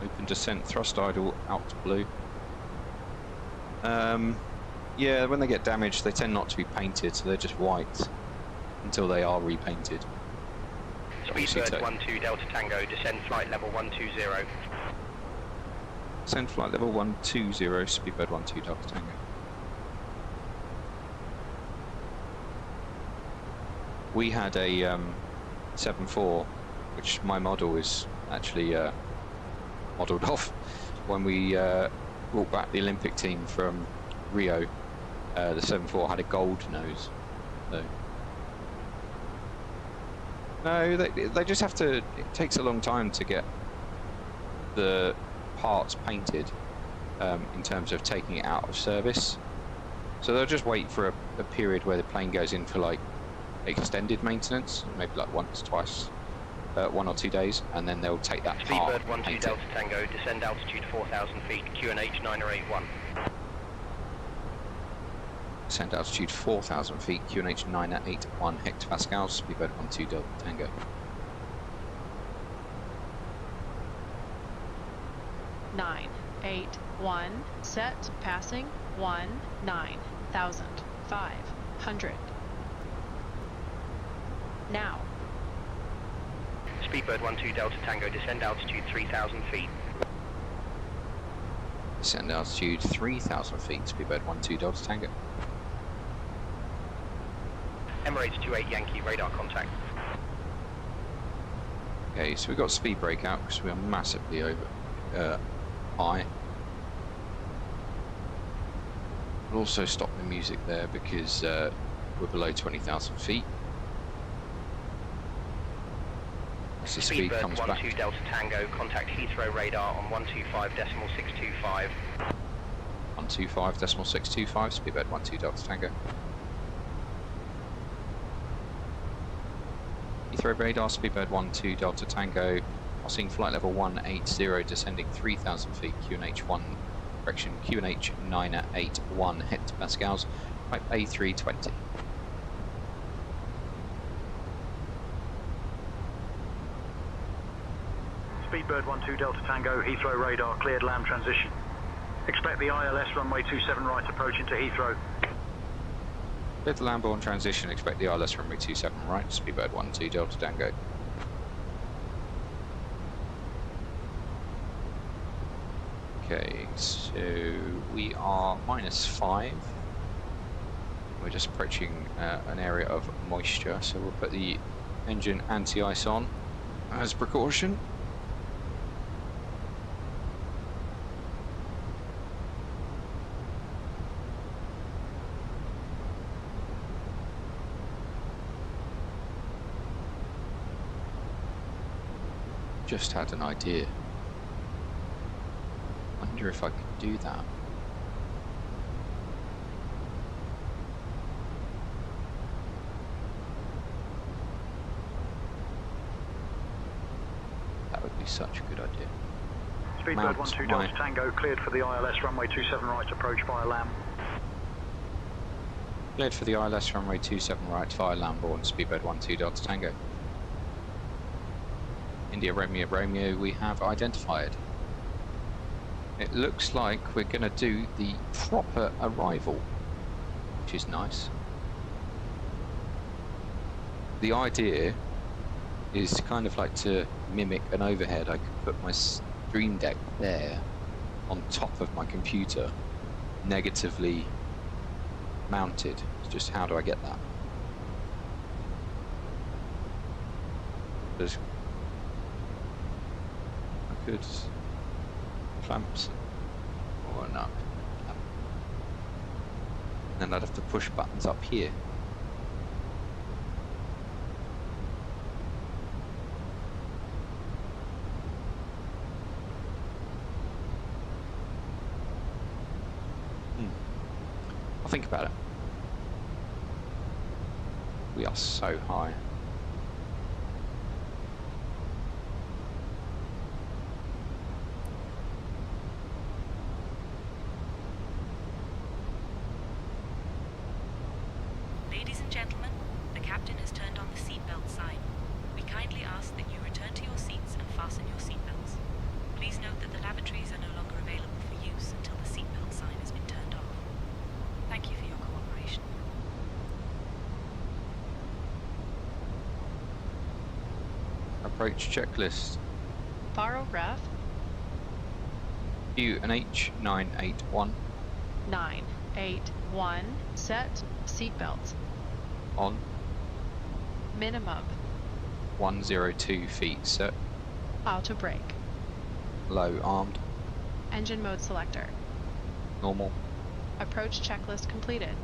Open descent, thrust idle, out to blue. Yeah, when they get damaged, they tend not to be painted, so they're just white until they are repainted. Speedbird12 Delta Tango, descend flight level 120. Descend flight level 120, Speedbird12 Delta Tango. We had a 7.4, which my model is actually modelled off when we brought back the Olympic team from Rio. The 7.4 had a gold nose, so no, they just have to. It takes a long time to get the parts painted in terms of taking it out of service. So they'll just wait for a period where the plane goes in for like extended maintenance, maybe like once, twice, 1 or 2 days, and then they'll take that part. Speedbird12 Delta Tango, descend altitude 4,000 feet, QNH 9081. Descend altitude 4,000 feet, QNH 981 hectopascals, Speedbird12 Delta Tango. Nine, 8, 1, set, passing, 19,500. Now. Speedbird12 Delta Tango, descend altitude 3,000 feet. Descend altitude 3,000 feet, Speedbird12 Delta Tango. Emirates 28 Yankee, radar contact. Okay, so we've got speed brake out because we are massively over high. We'll also stop the music there because we're below 20,000 feet. As the speed comes back. Speedbird12 Delta Tango, contact Heathrow radar on 125.625. 125.625, Speedbird12 Delta Tango. Heathrow radar, Speedbird12 Delta Tango, passing flight level 180, descending 3,000 feet, QNH 1, correction, QNH 981 hectopascals, type A320. Speedbird12 Delta Tango, Heathrow radar, cleared land transition. Expect the ILS runway 27 right approach into Heathrow. Cleared the Lamborn transition, expect the ILS runway 27 right, Speedbird12 Delta Tango. Okay, so we are -5. We're just approaching an area of moisture, so we'll put the engine anti-ice on as precaution. Just had an idea. Wonder if I could do that. That would be such a good idea. Speedbird12 Delta Tango, cleared for the ILS runway 27 right approach via LAM. Cleared for the ILS runway 27 right via Lamborn, Speedbird12 Delta Tango. India Romeo Romeo, we have identified. It looks like we're going to do the proper arrival, which is nice. The idea is kind of like to mimic an overhead. I could put my stream deck there on top of my computer, negatively mounted. It's just how do I get that? There's I could clamp Well, no. Then I'd have to push buttons up here. I'll think about it. We are so high. Ladies and gentlemen, the captain has turned on the seatbelt sign. We kindly ask that you return to your seats and fasten your seatbelts. Please note that the lavatories are no longer available for use until the seatbelt sign has been turned off. Thank you for your cooperation. Approach checklist. Borrow ref. QNH 981. 981. Set seatbelt. On. Minimum. 102 feet set. Auto brake. Low armed. Engine mode selector. Normal. Approach checklist completed.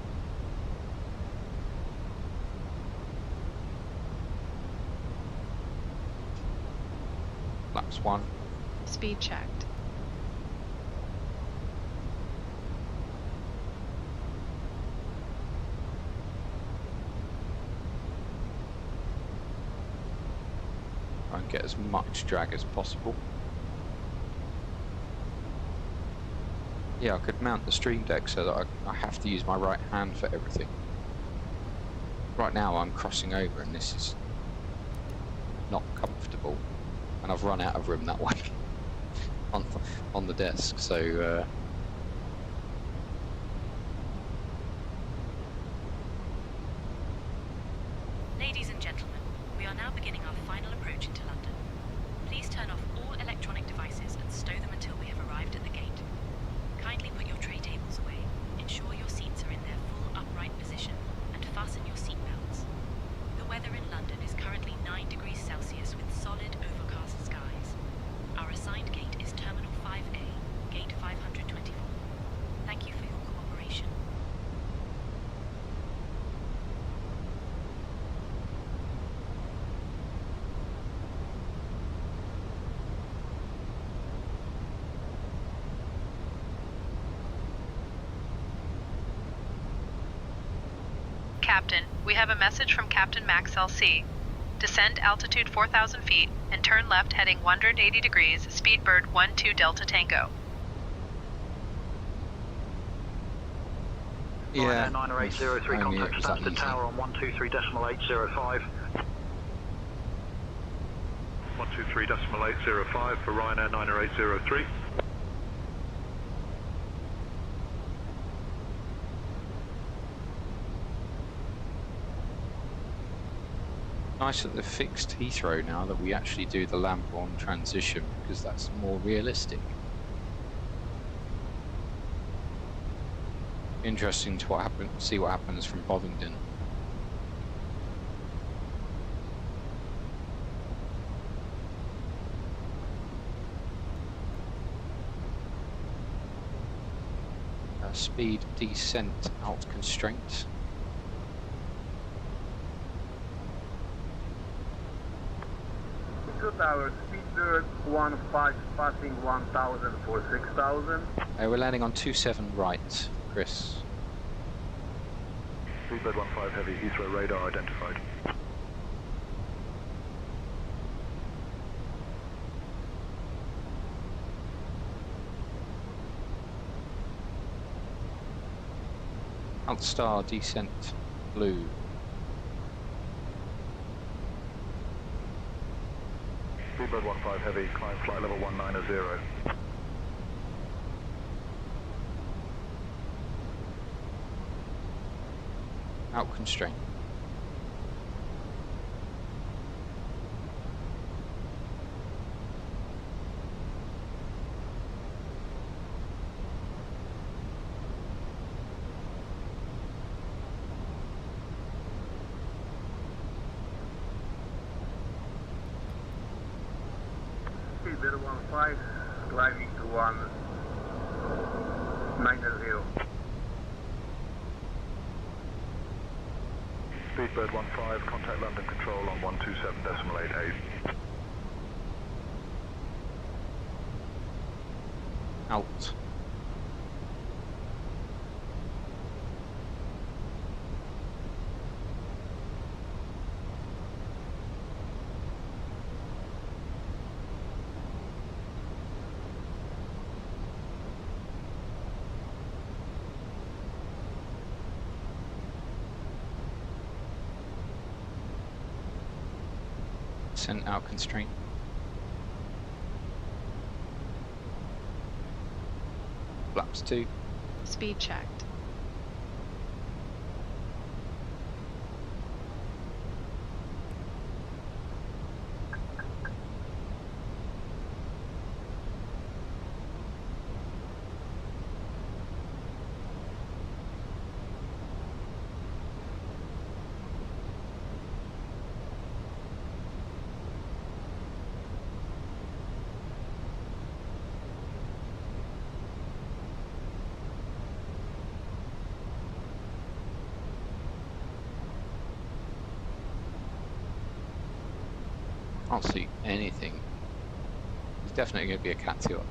Flaps 1. Speed checked. Try and get as much drag as possible. Yeah, I could mount the stream deck so that I have to use my right hand for everything. Right now I'm crossing over and this is not comfortable, and I've run out of room that way on the desk, so Ladies and gentlemen, we are now beginning our final approach into London. Please turn off all electronic devices and stow them until we have arrived at the gate. Kindly put your tray tables away, ensure your seats are in their full upright position, and fasten your seat belts. The weather in London is currently 9 degrees Celsius with solid overcast skies. Our assigned gate is Terminal 5A, Gate 524. Thank you for your cooperation. Captain, we have a message from Captain Max LC. Descend altitude 4,000 feet and turn left heading 180 degrees, Speedbird 12 Tango. yeah. 90803, contact Stansted Tower on 123.805. 123.805 for Ryanair 90803. Nice that they've fixed Heathrow now, that we actually do the lamp-on transition, because that's more realistic. Interesting to see what happens from Bovingdon. Speed descent out constraint. Tower, Speedbird 15 passing 1000 for 6000. We're landing on 27 right, Chris. Speedbird 15 heavy, Heathrow radar identified. Outstar descent blue. Speedbird 15 heavy, climb flight level 190. Out constraint. Speedbird 15, climbing to 1. 90. Speedbird15, contact London Control on 127.88. Out. Sent out constraint. Flaps 2. Speed checked. Can't see anything. There's definitely going to be a cat 2, I think.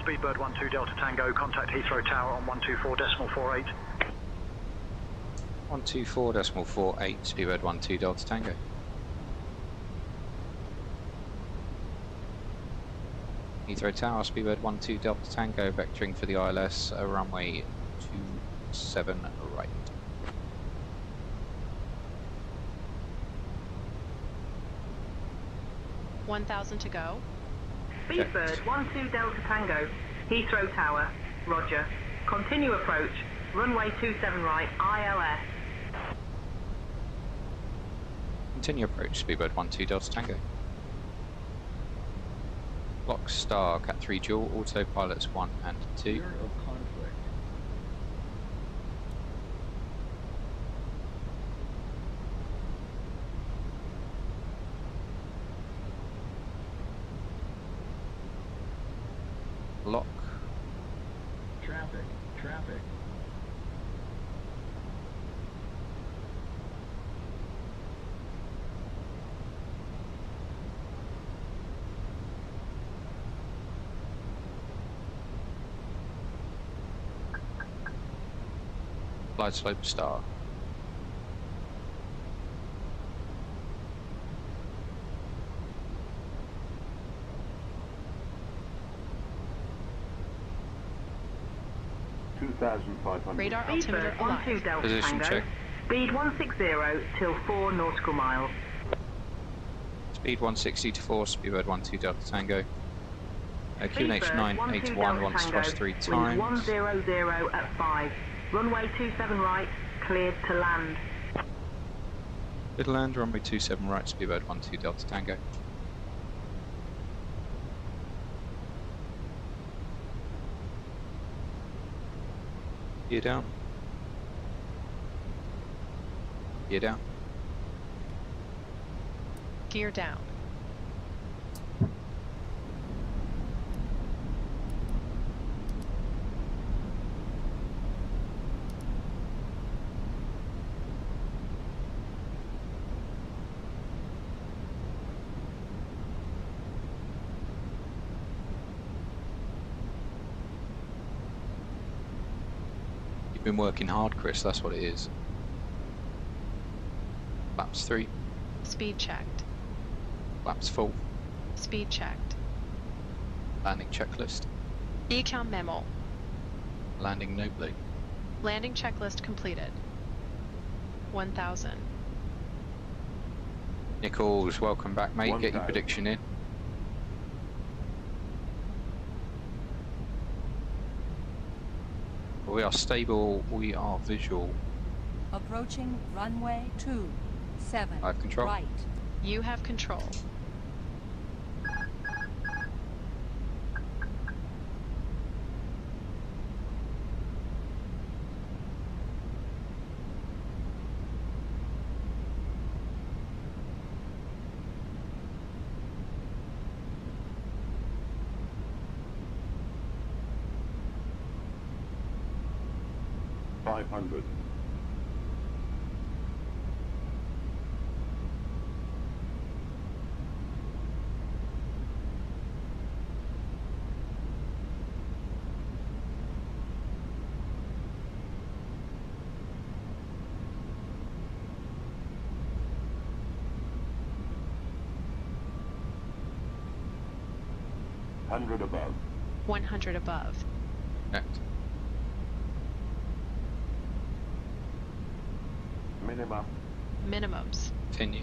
Speedbird 12 Delta Tango, contact Heathrow Tower on 124.48. 124.48, Speedbird 12 Delta Tango. Heathrow Tower, Speedbird 12 Delta Tango, vectoring for the ILS, runway 27 right. $1,000 to go. Speedbird 12 Delta Tango, Heathrow Tower, roger. Continue approach, runway 27 right, ILS. Continue approach, Speedbird 12 Delta Tango. Block star, Cat 3 dual, autopilots 1 and 2. Fear of conflict. Lock. Traffic. Traffic. Glide slope star. Radar altimeter alive. Position check. Speed 160 till 4 nautical miles. Speed 160 to 4, Speedbird 12 Delta Tango. QNH 981 wants thrust 3 times. 100 at 5. Runway 27 right, cleared to land. Little land, runway 27 right, Speedbird 12 Delta Tango. Gear down. Gear down. Gear down. Been working hard, Chris, that's what it is. Flaps 3. Speed checked. Flaps full. Speed checked. Landing checklist. Econ memo. Landing nobly. Landing checklist completed. 1,000. Nichols, welcome back, mate. Get your 1,000. prediction in. We are stable, we are visual. Approaching runway 27. I have control. Right. You have control. 500. Above. 100 above. Correct. Minimum. Minimums. Continue.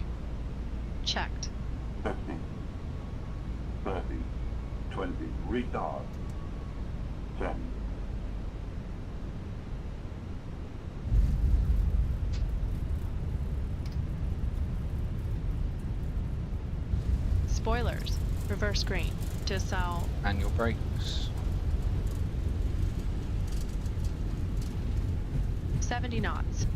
Checked. 50. 30. 20. Retard. 10. Spoilers. Reverse green. To sell. Manual brakes. 70 knots.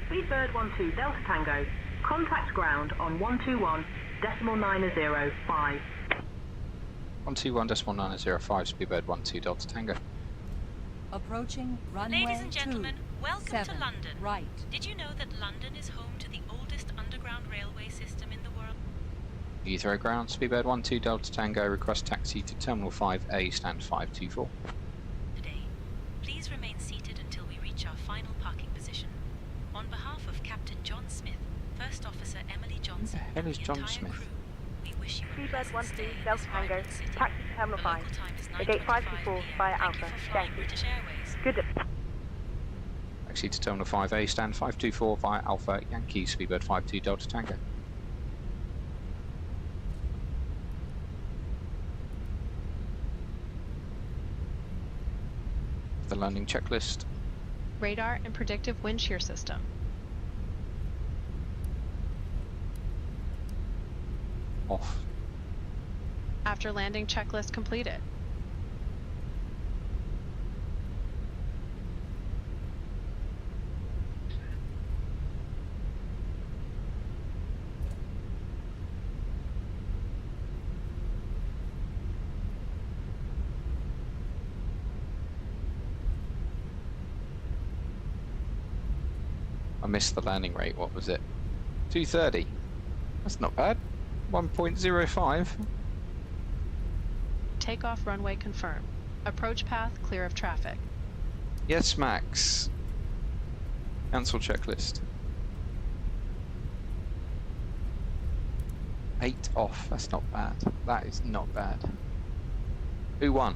Speedbird 12 Delta Tango, contact ground on 121.905. 121.905, Speedbird 12 Delta Tango. Approaching runway 2. Ladies and gentlemen, welcome 7 to London. Right. Did you know that London is home to the oldest underground railway system in the world? Heathrow ground, Speedbird 12 Delta Tango, request taxi to Terminal 5A, stand 524. Today, please remain seated until we reach our final parking position. On behalf of Captain John Smith, First Officer Emily Johnson, Who the hell is and the John entire Smith? crew, we wish you a Speedbird pleasant stay 12 in Delta this Tango, vibrant city. taxi to Terminal The 5. local time is The gate 9:25 524 p.m. via Thank you Alpha. for flying Thank you. British Airways. Good day. Taxi to Terminal 5A, stand 524 via Alpha Yankee, Speedbird 52 Delta Tango. The landing checklist. Radar and predictive wind shear system. Off. After landing checklist completed. I missed the landing rate, what was it? 230. That's not bad. 1.05. Takeoff runway confirmed. Approach path clear of traffic. Yes, Max. Cancel checklist. 8 off. That's not bad. That is not bad. Who won?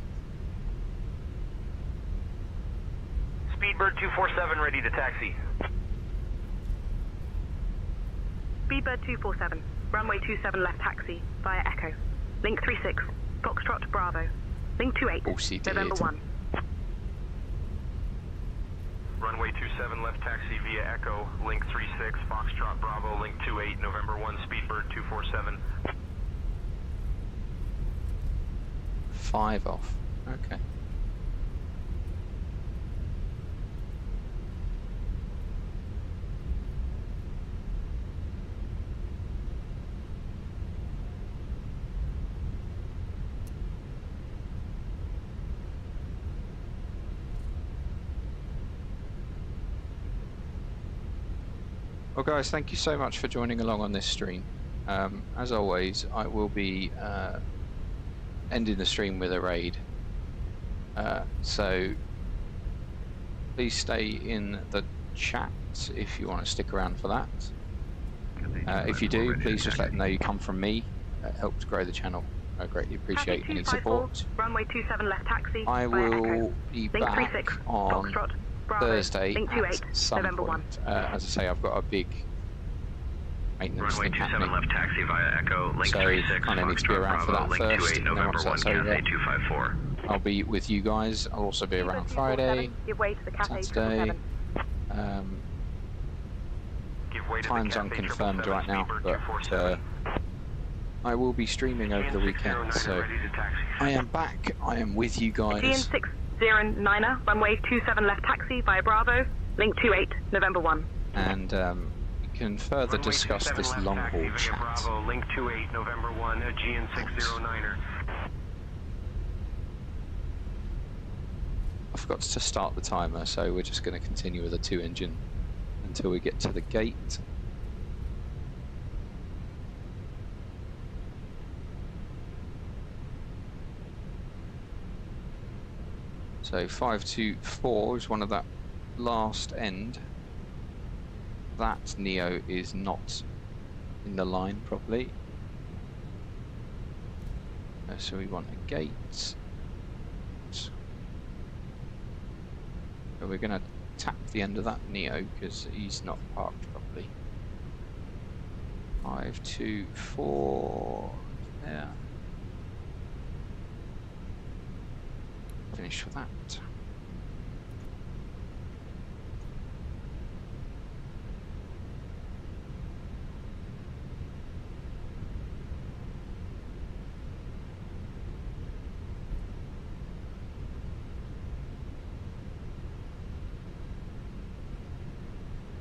Speedbird 247 ready to taxi. Speedbird 247, runway 27 left taxi, via Echo. Link 36, Foxtrot Bravo. Link 28, November 1. Runway 27 left taxi via Echo, link 36, Foxtrot Bravo, link 28, November 1, Speedbird 247. 5 off. Okay. Well guys, thank you so much for joining along on this stream. As always, I will be ending the stream with a raid. So please stay in the chat if you want to stick around for that. If you do, please just let them know you come from me. It helps grow the channel. I greatly appreciate any support. Runway 27 left taxi. I will be Link back 36, on Foxtrot Bravo, Thursday link 28, at some November point. As I say, I've got a big maintenance Runway thing 27 happening. left taxi via Echo, link So 36, kind of need to be Foxtrot around for Bravo, that link first, 28, and then November once 1, that's Cathay over, 254. I'll be with you guys. I'll also be around Friday, Give way to the Cathay Saturday. 777. Give way to Time's the Cathay unconfirmed right now, but I will be streaming over the weekend, so I am back. I am with you guys. GN609er, runway 27 left taxi via Bravo, link 28, November 1. And we can further discuss this long haul chat. Bravo, link 28, November 1, GN609er. I forgot to start the timer, so we're just going to continue with a 2-engine until we get to the gate. So 524 is one of that last end. That Neo is not in the line properly. So we want a gate. So we're going to tap the end of that Neo because he's not parked properly. 524 there. Finish with that.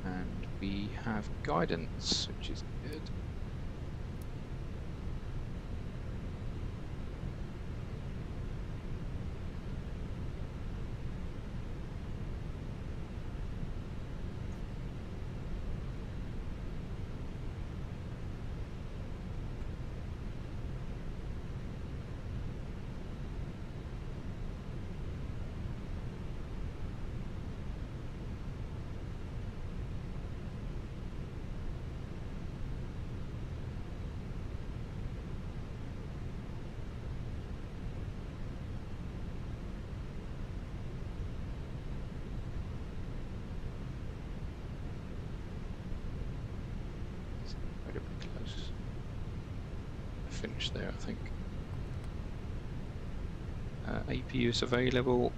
And we have guidance, which is good. Finish there, I think. APU is available.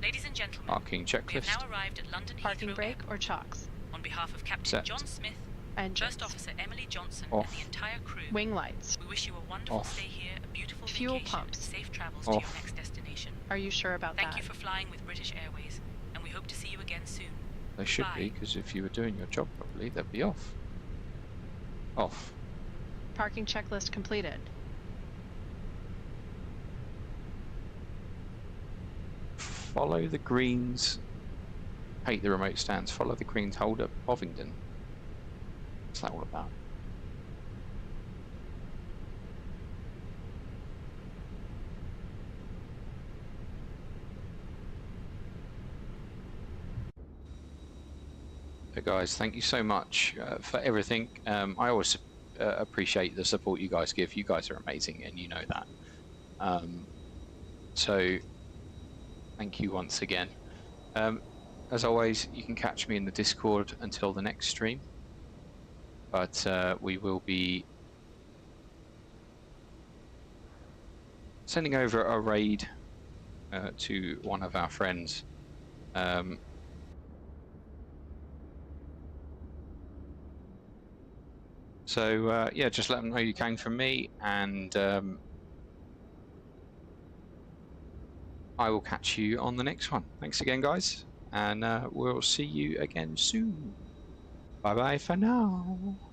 Ladies and gentlemen, parking checklist. We have now arrived at London Parking Heathrow brake Airport. or chocks? On behalf of Captain Set. John Smith, And First Officer Emily Johnson, Off. and the entire crew, Wing lights. we wish you a wonderful Off. stay here, a beautiful Fuel vacation, pumps. and safe travels Off. to your next destination. Are you sure about Thank that? you for flying with British Airways, and we hope to see you again soon. They should Bye. be, because if you were doing your job properly, they'd be off. Off. Parking checklist completed. Follow the greens. Hate the remote stands. Follow the greens. Hold up Bovingdon. What's that all about? So guys, thank you so much for everything. I always appreciate the support you guys give. You guys are amazing, and you know that. So thank you once again. As always, you can catch me in the Discord until the next stream. But we will be sending over a raid to one of our friends. So yeah, just let them know you came from me, and I will catch you on the next one. Thanks again, guys, and we'll see you again soon. Bye bye for now.